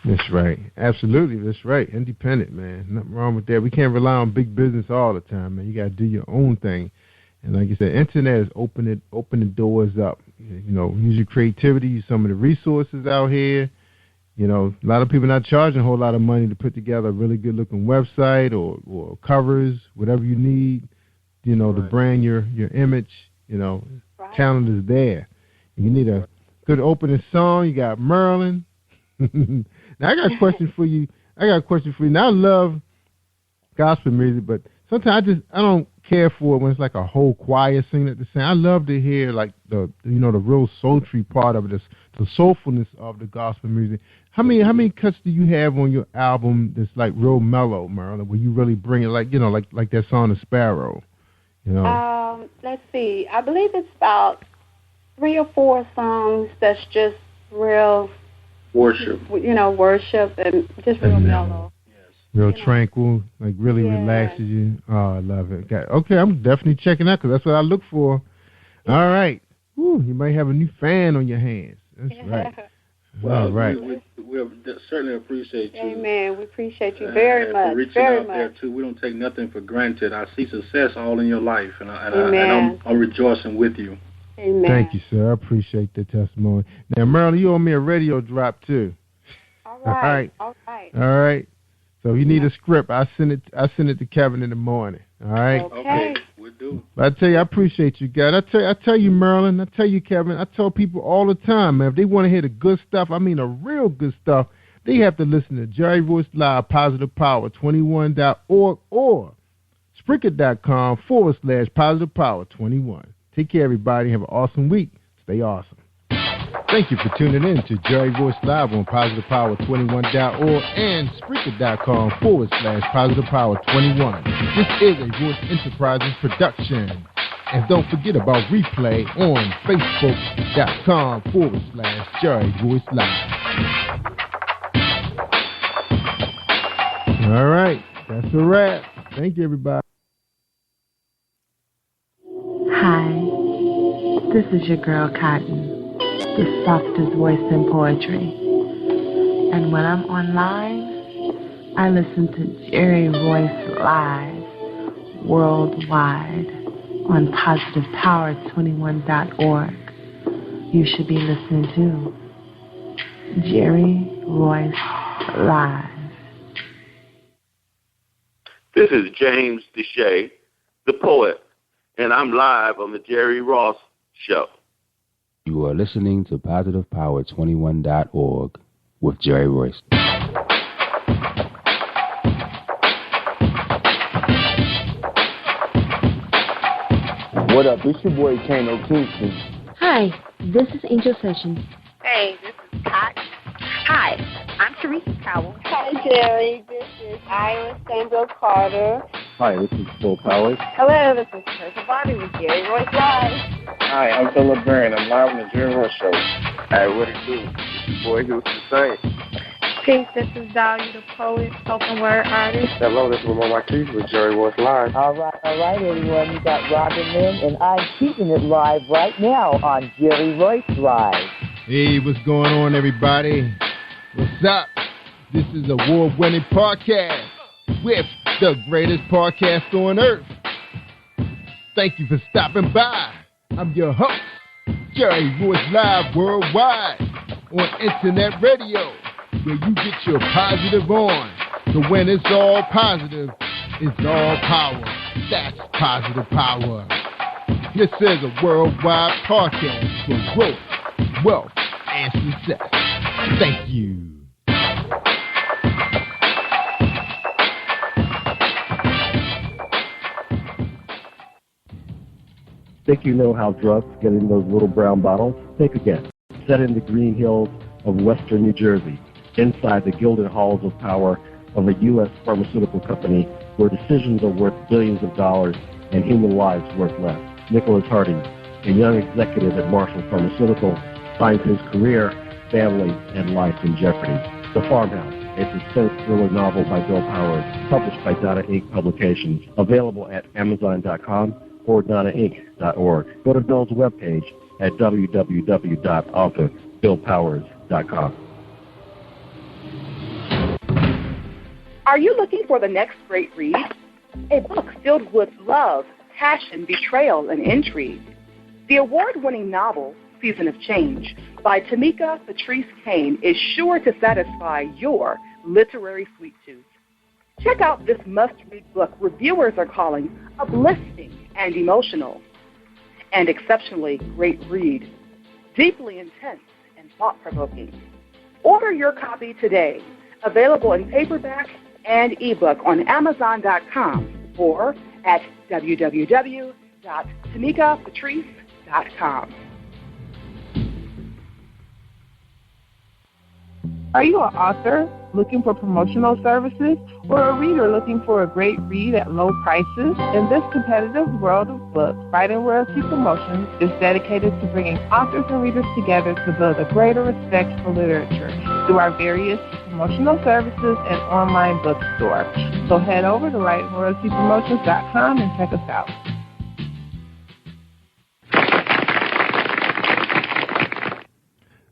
That's right. Absolutely. That's right. Independent, man. Nothing wrong with that. We can't rely on big business all the time, man. You got to do your own thing. And like you said, internet is open the doors up. Use your creativity, use some of the resources out here. A lot of people not charging a whole lot of money to put together a really good-looking website or covers, whatever you need, to brand your image. Talent is there. You need a good opening song. You got Marilyn. Now, I got a question for you. Now, I love gospel music, but sometimes I don't care for it when it's like a whole choir singing at the same. I love to hear like the real sultry part of it, the soulfulness of the gospel music. How many cuts do you have on your album that's like real mellow, Marilyn, where you really bring it like that song "The Sparrow"? Let's see. I believe it's about 3 or 4 songs that's just real worship. Worship and just real mellow. Real tranquil, like really relaxes you. Oh, I love it. Okay, I'm definitely checking out because that's what I look for. All right. Woo, you might have a new fan on your hands. That's right. Well, all right. We certainly appreciate you. Amen. We appreciate you very much. Reaching very out much. there too. We don't take nothing for granted. I see success all in your life, and I'm rejoicing with you. Amen. Thank you, sir. I appreciate the testimony. Now, Marilyn, you owe me a radio drop too. All right. All right. So if you need a script, I send it to Kevin in the morning. All right. Okay. We'll do. But I tell you, I appreciate you guys. I tell you, Marilyn. I tell you, Kevin. I tell people all the time, man. If they want to hear the good stuff, I mean the real good stuff, they have to listen to Jerry Royce Live, Positive Power 21.org or Spreaker.com/Positive Power 21. Take care, everybody. Have an awesome week. Stay awesome. Thank you for tuning in to Jerry Royce Live on PositivePower21.org and Spreaker.com/Positive Power 21. This is a Royce Enterprises production. And don't forget about replay on Facebook.com/Jerry Royce Live. All right. That's a wrap. Thank you, everybody. Hi. This is your girl, Cotton. The softest voice in poetry. And when I'm online, I listen to Jerry Royce Live worldwide on PositivePower21.org. You should be listening to Jerry Royce Live. This is James Deshay, the poet, and I'm live on the Jerry Ross Show. You are listening to PositivePower21.org with Jerry Royce. What up? It's your boy Kano Kingston. Hi, this is Angel Sessions. Hey, this is Pat. Hi, I'm Teresa Cowell. Hi, Jerry. This is Ira Samuel Carter. Hi, this is Bill Powers. Hello, this is Teresa Bobby with Jerry Royce Live. Hi, I'm Philip Byrne. I'm live on the Jerry Royce Show. Hey, what it do? It's your boy Houston Saint. Peace, this is Dahlia the poet, spoken word artist. Hello, this is Ramon Marquis with Jerry Royce Live. All right, everyone. You got Robin Lynn, and I'm keeping it live right now on Jerry Royce Live. Hey, what's going on, everybody? What's up? This is award-winning podcast with the greatest podcast on earth. Thank you for stopping by. I'm your host, Jerry Royce Live Worldwide on Internet Radio, where you get your positive on. So when it's all positive, it's all power. That's positive power. This is a worldwide podcast for growth, wealth, and success. Thank you. Think you know how drugs get in those little brown bottles? Think again. Set in the green hills of western New Jersey, inside the gilded halls of power of a U.S. pharmaceutical company where decisions are worth billions of dollars and human lives worth less. Nicholas Harding, a young executive at Marshall Pharmaceutical, finds his career, family, and life in jeopardy. The Farmhouse, a suspense thriller novel by Bill Powers, published by Donna Inc. Publications, available at Amazon.com or DonnaInc.org. Go to Bill's webpage at www.author.BillPowers.com. Are you looking for the next great read? A book filled with love, passion, betrayal, and intrigue. The award-winning novel, Season of Change, by Tamika Patrice Kane is sure to satisfy your literary sweet tooth. Check out this must-read book reviewers are calling uplifting and emotional, and exceptionally great read, deeply intense and thought-provoking. Order your copy today, available in paperback and ebook on Amazon.com or at www.tamikapatrice.com. Are you an author looking for promotional services or a reader looking for a great read at low prices? In this competitive world of books, Writing Royalty Promotions is dedicated to bringing authors and readers together to build a greater respect for literature through our various promotional services and online bookstore. So head over to WritingRoyaltyPromotions.com and check us out.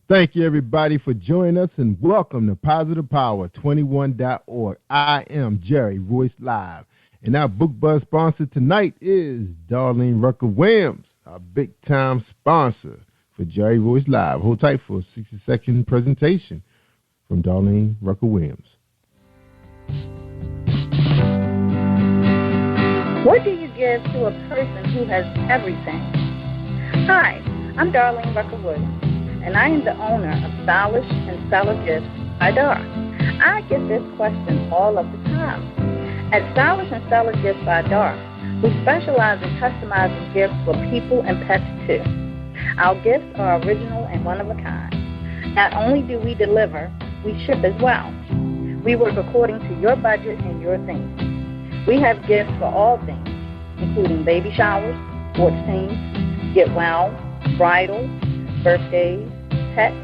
Thank you, everybody, for joining us, and welcome to Positive Power 21.org. I am Jerry Royce Live, and our Book Buzz sponsor tonight is Darlene Rucker-Williams, our big-time sponsor for Jerry Royce Live. Hold tight for a 60-second presentation from Darlene Rucker-Williams. What do you give to a person who has everything? Hi, I'm Darlene Rucker-Williams, and I am the owner of Stylish and Stellar Gifts by Dar. I get this question all of the time. At Stylish and Stellar Gifts by Dar, we specialize in customizing gifts for people and pets too. Our gifts are original and one of a kind. Not only do we deliver, we ship as well. We work according to your budget and your theme. We have gifts for all things, including baby showers, sports teams, get well, bridal, birthdays, pets,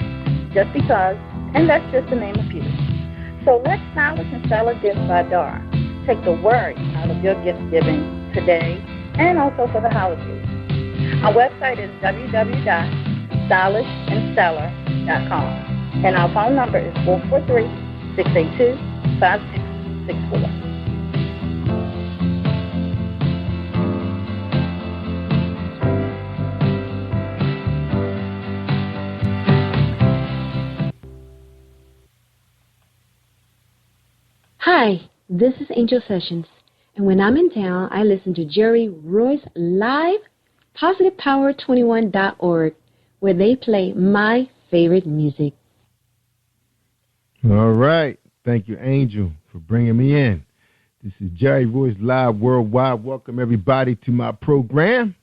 just because, and that's just to name a few. So let Stylish and Stellar Gifts by Dar take the worry out of your gift giving today and also for the holidays. Our website is www.stylishandstellar.com, and our phone number is 443-682-5664. Hi, this is Angel Sessions, and when I'm in town, I listen to Jerry Royce Live, PositivePower21.org, where they play my favorite music. All right. Thank you, Angel, for bringing me in. This is Jerry Royce Live Worldwide. Welcome, everybody, to my program.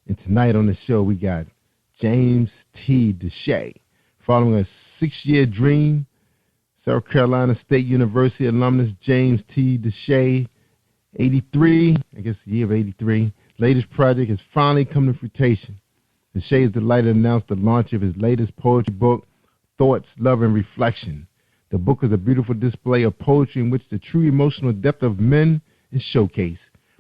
And tonight on the show, we got James T. Deshay. Following a 6-year dream, South Carolina State University alumnus James T. Deshay 83, I guess the year of 83, latest project has finally come to fruition. Deshae is delighted to announce the launch of his latest poetry book, Thoughts, Love, and Reflection. The book is a beautiful display of poetry in which the true emotional depth of men is showcased,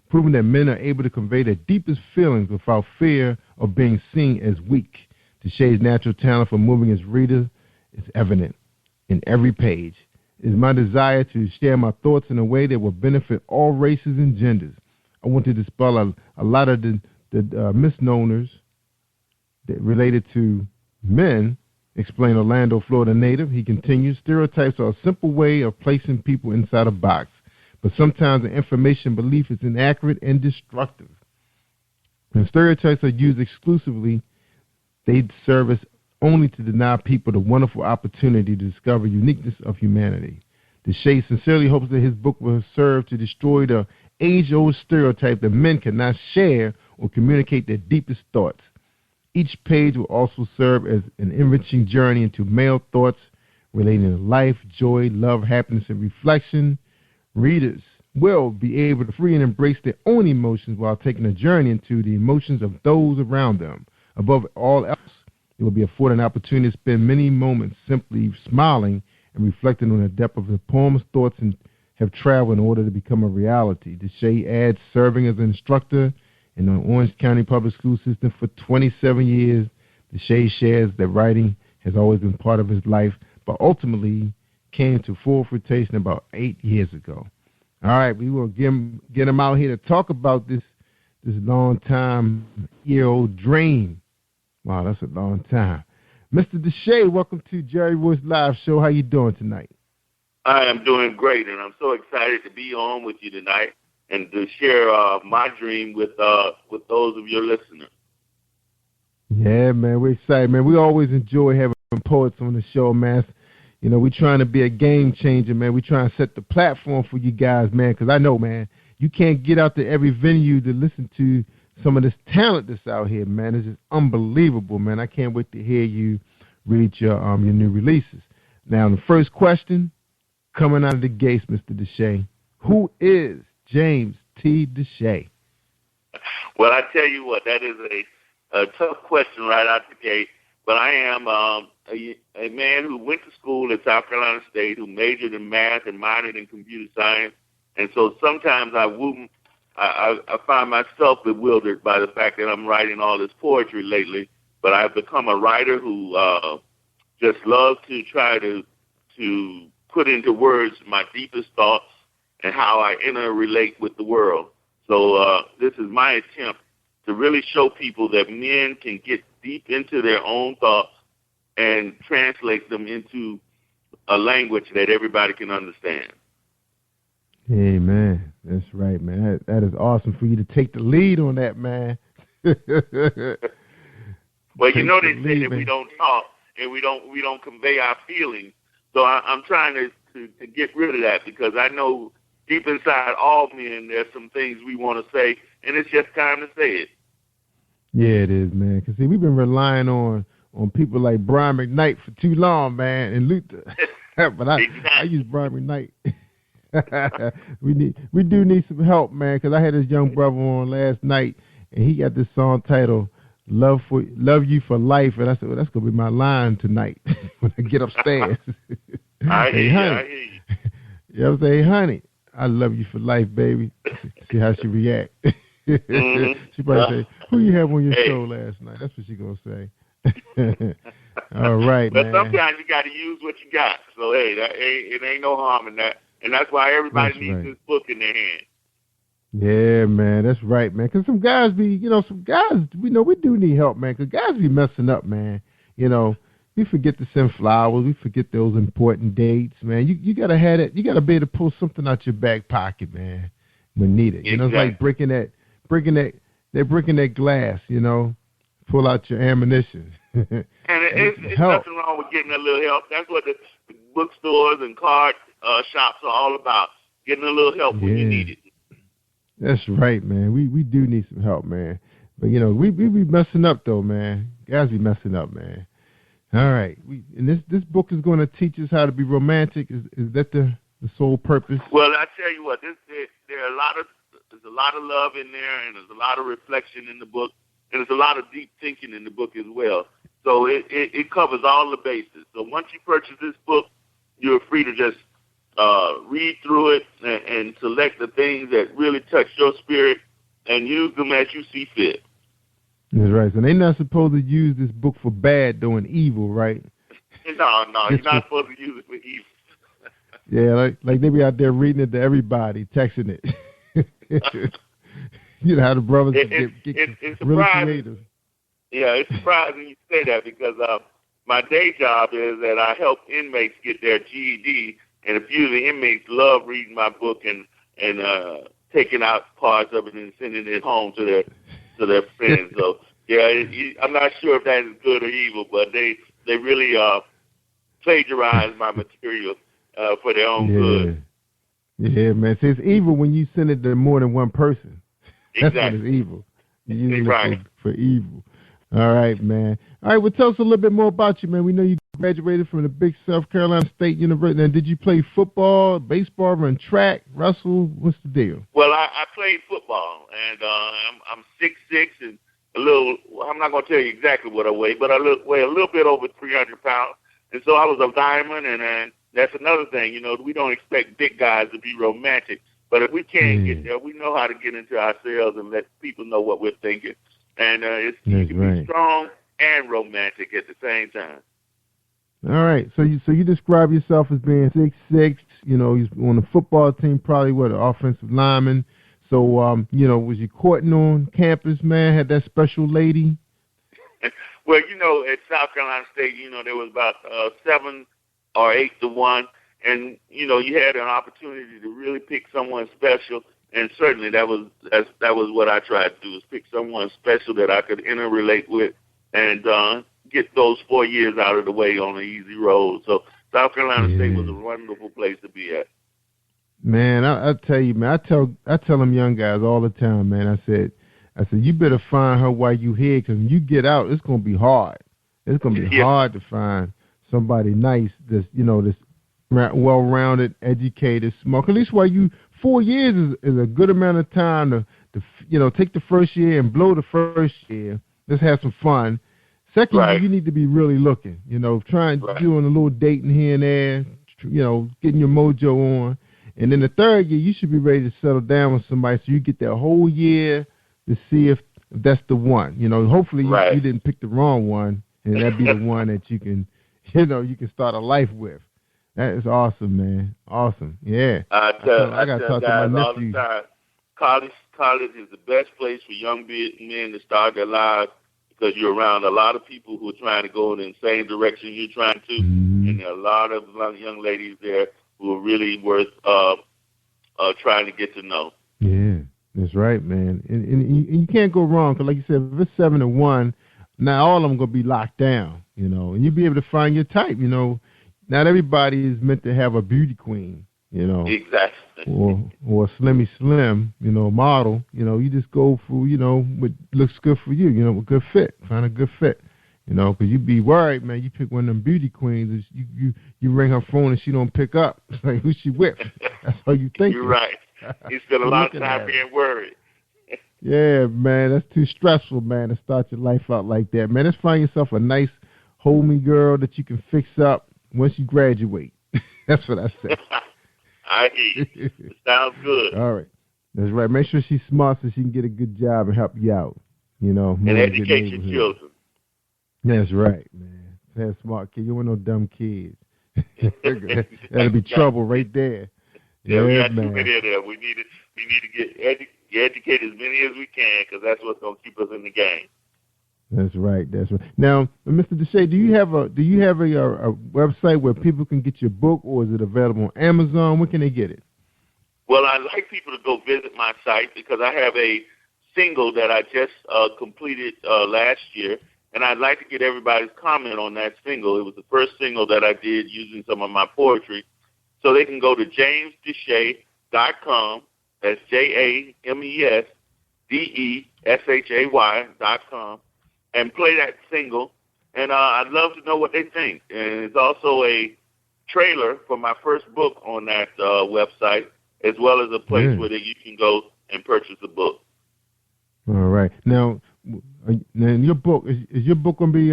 proving that men are able to convey their deepest feelings without fear of being seen as weak. Deshae's natural talent for moving his reader is evident in every page. It is my desire to share my thoughts in a way that will benefit all races and genders. I want to dispel a lot of the misnomers that related to men, explained Orlando, Florida native. He continues, stereotypes are a simple way of placing people inside a box, but sometimes the information belief is inaccurate and destructive. When stereotypes are used exclusively, they serve only to deny people the wonderful opportunity to discover uniqueness of humanity. Deshae sincerely hopes that his book will serve to destroy the age-old stereotype that men cannot share or communicate their deepest thoughts. Each page will also serve as an enriching journey into male thoughts relating to life, joy, love, happiness, and reflection. Readers will be able to free and embrace their own emotions while taking a journey into the emotions of those around them. Above all else, it will be afforded an opportunity to spend many moments simply smiling and reflecting on the depth of the poem's thoughts and have traveled in order to become a reality. Deshae adds, serving as an instructor in the Orange County Public School System for 27 years. Deshae shares that writing has always been part of his life, but ultimately came to full fruition about 8 years ago. All right, we will get him out here to talk about this long-time-year-old dream. Wow, that's a long time. Mr. Deshae, welcome to Jerry Royce Live Show. How you doing tonight? I am doing great, and I'm so excited to be on with you tonight and to share my dream with those of your listeners. Yeah, man, we're excited, man. We always enjoy having poets on the show, man. You know, we're trying to be a game changer, man. We're trying to set the platform for you guys, man, because I know, man, you can't get out to every venue to listen to some of this talent that's out here, man. It's just unbelievable, man. I can't wait to hear you read your new releases. Now, the first question, coming out of the gates, Mr. Deshae, who is James T. Deshae? Well, I tell you what, that is a tough question right out the gate, but I am a man who went to school at South Carolina State, who majored in math and minored in computer science, and so sometimes I find myself bewildered by the fact that I'm writing all this poetry lately, but I've become a writer who just loves to try to put into words my deepest thoughts and how I interrelate with the world. So this is my attempt to really show people that men can get deep into their own thoughts and translate them into a language that everybody can understand. Amen. That's right, man. That is awesome for you to take the lead on that, man. Well, you know they say that we don't talk and we don't convey our feelings. So I'm trying to get rid of that, because I know deep inside all men there's some things we want to say, and it's just time to say it. Yeah, it is, man. Because see, we've been relying on people like Brian McKnight for too long, man, and Luther. But I use Brian McKnight. we do need some help, man, because I had this young brother on last night, and he got this song titled "Love You for Life," and I said, well, that's gonna be my line tonight when I get upstairs. I hear you. You know what I'm saying? Hey, honey, I love you for life, baby. See how she react. Mm-hmm. She probably say, who you have on your show last night? That's what she gonna say. All right, but man. Sometimes you got to use what you got. So hey, it ain't no harm in that. And that's why everybody needs this book in their hand. Yeah, man, that's right, man. Because some guys we do need help, man. Because guys be messing up, man. You know, we forget to send flowers. We forget those important dates, man. You got to have it. You got to be able to pull something out your back pocket, man, when needed. You know, it's like breaking that glass, you know, pull out your ammunition. And it's nothing wrong with getting a little help. That's what the bookstores and card shops are all about, getting a little help when you need it. That's right, man. We do need some help, man. But, you know, we be messing up, though, man. Guys be messing up, man. All right. And this book is going to teach us how to be romantic. Is that the sole purpose? Well, I tell you what, there are a lot of there's a lot of love in there, and there's a lot of reflection in the book, and there's a lot of deep thinking in the book as well. So it covers all the bases. So once you purchase this book, you're free to just read through it and select the things that really touch your spirit and use them as you see fit. That's right. So they're not supposed to use this book for bad, doing evil, right? No, you're not supposed to use it for evil. Yeah, like they be out there reading it to everybody, texting it. You know how the brothers get it's really surprising. creative. Yeah, it's surprising you say that because my day job is that I help inmates get their GED, and a few of the inmates love reading my book and taking out parts of it and sending it home to their friends. So yeah, I'm not sure if that is good or evil, but they really plagiarize my material for their own good. Yeah, man. See, it's evil when you send it to more than one person. That's Exactly. when it's evil. You use Right. it for evil. All right, man. All right, well, tell us a little bit more about you, man. We know you graduated from the big South Carolina State University. Now, did you play football, baseball, run track, wrestle? What's the deal? Well, I played football, and I'm 6'6", and a little. I'm not going to tell you exactly what I weigh, but I weigh a little bit over 300 pounds. And so I was a diamond, and that's another thing. You know, we don't expect big guys to be romantic, but if we can get there, we know how to get into ourselves and let people know what we're thinking. And you can be strong and romantic at the same time. All right, so you describe yourself as being 6'6". You know, you're on the football team, probably an offensive lineman. So, you know, was you courting on campus, man? Had that special lady? Well, you know, at South Carolina State, you know, there was about 7 or 8 to 1, and you know, you had an opportunity to really pick someone special. And certainly that was what I tried to do, is pick someone special that I could interrelate with and get those 4 years out of the way on an easy road. So South Carolina State was a wonderful place to be at. Man, I tell you, man, I tell them young guys all the time, man. I said, you better find her while you here, because when you get out, it's going to be hard. It's going to be hard to find somebody nice that's, you know, this well-rounded, educated, smart. At least while 4 years is a good amount of time to you know, take the first year and blow the first year. Let's have some fun. Second year, you need to be really looking. You know, doing a little dating here and there. You know, getting your mojo on. And then the third year, you should be ready to settle down with somebody, so you get that whole year to see if that's the one. You know, hopefully you didn't pick the wrong one, and that'd be the one that you can start a life with. That is awesome, man. Awesome. Yeah. I got to talk to my nephew. All the time, college is the best place for young men to start their lives, because you're around a lot of people who are trying to go in the same direction you're trying to, and there are a lot of young ladies there who are really worth trying to get to know. Yeah, that's right, man. And you can't go wrong, because like you said, if it's 7 to 1, now all of them going to be locked down, you know, and you'll be able to find your type, you know. Not everybody is meant to have a beauty queen, you know. Exactly. Or a Slimmy Slim, you know, model. You know, you just go for, you know, what looks good for you, you know, a good fit. Find a good fit, you know, because you'd be worried, man. You pick one of them beauty queens, you ring her phone and she don't pick up. It's like, who's she with? That's how you think. You're right. You spend a lot of time being worried. Yeah, man, that's too stressful, man, to start your life out like that. Man, let's find yourself a nice, homey girl that you can fix up once you graduate. That's what I say. I hear you. It sounds good. All right. That's right. Make sure she's smart so she can get a good job and help you out. You know. And educate your children. That's right, man. That's smart kid. You want no dumb kids. That'll be trouble right there. Yeah, we got too many of them. We need to educate as many as we can, because that's what's going to keep us in the game. That's right. That's right. Now, Mr. Deshay, do you have a website where people can get your book, or is it available on Amazon? Where can they get it? Well, I'd like people to go visit my site, because I have a single that I just completed last year, and I'd like to get everybody's comment on that single. It was the first single that I did using some of my poetry. So they can go to jamesdeshay.com. That's JamesDeshay.com. And play that single, and I'd love to know what they think. And it's also a trailer for my first book on that website, as well as a place where you can go and purchase the book. All right. Now your book is your book going to be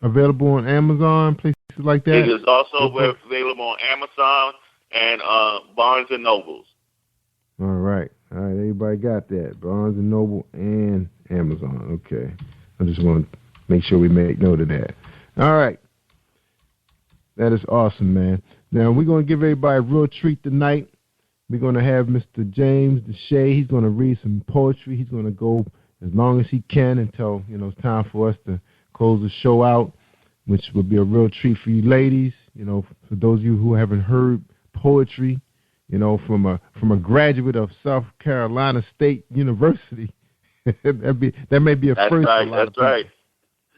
available on Amazon, places like that? It is also available on Amazon and Barnes and Nobles. All right. Everybody got that. Barnes and Noble and Amazon. Okay. I just want to make sure we make note of that. All right. That is awesome, man. Now, we're going to give everybody a real treat tonight. We're going to have Mr. James DeShay. He's going to read some poetry. He's going to go as long as he can until, it's time for us to close the show out, which will be a real treat for you ladies. For those of you who haven't heard poetry, from a graduate of South Carolina State University, that may be a first for a lot of people.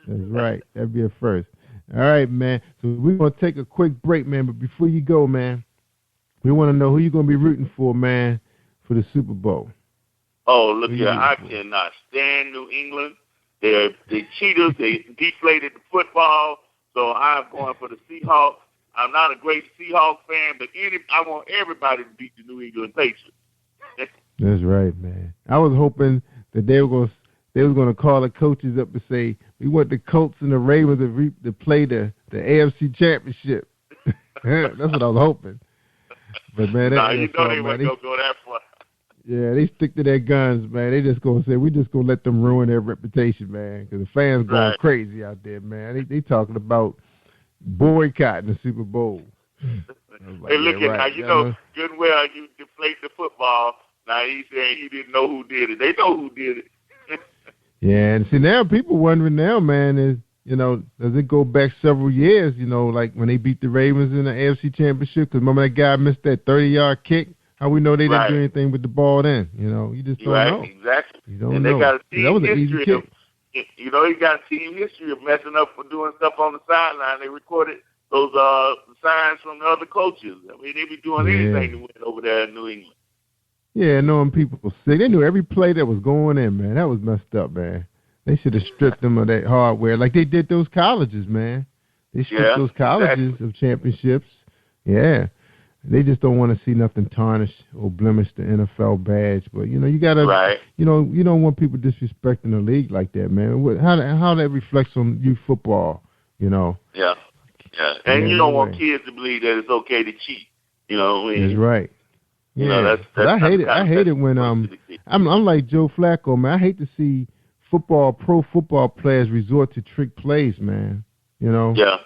That's right. That'd be a first. All right, man. So we're going to take a quick break, man. But before you go, man, we want to know who you're going to be rooting for, man, for the Super Bowl. Oh, look here. I cannot stand New England. They're cheaters. They deflated the football. So I'm going for the Seahawks. I'm not a great Seahawks fan, but I want everybody to beat the New England Patriots. That's right, man. I was hoping that they was going to call the coaches up and say, we want the Colts and the Ravens to play the AFC Championship. That's what I was hoping. But, man, they weren't going to go that far. Yeah, they stick to their guns, man. They just going to say, we just going to let them ruin their reputation, man, because the fans going crazy out there, man. They talking about boycotting the Super Bowl. Hey, look at now, good and well, you deflate the football. Now he's saying he didn't know who did it. They know who did it. Yeah, and see, now people wondering now, man, does it go back several years, like when they beat the Ravens in the AFC Championship? Because remember that guy missed that 30-yard kick? How we know they didn't do anything with the ball then? You just don't know. Exactly. You don't and know. They got a team that was an history easy kick. He got a team history of messing up for doing stuff on the sideline. They recorded those signs from the other coaches. I mean, they be doing anything to win over there in New England. Yeah, knowing people were sick. They knew every play that was going in, man. That was messed up, man. They should have stripped them of that hardware like they did those colleges, man. They stripped those colleges of championships. Yeah. They just don't want to see nothing tarnish or blemish the NFL badge. But, you got to, you don't want people disrespecting the league like that, man. How that reflects on youth football, Yeah. And you don't want kids to believe that it's okay to cheat. That's right. Yeah. That's I hate it when I'm like Joe Flacco, man. I hate to see pro football players resort to trick plays, man. Yeah.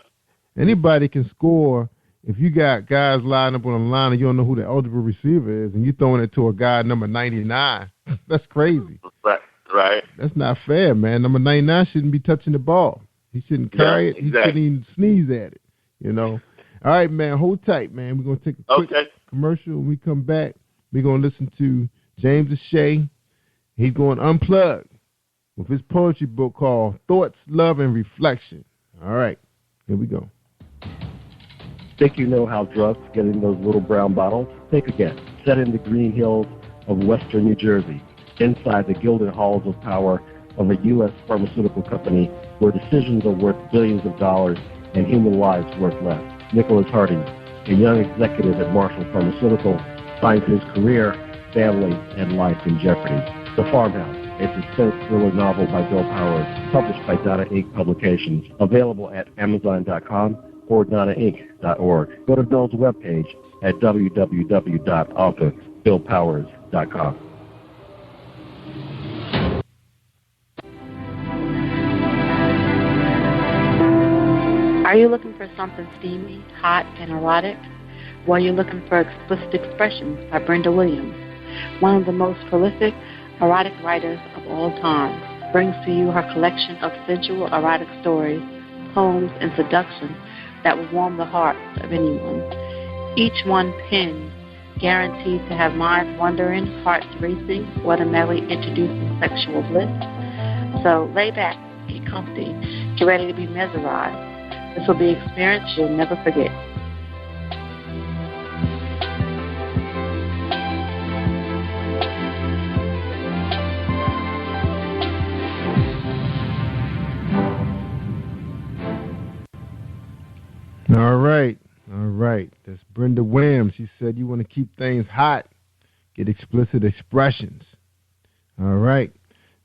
Anybody can score. If you got guys lined up on the line and you don't know who the eligible receiver is and you're throwing it to a guy number 99, that's crazy. Right. That's not fair, man. Number 99 shouldn't be touching the ball. He shouldn't carry it. He shouldn't even sneeze at it, All right, man, hold tight, man. We're going to take a quick commercial. When we come back, we're going to listen to James DeShay. He's going unplugged with his poetry book called Thoughts, Love, and Reflection. All right, here we go. Think you know how drugs get in those little brown bottles? Think again. Set in the green hills of western New Jersey, inside the gilded halls of power of a U.S. pharmaceutical company where decisions are worth billions of dollars and human lives worth less. Nicholas Harding, a young executive at Marshall Pharmaceutical, finds his career, family, and life in jeopardy. The Farmhouse, a suspense thriller novel by Bill Powers, published by Donna Inc. Publications, available at Amazon.com or DonnaInc.org. Go to Bill's webpage at www.author.BillPowers.com. Are you looking for something steamy, hot, and erotic? Well, you're looking for Explicit Expressions by Brenda Williams, one of the most prolific erotic writers of all time. Brings to you her collection of sensual erotic stories, poems, and seduction that will warm the hearts of anyone. Each one penned, guaranteed to have minds wandering, hearts racing, automatically introducing sexual bliss. So lay back, get comfy, get ready to be mesmerized. This will be an experience you'll never forget. All right. That's Brenda Williams. She said you want to keep things hot, get explicit expressions. All right.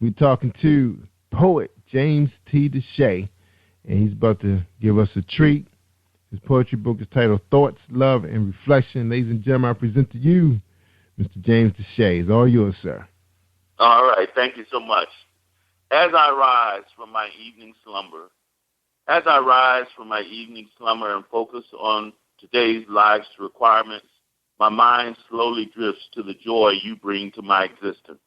We're talking to poet James T. Deshay, and he's about to give us a treat. His poetry book is titled Thoughts, Love, and Reflection. Ladies and gentlemen, I present to you Mr. James Deshay. It's all yours, sir. All right. Thank you so much. As I rise from my evening slumber, and focus on today's life's requirements, my mind slowly drifts to the joy you bring to my existence.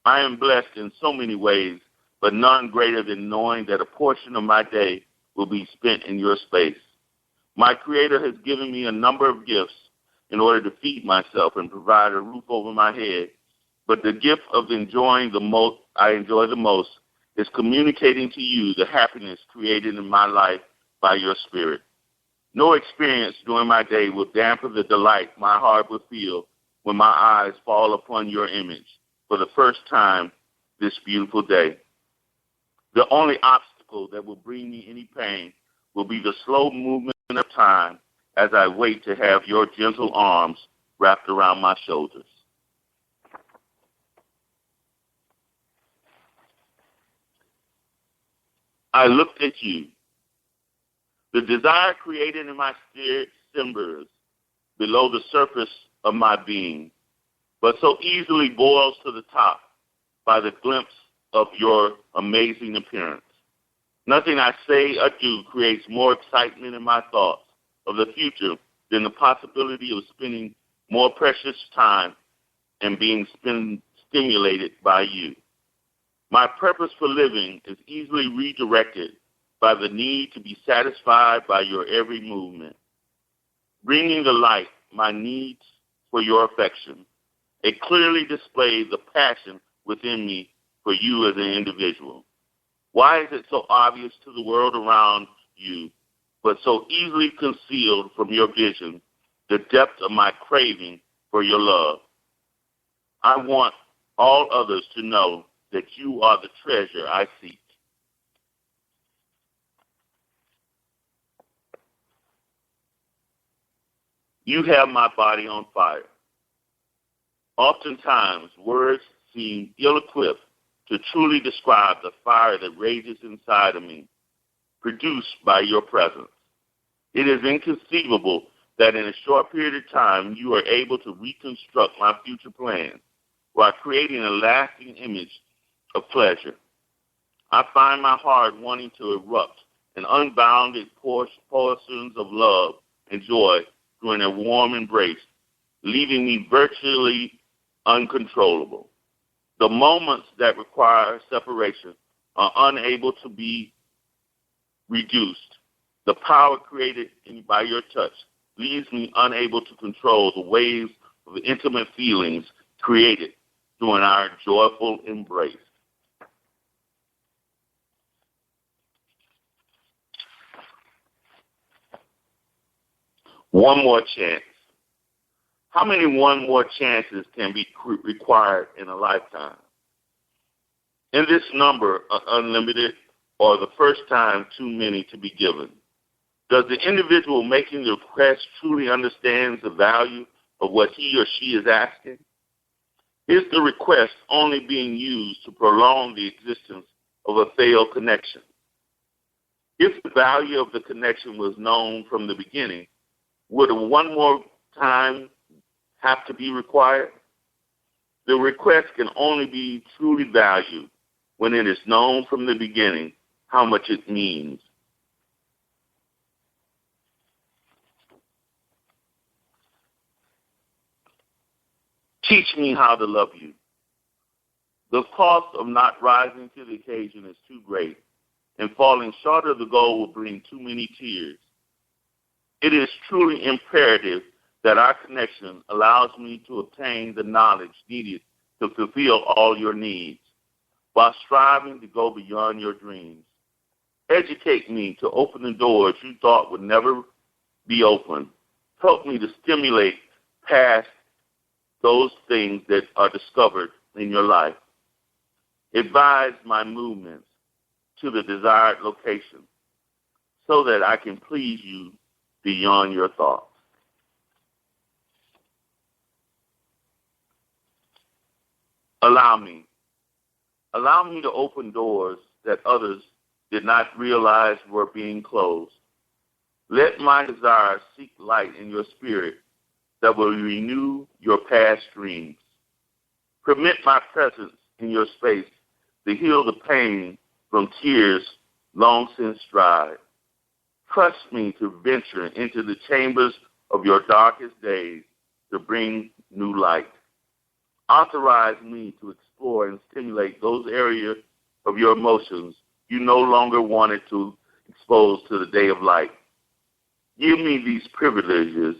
I am blessed in so many ways, but none greater than knowing that a portion of my day will be spent in your space. My Creator has given me a number of gifts in order to feed myself and provide a roof over my head, but the gift of enjoying the most I enjoy the most is communicating to you the happiness created in my life by your spirit. No experience during my day will dampen the delight my heart will feel when my eyes fall upon your image for the first time this beautiful day. The only obstacle that will bring me any pain will be the slow movement of time as I wait to have your gentle arms wrapped around my shoulders. I looked at you. The desire created in my spirit simmers below the surface of my being, but so easily boils to the top by the glimpse of your amazing appearance. Nothing I say or do creates more excitement in my thoughts of the future than the possibility of spending more precious time and being stimulated by you. My purpose for living is easily redirected by the need to be satisfied by your every movement, bringing to light my needs for your affection. It clearly displays the passion within me for you as an individual. Why is it so obvious to the world around you, but so easily concealed from your vision, the depth of my craving for your love? I want all others to know that you are the treasure I seek. You have my body on fire. Oftentimes, words seem ill-equipped to truly describe the fire that rages inside of me, produced by your presence. It is inconceivable that in a short period of time you are able to reconstruct my future plans while creating a lasting image of pleasure. I find my heart wanting to erupt in unbounded portions of love and joy during a warm embrace, leaving me virtually uncontrollable. The moments that require separation are unable to be reduced. The power created by your touch leaves me unable to control the waves of intimate feelings created during our joyful embrace. One more chance. How many one more chances can be required in a lifetime? In this number are unlimited or the first time too many to be given? Does the individual making the request truly understand the value of what he or she is asking? Is the request only being used to prolong the existence of a failed connection? If the value of the connection was known from the beginning, would one more time have to be required? The request can only be truly valued when it is known from the beginning how much it means. Teach me how to love you. The cost of not rising to the occasion is too great, and falling short of the goal will bring too many tears. It is truly imperative that our connection allows me to obtain the knowledge needed to fulfill all your needs, while striving to go beyond your dreams. Educate me to open the doors you thought would never be open. Help me to stimulate past those things that are discovered in your life. Advise my movements to the desired location so that I can please you beyond your thoughts. Allow me Allow me to open doors that others did not realize were being closed. Let my desires seek light in your spirit that will renew your past dreams. Permit my presence in your space to heal the pain from tears long since dried. Trust me to venture into the chambers of your darkest days to bring new light. Authorize me to explore and stimulate those areas of your emotions you no longer wanted to expose to the day of light. Give me these privileges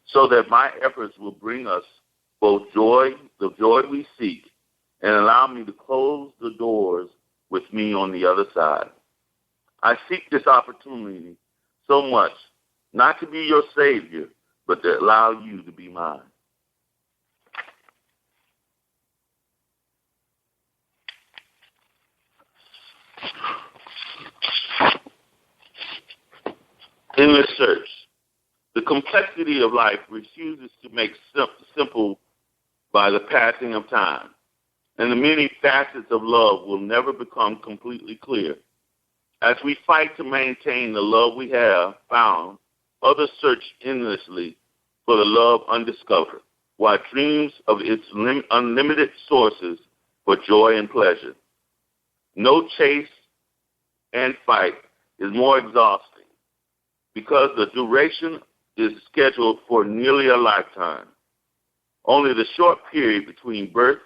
so that my efforts will bring us both joy, the joy we seek, and allow me to close the doors with me on the other side. I seek this opportunity so much, not to be your savior, but to allow you to be mine. Endless search. The complexity of life refuses to make simple by the passing of time, and the many facets of love will never become completely clear. As we fight to maintain the love we have found, others search endlessly for the love undiscovered, while dreams of its unlimited sources for joy and pleasure. No chase and fight is more exhausting because the duration is scheduled for nearly a lifetime. Only the short period between birth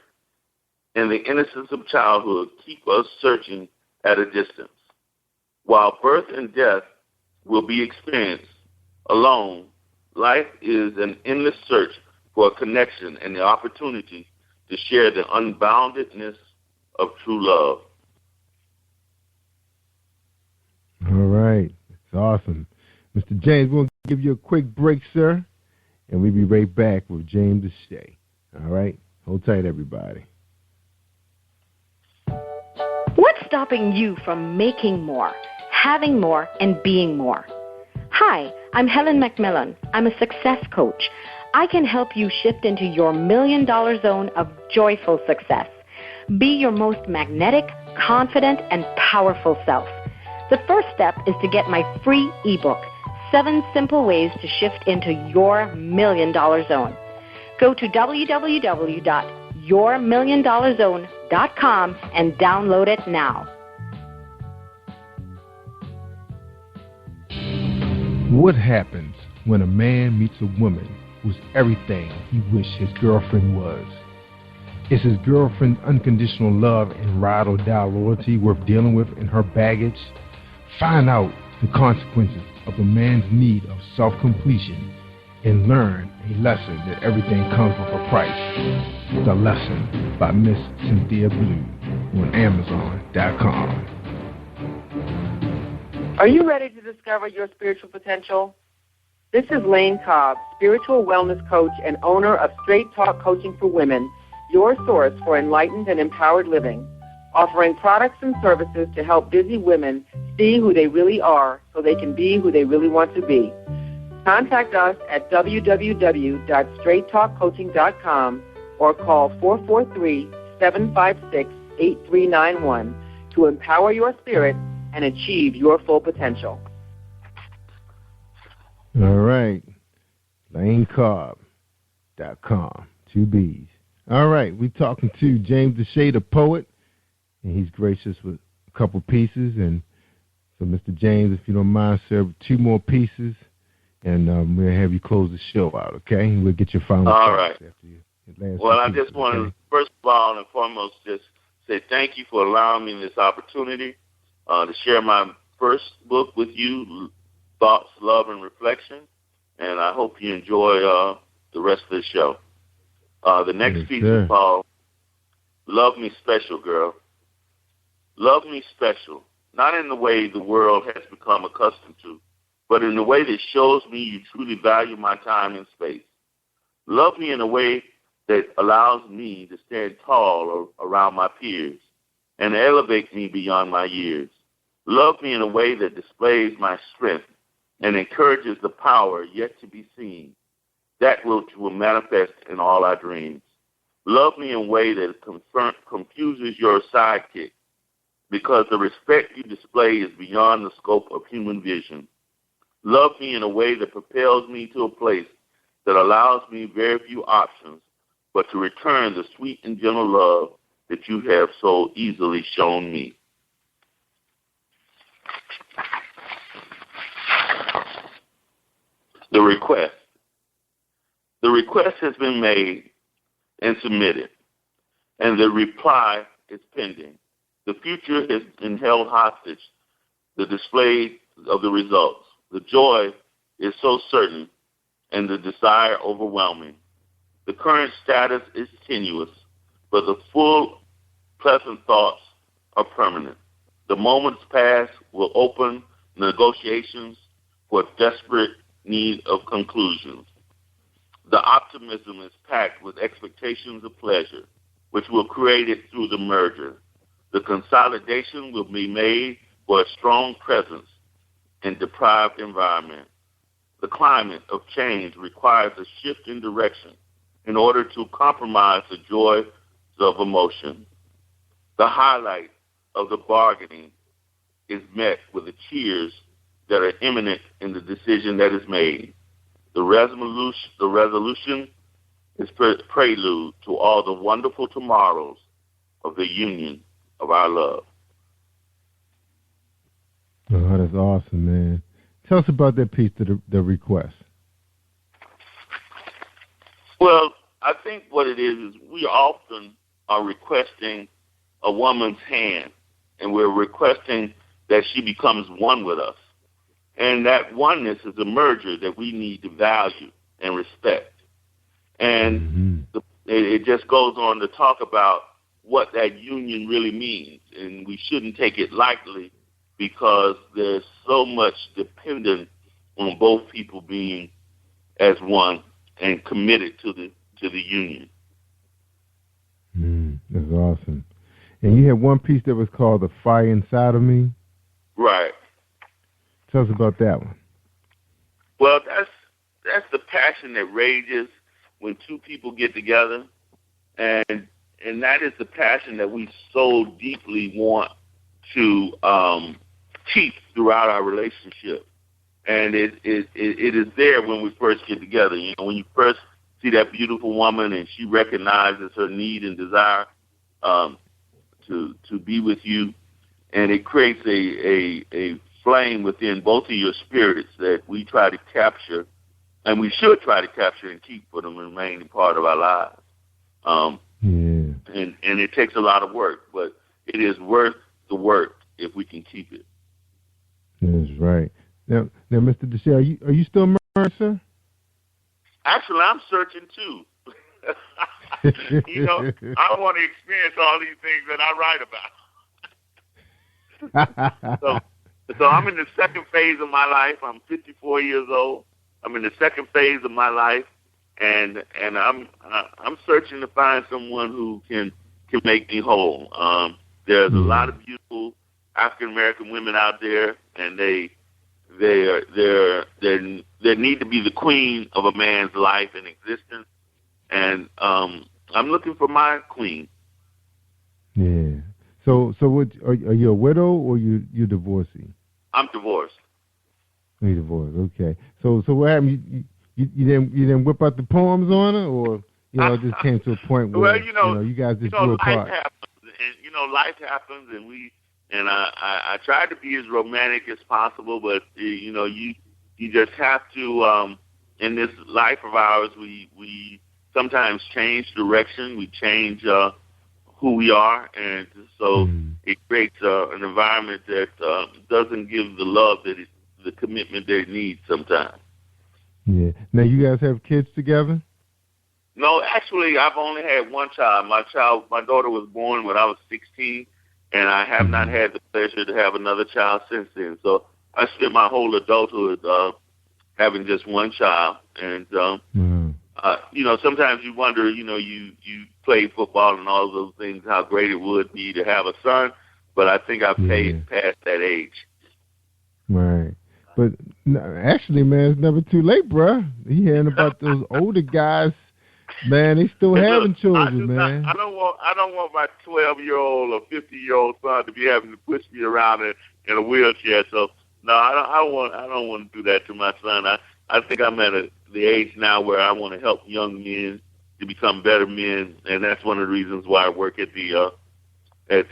and the innocence of childhood keep us searching at a distance. While birth and death will be experienced alone, life is an endless search for a connection and the opportunity to share the unboundedness of true love. All right. It's awesome. Mr. James, we'll give you a quick break, sir, and we'll be right back with James Deshay. All right? Hold tight, everybody. What's stopping you from making more, having more, and being more? Hi, I'm Helen McMillan. I'm a success coach. I can help you shift into your $1 million zone of joyful success. Be your most magnetic, confident, and powerful self. The first step is to get my free ebook, 7 Simple Ways to Shift into Your $1 Million Zone. Go to www.yourmilliondollarzone.com and download it now. What happens when a man meets a woman who's everything he wished his girlfriend was? Is his girlfriend's unconditional love and ride-or-die loyalty worth dealing with in her baggage? Find out the consequences of a man's need of self-completion and learn a lesson that everything comes with a price. The Lesson by Miss Cynthia Blue on Amazon.com. Are you ready to discover your spiritual potential? This is Lane Cobb, spiritual wellness coach and owner of Straight Talk Coaching for Women, your source for enlightened and empowered living, offering products and services to help busy women see who they really are so they can be who they really want to be. Contact us at www.straighttalkcoaching.com or call 443-756-8391 to empower your spirit and achieve your full potential. All right. LaneCobb.com. 2 B's. All right. We're talking to James Deshay, the poet, and he's gracious with a couple pieces. And so, Mr. James, if you don't mind, sir, 2 more pieces, and we'll have you close the show out, okay? And we'll get your final All right. After your last well, I pieces, just want to, first of all and foremost, just say thank you for allowing me this opportunity to share my first book with you, Thoughts, Love, and Reflection, and I hope you enjoy the rest of the show. The next piece is called Love Me Special, Girl. Love me special, not in the way the world has become accustomed to, but in the way that shows me you truly value my time and space. Love me in a way that allows me to stand tall around my peers and elevate me beyond my years. Love me in a way that displays my strength and encourages the power yet to be seen. That which will manifest in all our dreams. Love me in a way that confuses your sidekick, because the respect you display is beyond the scope of human vision. Love me in a way that propels me to a place that allows me very few options, but to return the sweet and gentle love that you have so easily shown me. The request. The request has been made and submitted, and the reply is pending. The future has been held hostage, the display of the results. The joy is so certain and the desire overwhelming. The current status is tenuous, but the full, pleasant thoughts are permanent. The moments past will open negotiations for desperate need of conclusions. The optimism is packed with expectations of pleasure, which will create it through the merger. The consolidation will be made for a strong presence in deprived environment. The climate of change requires a shift in direction in order to compromise the joy of emotion. The highlight of the bargaining is met with the cheers that are imminent in the decision that is made. The resolution is prelude to all the wonderful tomorrows of the union of our love. Oh, that's awesome, man. Tell us about that piece, the request. Well, I think what it is we often are requesting a woman's hand, and we're requesting that she becomes one with us. And that oneness is a merger that we need to value and respect. And it just goes on to talk about what that union really means. And we shouldn't take it lightly, because there's so much dependent on both people being as one and committed to the union. That's awesome. And you had one piece that was called The Fire Inside of Me. Right. Tell us about that one. Well, that's the passion that rages when two people get together, and that is the passion that we so deeply want to keep throughout our relationship. And it is there when we first get together. You know, when you first see that beautiful woman and she recognizes her need and desire to be with you, and it creates a flame within both of your spirits that we try to capture, and we should try to capture and keep for the remaining part of our lives. And it takes a lot of work, but it is worth the work if we can keep it. That's right. Now, Mr. Deshay, are you still married, sir? Actually, I'm searching too. You know, I want to experience all these things that I write about. So I'm in the second phase of my life. I'm 54 years old. I'm in the second phase of my life, and I'm searching to find someone who can make me whole. There's a lot of beautiful African American women out there, and they need to be the queen of a man's life and existence. And I'm looking for my queen. Yeah. So what, are you a widow or you divorcee? I'm divorced. You're divorced. Okay. So what happened? You didn't whip out the poems on her, or it just came to a point where you guys just grew apart. Life happens, and I try to be as romantic as possible, but you just have to in this life of ours, we sometimes change direction, we change who we are, and so it creates an environment that doesn't give the love the commitment that it needs sometimes. Yeah. Now you guys have kids together? No, actually, I've only had one child. My daughter was born when I was 16, and I have not had the pleasure to have another child since then. So I spent my whole adulthood having just one child, and sometimes you wonder, you play football and all those things, how great it would be to have a son, but I think I've past that age. Right. But actually, man, it's never too late, bruh. You hearing about those older guys Man, they still having children, man. I don't want my 12-year-old or 50-year-old son to be having to push me around in a wheelchair. So no, I don't want to do that to my son. I think I'm at the age now where I want to help young men to become better men, and that's one of the reasons why I work at the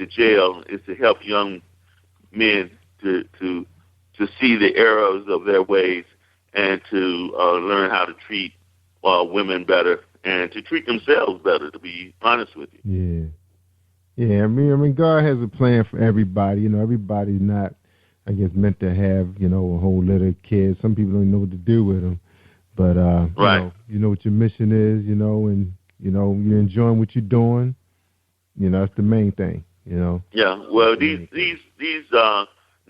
jail, is to help young men to see the errors of their ways and to learn how to treat women better and to treat themselves better, to be honest with you. Yeah. I mean, God has a plan for everybody. You know, everybody's not, I guess, meant to have, you know, a whole litter of kids. Some people don't know what to do with them. But, right. you know what your mission is, you know, and, you know, you're enjoying what you're doing. You know, that's the main thing, you know. Yeah, well, these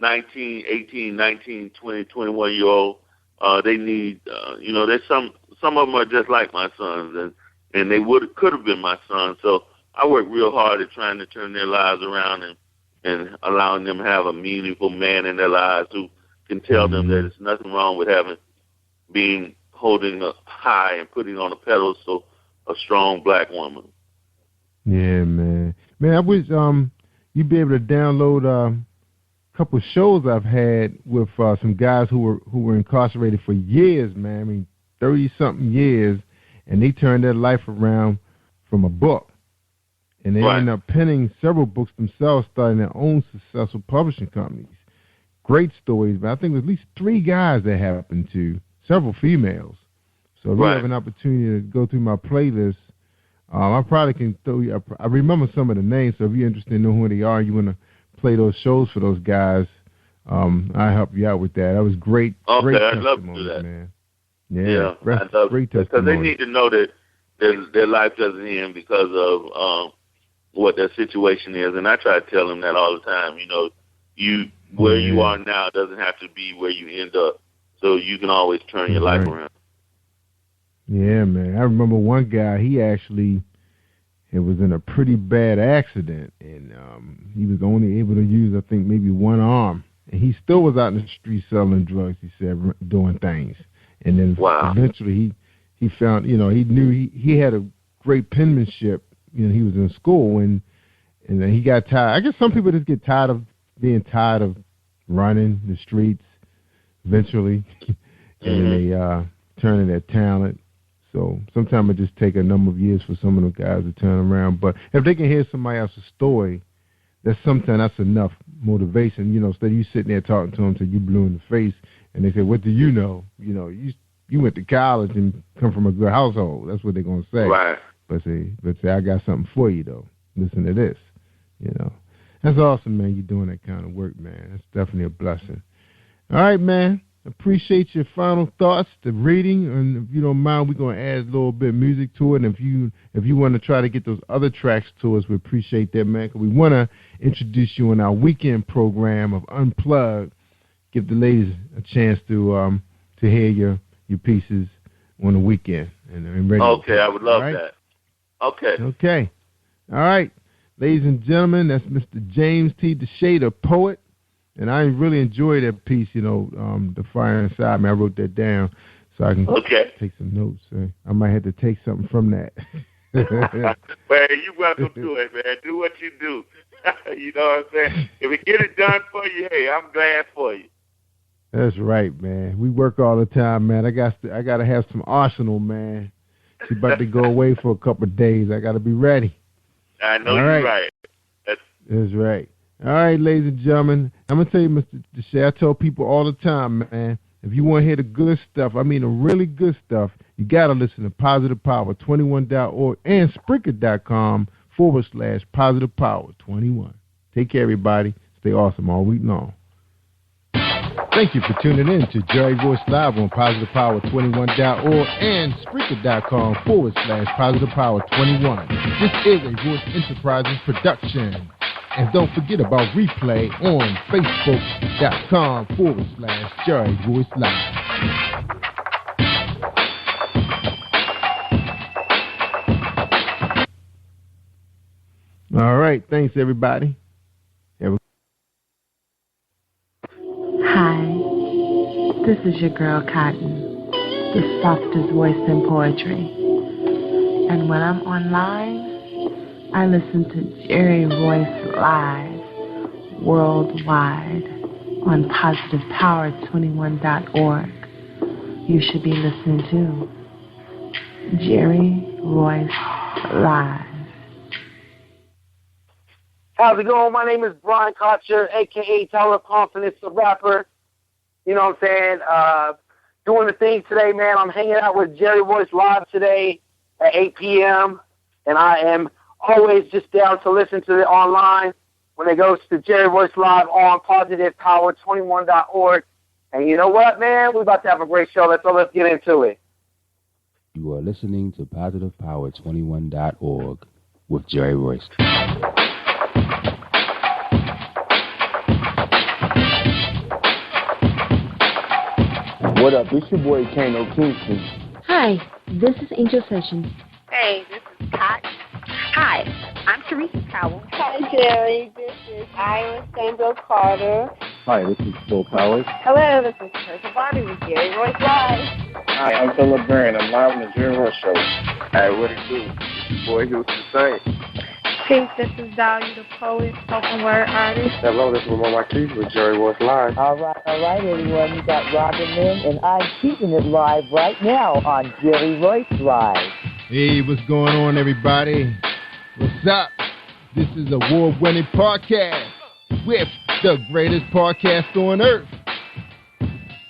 19, 18, 19, 20, 21-year-old, they need, you know, there's some of them are just like my sons, and they could have been my sons. So I work real hard at trying to turn their lives around and allowing them to have a meaningful man in their lives who can tell them that there's nothing wrong with being holding up high and putting on a pedestal a strong black woman. Yeah, man. Man, I wish you'd be able to download a couple of shows I've had with some guys who were incarcerated for years, man. I mean, 30-something years, and they turned their life around from a book. And they ended up penning several books themselves, starting their own successful publishing companies. Great stories, but I think there's at least 3 guys that happened to, several females. So if you have an opportunity to go through my playlist, I probably can throw you. I remember some of the names, so if you're interested in knowing who they are, you want to play those shows for those guys, I'll help you out with that. That was great. Okay, great I'd love to do that. Man. Yeah, I'd love great to, because they need to know that their life doesn't end because of what their situation is, and I try to tell them that all the time. You know, where you are now doesn't have to be where you end up, so you can always turn your life around. Yeah, man. I remember one guy, he actually was in a pretty bad accident, and he was only able to use, I think, maybe one arm. And he still was out in the street selling drugs, he said, doing things. And then eventually he found, you know, he knew he had a great penmanship. You know, he was in school, and then he got tired. I guess some people just get tired of being tired of running the streets eventually, and then they turn in their talent. So sometimes it just take a number of years for some of those guys to turn around. But if they can hear somebody else's story, sometimes that's enough motivation. You know, instead of you sitting there talking to them until you blue in the face, and they say, "What do you know? You know, you went to college and come from a good household." That's what they're gonna say. Right. But say, I got something for you though. Listen to this. You know, that's awesome, man. You're doing that kind of work, man. That's definitely a blessing. All right, man. Appreciate your final thoughts, the reading, and if you don't mind, we're going to add a little bit of music to it. And if you want to try to get those other tracks to us, we appreciate that, man. Because we want to introduce you in our weekend program of Unplugged. Give the ladies a chance to hear your pieces on the weekend. And ready. Okay, I would love that. Okay. All right, ladies and gentlemen, that's Mr. James T. DeShay, the poet. And I really enjoyed that piece, you know, The Fire Inside Me. I wrote that down so I can take some notes. I might have to take something from that. Well, you're welcome to it, man. Do what you do. You know what I'm saying? If we get it done for you, hey, I'm glad for you. That's right, man. We work all the time, man. I got to have some arsenal, man. She's about to go away for a couple of days. I got to be ready. I know you're right. That's right. All right, ladies and gentlemen, I'm going to tell you, Mr. DeShay, I tell people all the time, man, if you want to hear the good stuff, I mean the really good stuff, you got to listen to Positive Power 21.org and Spreaker.com/Positive Power 21. Take care, everybody. Stay awesome all week long. Thank you for tuning in to Jerry Royce Live on Positive Power 21.org and Spreaker.com/Positive Power 21. This is a Royce Enterprises production. And don't forget about replay on Facebook.com/Jerry Royce Live. All right. Thanks, everybody. Hi. This is your girl, Cotton, the softest voice in poetry. And when I'm online, I listen to Jerry Royce live worldwide on positivepower21.org. You should be listening to Jerry Royce live. How's it going? My name is Brian Kotcher, a.k.a. Tower of Confidence, the rapper. You know what I'm saying? Doing the thing today, man. I'm hanging out with Jerry Royce live today at 8 p.m., and I am always just down to listen to it online when it goes to Jerry Royce Live on positivepower21.org. And you know what, man? We're about to have a great show. Let's get into it. You are listening to positivepower21.org with Jerry Royce. What up? It's your boy Kano Kingston. Hi, this is Angel Sessions. Hey, this is Cotton. Hi, I'm Teresa Cowell. Hi, Jerry. This is Ira Samuel Carter. Hi, this is Phil Powers. Hello, this is Teresa Barbie with Jerry Royce Live. Hi, I'm Philip Barron. I'm live on the Jerry Royce Show. Hey, what it do? It's your boy Gosepl Sunday. Peace, this is Dahlia the Poet, spoken word artist. Hello, this is Mama Keith with Jerry Royce Live. All right, everyone. You got Robin Lynn, and I'm keeping it live right now on Jerry Royce Live. Hey, what's going on, everybody? What's up? This is award-winning podcast with the greatest podcast on earth.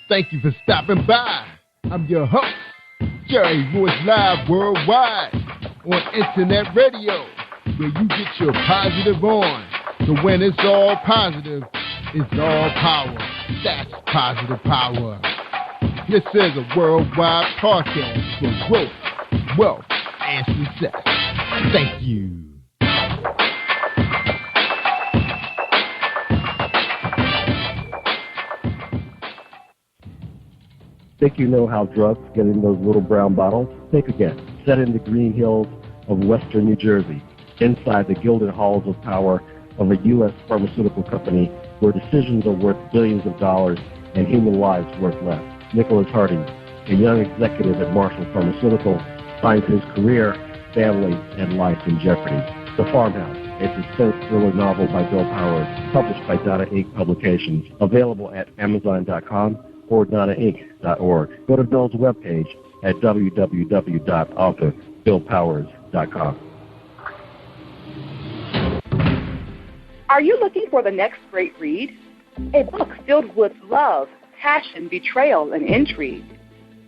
Thank you for stopping by. I'm your host, Jerry Royce Live worldwide on internet radio, where you get your positive on. So when it's all positive, it's all power. That's positive power. This is a worldwide podcast for growth, wealth, and success. Thank you. Think you know how drugs get in those little brown bottles? Think again. Set in the green hills of western New Jersey, inside the gilded halls of power of a U.S. pharmaceutical company where decisions are worth billions of dollars and human lives worth less. Nicholas Harding, a young executive at Marshall Pharmaceutical, finds his career, family, and life in jeopardy. The Farmhouse, a suspense thriller novel by Bill Powers, published by Donna Inc. Publications, available at Amazon.com or DonnaInc.org. Go to Bill's webpage at www.authorBillPowers.com. Are you looking for the next great read? A book filled with love, passion, betrayal, and intrigue.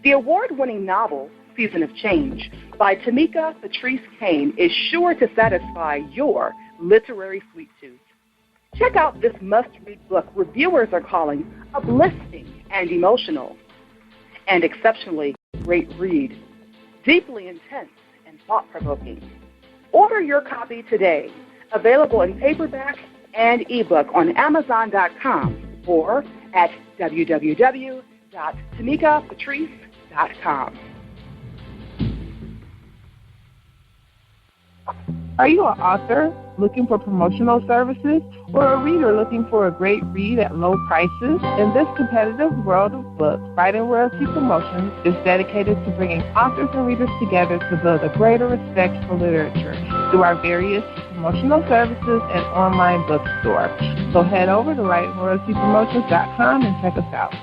The award-winning novel, Season of Change, by Tamika Patrice Kane, is sure to satisfy your literary sweet tooth. Check out this must-read book reviewers are calling uplifting and emotional, and exceptionally great read, deeply intense and thought-provoking. Order your copy today, available in paperback and ebook on Amazon.com or at www.tamikapatrice.com. Are you an author looking for promotional services or a reader looking for a great read at low prices? In this competitive world of books, Writing Royalty Promotions is dedicated to bringing authors and readers together to build a greater respect for literature through our various promotional services and online bookstore. So head over to WritingRoyaltyPromotions.com and check us out.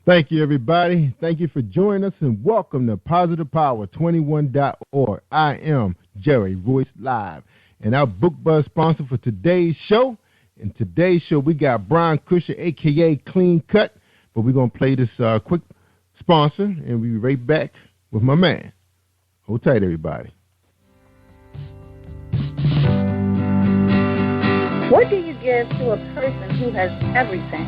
Thank you, everybody. Thank you for joining us, and welcome to PositivePower21.org. I am Jerry Royce Live, and our book buzz sponsor for today's show. In today's show, we got Brian Cusher, a.k.a. Clean Cut, but we're going to play this quick sponsor, and we'll be right back with my man. Hold tight, everybody. What do you give to a person who has everything?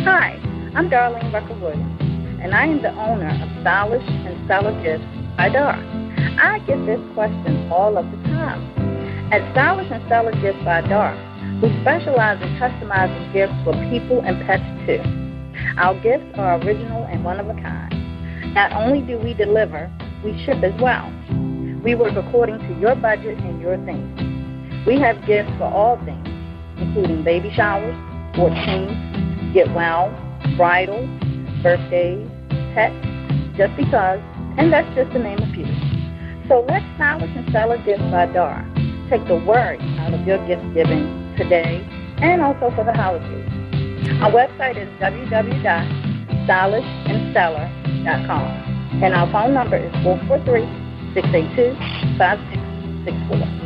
Hi, I'm Darlene Rucker-Williams, and I am the owner of Stylish and Stellar Gifts by Dar. I get this question all of the time. At Stylish and Stellar Gifts by Dar, we specialize in customizing gifts for people and pets too. Our gifts are original and one of a kind. Not only do we deliver, we ship as well. We work according to your budget and your theme. We have gifts for all things, including baby showers, 14, get well, bridal, birthdays, pets, just because, and that's just to name a few. So let Stylish and Stellar Gifts by Dar take the worry out of your gift giving today and also for the holidays. Our website is www.stylishandstellar.com, and our phone number is 443-682-5664.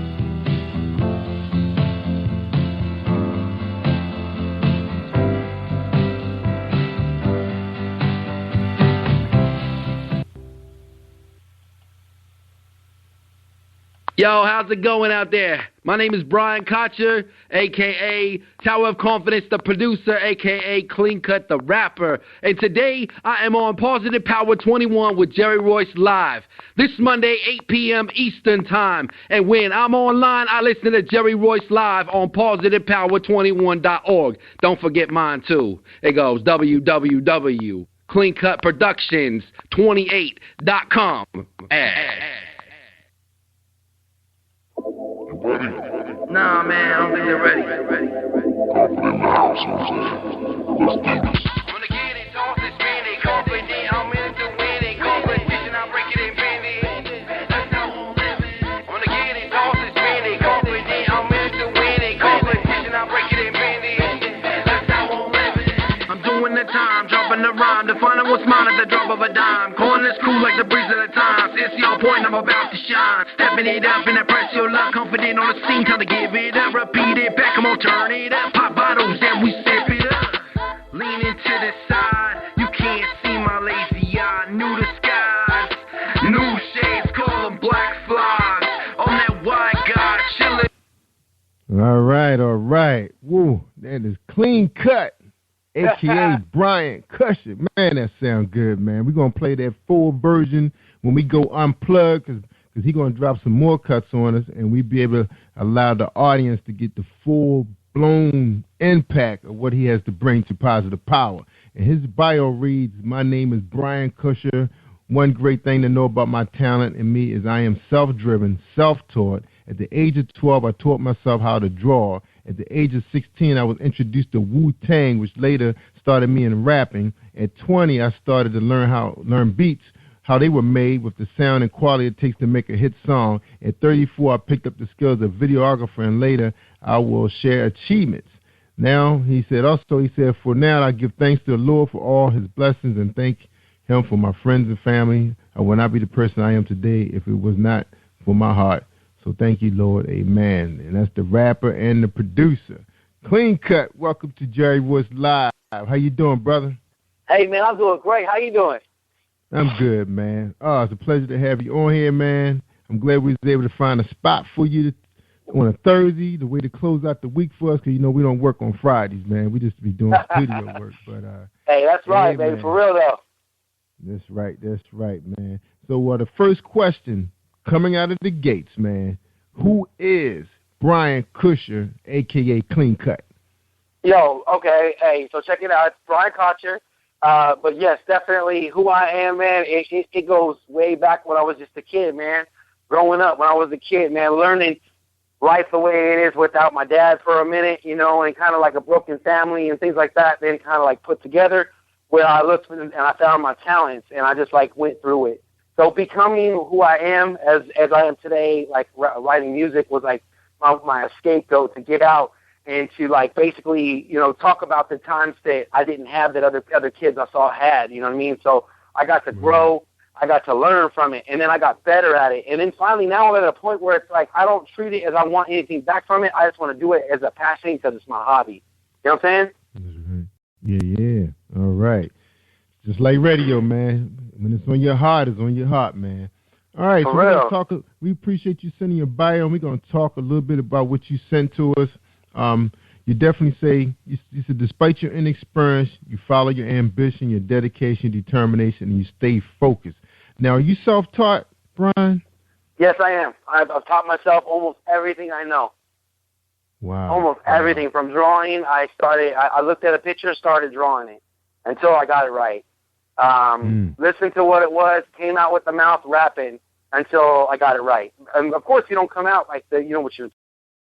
Yo, how's it going out there? My name is Brian Kocher, a.k.a. Tower of Confidence, the producer, a.k.a. Clean Cut, the rapper. And today, I am on Positive Power 21 with Jerry Royce Live. This Monday, 8 p.m. Eastern Time. And when I'm online, I listen to Jerry Royce Live on positivepower21.org. Don't forget mine, too. It goes www.cleancutproductions28.com. Nah, man, I don't think they're ready. Confident in the house, you know what I'm saying? Let's do this. I'm gonna get it, toss it, spin it, confident, I'm in it to win it, competition, I break it and bend it. That's how I'm living. I'm gonna get it, toss it, spin it, confident, I'm in it to win it, competition, I break it and bend it. That's how I'm living. I'm doing the time, dropping the rhyme, defining what's mine at the drop of a dime. Calling this cool like the breeze of the times. It's your point, I'm about to shine. Stepping it up and impress your luck. Confident on the scene, time to give it up. Repeat it back, come on, turn it up. Pop bottles and we sip it up. Leaning to the side, you can't see my lazy eye. New disguise, new shades, call them black flies. On that white guy, chillin'. All right. Woo, that is Clean Cut, a.k.a. Brian Cusher. Man, that sounds good, man. We're going to play that full version when we go unplugged, because he's going to drop some more cuts on us, and we'll be able to allow the audience to get the full-blown impact of what he has to bring to Positive Power. And his bio reads, my name is Brian Cusher. One great thing to know about my talent and me is I am self-driven, self-taught. At the age of 12, I taught myself how to draw. At the age of 16, I was introduced to Wu-Tang, which later started me in rapping. At 20, I started to learn beats, how they were made with the sound and quality it takes to make a hit song. At 34, I picked up the skills of videographer, and later I will share achievements. Now, he said, for now, I give thanks to the Lord for all his blessings and thank him for my friends and family. I would not be the person I am today if it was not for my heart. So thank you, Lord. Amen. And that's the rapper and the producer. Clean Cut, welcome to Jerry Royce Live. How you doing, brother? Hey, man, I'm doing great. How you doing? I'm good, man. Oh, it's a pleasure to have you on here, man. I'm glad we was able to find a spot for you on a Thursday, the way to close out the week for us, because, you know, we don't work on Fridays, man. We just be doing studio work. But hey, that's right, baby, man. For real, though. That's right, man. So the first question coming out of the gates, man, who is Brian Cusher, a.k.a. Clean Cut? Yo, okay, hey, so check it out. It's Brian Cusher. But yes, definitely who I am, man. It goes way back when I was just a kid, man. Growing up when I was a kid, man, learning life the way it is without my dad for a minute, you know, and kind of like a broken family and things like that. Then kind of like put together where I looked and I found my talents and I just like went through it. So becoming who I am as I am today, like writing music was like my scapegoat to get out and to like basically, you know, talk about the times that I didn't have that other kids I saw had, you know what I mean? So I got to grow, I got to learn from it, and then I got better at it. And then finally now I'm at a point where it's like I don't treat it as I want anything back from it. I just want to do it as a passion because it's my hobby. You know what I'm saying? Yeah. All right. Just like radio, man. When it's on your heart, it's on your heart, man. All right, so we're gonna talk. We appreciate you sending your bio, and we're going to talk a little bit about what you sent to us. You definitely say, you said, despite your inexperience, you follow your ambition, your dedication, determination, and you stay focused. Now, are you self-taught, Brian? Yes, I am. I've taught myself almost everything I know. Wow. Almost everything from drawing. I looked at a picture, started drawing it until I got it right. Listening to what it was, came out with the mouth rapping until I got it right. And of course, you don't come out like with your